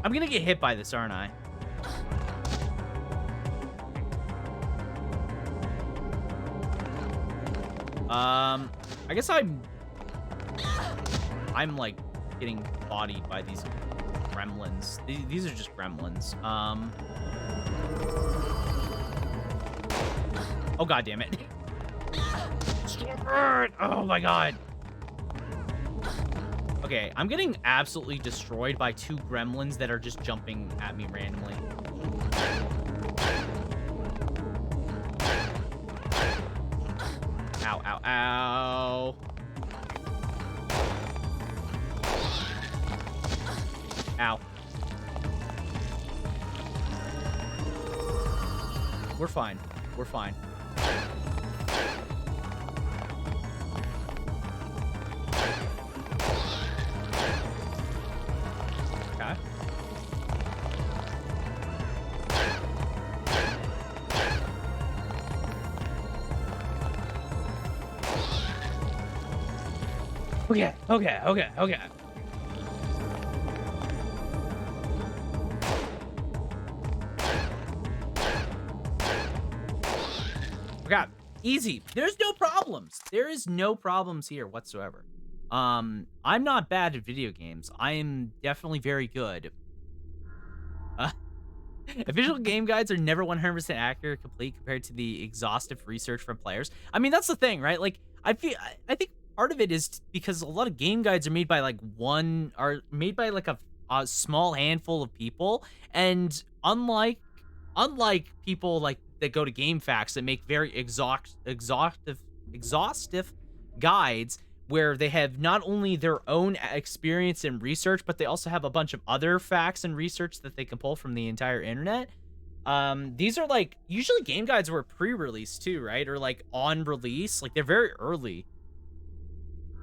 I'm gonna get hit by this, aren't I? I guess I'm like getting bodied by these gremlins. These are just gremlins. Oh god damn it. Oh my god. Okay, I'm getting absolutely destroyed by 2 gremlins that are just jumping at me randomly. Ow, ow, ow. Ow. We're fine. We're fine. Okay. Okay. Okay, easy. There's no problems. There is no problems here whatsoever. I'm not bad at video games. I am definitely very good. Official game guides are never 100% accurate, complete compared to the exhaustive research from players. I mean, that's the thing, right? Like, I think part of it is because a lot of game guides are made by like a small handful of people, and unlike people like that go to GameFAQs that make very exhaustive guides where they have not only their own experience and research, but they also have a bunch of other facts and research that they can pull from the entire internet. These are like usually game guides were pre-release too, right? Or like on release, like they're very early.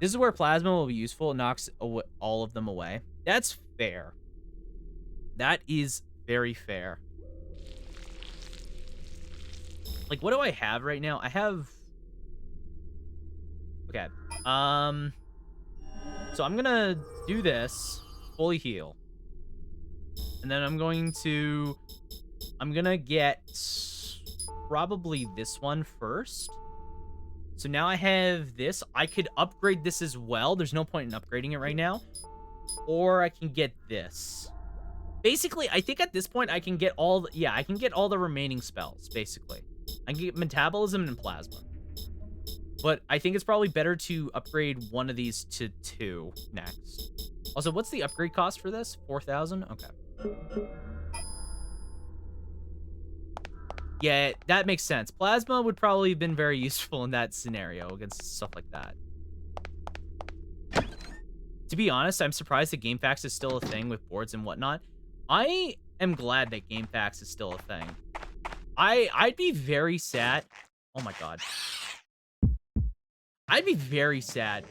This is where plasma will be useful. It knocks all of them away. That's fair. That is very fair. Like, what do I have right now? I have... Okay. So I'm gonna do this. Fully heal. And then I'm gonna get probably this one first. So now I have this. I could upgrade this as well. There's no point in upgrading it right now. Or I can get this. Basically, I think at this point I can get all the remaining spells, basically. I can get metabolism and plasma. But I think it's probably better to upgrade one of these to 2 next. Also, what's the upgrade cost for this? 4,000? Okay. Yeah, that makes sense. Plasma would probably have been very useful in that scenario against stuff like that. To be honest, I'm surprised that GameFAQs is still a thing with boards and whatnot. I am glad that GameFAQs is still a thing. I'd be very sad. Oh my god. I'd be very sad.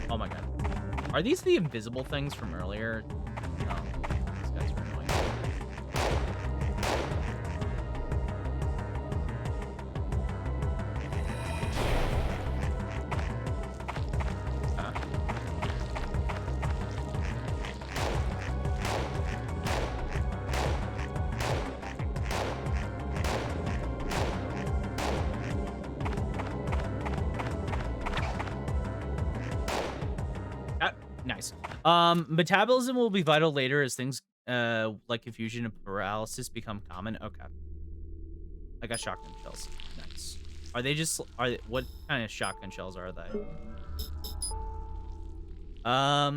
Oh my god. Are these the invisible things from earlier? No. These guys are annoying. Nice. Metabolism will be vital later as things like confusion and paralysis become common. Okay. I got shotgun shells. Nice. What kind of shotgun shells are they? I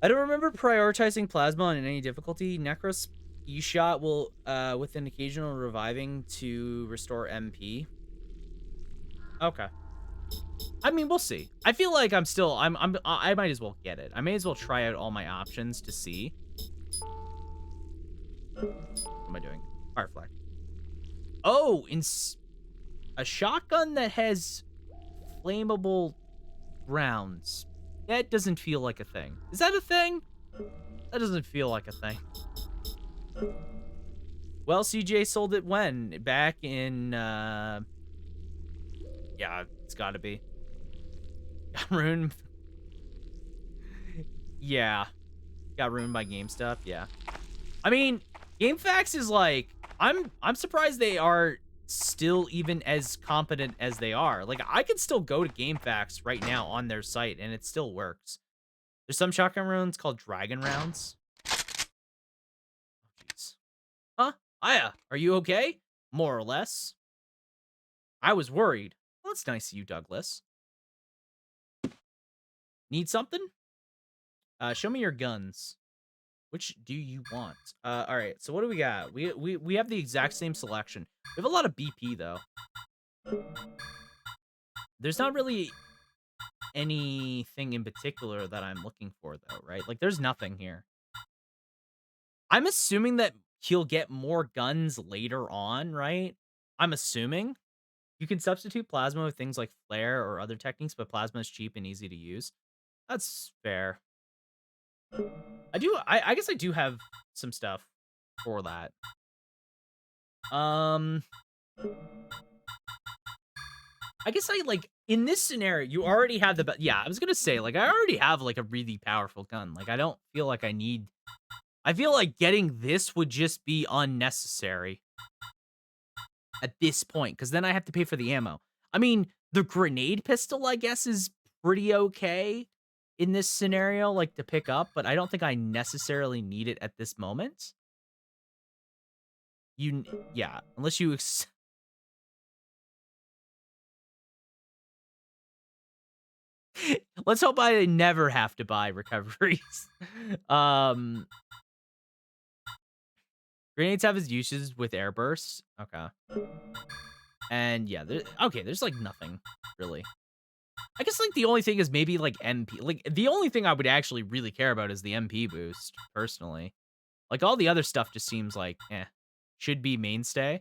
don't remember prioritizing plasma on any difficulty. Necros E-shot will with an occasional reviving to restore MP. Okay. I mean, we'll see. I feel like I might as well get it. I may as well try out all my options to see. What am I doing? Fire flag. Oh, a shotgun that has flammable rounds. That doesn't feel like a thing. Is that a thing? That doesn't feel like a thing. Well, CJ sold it when? Back in, yeah, it's gotta be. Rune Yeah. Got ruined by GameStop. Yeah. I mean, GameFAQs is like I'm surprised they are still even as competent as they are. Like I could still go to GameFAQs right now on their site and it still works. There's some shotgun rounds called Dragon rounds. Oh, jeez. Huh? Aya, are you okay? More or less. I was worried. Well, that's nice of you, Douglas. Need something? Show me your guns. Which do you want? All right. So what do we got? We have the exact same selection. We have a lot of BP though. There's not really anything in particular that I'm looking for though, right? Like there's nothing here. I'm assuming that he'll get more guns later on, right? I'm assuming. You can substitute plasma with things like flare or other techniques, but plasma is cheap and easy to use. That's fair. I guess I do have some stuff for that. I guess I like in this scenario, you already have the yeah, I was gonna say, like, I already have like a really powerful gun. Like, I don't feel like I feel like getting this would just be unnecessary at this point, because then I have to pay for the ammo. I mean, the grenade pistol, I guess, is pretty okay in this scenario, like to pick up, but I don't think I necessarily need it at this moment. Yeah, unless you let's hope I never have to buy recoveries. um, Grenades have its uses with air bursts. Okay. And yeah, there's like nothing really. I guess like the only thing is maybe like MP. Like the only thing I would actually really care about is the MP boost, personally. Like all the other stuff just seems like should be mainstay.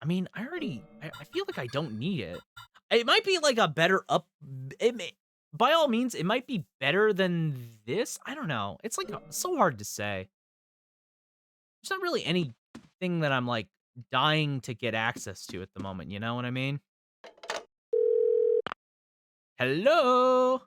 I mean, I feel like I don't need it. It might be like a better by all means, it might be better than this. I don't know. It's like so hard to say. There's not really anything that I'm like dying to get access to at the moment. You know what I mean? Hello.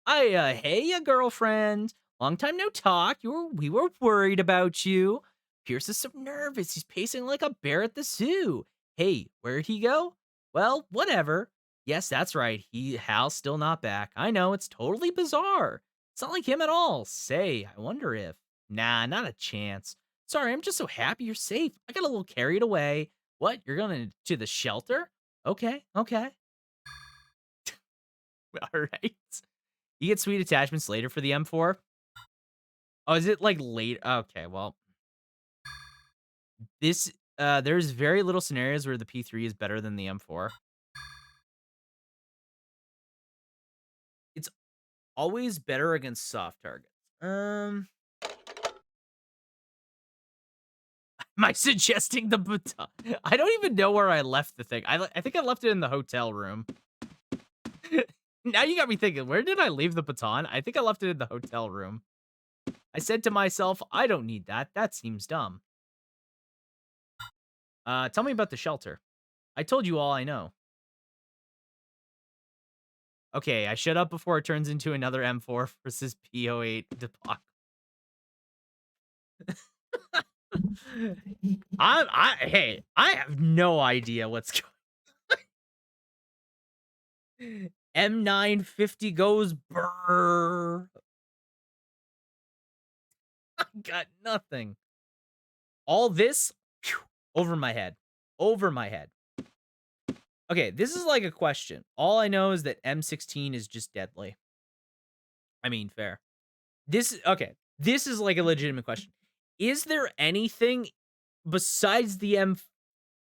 Hey, ya girlfriend. Long time no talk. We were worried about you. Pierce is so nervous. He's pacing like a bear at the zoo. Hey, where'd he go? Well, whatever. Yes, that's right. Hal's still not back. I know, it's totally bizarre. It's not like him at all. Say, I wonder if. Nah, not a chance. Sorry, I'm just so happy you're safe. I got a little carried away. What? You're going to the shelter? Okay, okay. All right. You get sweet attachments later for the M4? Oh, is it like late? Okay, well, there's very little scenarios where the P3 is better than the M4. It's always better against soft targets. Am I suggesting the baton? I don't even know where I left the thing. I think I left it in the hotel room. Now you got me thinking, where did I leave the baton? I think I left it in the hotel room. I said to myself, I don't need that. That seems dumb. Tell me about the shelter. I told you all I know. Okay, I shut up before it turns into another M4 versus P08 debacle. Hey, I have no idea what's going. M950 goes brrr. I got nothing. All this phew, over my head. Over my head. Okay, this is like a question. All I know is that M16 is just deadly. I mean, fair. Okay. This is like a legitimate question. Is there anything besides the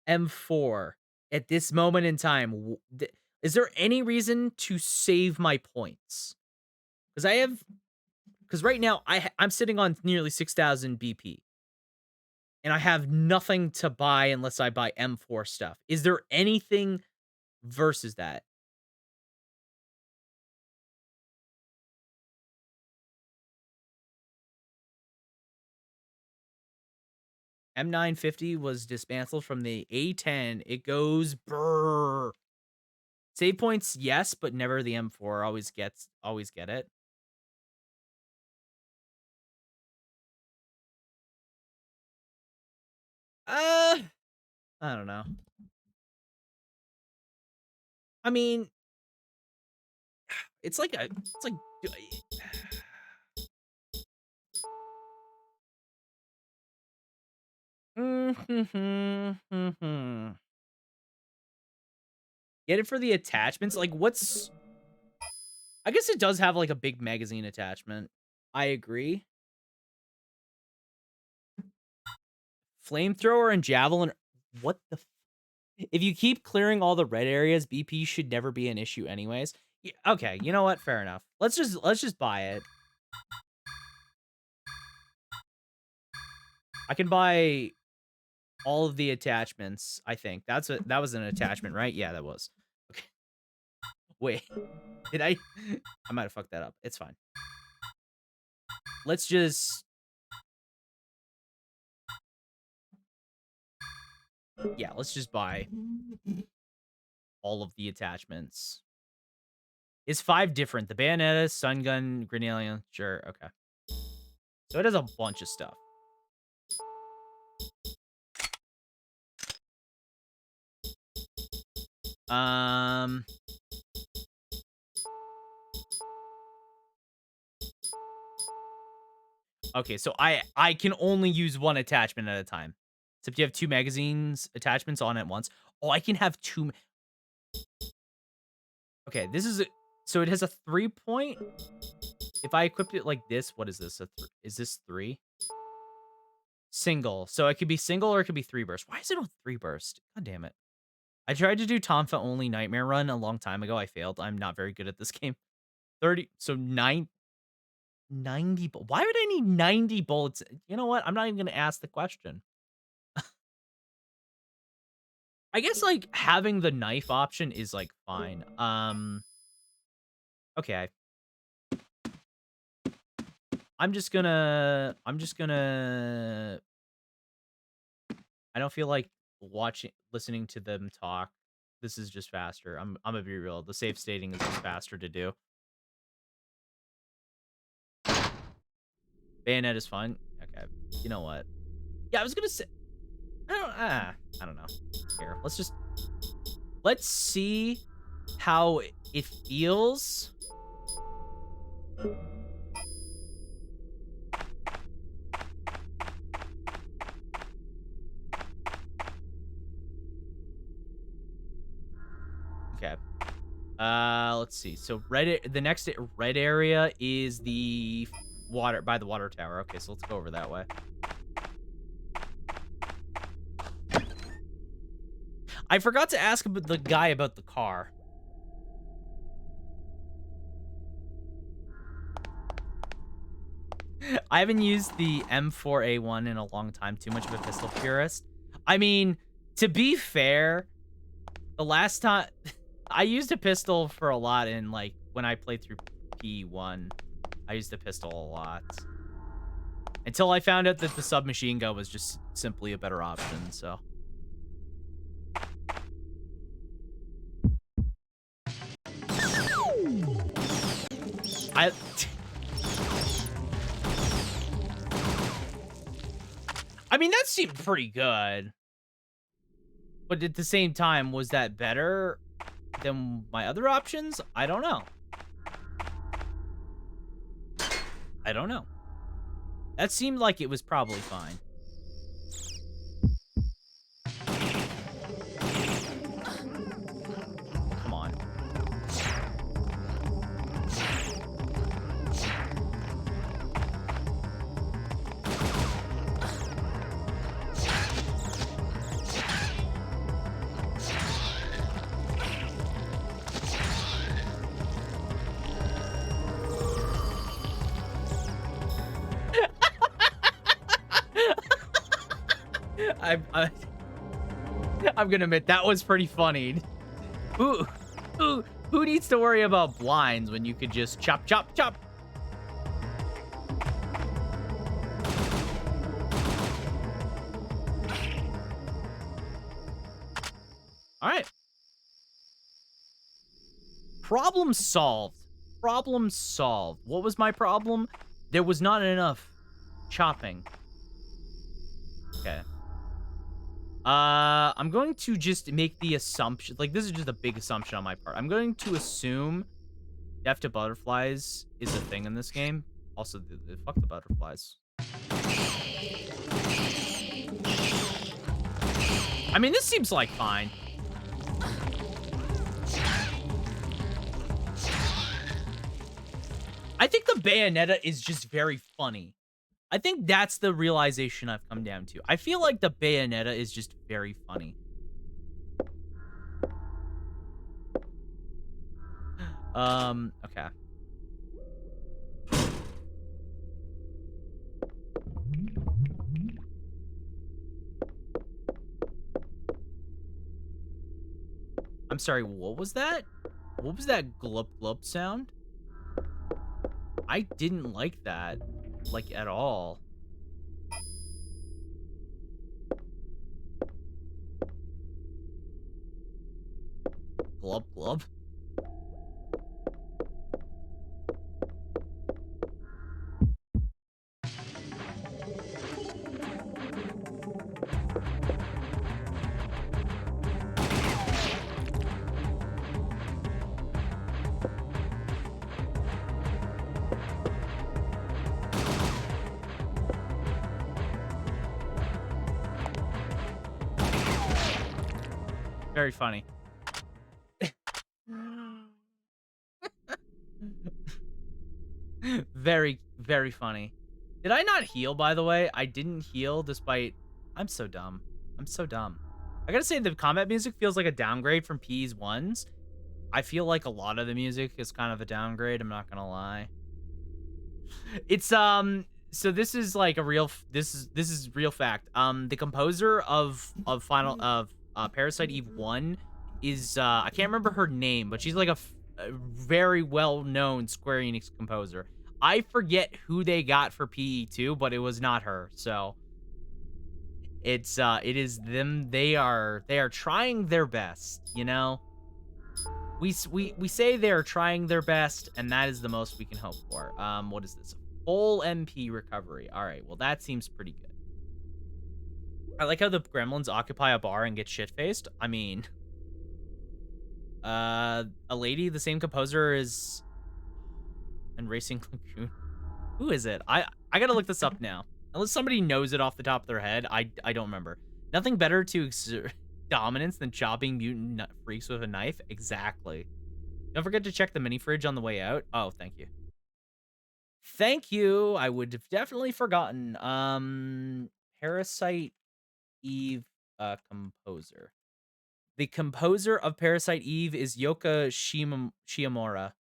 M4 at this moment in time? Is there any reason to save my points? Because right now I'm sitting on nearly 6,000 BP, and I have nothing to buy unless I buy M4 stuff. Is there anything versus that? M950 was dismantled from the A10. It goes brrr. Save points, yes, but never the M4. Always get it. I don't know. I mean, it's like get it for the attachments. Like, what's? I guess it does have like a big magazine attachment. I agree. Flamethrower and javelin. What the? If you keep clearing all the red areas, BP should never be an issue, anyways. Yeah, okay, you know what? Fair enough. Let's just buy it. I can buy all of the attachments. I think that was an attachment, right? Yeah, that was. Okay. Wait, did I? I might have fucked that up. It's fine. Let's just. Yeah, let's just buy all of the attachments. Is 5 different? The Bayonetta, Sun Gun, Grenadier. Sure, okay. So it has a bunch of stuff. Okay, so I can only use one attachment at a time. Except you have 2 magazines attachments on at once. Oh, I can have 2. Okay, this is so it has a 3-point. If I equipped it like this, what is this? Is this 3? Single. So it could be single or it could be 3 burst. Why is it on 3 burst? God damn it. I tried to do Tonfa only Nightmare Run a long time ago. I failed. I'm not very good at this game. 30. So 90. Why would I need 90 bullets? You know what? I'm not even going to ask the question. I guess, like, having the knife option is, like, fine. Okay. I'm just gonna I don't feel like listening to them talk. This is just faster. I'm gonna be real. The safe stating is just faster to do. Bayonet is fine. Okay. You know what? Yeah, I was gonna say I don't know. Here, let's see how it feels. Okay. Let's see. So the next red area is the water by the water tower. Okay, so let's go over that way. I forgot to ask the guy about the car. I haven't used the M4A1 in a long time. Too much of a pistol purist. I mean, to be fair, the last time I used a pistol for a lot in, like, when I played through P1, I used a pistol a lot. Until I found out that the submachine gun was just simply a better option, so. I mean, that seemed pretty good. But at the same time, was that better than my other options? I don't know. I don't know. That seemed like it was probably fine. Come on. I'm gonna admit that was pretty funny. Who needs to worry about blinds when you could just chop, chop, chop? All right. Problem solved. Problem solved. What was my problem? There was not enough chopping. Okay. I'm going to just make the assumption, like, this is just a big assumption on my part. I'm going to assume death to butterflies is a thing in this game. Also, fuck the butterflies. I mean, this seems like fine. I think the Bayonetta is just very funny. I think that's the realization I've come down to. I feel like the Bayonetta is just very funny. Okay. I'm sorry, what was that? What was that glub glub sound? I didn't like that, like, at all. Glub glub. Very funny. Very, very funny. Did I not heal, by the way? I didn't heal despite... I'm so dumb. I'm so dumb. I gotta say, the combat music feels like a downgrade from P's 1's. I feel like a lot of the music is kind of a downgrade, I'm not gonna lie. It's, so this is like a real... This is real fact. The composer of Parasite Eve 1 is, I can't remember her name, but she's like a very well-known Square Enix composer. I forget who they got for PE2, but it was not her. So it is them. They are trying their best, you know? We say they're trying their best, and that is the most we can hope for. What is this? Full MP recovery. All right, well, that seems pretty good. I like how the gremlins occupy a bar and get shit-faced. I mean, a lady, the same composer as... and Racing Lagoon. Who is it? I gotta look this up now. Unless somebody knows it off the top of their head, I don't remember. Nothing better to exert dominance than chopping mutant freaks with a knife. Exactly. Don't forget to check the mini fridge on the way out. Oh, thank you. Thank you. I would have definitely forgotten. Parasite Eve composer. The composer of Parasite Eve is Yoka Shimomura.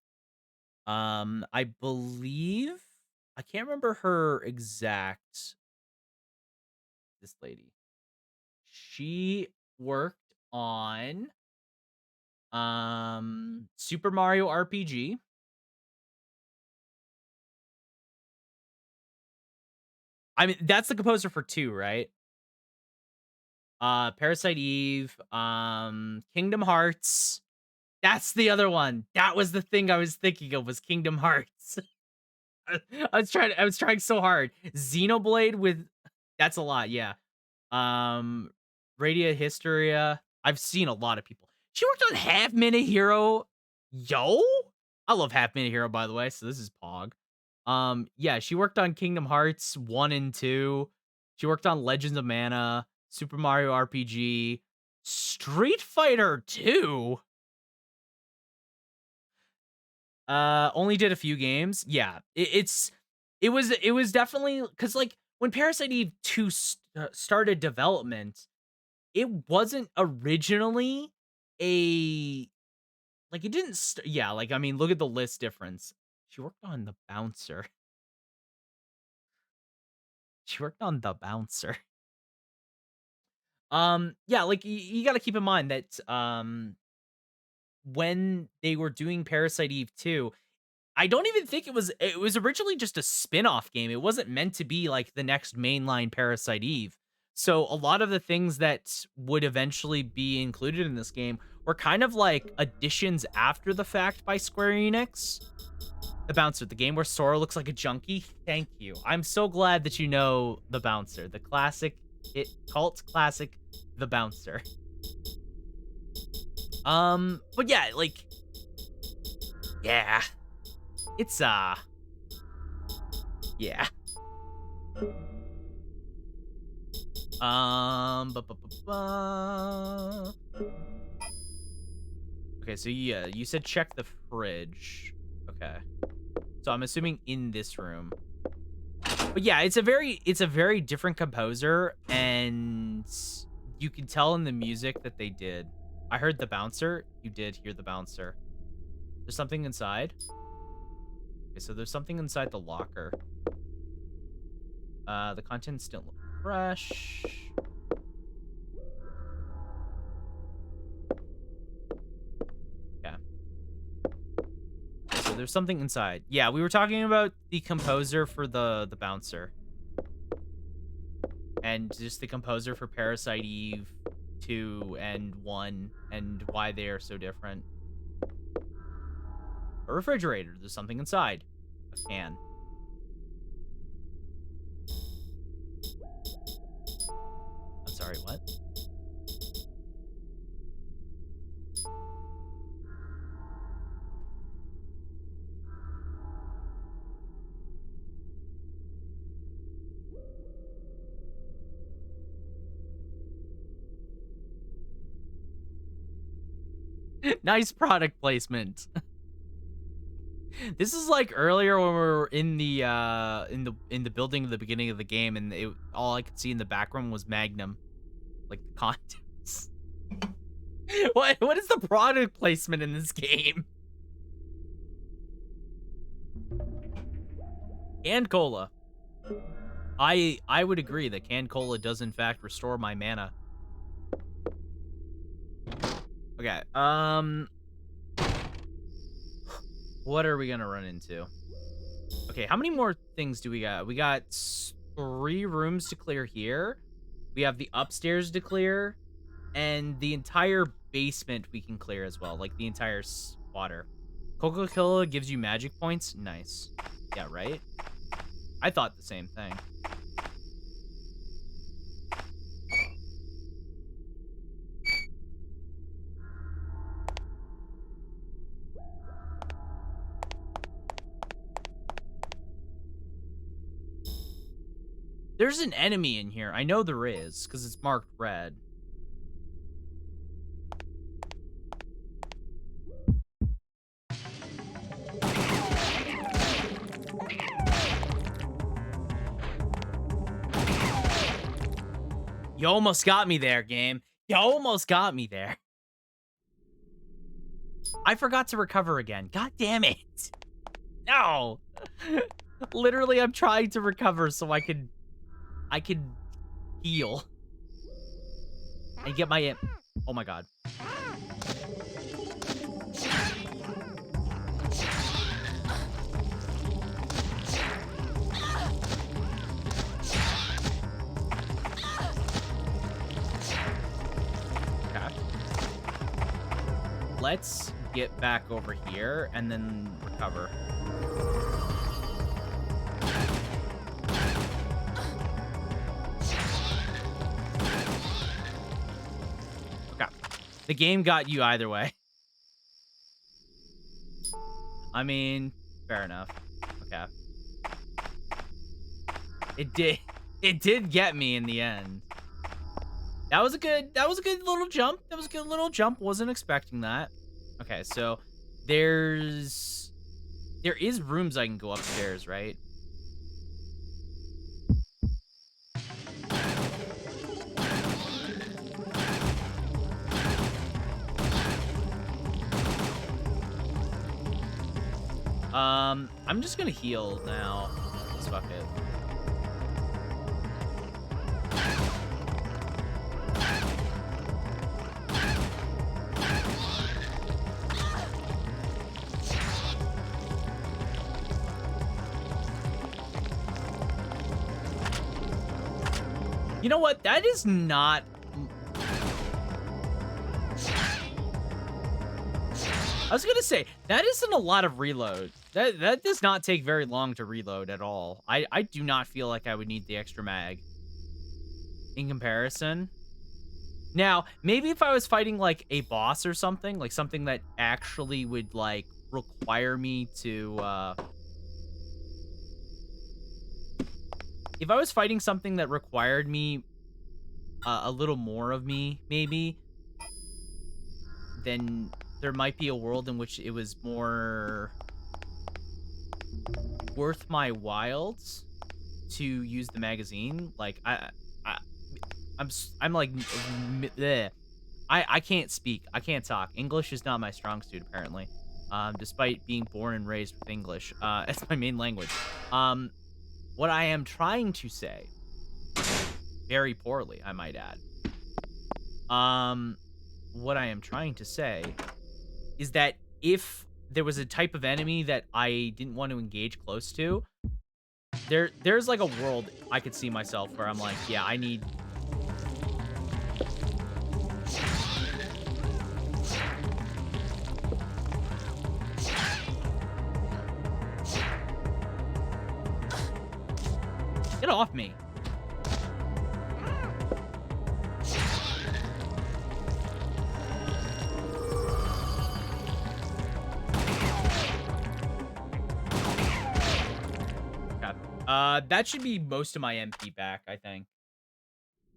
I believe... I can't remember her exact... This lady. She worked on... Super Mario RPG. I mean, that's the composer for 2, right? Parasite Eve, Kingdom Hearts. That's the other one. That was the thing I was thinking of, was Kingdom Hearts. I was trying so hard. Xenoblade with... That's a lot, yeah. Radia Hysteria. I've seen a lot of people. She worked on Half Minute Hero. Yo? I love Half Minute Hero, by the way, so this is Pog. Yeah, she worked on Kingdom Hearts 1 and 2. She worked on Legends of Mana, Super Mario RPG, Street Fighter 2. Only did a few games. Yeah, it was definitely, because, like, when Parasite Eve 2 started development, it wasn't originally a... Like, it didn't... yeah, like, I mean, look at the list difference. She worked on The Bouncer. She worked on The Bouncer. Yeah, like, you gotta keep in mind that, when they were doing Parasite Eve 2, I don't even think it was originally just a spin-off game. It wasn't meant to be like the next mainline Parasite Eve. So a lot of the things that would eventually be included in this game were kind of like additions after the fact by Square Enix. The Bouncer, the game where Sora looks like a junkie. Thank you. I'm so glad that you know The Bouncer, the classic cult classic the bouncer. But yeah, like, yeah, it's yeah. Ba, ba, ba, ba. Okay, so yeah, you said check the fridge. Okay, so I'm assuming in this room. But yeah, it's a very different composer, and you can tell in the music that they did. I heard the bouncer. You did hear the bouncer. There's something inside. Okay, so there's something inside the locker. The contents don't look fresh. Okay. So there's something inside. Yeah, we were talking about the composer for the bouncer. And just the composer for Parasite Eve 2 and 1 and why they are so different. A refrigerator. There's something inside. A can. I'm sorry, what? Nice product placement. This is like earlier when we were in the building at the beginning of the game, and all I could see in the background was Magnum, like the contents. What is the product placement in this game? Canned cola. I would agree that canned cola does in fact restore my mana. Okay, what are we gonna run into? Okay, how many more things do we got? We got 3 rooms to clear here. We have the upstairs to clear, and the entire basement we can clear as well, like the entire water. Coca-Cola gives you magic points. Nice. Yeah, right? I thought the same thing. There's an enemy in here. I know there is, because it's marked red. You almost got me there, game. You almost got me there. I forgot to recover again. God damn it. No. Literally, I'm trying to recover so I could heal. And get my... Oh my god. Okay. Let's get back over here and then recover. The game got you either way. I mean, fair enough. Okay. It did get me in the end. That was a good little jump. That was a good little jump. Wasn't expecting that. Okay, so there is rooms I can go upstairs, right? I'm just gonna heal now. Let's fuck it. You know what? That is not... I was gonna say, that isn't a lot of reload. That does not take very long to reload at all. I do not feel like I would need the extra mag. In comparison. Now, maybe if I was fighting, like, a boss or something, like, something that actually would, like, require me to, if I was fighting something that required me a little more of me, maybe, then there might be a world in which it was more worth my whiles to use the magazine. Like, I I'm like, bleh. I can't speak. I can't talk. English is not my strong suit, apparently. Despite being born and raised with English, it's my main language. Um, what I am trying to say, very poorly, I might add. Um, what I am trying to say is that if there was a type of enemy that I didn't want to engage close to, there's like a world I could see myself where I'm like, yeah, I need. Get off me. Okay. That should be most of my MP back, I think.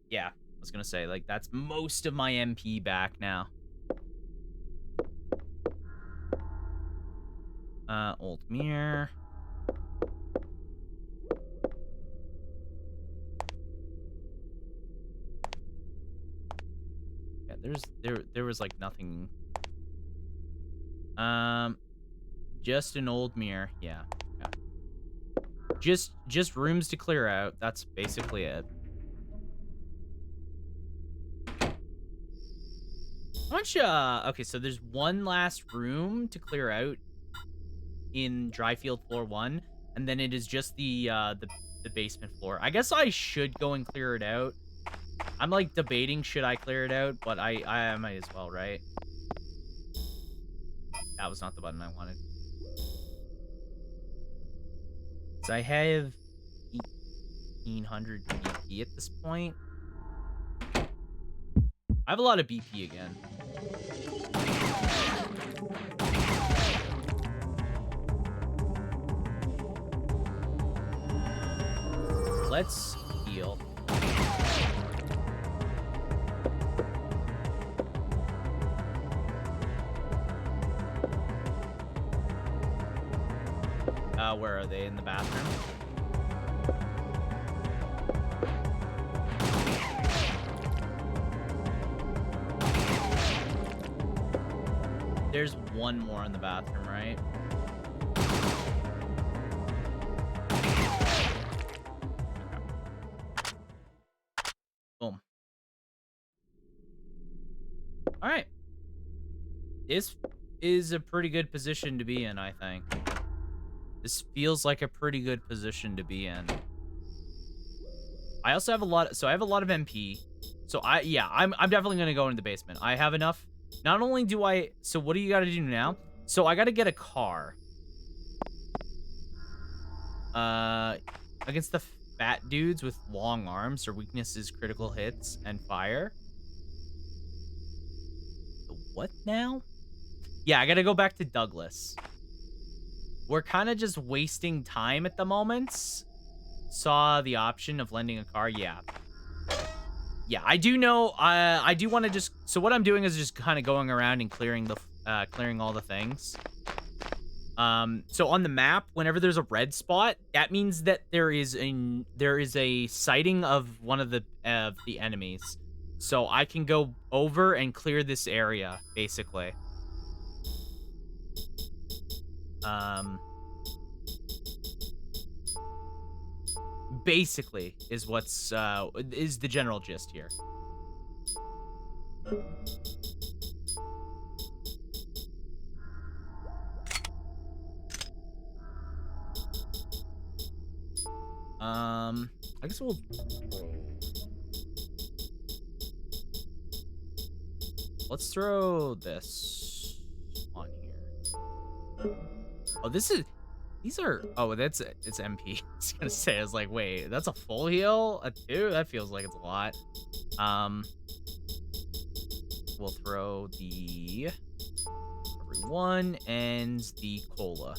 Yeah, I was gonna say, like, that's most of my MP back now. Old mirror. Yeah, there was like nothing. Just an old mirror. Yeah. Okay. Just rooms to clear out. That's basically it. How much, okay, so there's one last room to clear out in Dryfield Floor 1, and then it is just the basement floor. I guess I should go and clear it out. I'm, like, debating should I clear it out, but I might as well, right? That was not the button I wanted. So I have 1,800 BP at this point. I have a lot of BP again. Let's heal. Where are they? In the bathroom? There's one more in the bathroom, right? Okay. Boom. All right. This is a pretty good position to be in, I think. This feels like a pretty good position to be in. I also have a lot, so I have a lot of MP. So I'm definitely gonna go into the basement. I have enough. Not only do I, so what do you gotta do now? So I gotta get a car. Against the fat dudes with long arms, their weakness is critical hits and fire. What now? Yeah, I gotta go back to Douglas. We're kind of just wasting time at the moment. Saw the option of lending a car. Yeah. Yeah, I do know. I do want to just. So what I'm doing is just kind of going around and clearing clearing all the things. So on the map, whenever there's a red spot, that means that there is a sighting of one of the enemies. So I can go over and clear this area, basically. Basically is what's is the general gist here. I guess we'll. Let's throw this on here. Oh, this is. These are. Oh, that's it. It's MP. I was gonna say. I was like, wait, that's a full heal? A 2? That feels like it's a lot. we'll throw the everyone and the cola.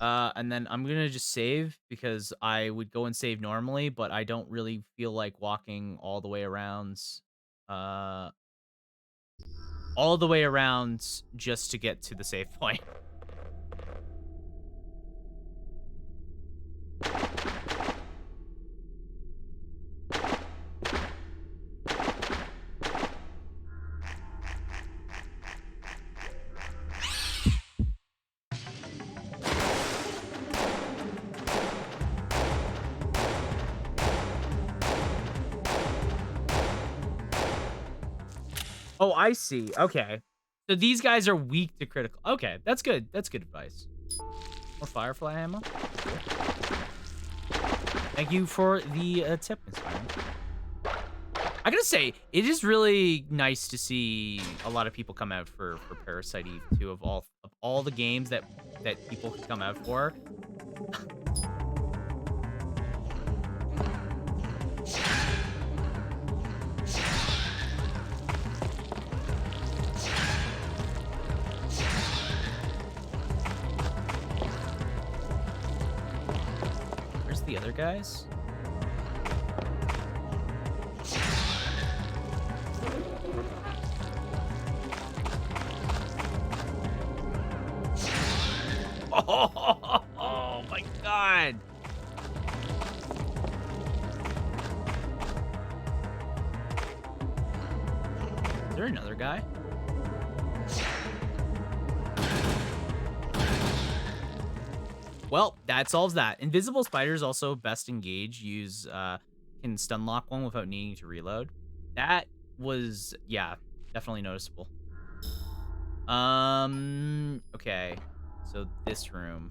And then I'm gonna just save because I would go and save normally, but I don't really feel like walking uh, all the way around just to get to the save point. Oh, I see. Okay. So these guys are weak to critical. Okay, that's good. That's good advice. More Firefly ammo. Thank you for the tip, Inspiring. I gotta say, it is really nice to see a lot of people come out for Parasite Eve II of all the games that people could come out for. Where's the other guys? Oh my god. Is there another guy? Well, that solves that. Invisible spiders also best engage, can stun lock one without needing to reload. That was, yeah, definitely noticeable. Okay. So this room.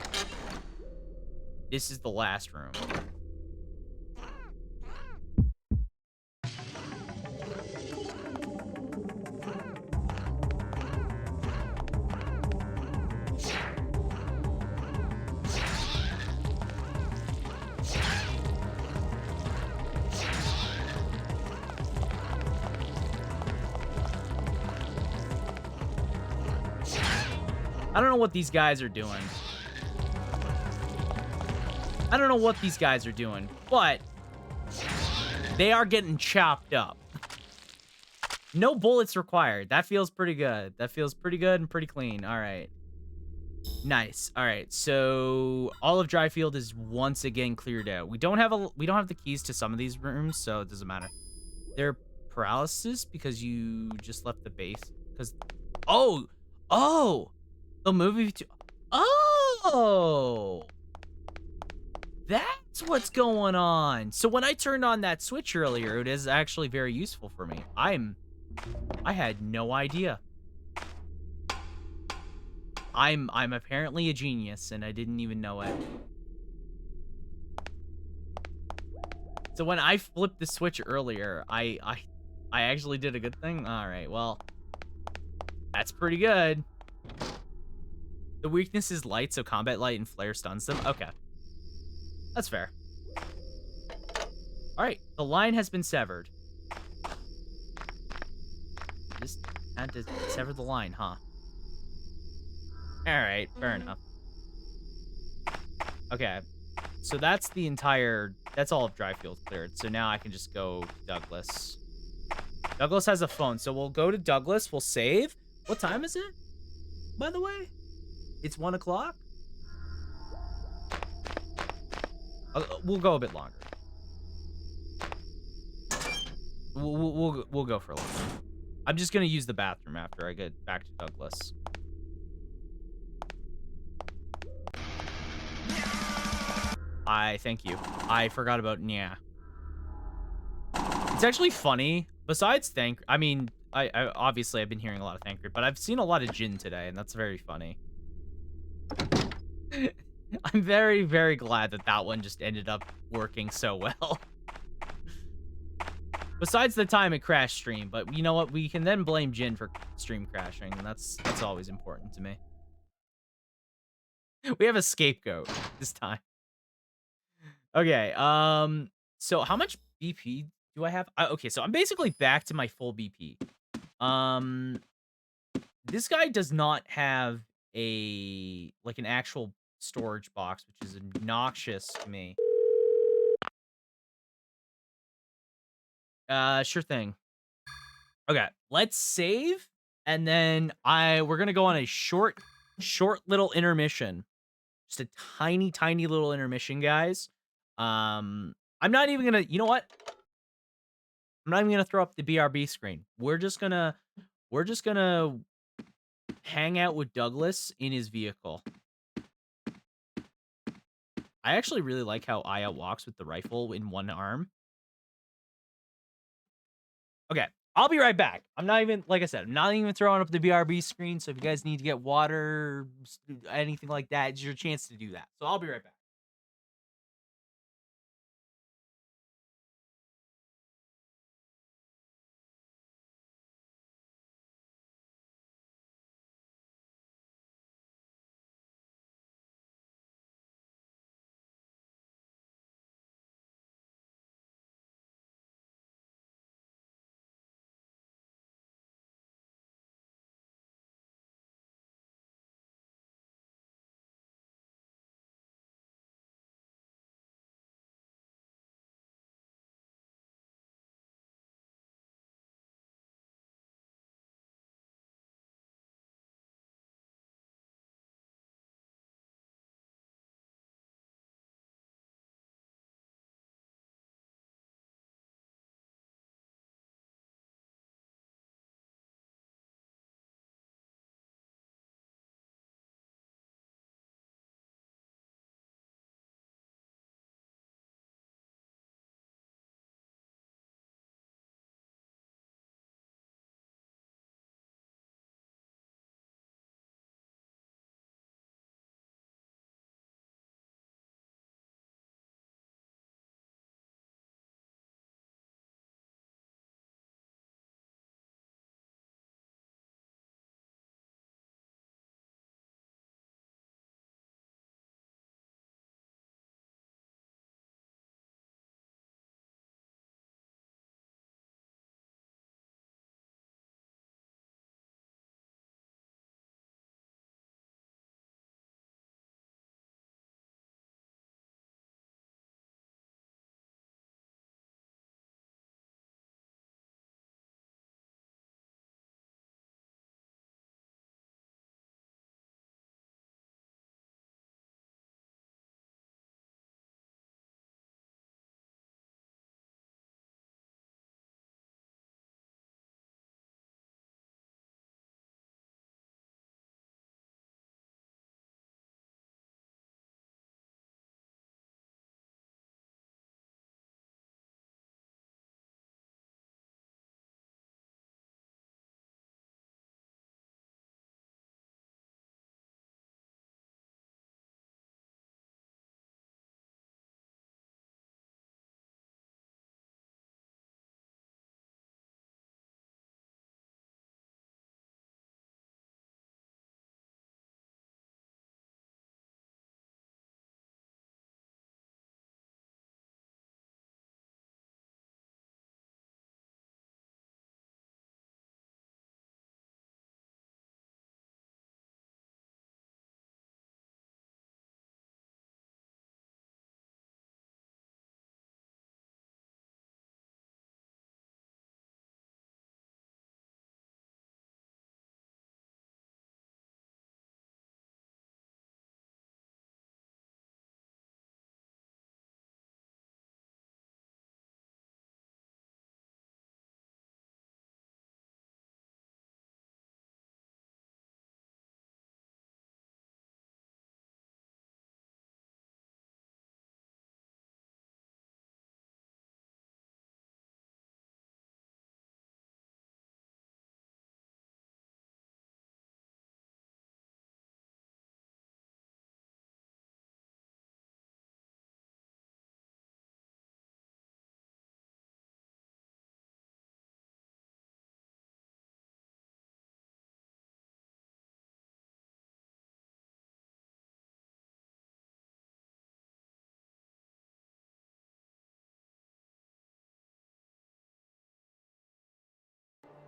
This is the last room. I don't know what these guys are doing. But they are getting chopped up. No bullets required. That feels pretty good. That feels pretty good and pretty clean. All right. Nice. All right. So all of Dryfield is once again cleared out. We don't have the keys to some of these rooms, so it doesn't matter. They're paralysis because you just left the base. Because the movie. Oh, that's what's going on. So when I turned on that switch earlier, it is actually very useful for me. I had no idea. I'm apparently a genius and I didn't even know it. So when I flipped the switch earlier, I actually did a good thing. All right, well, that's pretty good. The weakness is light, so combat light and flare stuns them. Okay. That's fair. All right, the line has been severed. Just had to sever the line, huh? All right, fair enough. Okay, so that's all of Dryfield cleared. So now I can just go to Douglas. Douglas has a phone, so we'll go to Douglas. We'll save. What time is it, by the way? It's 1 o'clock? We'll go a bit longer. We'll go for a little bit. I'm just gonna use the bathroom after I get back to Douglas. Thank you. I forgot about Nya. It's actually funny. Besides I obviously I've been hearing a lot of Thancred, but I've seen a lot of Jin today, and that's very funny. I'm very, very glad that one just ended up working so well. Besides the time it crashed stream, but you know what? We can then blame Jin for stream crashing, and that's always important to me. We have a scapegoat this time. Okay. So how much BP do I have? Okay, so I'm basically back to my full BP. Um, this guy does not have an actual storage box, which is obnoxious to me. Sure thing. Okay, let's save, and then we're gonna go on a short little intermission. Just a tiny, tiny little intermission, guys. I'm not even gonna. You know what? I'm not even gonna throw up the BRB screen. We're just gonna hang out with Douglas in his vehicle. I actually really like how Aya walks with the rifle in one arm. Okay, I'll be right back. I'm not even, like I said, I'm not even throwing up the BRB screen. So if you guys need to get water, anything like that, it's your chance to do that. So I'll be right back.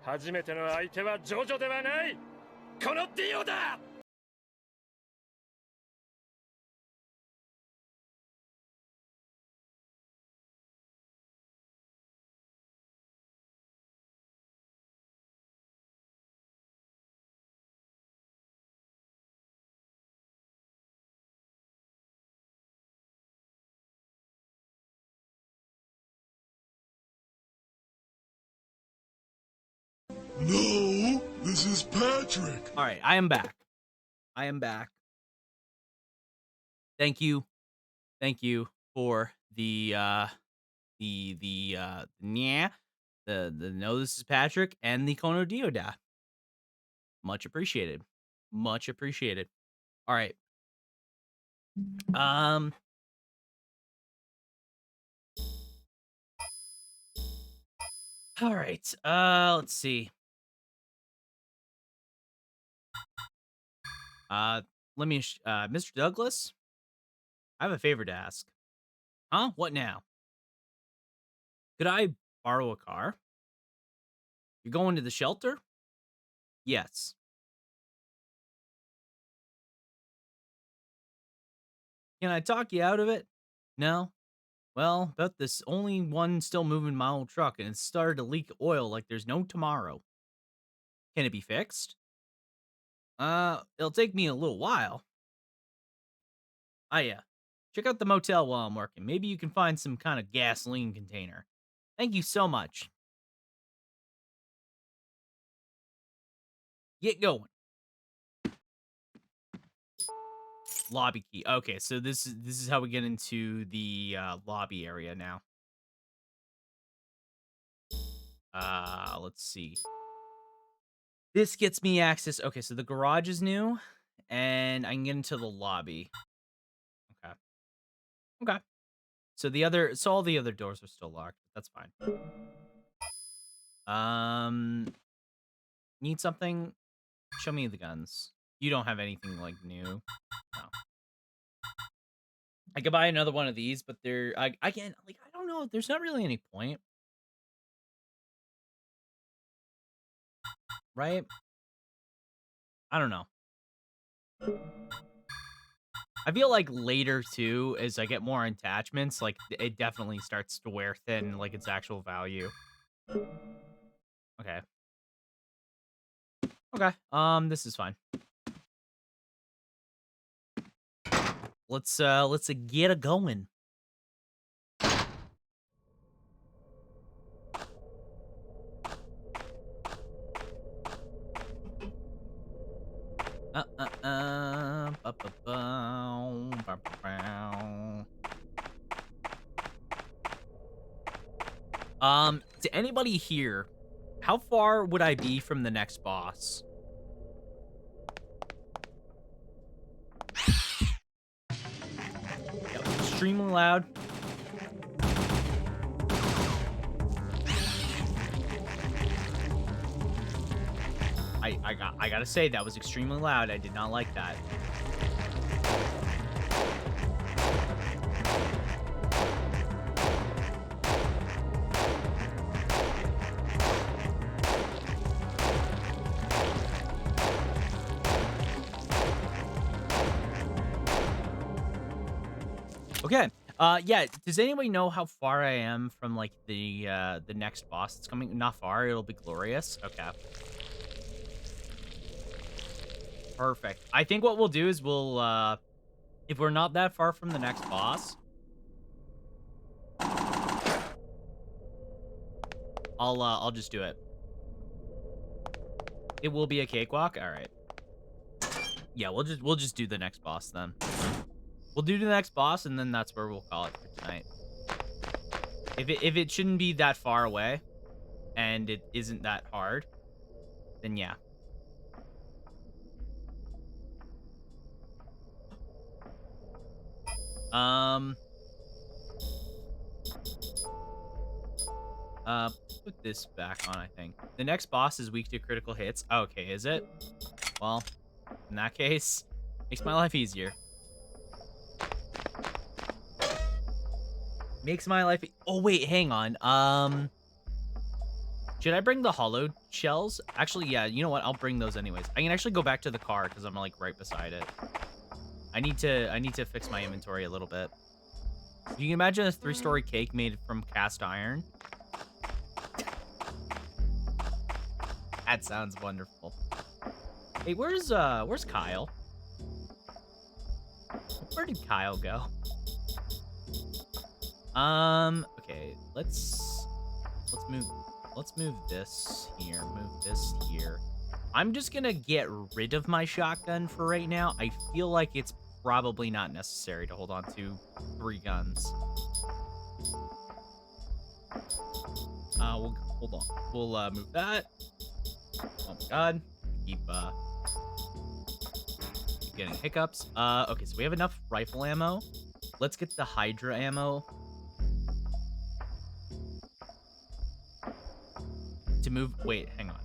初めての相手はジョジョではない。このディオだ。No, this is Patrick. All right, I am back. I am back. Thank you for the no, this is Patrick and the Kono Dioda. Much appreciated. Much appreciated. All right. All right. Let's see. Mr. Douglas, I have a favor to ask. Huh? What now? Could I borrow a car? You're going to the shelter? Yes. Can I talk you out of it? No? Well, about this only one still moving my old truck, and it's started to leak oil like there's no tomorrow. Can it be fixed? It'll take me a little while. Ah, yeah. Check out the motel while I'm working. Maybe you can find some kind of gasoline container. Thank you so much. Get going. Lobby key. Okay, so this is how we get into the lobby area now. Let's see. This gets me access. Okay, so the garage is new, and I can get into the lobby. Okay. Okay. So all the other doors are still locked. That's fine. Need something? Show me the guns. You don't have anything like new. No. I could buy another one of these, but I can't, like, I don't know. There's not really any point. Right? I don't know. I feel like later too, as I get more attachments, like it definitely starts to wear thin, like its actual value. Okay. Okay. This is fine. Let's get it going. To anybody here, how far would I be from the next boss? That was extremely loud. I gotta say, that was extremely loud. I did not like that. Okay. Yeah. Does anybody know how far I am from like the next boss that's coming? Not far. It'll be glorious. Okay. Perfect. I think what we'll do is we'll if we're not that far from the next boss, I'll just do it. It will be a cakewalk. All right. Yeah, we'll just do the next boss then. We'll do the next boss, and then that's where we'll call it for tonight. If it shouldn't be that far away, and it isn't that hard, then yeah. Put this back on, I think. The next boss is weak to critical hits. Okay, is it? Well, in that case, makes my life easier. Makes my life... Oh, wait, hang on. Should I bring the hollow shells? Actually, yeah, you know what? I'll bring those anyways. I can actually go back to the car because I'm like right beside it. I need to fix my inventory a little bit. You can imagine a 3-story cake made from cast iron. That sounds wonderful. Hey, where's Kyle? Where did Kyle go? Okay, let's move this here, move this here. I'm just gonna get rid of my shotgun for right now. I feel like it's probably not necessary to hold on to 3 guns. We'll hold on. We'll move that. Oh my god. Keep getting hiccups. Okay, so we have enough rifle ammo. Let's get the Hydra ammo. To move, wait, hang on.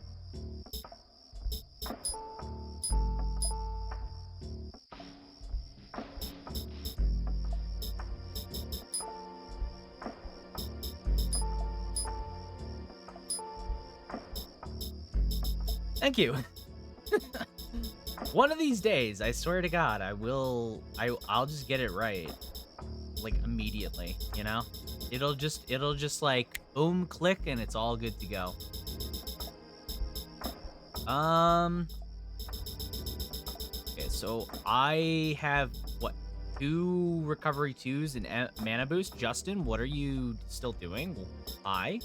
Thank you. One of these days, I swear to God, I'll just get it right. Like immediately, you know? It'll just like boom, click, and it's all good to go. Okay, so I have what, 2 recovery 2s and mana boost. Justin, what are you still doing? Hi.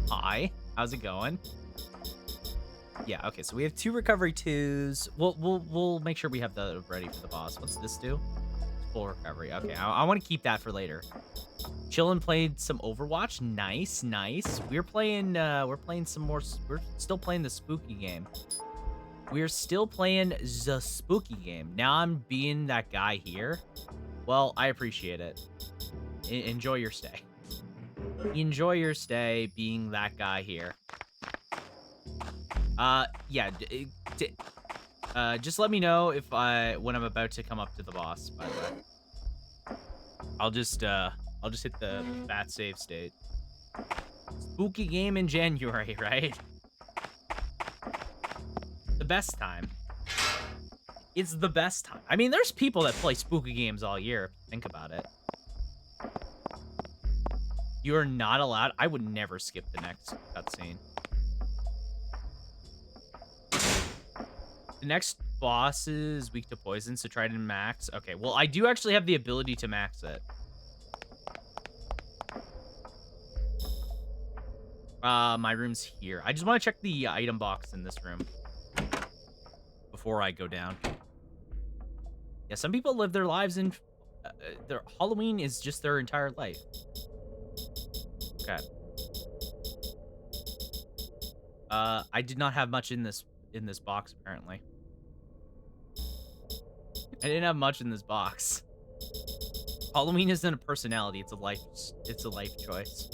Hi. How's it going? Yeah, okay, so we have 2 recovery 2s. We'll make sure we have the ready for the boss. What's this do? Full recovery. Okay, I want to keep that for later. Chillin' played some Overwatch. Nice, nice. We're playing some more. We're still playing the spooky game. We're still playing the spooky game. Now I'm being that guy here. Well, I appreciate it. Enjoy your stay. Enjoy your stay being that guy here. Yeah. Just let me know if when I'm about to come up to the boss, by the way. I'll just hit the fat save state. Spooky game in January, right? The best time. It's the best time. I mean, there's people that play spooky games all year. Think about it. You are not allowed. I would never skip the next cutscene. The next boss is weak to poison, so try to max. Okay, well, I do actually have the ability to max it. My room's here. I just want to check the item box in this room before I go down. Yeah, some people live their lives in... their Halloween is just their entire life. Okay. I did not have much in this box, apparently. I didn't have much in this box. Halloween isn't a personality, it's a life choice.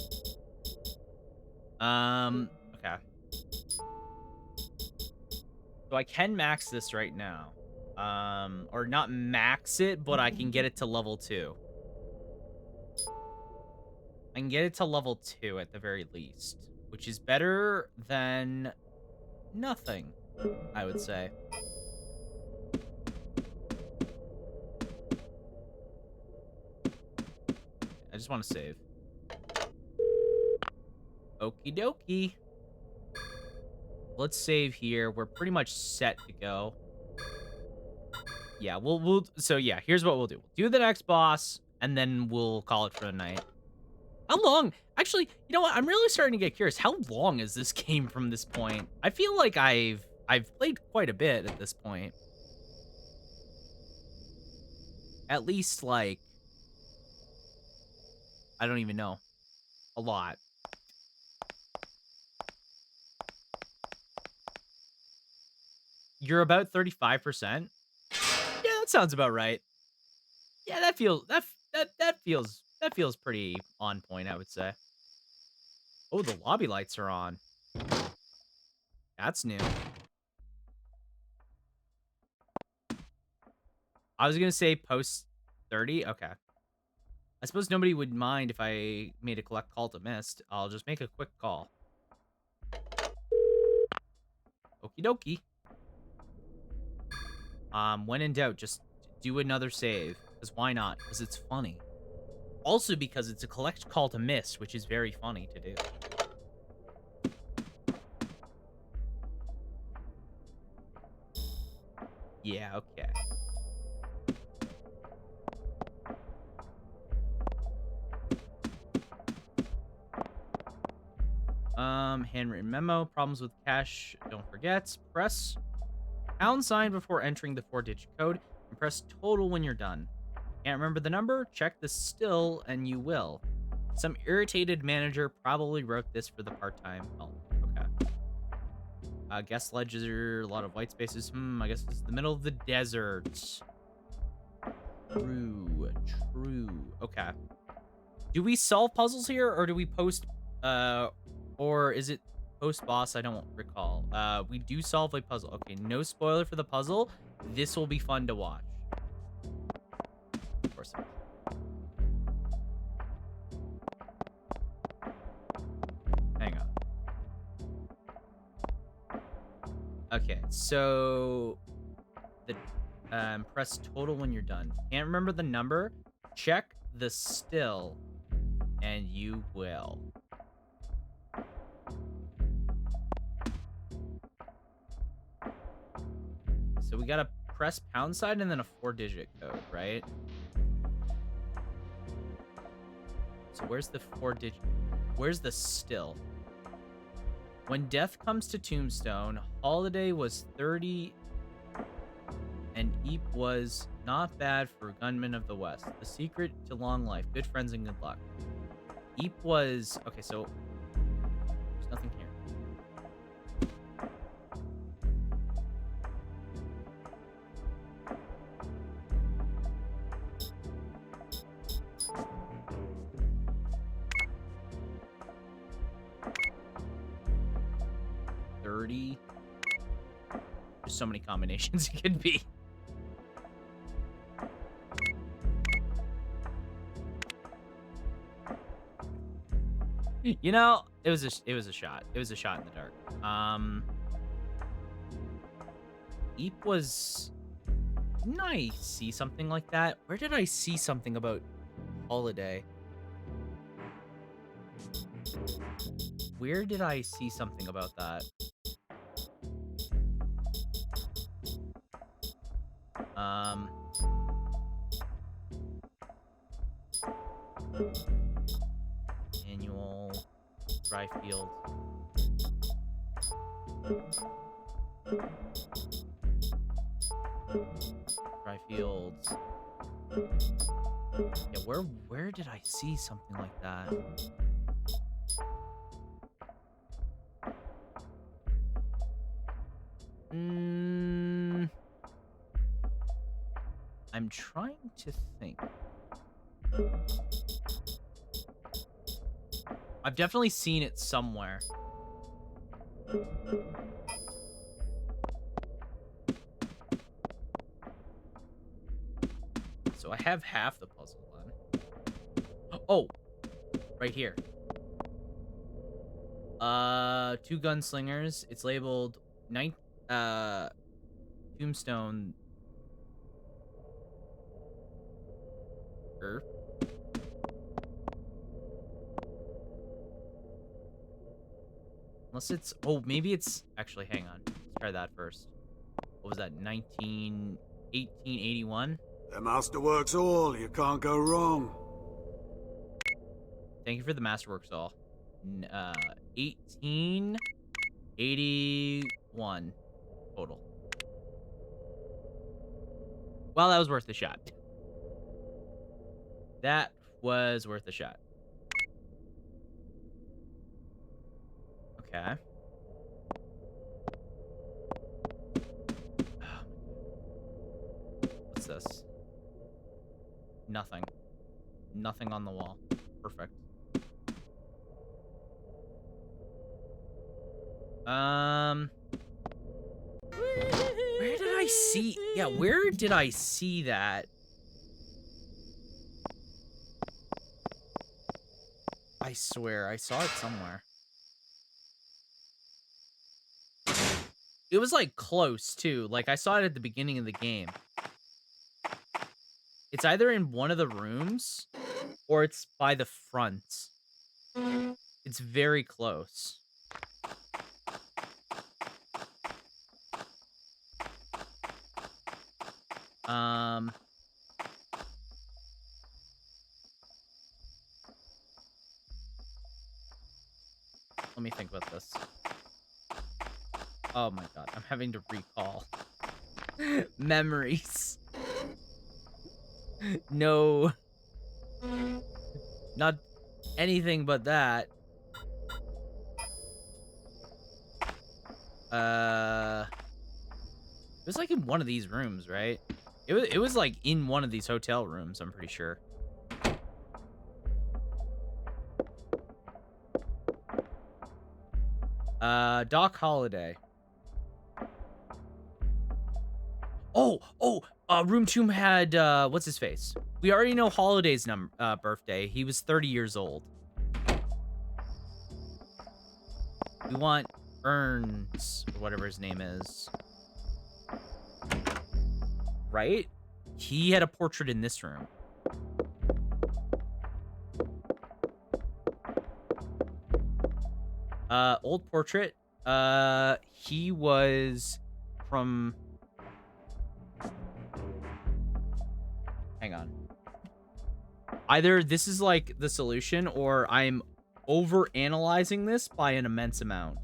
Okay. So I can max this right now. Or not max it, but I can get it to level 2. I can get it to level 2 at the very least, which is better than nothing, I would say. I just want to save. Okie dokie. Let's save here. We're pretty much set to go. Yeah, so yeah, here's what we'll do. We'll do the next boss, and then we'll call it for the night. How long? Actually, you know what? I'm really starting to get curious. How long is this game from this point? I feel like I've played quite a bit at this point. At least, like, I don't even know. A lot. You're about 35%? Yeah, that sounds about right. Yeah, that feels pretty on point, I would say. Oh, the lobby lights are on. That's new. I was gonna say post 30. Okay. I suppose nobody would mind if I made a collect call to Mist. I'll just make a quick call. Okie dokie. When in doubt, just do another save. Because why not? Because it's funny. Also because it's a collect call to Mist, which is very funny to do. Yeah, okay. Handwritten memo. Problems with cache. Don't forget. Press pound sign before entering the 4-digit code. And press total when you're done. Can't remember the number? Check the still and you will. Some irritated manager probably wrote this for the part-time help. Okay. Guest ledger, a lot of white spaces. I guess it's the middle of the desert. True. Okay. Do we solve puzzles here, or do we post, or is it post-boss? I don't recall. We do solve a puzzle. Okay, no spoiler for the puzzle. This will be fun to watch. Of course. Hang on. Okay, so the press total when you're done. Can't remember the number? Check the still, and you will. So we gotta press pound sign and then a 4-digit code, right? So where's the 4-digit? Where's the still? When death comes to Tombstone, Holiday was 30 and Eep was not bad for Gunman of the West. The secret to long life. Good friends and good luck. Eep was... Okay, so... There's nothing here. There's so many combinations it could be. You know, it was a shot. It was a shot in the dark. Eep was... Didn't I see something like that? Where did I see something about Holiday? Where did I see something about that? Annual dry field. Dry fields. Yeah, where did I see something like that? I'm trying to think. I've definitely seen it somewhere. So I have half the puzzle done. Oh, right here. 2 gunslingers. It's labeled Tombstone. Unless it's... Oh, maybe it's... Actually, hang on. Let's try that first. What was that? 1881? The Masterworks all. You can't go wrong. Thank you for the Masterworks all. 1881 total. Well, that was worth a shot. That was worth a shot. Okay. What's this? Nothing. Nothing on the wall. Perfect. Where did I see... Yeah, where did I see that? I swear, I saw it somewhere. It was, like, close, too. Like, I saw it at the beginning of the game. It's either in one of the rooms, or it's by the front. It's very close. Let me think about this. Oh my god, I'm having to recall memories. No. Not anything but that. It was like in one of these rooms, right? It was like in one of these hotel rooms, I'm pretty sure. Doc Holiday. Room 2 had, what's his face? We already know Holiday's birthday. He was 30 years old. We want Ernst, or whatever his name is. Right? He had a portrait in this room. Old portrait. He was from... Hang on. Either this is like the solution, or I'm over analyzing this by an immense amount.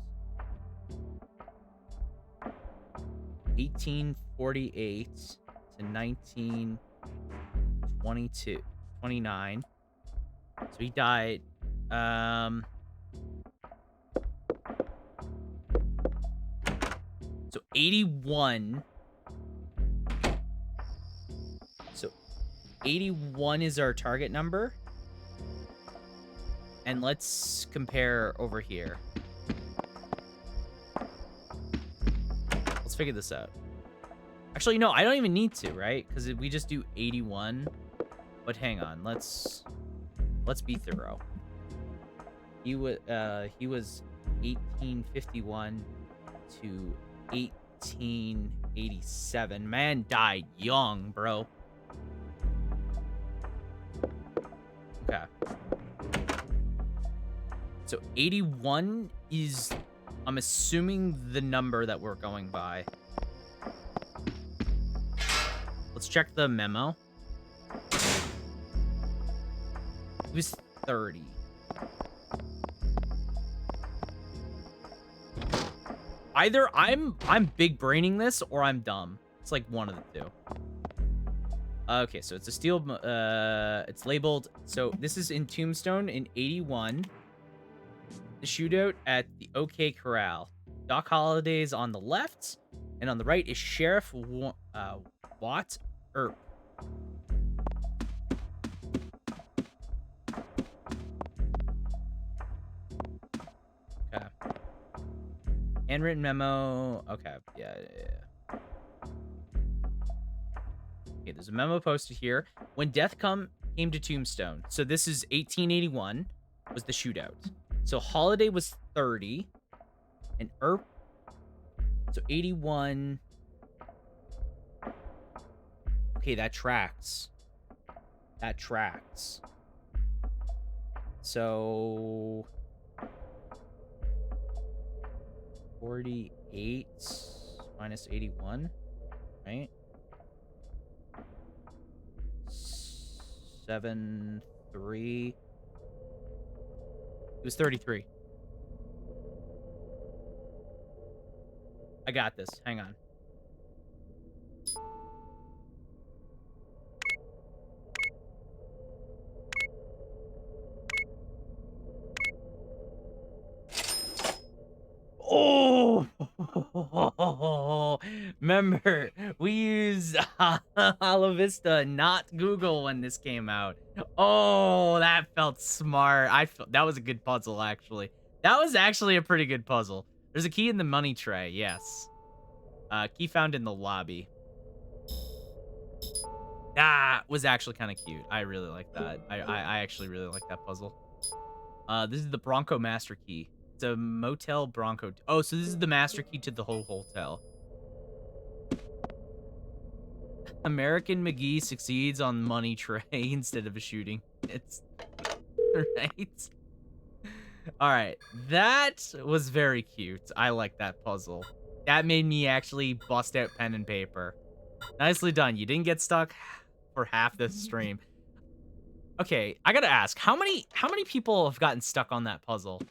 1848 to 1922, 29. So he died. So 81. So 81 is our target number. And let's compare over here. Let's figure this out. Actually, no, I don't even need to, right? Because we just do 81. But hang on, let's be thorough. He was 1851 to 1887. Man died young, bro. Okay. So 81 is, I'm assuming, the number that we're going by. Let's check the memo. He was 30. Either I'm big braining this, or I'm dumb. It's like one of the two. Okay, so it's a steel, it's labeled, so this is in Tombstone in 81. The shootout at the OK Corral. Doc Holliday's on the left, and on the right is Sheriff Watt Earp. Okay. Handwritten memo. Okay, yeah. Okay, there's a memo posted here. When death came to Tombstone. So this is 1881 was the shootout. So Holiday was 30. And Earp. So 81. Okay, that tracks. That tracks. So 48 minus 81, right? 73. It was 33. I got this. Hang on. Oh, remember, we used Hala Vista, not Google, when this came out. Oh, that felt smart. That was a good puzzle, actually. That was actually a pretty good puzzle. There's a key in the money tray, yes. Key found in the lobby. That was actually kind of cute. I really like that. I actually really like that puzzle. This is the Bronco Master Key. It's a motel Bronco. Oh, so this is the master key to the whole hotel. American McGee succeeds on money tray instead of a shooting. It's right. All right, that was very cute. I like that puzzle. That made me actually bust out pen and paper. Nicely done. You didn't get stuck for half the stream. Okay, I gotta ask, how many people have gotten stuck on that puzzle?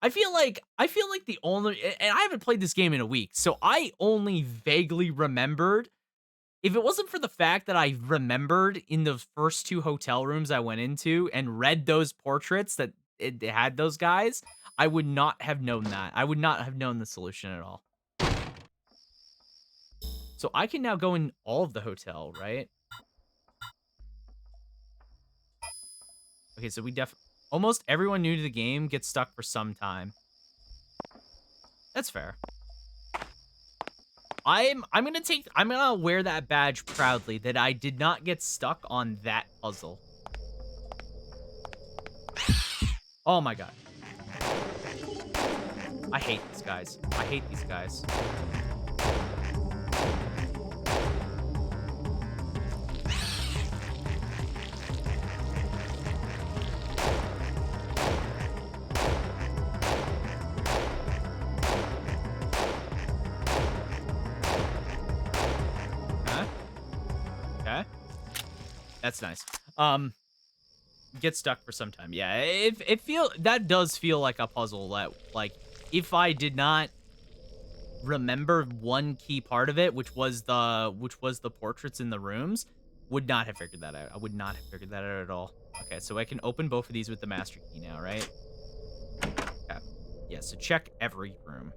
I feel like the only, and I haven't played this game in a week, so I only vaguely remembered. If it wasn't for the fact that I remembered in the first 2 hotel rooms I went into and read those portraits that it had those guys, I would not have known that. I would not have known the solution at all. So I can now go in all of the hotel, right? Okay, so we almost everyone new to the game gets stuck for some time. That's fair. I'm gonna wear that badge proudly that I did not get stuck on that puzzle. Oh my god. I hate these guys. I hate these guys. Huh? Okay. That's nice. Get stuck for some time. Yeah, that does feel like a puzzle that, like, if I did not remember one key part of it, which was the portraits in the rooms, would not have figured that out. I would not have figured that out at all. Okay, so I can open both of these with the master key now, right? Okay. Yeah, so check every room.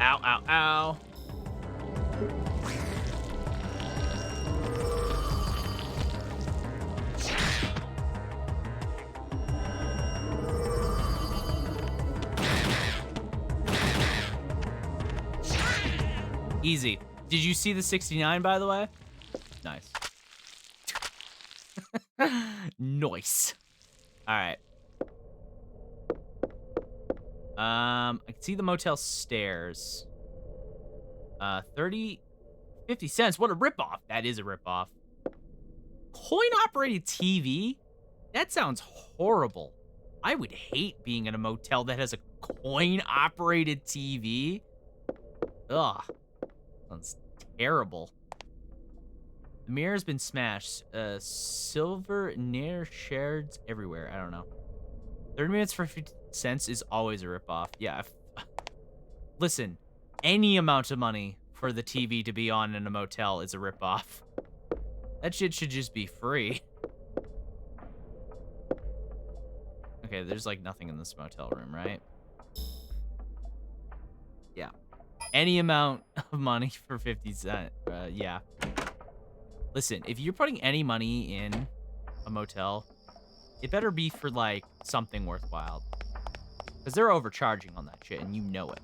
Ow, ow, ow. Easy. Did you see the 69, by the way? Nice. Nice. All right. I can see the motel stairs. 50 cents. What a ripoff. That is a ripoff. Coin-operated TV? That sounds horrible. I would hate being in a motel that has a coin-operated TV. Ugh. Sounds terrible. The mirror's been smashed. Silver near shards everywhere. I don't know. 30 minutes for 50 cents is always a ripoff. Yeah. Listen, any amount of money for the TV to be on in a motel is a ripoff. That shit should just be free. Okay, there's like nothing in this motel room, right? Yeah. Any amount of money for 50 cents. Yeah. Listen, if you're putting any money in a motel, it better be for, like, something worthwhile. Because they're overcharging on that shit, and you know it.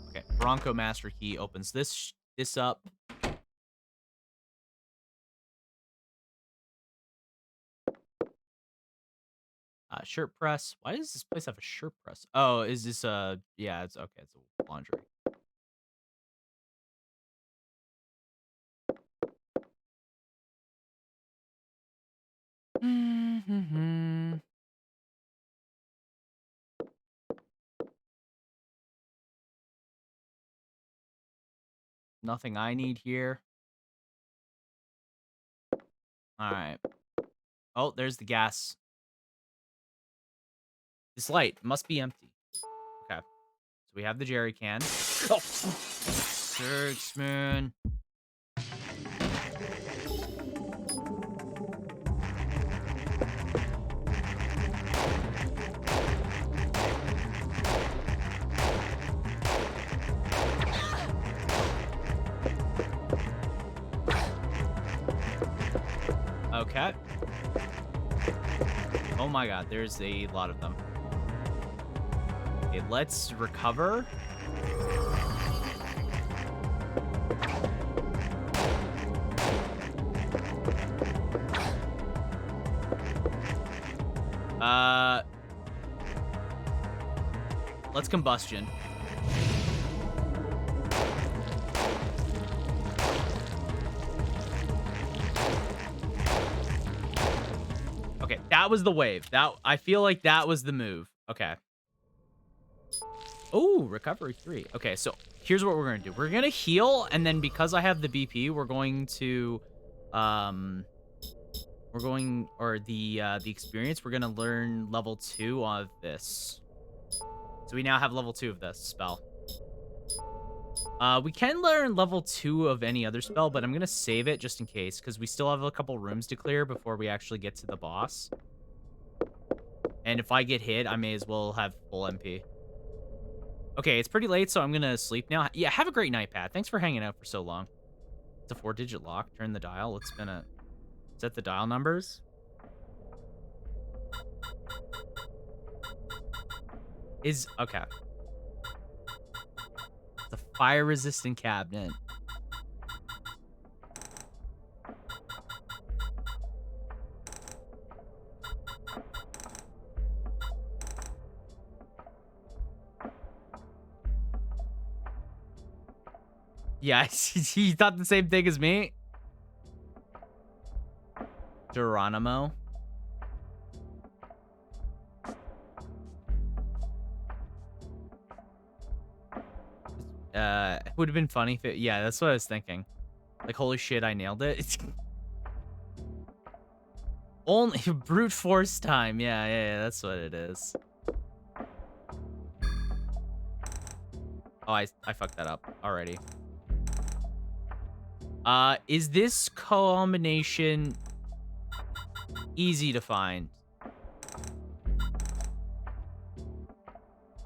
Okay, Bronco Master Key opens this up. Shirt press. Why does this place have a shirt press? Oh, is this yeah, it's okay, it's a laundry. Nothing I need here. All right. Oh, there's the gas. This light must be empty. Okay. So we have the jerry can. Oh, six, man. my god, there's a lot of them. Okay, let's recover. Let's combustion. Okay, that was the wave. I feel like that was the move. Okay. Oh, recovery 3. Okay, so here's what we're gonna do. We're gonna heal, and then because I have the BP, we're going to, the experience. We're gonna learn level 2 of this. So we now have level 2 of this spell. We can learn level 2 of any other spell, but I'm gonna save it just in case, because we still have a couple rooms to clear before we actually get to the boss. And if I get hit, I may as well have full MP. Okay, it's pretty late, so I'm gonna sleep now. Yeah, have a great night, Pat. Thanks for hanging out for so long. It's a 4-digit lock. Turn the dial. Let's spin it. Set the dial numbers. Okay. The fire-resistant cabinet. Yeah, he thought the same thing as me. Geronimo. It would have been funny if it, yeah, that's what I was thinking. Like, holy shit, I nailed it. Only brute force time. Yeah, that's what it is. Oh, I fucked that up already. Is this combination easy to find?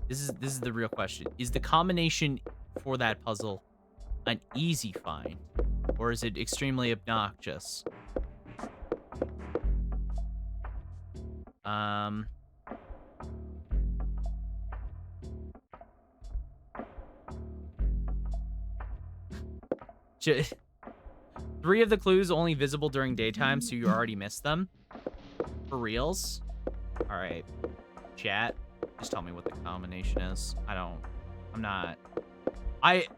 This is the real question. Is the combination for that puzzle an easy find, or is it extremely obnoxious? Three of the clues only visible during daytime, so you already missed them. For reals? All right, chat. Just tell me what the combination is.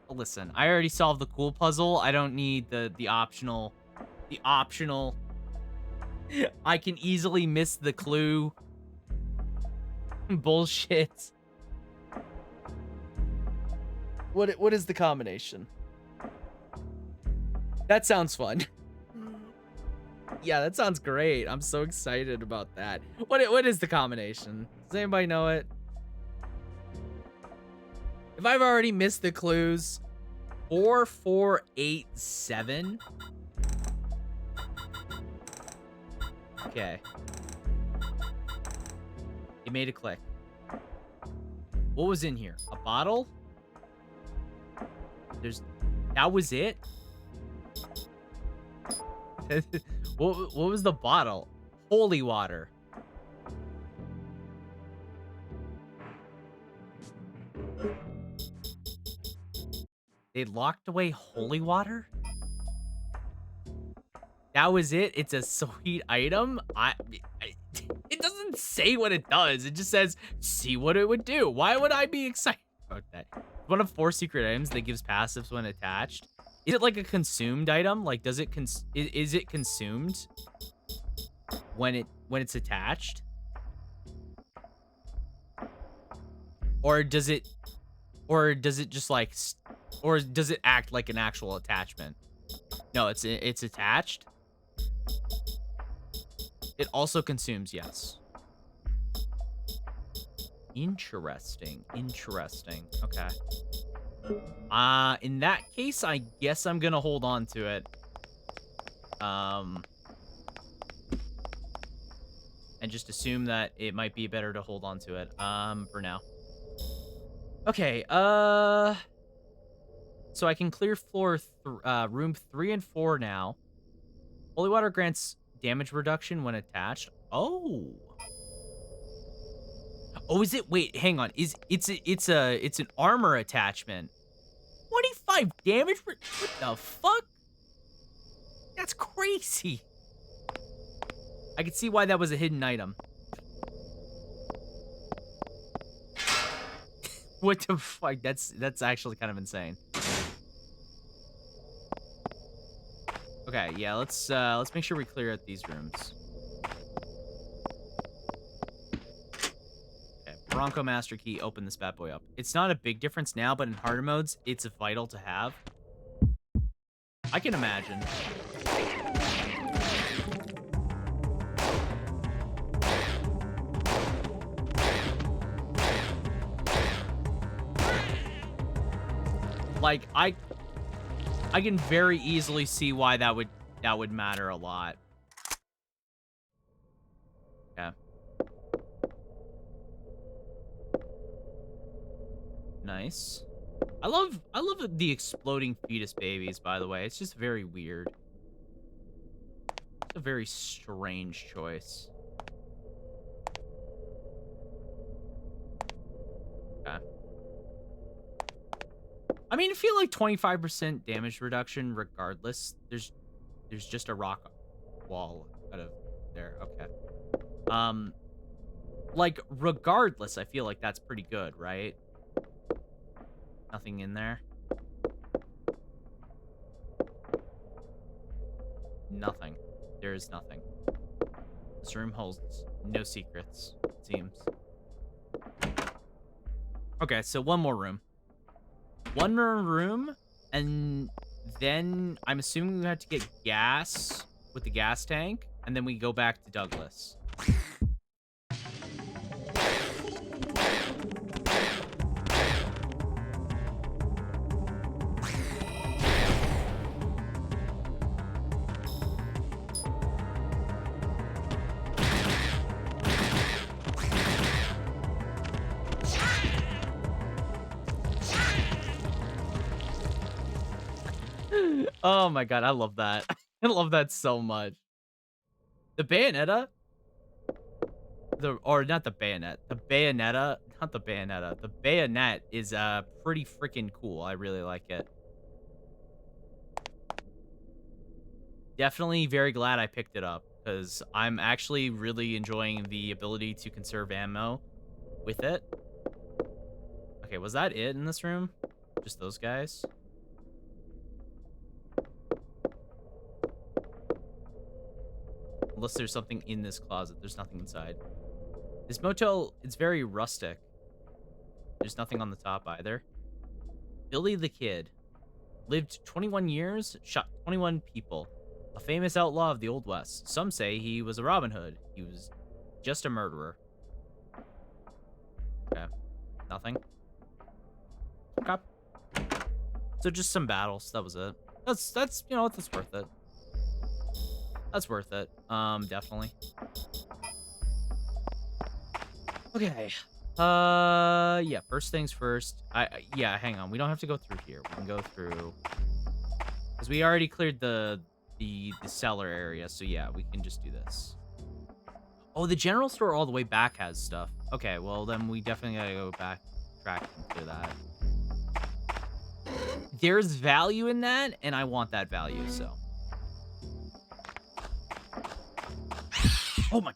Listen, I already solved the cool puzzle. I don't need the optional. The optional. I can easily miss the clue. Bullshit. What is the combination? That sounds fun. Yeah, that sounds great. I'm so excited about that. What is the combination? Does anybody know it? If I've already missed the clues, 4487. Okay. It made a click. What was in here? A bottle? That was it? What was the bottle? Holy water. They locked away holy water? That was it? It's a sweet item? It doesn't say what it does. It just says, see what it would do. Why would I be excited about that? One of 4 secret items that gives passives when attached. Is it like a consumed item? Like, is it consumed when it's attached? Or does it just like, or does it act like an actual attachment? No, it's attached. It also consumes, yes. Interesting. Okay. In that case, I guess I'm gonna hold on to it. And just assume that it might be better to hold on to it, for now. Okay, so I can clear room 3 and 4 now. Holy water grants damage reduction when attached. Oh. Oh, is it? Wait, hang on. It's an armor attachment. 25 damage? What the fuck? That's crazy. I can see why that was a hidden item. What the fuck? That's actually kind of insane. Okay, yeah, let's make sure we clear out these rooms. Okay, Bronco Master Key, open this bad boy up. It's not a big difference now, but in harder modes, it's vital to have. I can imagine. Like, I can very easily see why that would matter a lot. Yeah. Nice. I love the exploding fetus babies, by the way. It's just very weird. It's a very strange choice. Okay. I mean, I feel like 25% damage reduction regardless. There's just a rock wall out of there. Okay. Like, regardless, I feel like that's pretty good, right? Nothing in there. Nothing. There is nothing. This room holds no secrets, it seems. Okay, so one more room. One more room, and then I'm assuming we have to get gas with the gas tank, and then we go back to Douglas. Oh my god, I love that. I love that so much. The bayonetta? Not the bayonet. The bayonetta, not the bayonetta. The bayonet is pretty freaking cool. I really like it. Definitely very glad I picked it up, because I'm actually really enjoying the ability to conserve ammo with it. Okay, was that it in this room? Just those guys? Unless there's something in this closet. There's nothing inside. This motel, it's very rustic. There's nothing on the top either. Billy the Kid. Lived 21 years, shot 21 people. A famous outlaw of the Old West. Some say he was a Robin Hood. He was just a murderer. Okay. Nothing. Okay. So just some battles. That was it. That's you know, that's worth it. That's worth it. Definitely. Okay. Yeah, first things first. Yeah, hang on. We don't have to go through here. We can go through, because we already cleared the cellar area, so yeah, we can just do this. Oh, the general store all the way back has stuff. Okay, well, then we definitely gotta go back, track and clear that. There's value in that, and I want that value, so. Oh my.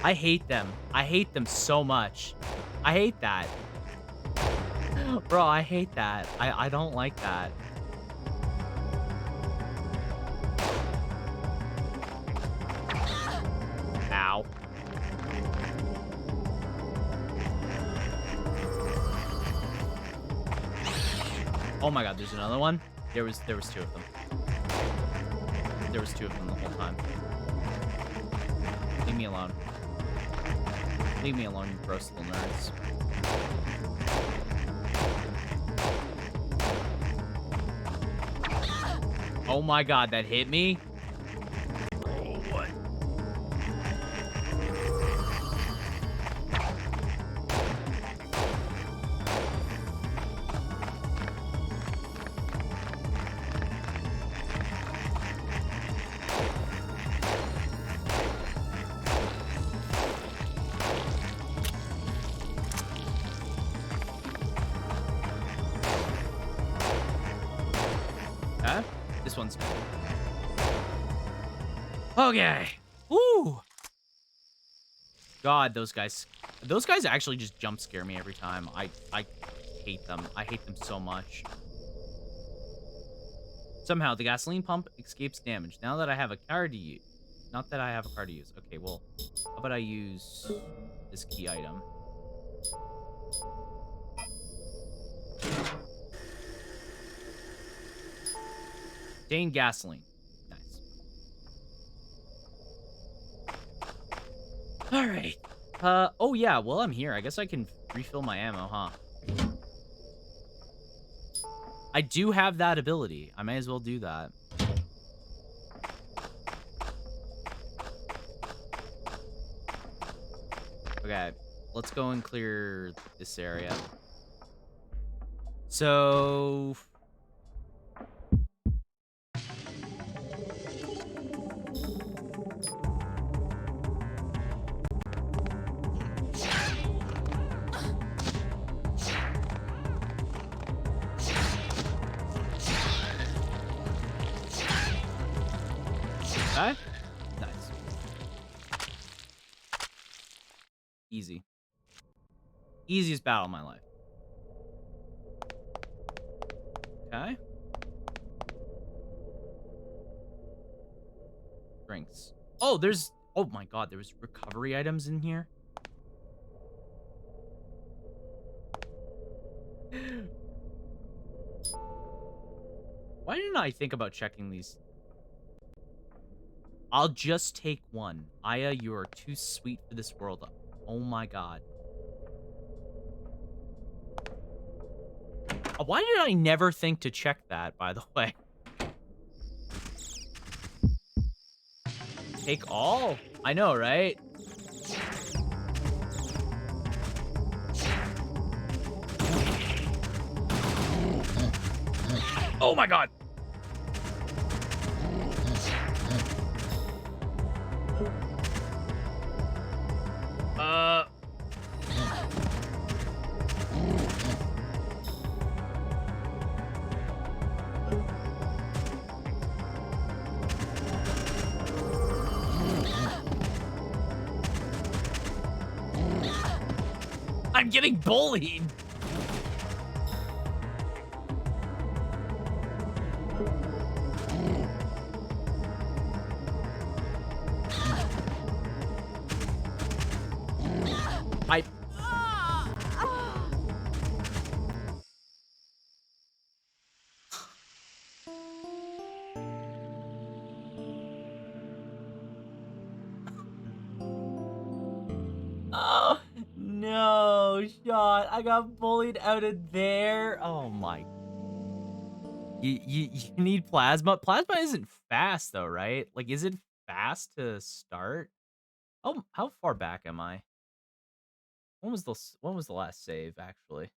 I hate them. I hate them so much. I hate that. Bro, I hate that. I don't like that. Ow. Oh my god, there's another one? There was two of them. There was two of them the whole time. Leave me alone. Leave me alone, you gross little nerds. Oh my god, that hit me? Oh, what? this one's okay. Woo! God, those guys actually just jump scare me every time. I hate them. I hate them so much. Somehow, the gasoline pump escapes damage. Now that I have a card to use. Not that I have a card to use. Okay, well, how about I use this key item? Obtain gasoline. Nice. All right. Oh yeah, well, I'm here. I guess I can refill my ammo, huh? I do have that ability. I may as well do that. Okay, let's go and clear this area. So... Okay. Nice. Easy. Easiest battle of my life. Okay. Drinks. Oh, there's... Oh my god, there was recovery items in here. Why didn't I think about checking these? I'll just take one. Aya, you are too sweet for this world. Oh my god. Why did I never think to check that, by the way? Take all? I know, right? Oh my god! I'm getting bullied! Oh, no, Sean. I got bullied out of there. Oh, my. You need plasma? Plasma isn't fast, though, right? Like, is it fast to start? Oh, how far back am I? When was the last save, actually?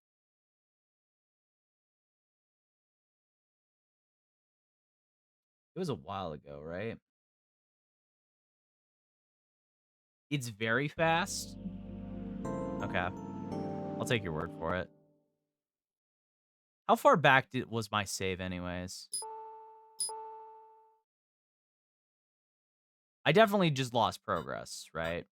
It was a while ago, right? It's very fast? Okay. I'll take your word for it. How far back was my save anyways? I definitely just lost progress, right?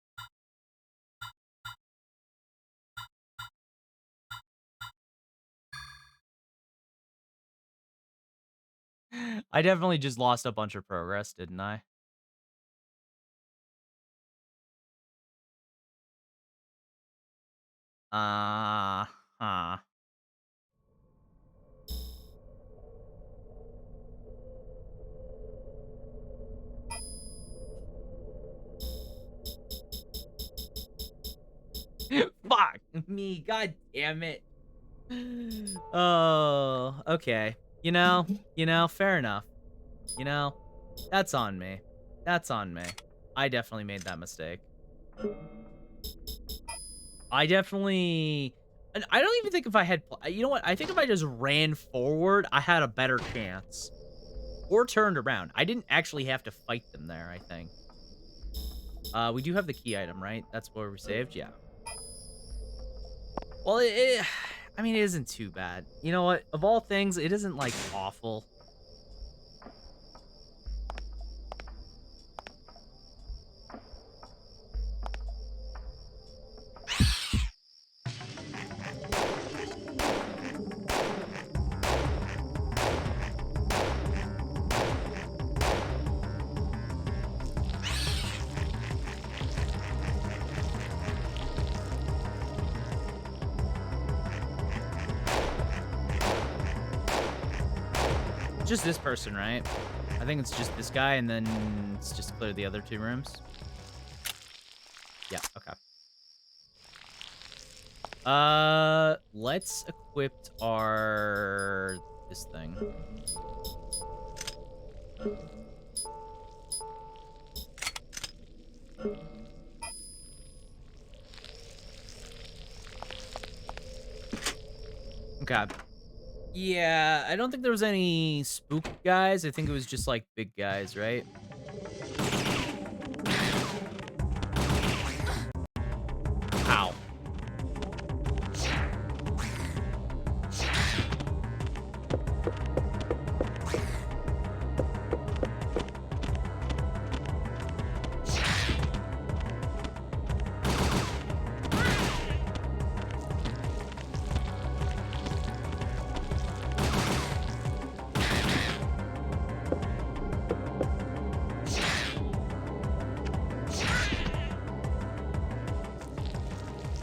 I definitely just lost a bunch of progress, didn't I? Huh. Fuck me, god damn it. Oh, okay. You know, fair enough. You know, that's on me. That's on me. I definitely made that mistake. I definitely... And I don't even think if I had... You know what? I think if I just ran forward, I had a better chance. Or turned around. I didn't actually have to fight them there, I think. We do have the key item, right? That's where we saved? Yeah. Well, I mean, it isn't too bad. You know what? Of all things, it isn't, like, awful. just this person, right? I think it's just this guy, and then it's just clear the other 2 rooms. Yeah, okay. Let's equip this thing. Okay. Yeah, I don't think there was any spook guys. I think it was just like big guys, right? Ow.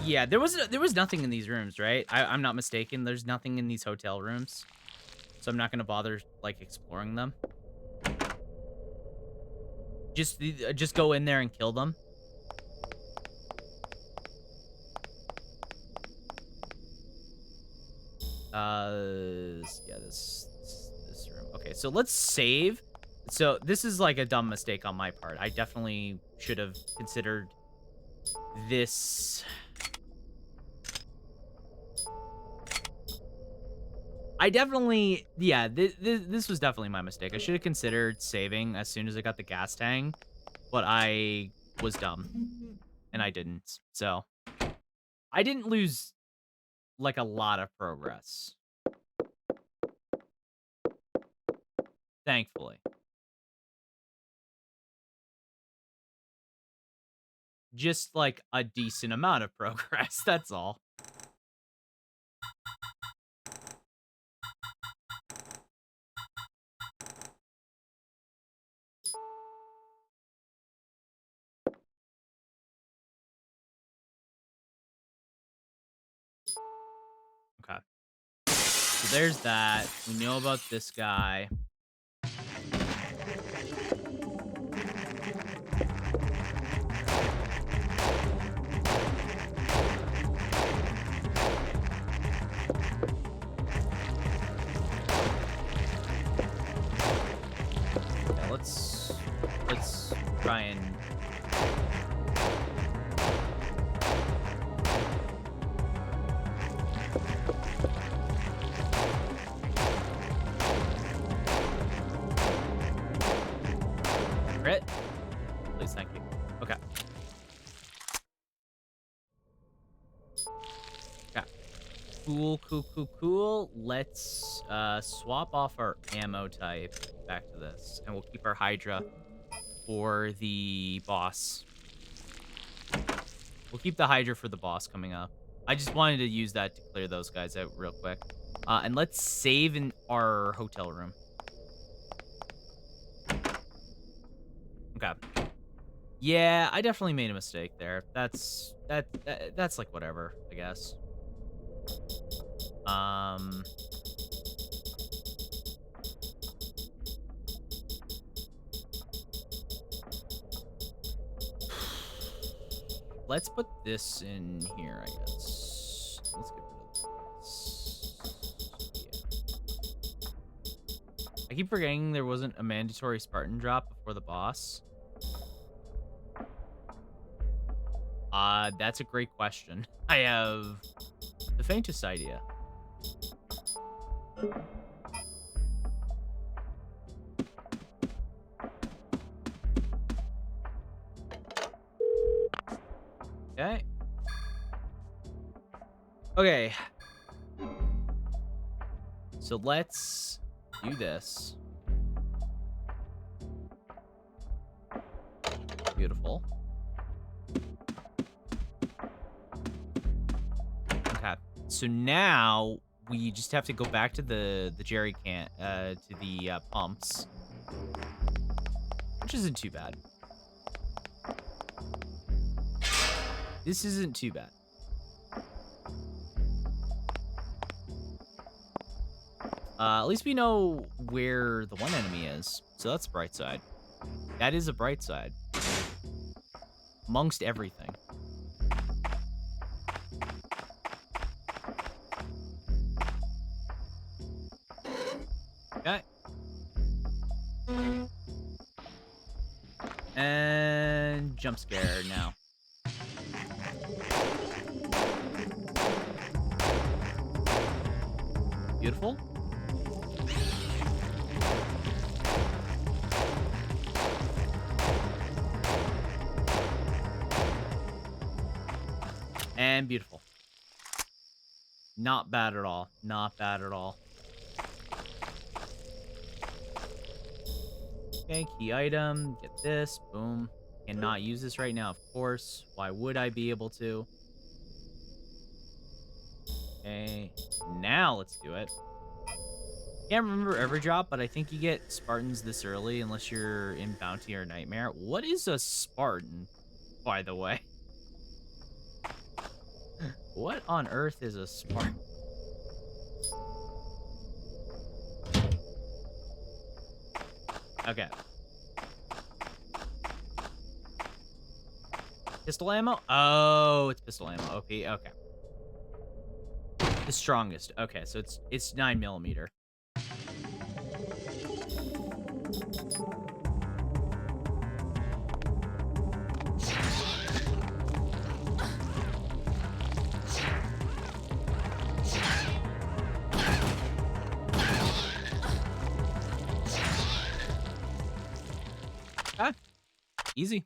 Yeah, there was nothing in these rooms, right? I'm not mistaken. There's nothing in these hotel rooms, so I'm not gonna bother like exploring them. Just go in there and kill them. Yeah, this room. Okay, so let's save. So this is like a dumb mistake on my part. I definitely should have considered this. Yeah, this was definitely my mistake. I should have considered saving as soon as I got the gas tank, but I was dumb, and I didn't. So I didn't lose, like, a lot of progress. Thankfully. Just, like, a decent amount of progress, that's all. Okay. So there's that. We know about this guy. Yeah, let's try and crit. Please, thank you. Okay. Okay. Cool. Let's swap off our ammo type back to this, and we'll keep our Hydra for the boss. We'll keep the Hydra for the boss coming up. I just wanted to use that to clear those guys out real quick. And let's save in our hotel room. Okay. Yeah, I definitely made a mistake there. That's like whatever, I guess. Let's put this in here, I guess. Let's get rid of this. Yeah. I keep forgetting there wasn't a mandatory Spartan drop before the boss. That's a great question. I have the faintest idea. Okay. Okay. So let's do this. Beautiful. Okay. So now we just have to go back to the jerry can to the pumps, which isn't too bad. This isn't too bad. At least we know where the one enemy is, so that's a bright side. That is a bright side. Amongst everything. Okay. And jump scare now. Beautiful. And beautiful. Not bad at all. Not bad at all. Okay, key item. Get this. Boom. Cannot use this right now, of course. Why would I be able to? Okay. Now let's do it. Can't remember every drop, but I think you get Spartans this early unless you're in Bounty or Nightmare. What is a Spartan, by the way? What on earth is a Spartan? Okay. Pistol ammo? Oh, it's pistol ammo. OP. Okay. The strongest. Okay, so it's 9mm. Ah, easy.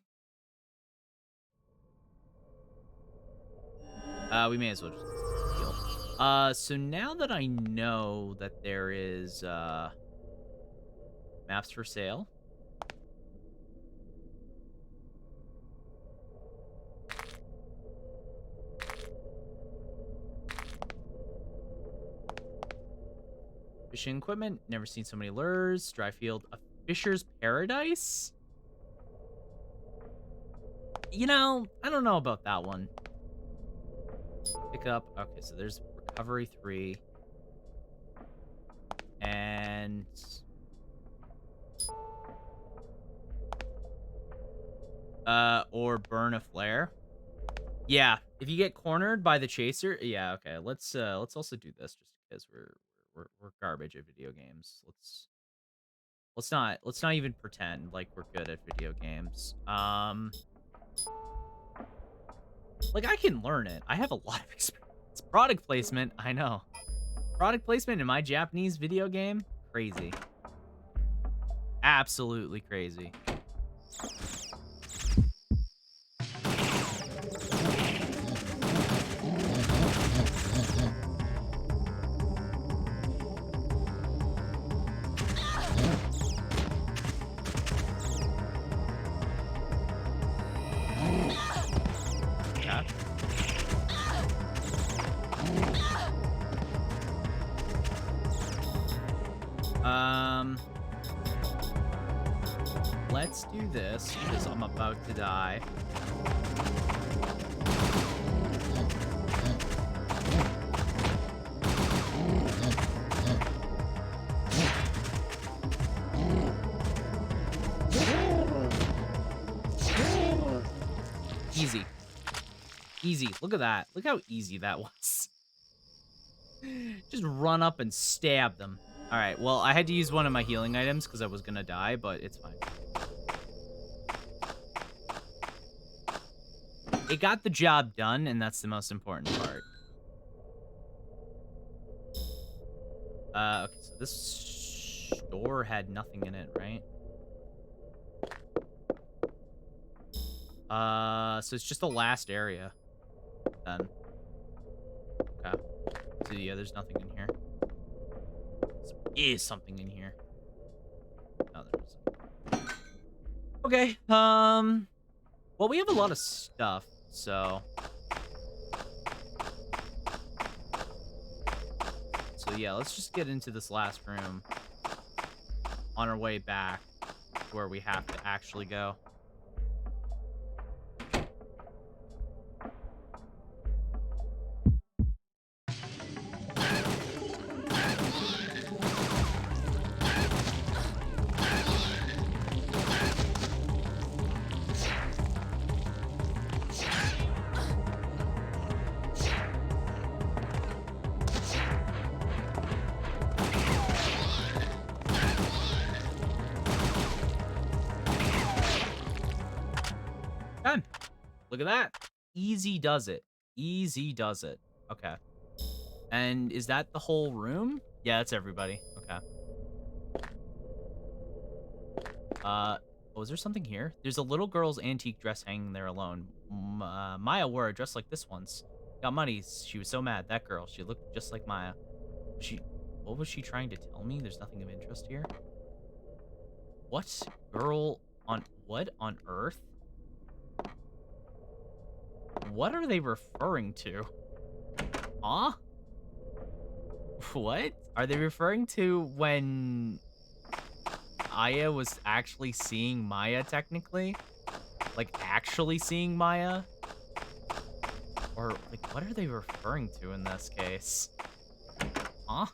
We may as well just heal. So now that I know that there is maps for sale. Fishing equipment. Never seen so many lures. Dry field. A fisher's paradise? You know, I don't know about that one. Pick up. Okay, so there's recovery 3. And or burn a flare. Yeah, if you get cornered by the chaser, yeah, okay. Let's also do this just because we're garbage at video games. Let's not even pretend like we're good at video games. Like I can learn it. I have a lot of experience. Product placement, I know. Product placement in my Japanese video game, crazy. Absolutely crazy. Let's do this because I'm about to die. Easy. Easy. Look at that. Look how easy that was. Just run up and stab them. All right, well, I had to use one of my healing items because I was going to die, but it's fine. It got the job done, and that's the most important part. Okay, so this store had nothing in it, right? So it's just the last area, then. Okay. So, yeah, there's nothing in here. There is something in here. No, there isn't. Okay, well, we have a lot of stuff, so... So, yeah, let's just get into this last room on our way back to where we have to actually go. Look at that. Easy does it. Easy does it. Okay. And is that the whole room? Yeah, that's everybody. Okay. Oh, is there something here? There's a little girl's antique dress hanging there alone. Maya wore a dress like this once. Got money. She was so mad. That girl. She looked just like Maya. What was she trying to tell me? There's nothing of interest here. What girl on what on earth? What are they referring to? Huh? What? Are they referring to when Aya was actually seeing Maya, technically? Like, actually seeing Maya? Or, like, what are they referring to in this case? Huh?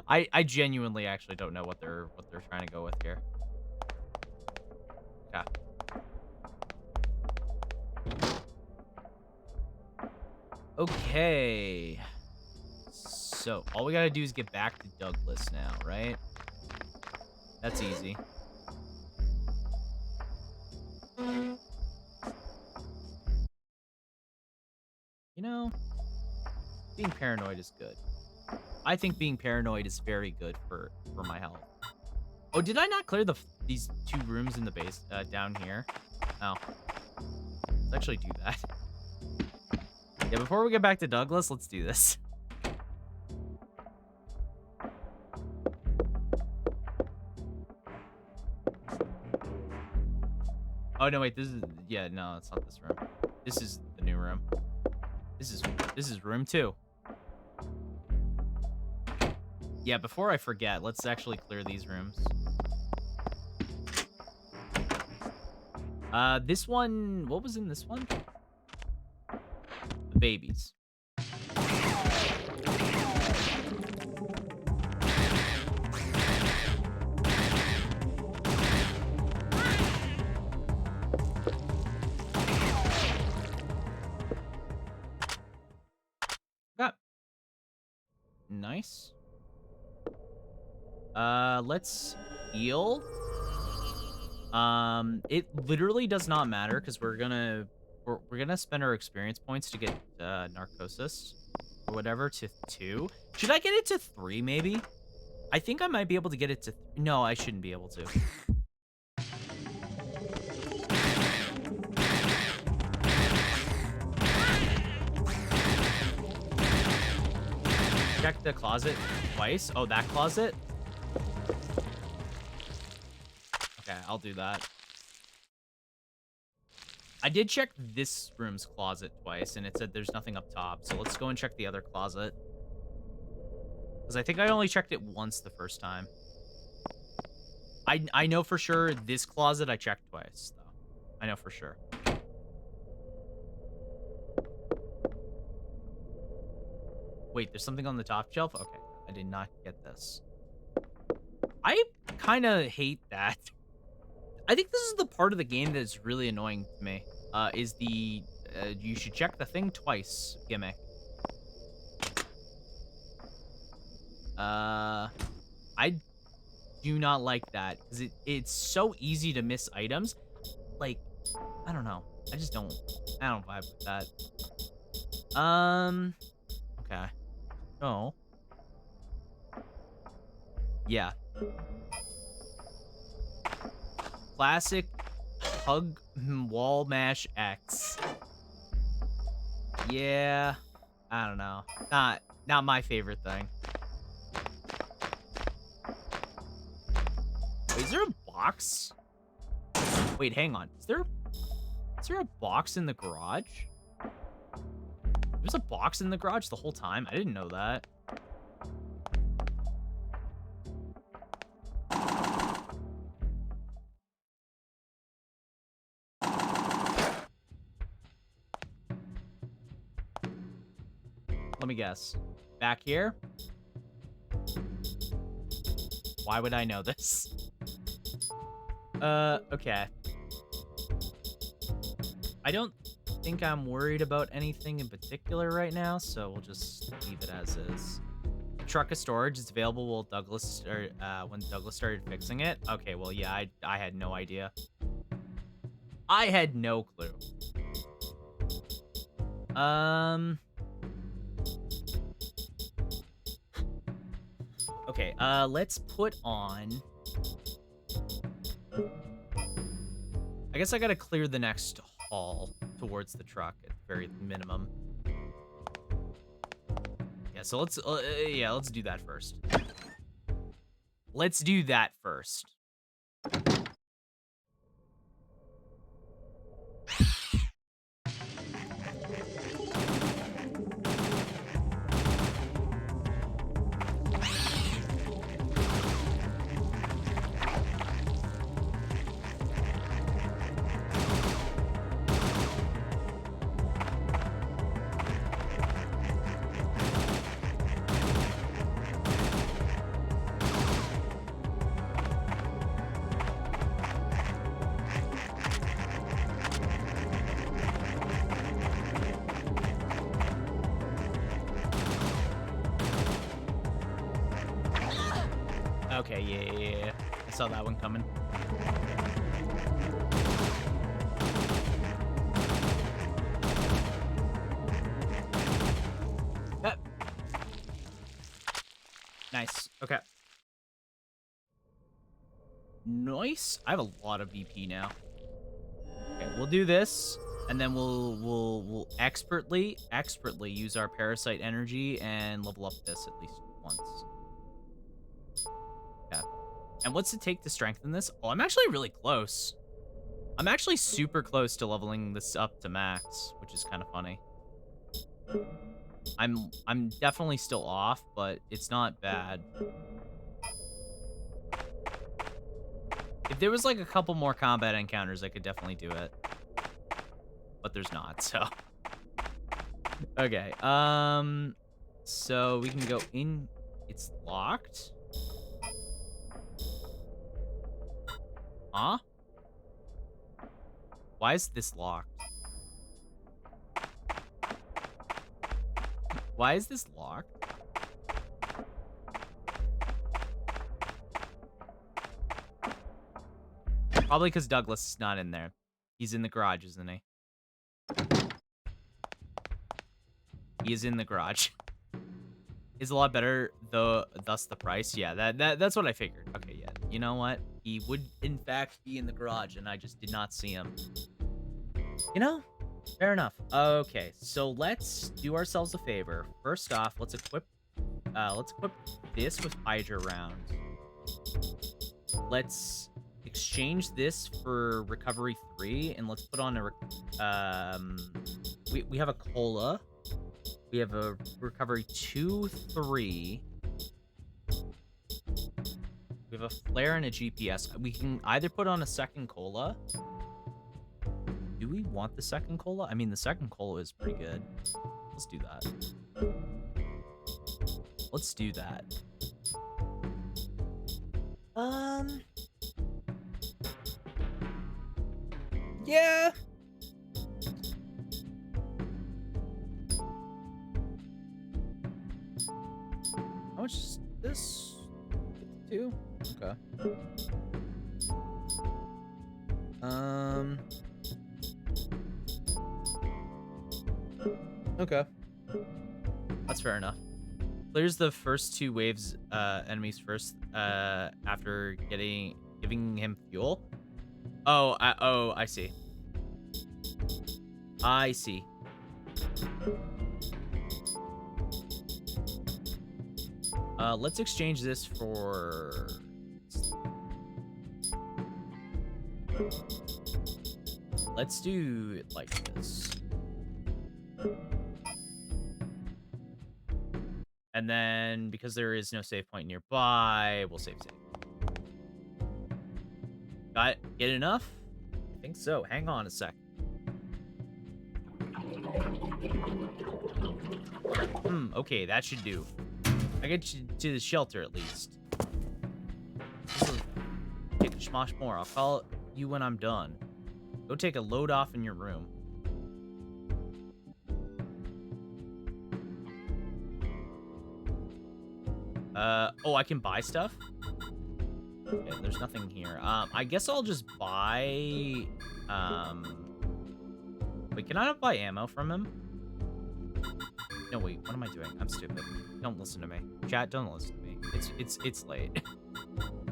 I genuinely actually don't know what they're trying to go with here. Okay. Okay. So, all we gotta do is get back to Douglas now, right? That's easy. You know, being paranoid is good. I think being paranoid is very good for my health. Oh, did I not clear these 2 rooms in the base down here? Oh. Let's actually do that. Yeah, before we get back to Douglas, let's do this. Oh, no, wait, this is... Yeah, no, it's not this room. This is the new room. This is room 2. Yeah, before I forget, let's actually clear these rooms. This one... What was in this one? The babies. Got nice. Let's heal. It literally does not matter because we're gonna spend our experience points to get narcosis or whatever to 2. Should I get it to 3 maybe? I think I might be able to get it to no, I shouldn't be able to. Check the closet twice. Oh, that closet? Okay, I'll do that. I did check this room's closet twice, and it said there's nothing up top. So let's go and check the other closet. Because I think I only checked it once the first time. I know for sure this closet I checked twice, though. I know for sure. Wait, there's something on the top shelf? Okay, I did not get this. I kind of hate that. I think this is the part of the game that's really annoying to me. Is the you should check the thing twice gimmick. I do not like that because it's so easy to miss items. Like, I don't know. I don't vibe with that. Okay. Oh. Yeah. Classic hug wall mash X. Yeah. I don't know. Not my favorite thing. Wait, is there a box? Wait, hang on. Is there a box in the garage? There's a box in the garage the whole time? I didn't know that. Let me guess. Back here? Why would I know this? Okay. I don't think I'm worried about anything in particular right now, so we'll just leave it as is. The truck of storage is available while when Douglas started fixing it. Okay, well, yeah, I had no idea. I had no clue. Okay, let's put on... I guess I gotta clear the next hall towards the truck at very minimum. Yeah, so let's do that first. Let's do that first. Okay, yeah. I saw that one coming. Yep. Nice. Okay. Nice. I have a lot of BP now. Okay, we'll do this, and then we'll expertly use our parasite energy and level up this at least once. Yeah. And what's it take to strengthen this? Oh, I'm actually really close. I'm actually super close to leveling this up to max, which is kind of funny. I'm definitely still off, but it's not bad. If there was like a couple more combat encounters, I could definitely do it. But there's not, so. Okay, so we can go in. It's locked. Huh? Why is this locked? Why is this locked? Probably because Douglas is not in there. He's in the garage, isn't he? He is in the garage. Is a lot better, though, thus the price. Yeah, that's what I figured. Okay, yeah. You know what? He would, in fact, be in the garage, and I just did not see him. You know? Fair enough. Okay, so let's do ourselves a favor. First off, let's equip this with Hydra rounds. Let's exchange this for recovery 3, and let's put on a we have a cola. We have a recovery 2, 3. We have a flare and a GPS. We can either put on a second cola. Do we want the second cola? I mean, the second cola is pretty good. Let's do that. Let's do that. Yeah. How much is this? 52? Okay. Okay. That's fair enough. Clears the first 2 waves enemies first after giving him fuel. Oh, I see. I see. Let's exchange this for... Let's do it like this. And then, because there is no save point nearby, we'll save. Got it? Get enough? I think so. Hang on a sec. Okay, that should do. I get you to the shelter at least. Take a schmosh more. I'll call you when I'm done. Go take a load off in your room. Oh, I can buy stuff? Okay, there's nothing here. I guess I'll just buy Wait, can I not buy ammo from him? No, wait, what am I doing? I'm stupid. Don't listen to me. Chat, don't listen to me. It's late.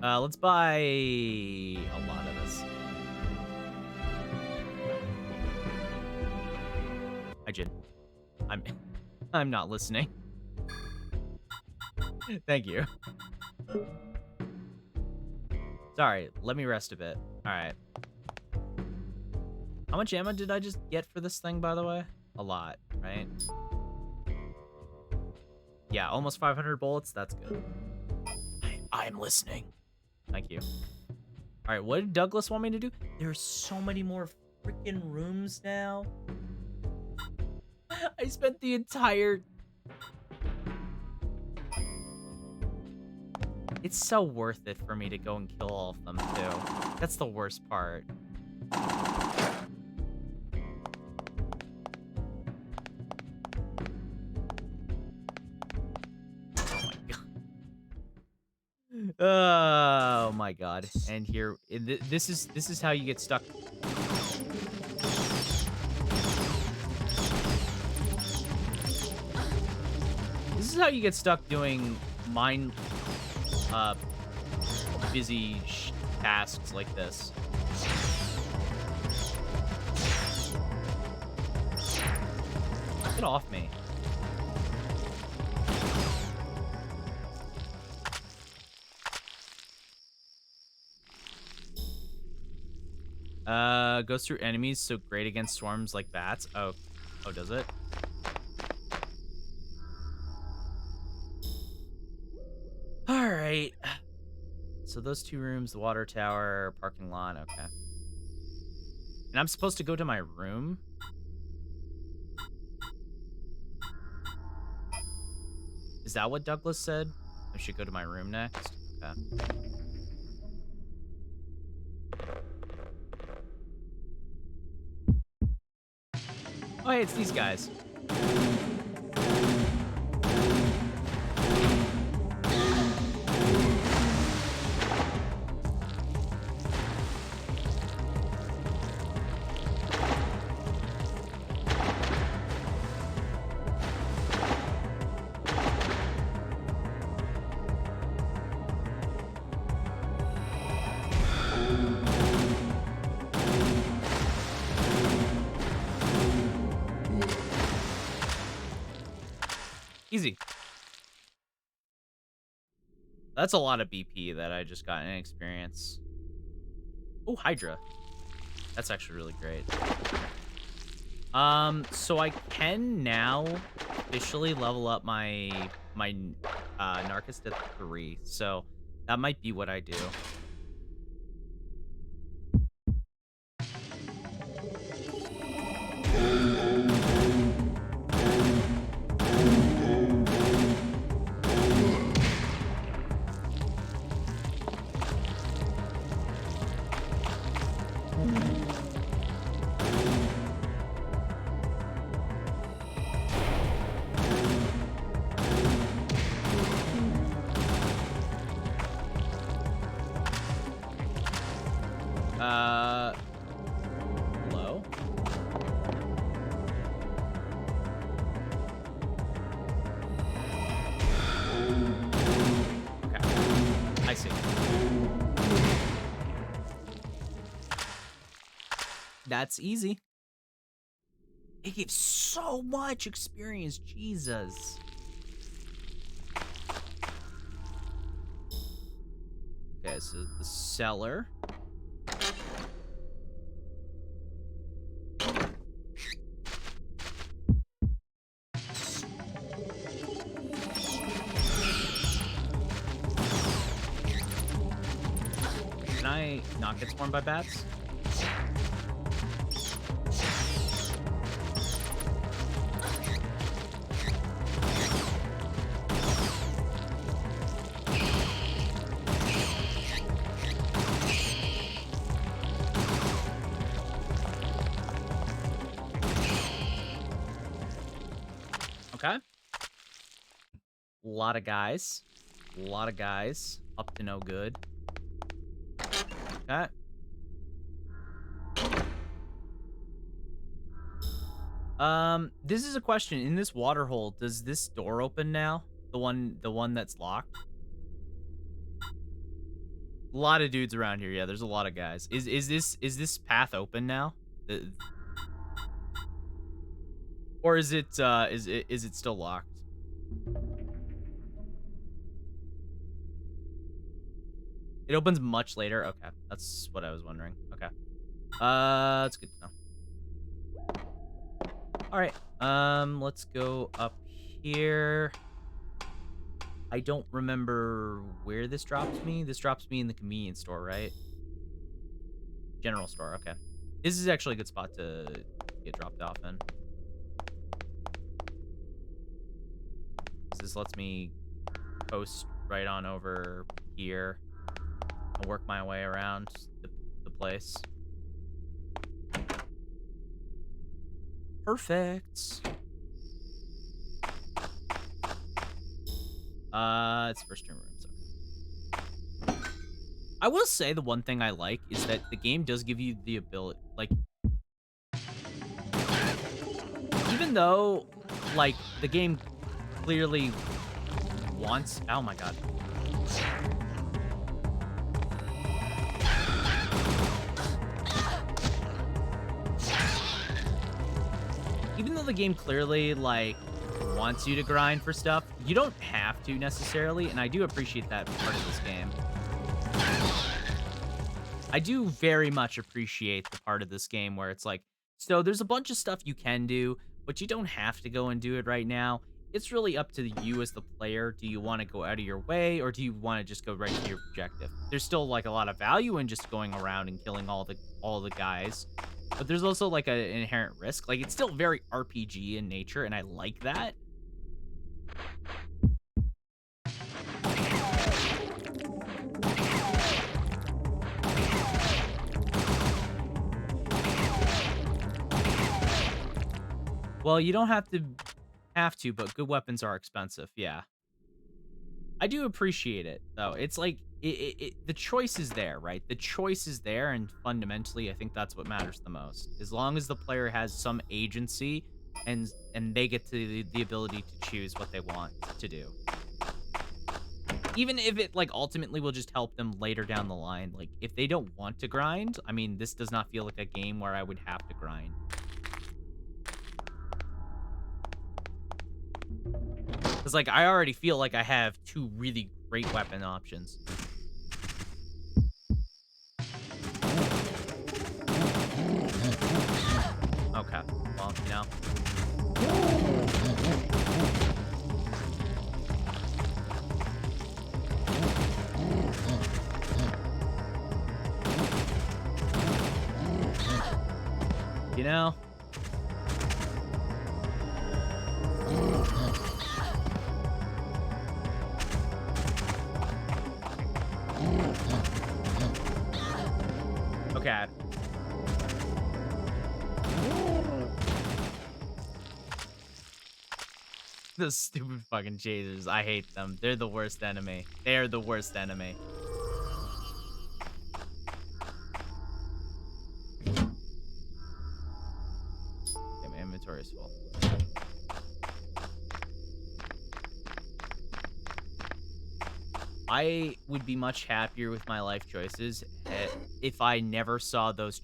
Let's buy a lot of this. Hi, Jin. I'm not listening. Thank you. Sorry, let me rest a bit. All right. How much ammo did I just get for this thing, by the way? A lot, right? Yeah, almost 500 bullets. That's good. I'm listening. Thank you. All right, what did Douglas want me to do? There's so many more freaking rooms now. I spent the entire... It's so worth it for me to go and kill all of them, too. That's the worst part. Oh my god. And here this is how you get stuck. This is how you get stuck doing mind busy tasks like this. Get off me. Goes through enemies, so great against swarms like bats. Oh, does it? All right. So those two rooms, the water tower, parking lot, okay. And I'm supposed to go to my room? Is that what Douglas said? I should go to my room next? Okay. Oh, hey, it's these guys. Easy. That's a lot of BP that I just got in experience. Oh, Hydra. That's actually really great. So I can now officially level up my Narcus to 3. So that might be what I do. Hello? Okay. I see. That's easy. It gives so much experience, Jesus. Okay, so the cellar. Can I not get swarmed by bats? Okay. A lot of guys. A lot of guys. Up to no good. Okay. This is a question. In this water hole, does this door open now? The one that's locked? A lot of dudes around here. Yeah, there's a lot of guys. Is this path open now? Or is it still locked? It opens much later. Okay, that's what I was wondering. Okay. That's good to know. All right. Let's go up here. I don't remember where this drops me. This drops me in the convenience store, right? General store. Okay. This is actually a good spot to get dropped off in. This lets me coast right on over here and work my way around the place. Perfect. It's first two rooms. Okay. I will say the one thing I like is that the game does give you the ability, like, even though, like, the game clearly wants, oh my god. Even though the game clearly, like, wants you to grind for stuff, you don't have to necessarily, and I do appreciate that part of this game. I do very much appreciate the part of this game where it's like, so there's a bunch of stuff you can do, but you don't have to go and do it right now. It's really up to you as the player. Do you want to go out of your way, or do you want to just go right to your objective? There's still, like, a lot of value in just going around and killing all the guys, but there's also, like, an inherent risk. Like, it's still very RPG in nature, and I like that. Well, you don't have to, but good weapons are expensive. Yeah. I do appreciate it, though. It's like, the choice is there, right? The choice is there, and fundamentally, I think that's what matters the most. As long as the player has some agency, and they get to the ability to choose what they want to do. Even if it, like, ultimately will just help them later down the line. Like, if they don't want to grind, I mean, this does not feel like a game where I would have to grind. Because, like, I already feel like I have two really great weapon options. Okay, well, you know. You know? Okay. Those stupid fucking chasers. I hate them. They're the worst enemy. They're the worst enemy. Okay, my inventory is full. I would be much happier with my life choices if I never saw those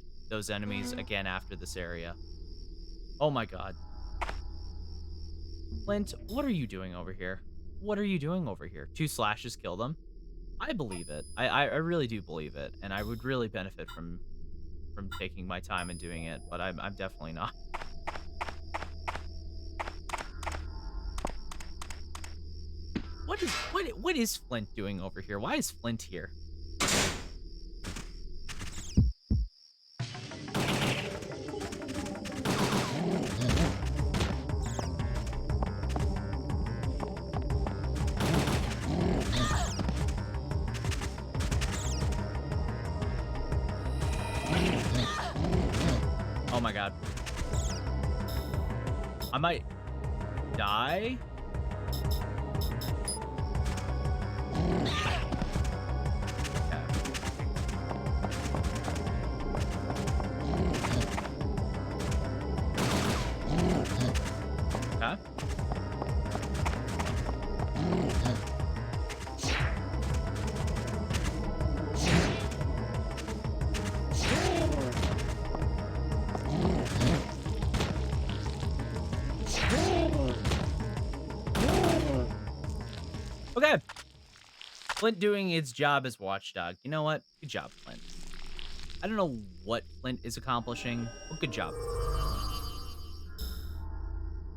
enemies again after this area. Oh my god. Flint, what are you doing over here? What are you doing over here? 2 slashes kill them? I believe it. I really do believe it, and I would really benefit from taking my time and doing it, but I'm definitely not. What is Flint doing over here? Why is Flint here? Oh my god. I might die. Okay. Flint doing its job as watchdog. You know what? Good job, Flint. I don't know what Flint is accomplishing, but good job.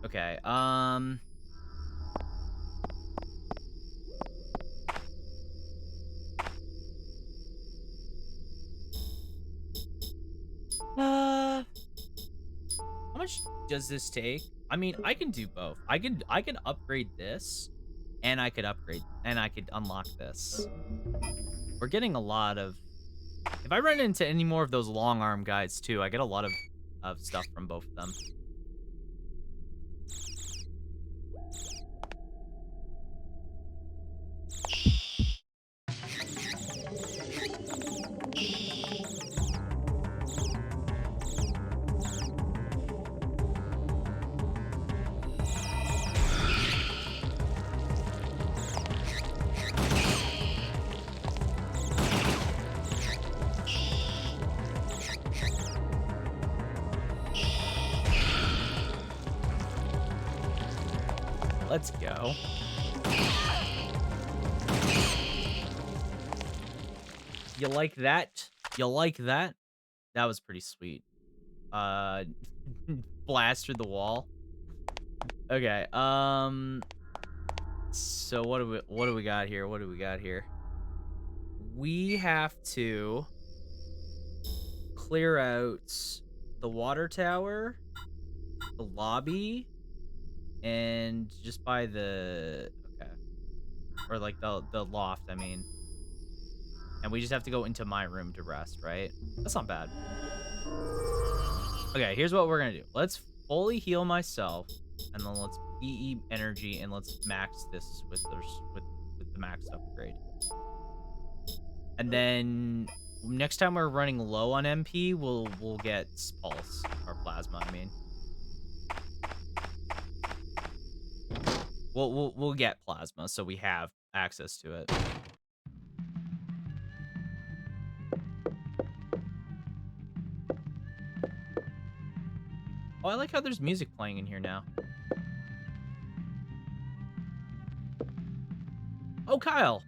Okay, how much does this take? I mean, I can do both. I could upgrade this, and I could unlock this. We're getting a lot of. If I run into any more of those long arm guys too, I get a lot of stuff from both of them. Let's go. You like that? You like that? That was pretty sweet. Blast through the wall. Okay, so what do we got here? What do we got here? We have to clear out the water tower, the lobby, and just by the okay. Or like the loft, I mean. And we just have to go into my room to rest, right? That's not bad. Okay, here's what we're gonna do. Let's fully heal myself, and then let's PE energy, and let's max this with with the max upgrade. And then next time we're running low on MP, we'll get pulse or plasma. I mean, we'll get plasma, so we have access to it. Oh, I like how there's music playing in here now. Oh, Kyle.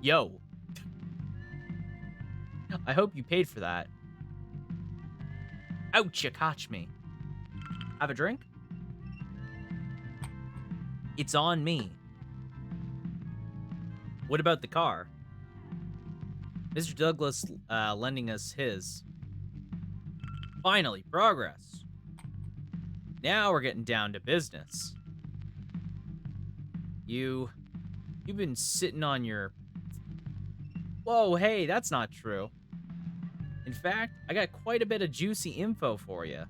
Yo. I hope you paid for that. Ouch, you caught me. Have a drink? It's on me. What about the car? Mr. Douglas lending us his. Finally, progress. Now we're getting down to business. You've been sitting on your... Whoa, hey, that's not true. In fact, I got quite a bit of juicy info for you.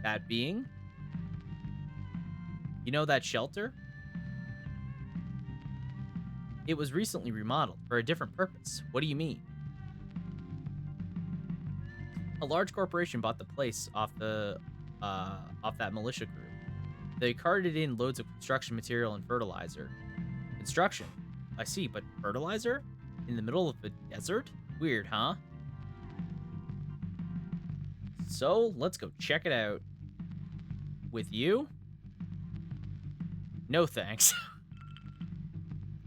That being... You know that shelter? It was recently remodeled for a different purpose. What do you mean? A large corporation bought the place off that militia group. They carted in loads of construction material and fertilizer. Construction? I see, but fertilizer? In the middle of a desert? Weird, huh? So, let's go check it out. With you? No thanks.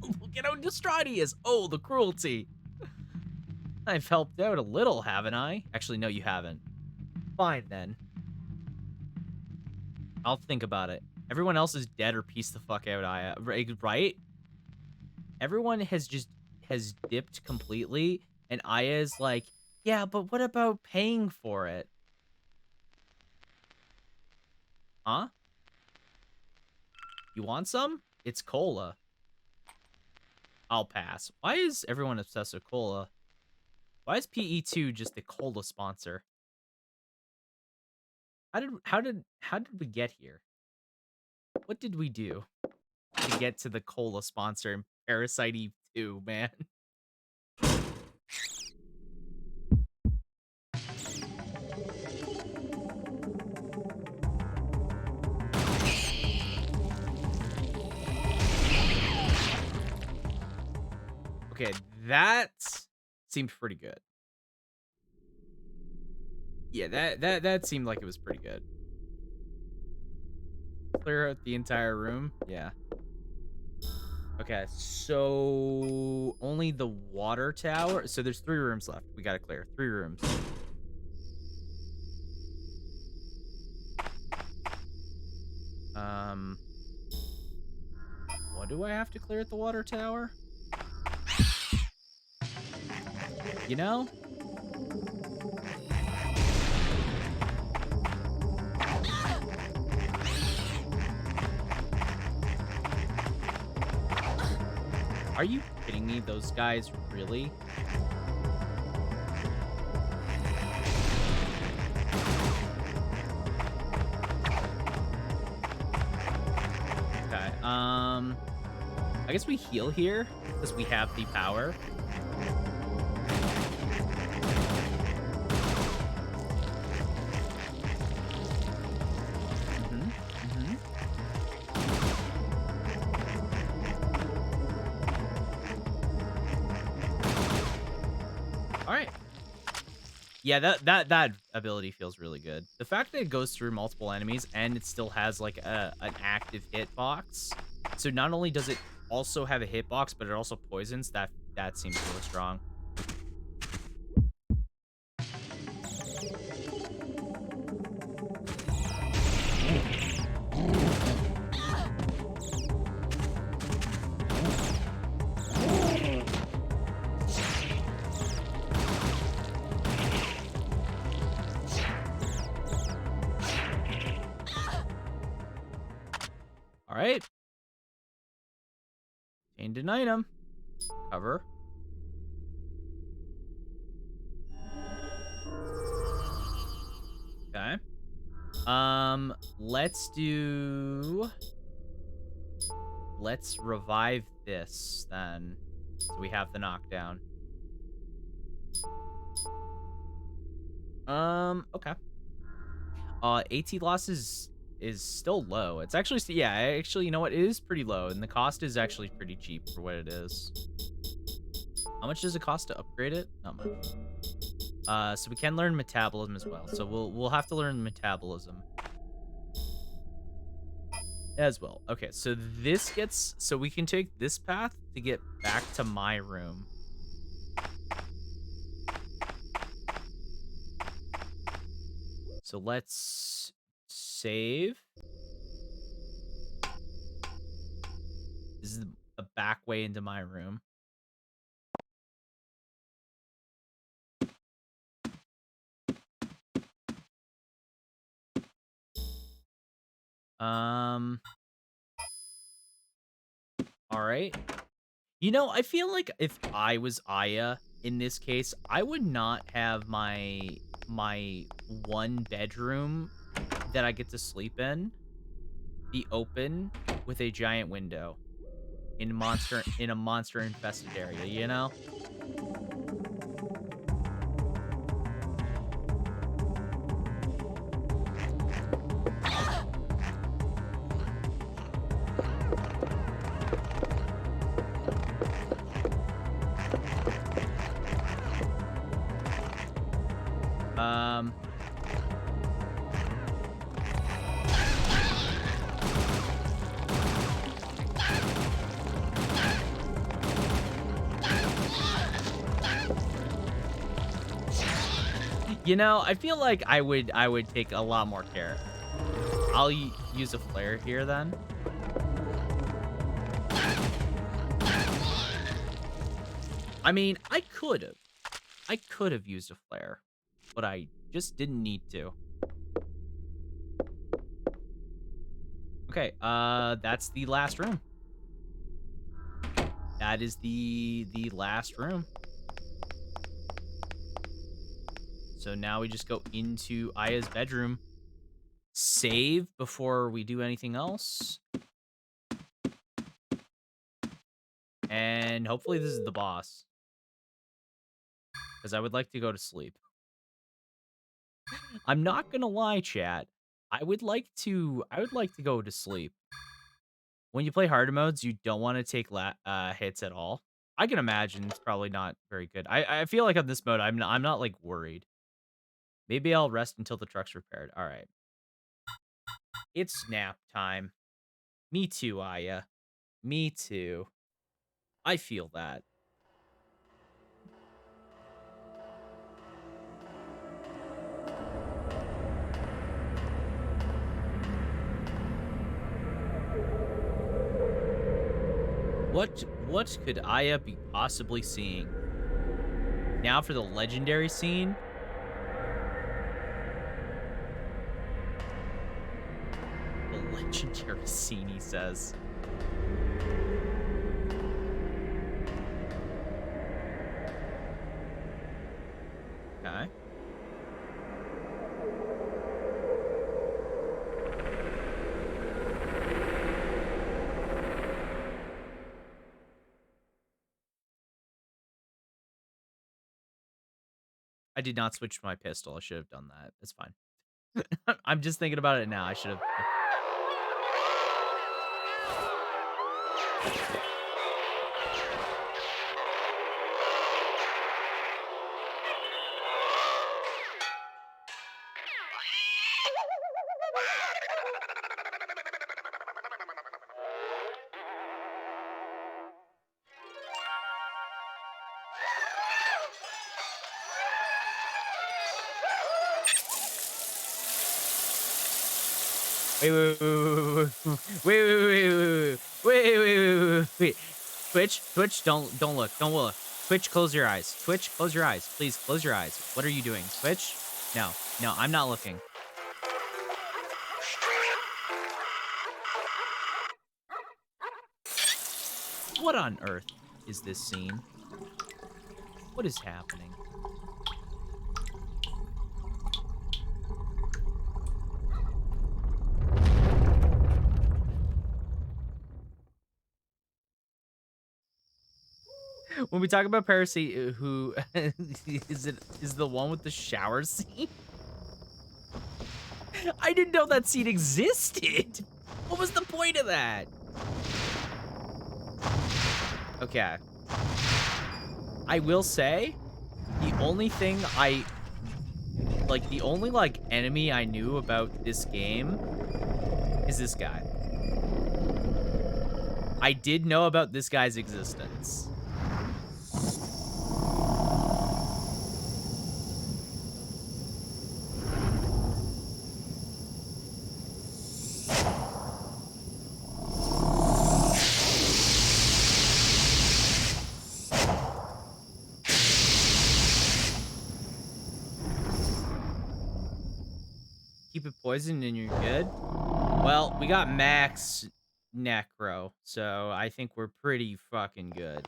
Look at how distraught he is. Oh, the cruelty. I've helped out a little, haven't I? Actually, no, you haven't. Fine, then. I'll think about it. Everyone else is dead or piece the fuck out, right? Everyone has dipped completely, and Aya's like, yeah, but what about paying for it? Huh? You want some? It's cola. I'll pass. Why is everyone obsessed with cola? Why is PE2 just a cola sponsor? How did we get here? What did we do to get to the cola sponsor in Parasite Eve II, man? Okay, that seemed pretty good. Yeah, that seemed like it was pretty good. Clear out the entire room. Yeah. Okay, so only the water tower. So there's 3 rooms left. We gotta clear 3 rooms. Um, what do I have to clear at the water tower? You know? Are you kidding me? Those guys really? Okay. I guess we heal here because we have the power. Mhm. Mhm. All right. Yeah, that ability feels really good. The fact that it goes through multiple enemies and it still has like an active hitbox. So not only does it also have a hitbox, but it also poisons. That seems really strong. All right. Chain to item. Cover. Okay. Let's revive this then. So we have the knockdown. Okay. AT loss is still low. It's actually, yeah, actually, you know what? It is pretty low, and the cost is actually pretty cheap for what it is. How much does it cost to upgrade it? Not much. So we can learn metabolism as well. So we'll have to learn metabolism as well. Okay, so so we can take this path to get back to my room. So let's save. This is a back way into my room. Um, all right. You know, I feel like if I was Aya in this case, I would not have my one bedroom that I get to sleep in be open with a giant window in a monster infested area, you know? Um You know, I feel like I would take a lot more care. I'll use a flare here then. I mean, I could have used a flare, but I just didn't need to. Okay, that's the last room. That is the last room. So now we just go into Aya's bedroom. Save before we do anything else. And hopefully this is the boss. Because I would like to go to sleep. I'm not gonna lie, chat. I would like to go to sleep. When you play harder modes, you don't want to take hits at all. I can imagine it's probably not very good. I feel like on this mode, I'm not like worried. Maybe I'll rest until the truck's repaired. All right. It's nap time. Me too, Aya. Me too. I feel that. What could Aya be possibly seeing? Now for the legendary scene. The legendary scene, he says. Okay. I did not switch my pistol. I should have done that. It's fine. I'm just thinking about it now. I should have. Wait. Twitch, don't look. Twitch, close your eyes. Twitch, close your eyes. Please, close your eyes. What are you doing? Twitch? No, I'm not looking. What on earth is this scene? What is happening? When we talk about Parasite, who is the one with the shower scene? I didn't know that scene existed. What was the point of that? Okay. I will say, the only thing the only enemy I knew about this game is this guy. I did know about this guy's existence. Keep it poisoned and you're good. Well, we got max necro, so I think we're pretty fucking good.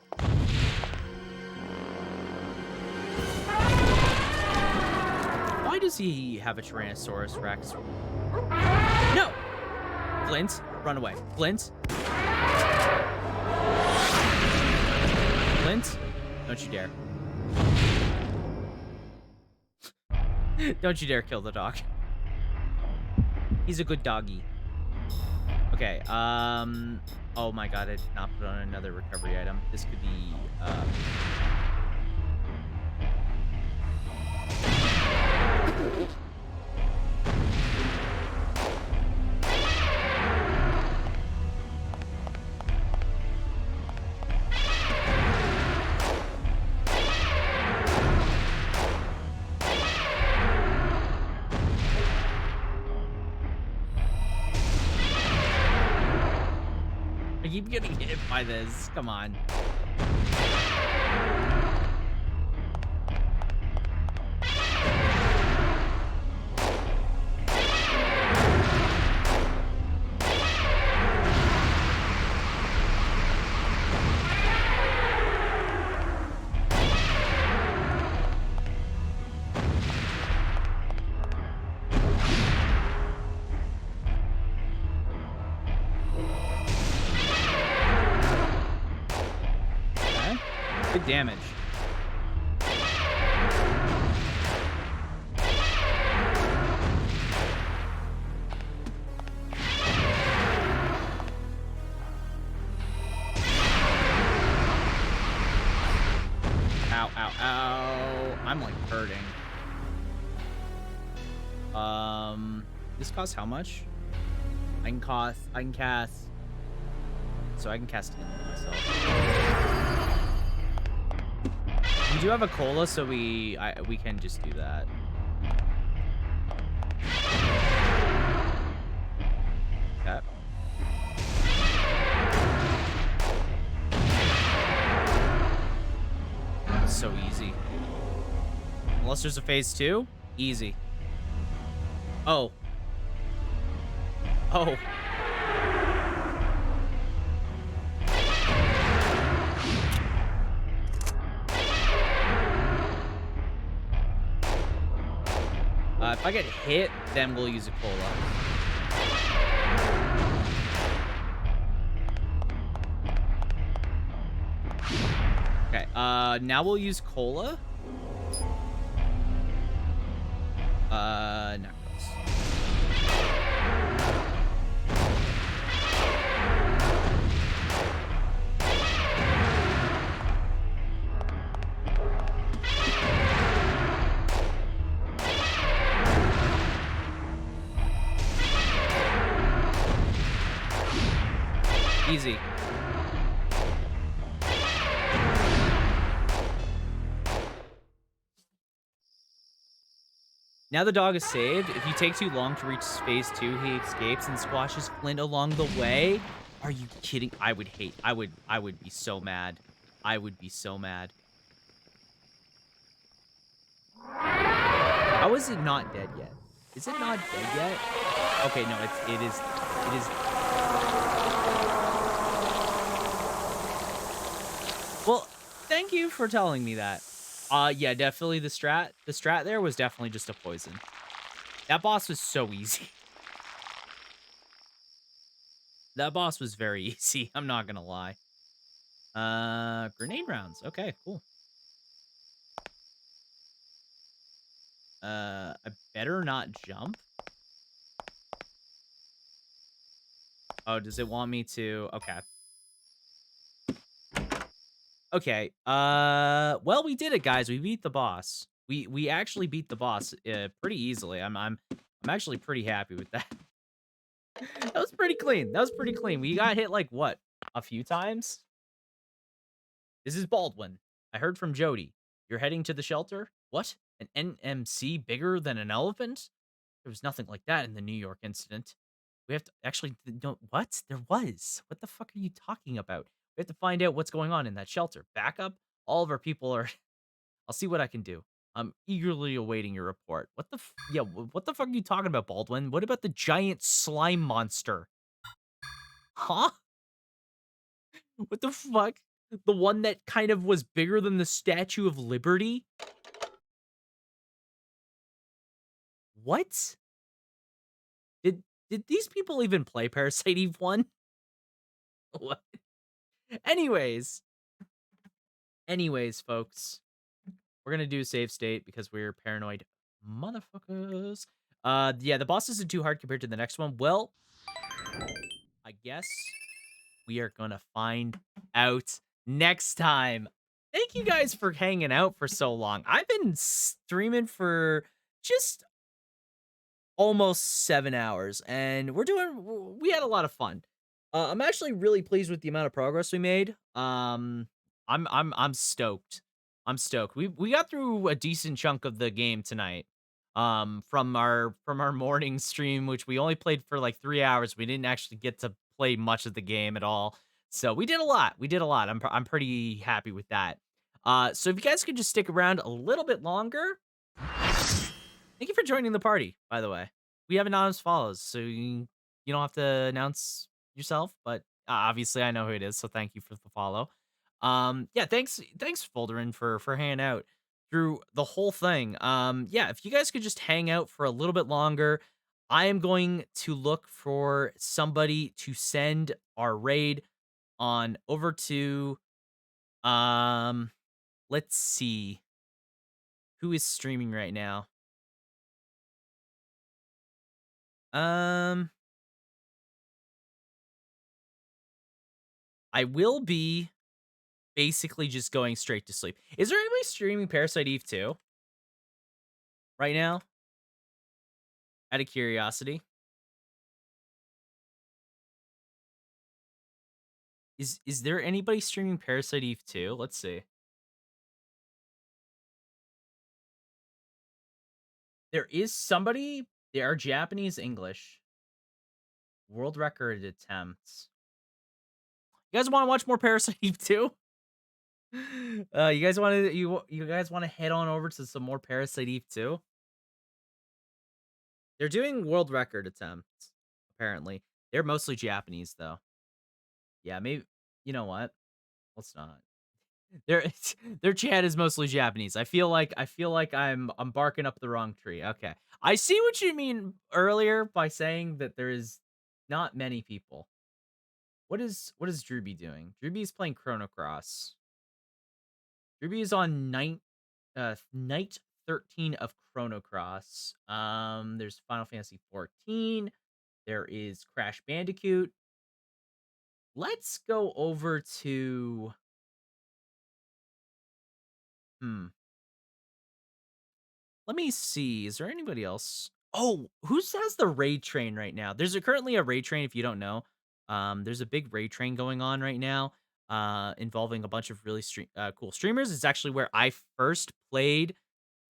Why does he have a Tyrannosaurus Rex? No! Flint, run away. Flint? Flint? Don't you dare. Don't you dare kill the dog. He's a good doggy. Okay, oh my god, I did not put on another recovery item. This could be, I keep getting hit by this. Come on. Good damage. Ow, ow, ow. I'm like hurting. This costs how much? I can cast. So I can cast healing myself. We do have a cola, so we can just do that. Okay. So easy. Unless there's a phase 2, easy. Oh. Oh. If I get hit, then we'll use a cola. Okay, now we'll use cola. Necklace. Easy. Now the dog is saved. If you take too long to reach phase 2, he escapes and squashes Flint along the way. Are you kidding? I would be so mad. I would be so mad. How is it not dead yet? Is it not dead yet? Okay, no, it is. Well, thank you for telling me that. Yeah, definitely the strat there was definitely just a poison. That boss was so easy. That boss was very easy, I'm not gonna lie. Grenade rounds. Okay, cool. I better not jump. Oh, does it want me to? Okay. Okay. Well, we did it, guys. We beat the boss. We actually beat the boss pretty easily. I'm actually pretty happy with that. That was pretty clean. That was pretty clean. We got hit like what? A few times? This is Baldwin. I heard from Jody. You're heading to the shelter? What? An NMC bigger than an elephant? There was nothing like that in the New York incident. We have to actually don't what? There was. What the fuck are you talking about? We have to find out what's going on in that shelter. Backup? All of our people are I'll see what I can do. I'm eagerly awaiting your report. What the yeah, what the fuck are you talking about, Baldwin? What about the giant slime monster? Huh? What the fuck? The one that kind of was bigger than the Statue of Liberty? What? Did these people even play Parasite Eve 1? What? Anyways. Anyways, folks. We're gonna do a save state because we're paranoid motherfuckers. Yeah, the boss isn't too hard compared to the next one. Well, I guess we are gonna find out next time. Thank you guys for hanging out for so long. I've been streaming for just almost 7 hours, and we had a lot of fun. I'm actually really pleased with the amount of progress we made. I'm stoked. I'm stoked. We got through a decent chunk of the game tonight. From our morning stream, which we only played for like 3 hours. We didn't actually get to play much of the game at all. So we did a lot. We did a lot. I'm pretty happy with that. So if you guys could just stick around a little bit longer. Thank you for joining the party, by the way. We have anonymous follows, so you don't have to announce yourself, but obviously I know who it is, so thank you for the follow. Yeah, thanks Folderin for hanging out through the whole thing. Yeah, if you guys could just hang out for a little bit longer, I am going to look for somebody to send our raid on over to let's see who is streaming right now. Um, I will be basically just going straight to sleep. Is there anybody streaming Parasite Eve 2 right now? Out of curiosity. Is there anybody streaming Parasite Eve 2? Let's see. There is somebody. They are Japanese English. World record attempts. You guys want to watch more Parasite Eve 2? You guys want to you guys want to head on over to some more Parasite Eve 2? They're doing world record attempts apparently. They're mostly Japanese though. Yeah, maybe you know what? Let's not. Their their chat is mostly Japanese. I feel like I'm barking up the wrong tree. Okay. I see what you mean earlier by saying that there is not many people. What is Drewby doing? Drewby is playing Chrono Cross. Drewby is on night 13 of Chrono Cross. There's Final Fantasy 14. There is Crash Bandicoot. Let's go over to hmm. Let me see. Is there anybody else? Oh, who has the raid train right now? There's currently a raid train if you don't know. There's a big raid train going on right now, involving a bunch of really cool streamers. It's actually where I first played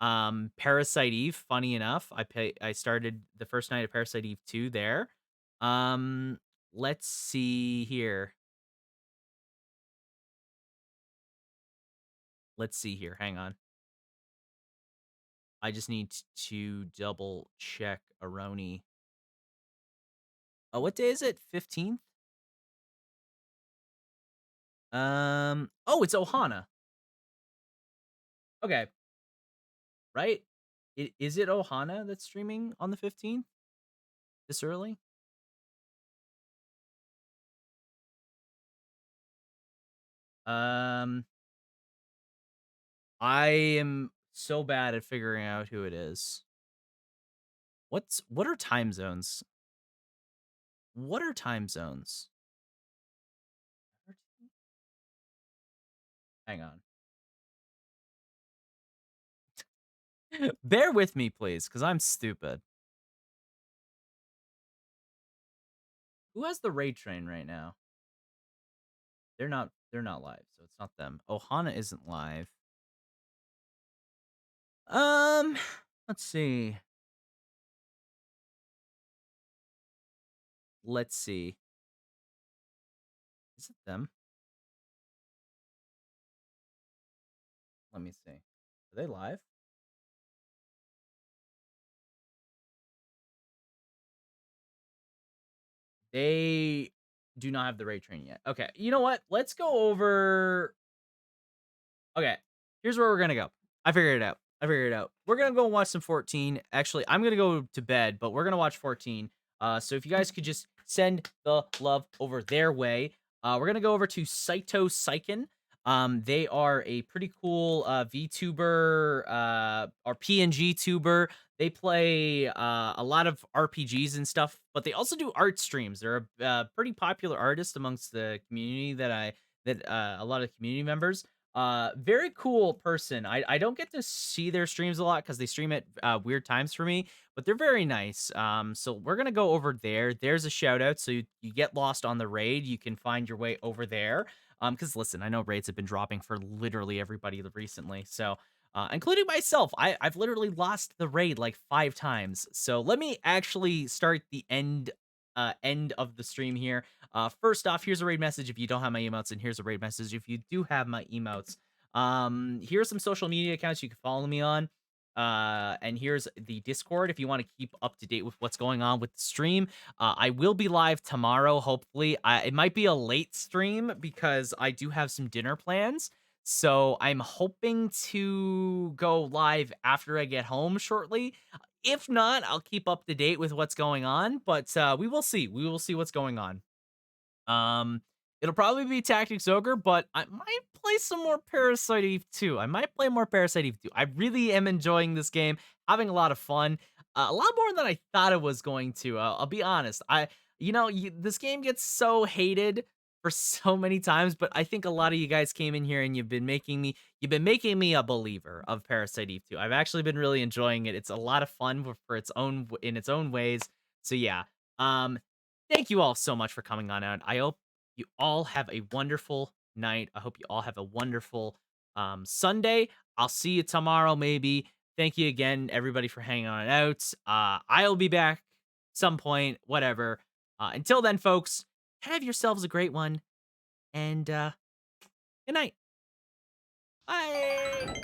Parasite Eve. Funny enough, I started the first night of Parasite Eve 2 there. Um, let's see here. Let's see here. Hang on. I just need to double check Aroni. Oh, what day is it? 15th? Oh, it's Ohana. Okay. Right? Is it Ohana that's streaming on the 15th? This early? Um, I am so bad at figuring out who it is. What are time zones? What are time zones? Hang on. Bear with me, please, because I'm stupid. Who has the raid train right now? They're not live, so it's not them. Ohana isn't live. Um, let's see. Let's see. Is it them? Let me see. Are they live? They do not have the raid train yet. Okay, you know what? Let's go over. Okay, here's where we're gonna go. I figured it out. We're gonna go and watch some 14. Actually, I'm gonna go to bed, but we're gonna watch 14. So if you guys could just send the love over their way. We're gonna go over to Saito Seiken. They are a pretty cool VTuber or PNG tuber. They play a lot of RPGs and stuff, but they also do art streams. They're a pretty popular artist amongst the community that a lot of community members. Very cool person. I don't get to see their streams a lot because they stream at weird times for me, but they're very nice. So we're gonna go over there. There's a shout out. So you get lost on the raid, you can find your way over there. Because listen, I know raids have been dropping for literally everybody recently. So including myself, I've literally lost the raid like 5 times. So let me actually start the end of the stream here. First off, here's a raid message if you don't have my emotes, and here's a raid message if you do have my emotes. Here's some social media accounts you can follow me on. And here's the Discord if you want to keep up to date with what's going on with the stream. I will be live tomorrow, hopefully. It might be a late stream because I do have some dinner plans. So I'm hoping to go live after I get home shortly. If not, I'll keep up to date with what's going on, but we will see. We will see what's going on. Um, it'll probably be Tactics Ogre, but I might play some more Parasite Eve 2. I might play more Parasite Eve 2. I really am enjoying this game, having a lot of fun. A lot more than I thought it was going to. I'll be honest. This game gets so hated for so many times, but I think a lot of you guys came in here and you've been making me a believer of Parasite Eve 2. I've actually been really enjoying it. It's a lot of fun for its own ways. So yeah. Um, Thank you all so much for coming on out. I hope you all have a wonderful night. I hope you all have a wonderful Sunday. I'll see you tomorrow, maybe. Thank you again, everybody, for hanging on out. I'll be back some point, whatever. Until then, folks, have yourselves a great one, and good night. Bye.